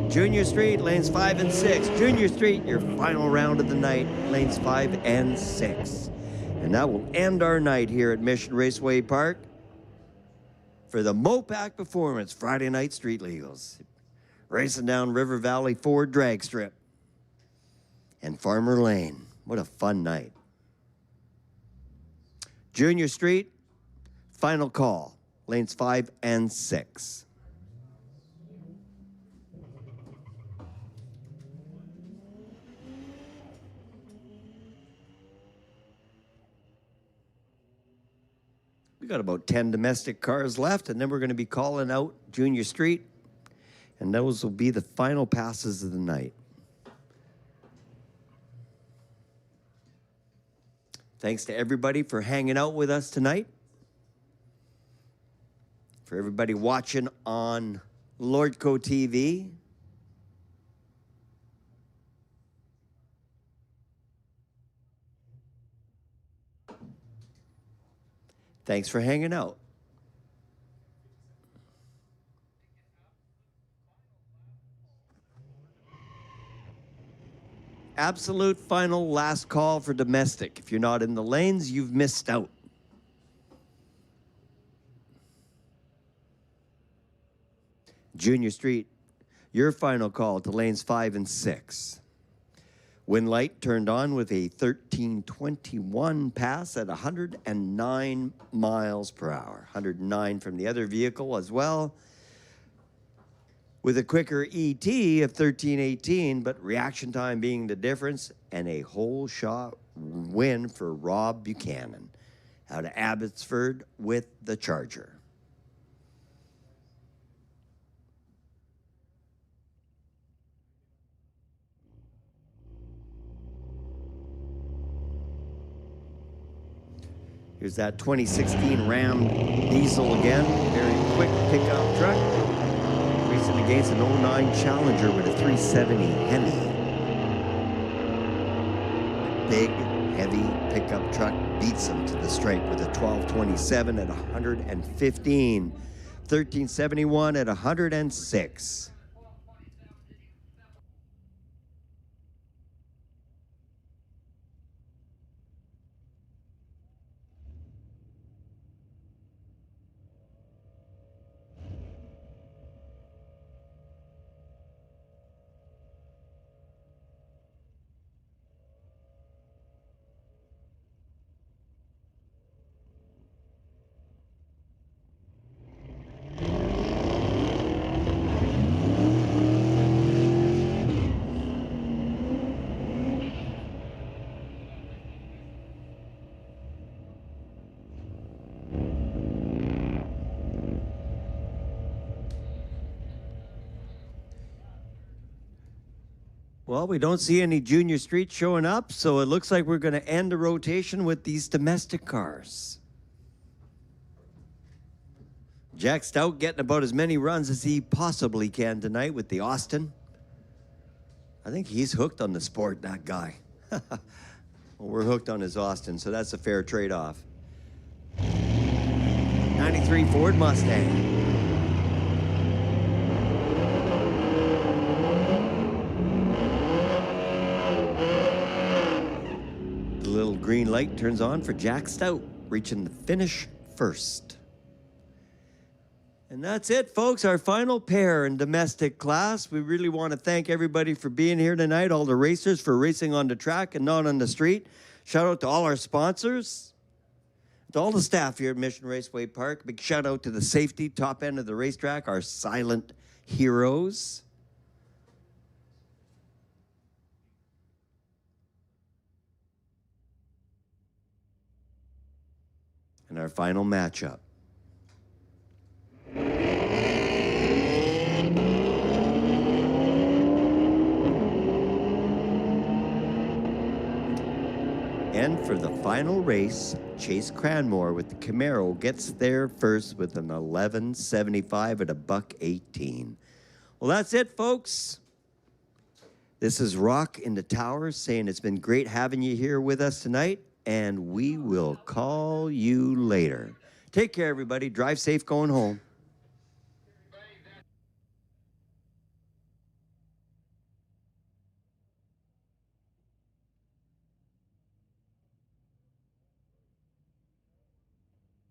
Junior Street, lanes 5 and 6. Junior Street, your final round of the night, lanes 5 and 6. And that will end our night here at Mission Raceway Park for the Mopac Performance Friday Night Street Legals. Racing down River Valley Ford drag strip and Farmer Lane. What a fun night. Junior Street, Final call, lanes 5 and 6. We got about 10 domestic cars left, and then we're going to be calling out Junior Street, and those will be the final passes of the night. Thanks to everybody for hanging out with us tonight. For everybody watching on Lordco TV. Thanks for hanging out. Absolute final last call for domestic. If you're not in the lanes, you've missed out. Junior Street, your final call to lanes 5 and 6. Wind light turned on with a 1321 pass at 109 miles per hour. 109 from the other vehicle as well. With a quicker ET of 1318, but reaction time being the difference, and a whole shot win for Rob Buchanan out of Abbotsford with the Charger. Here's that 2016 Ram diesel again. Very quick pickup truck. Racing against an 09 Challenger with a 370 Hemi. Big, heavy pickup truck beats him to the stripe with a 1227 at 115. 1371 at 106. Well, we don't see any Junior Street showing up, so it looks like we're going to end the rotation with these domestic cars. Jack Stout getting about as many runs as he possibly can tonight with the Austin. I think he's hooked on the sport, that guy. Well, we're hooked on his Austin, so that's a fair trade-off. 93 Ford Mustang. Little green light turns on for Jack Stout, reaching the finish first. And that's it, folks, our final pair in domestic class. We really want to thank everybody for being here tonight, all the racers for racing on the track and not on the street. Shout out to all our sponsors, to all the staff here at Mission Raceway Park. Big shout out to the safety top end of the racetrack, our silent heroes. And our final matchup. And for the final race, Chase Cranmore with the Camaro gets there first with an 1175 at $1.18. Well, that's it, folks. This is Rock in the Tower saying it's been great having you here with us tonight, and we will call you later. Take care, everybody. Drive safe going home.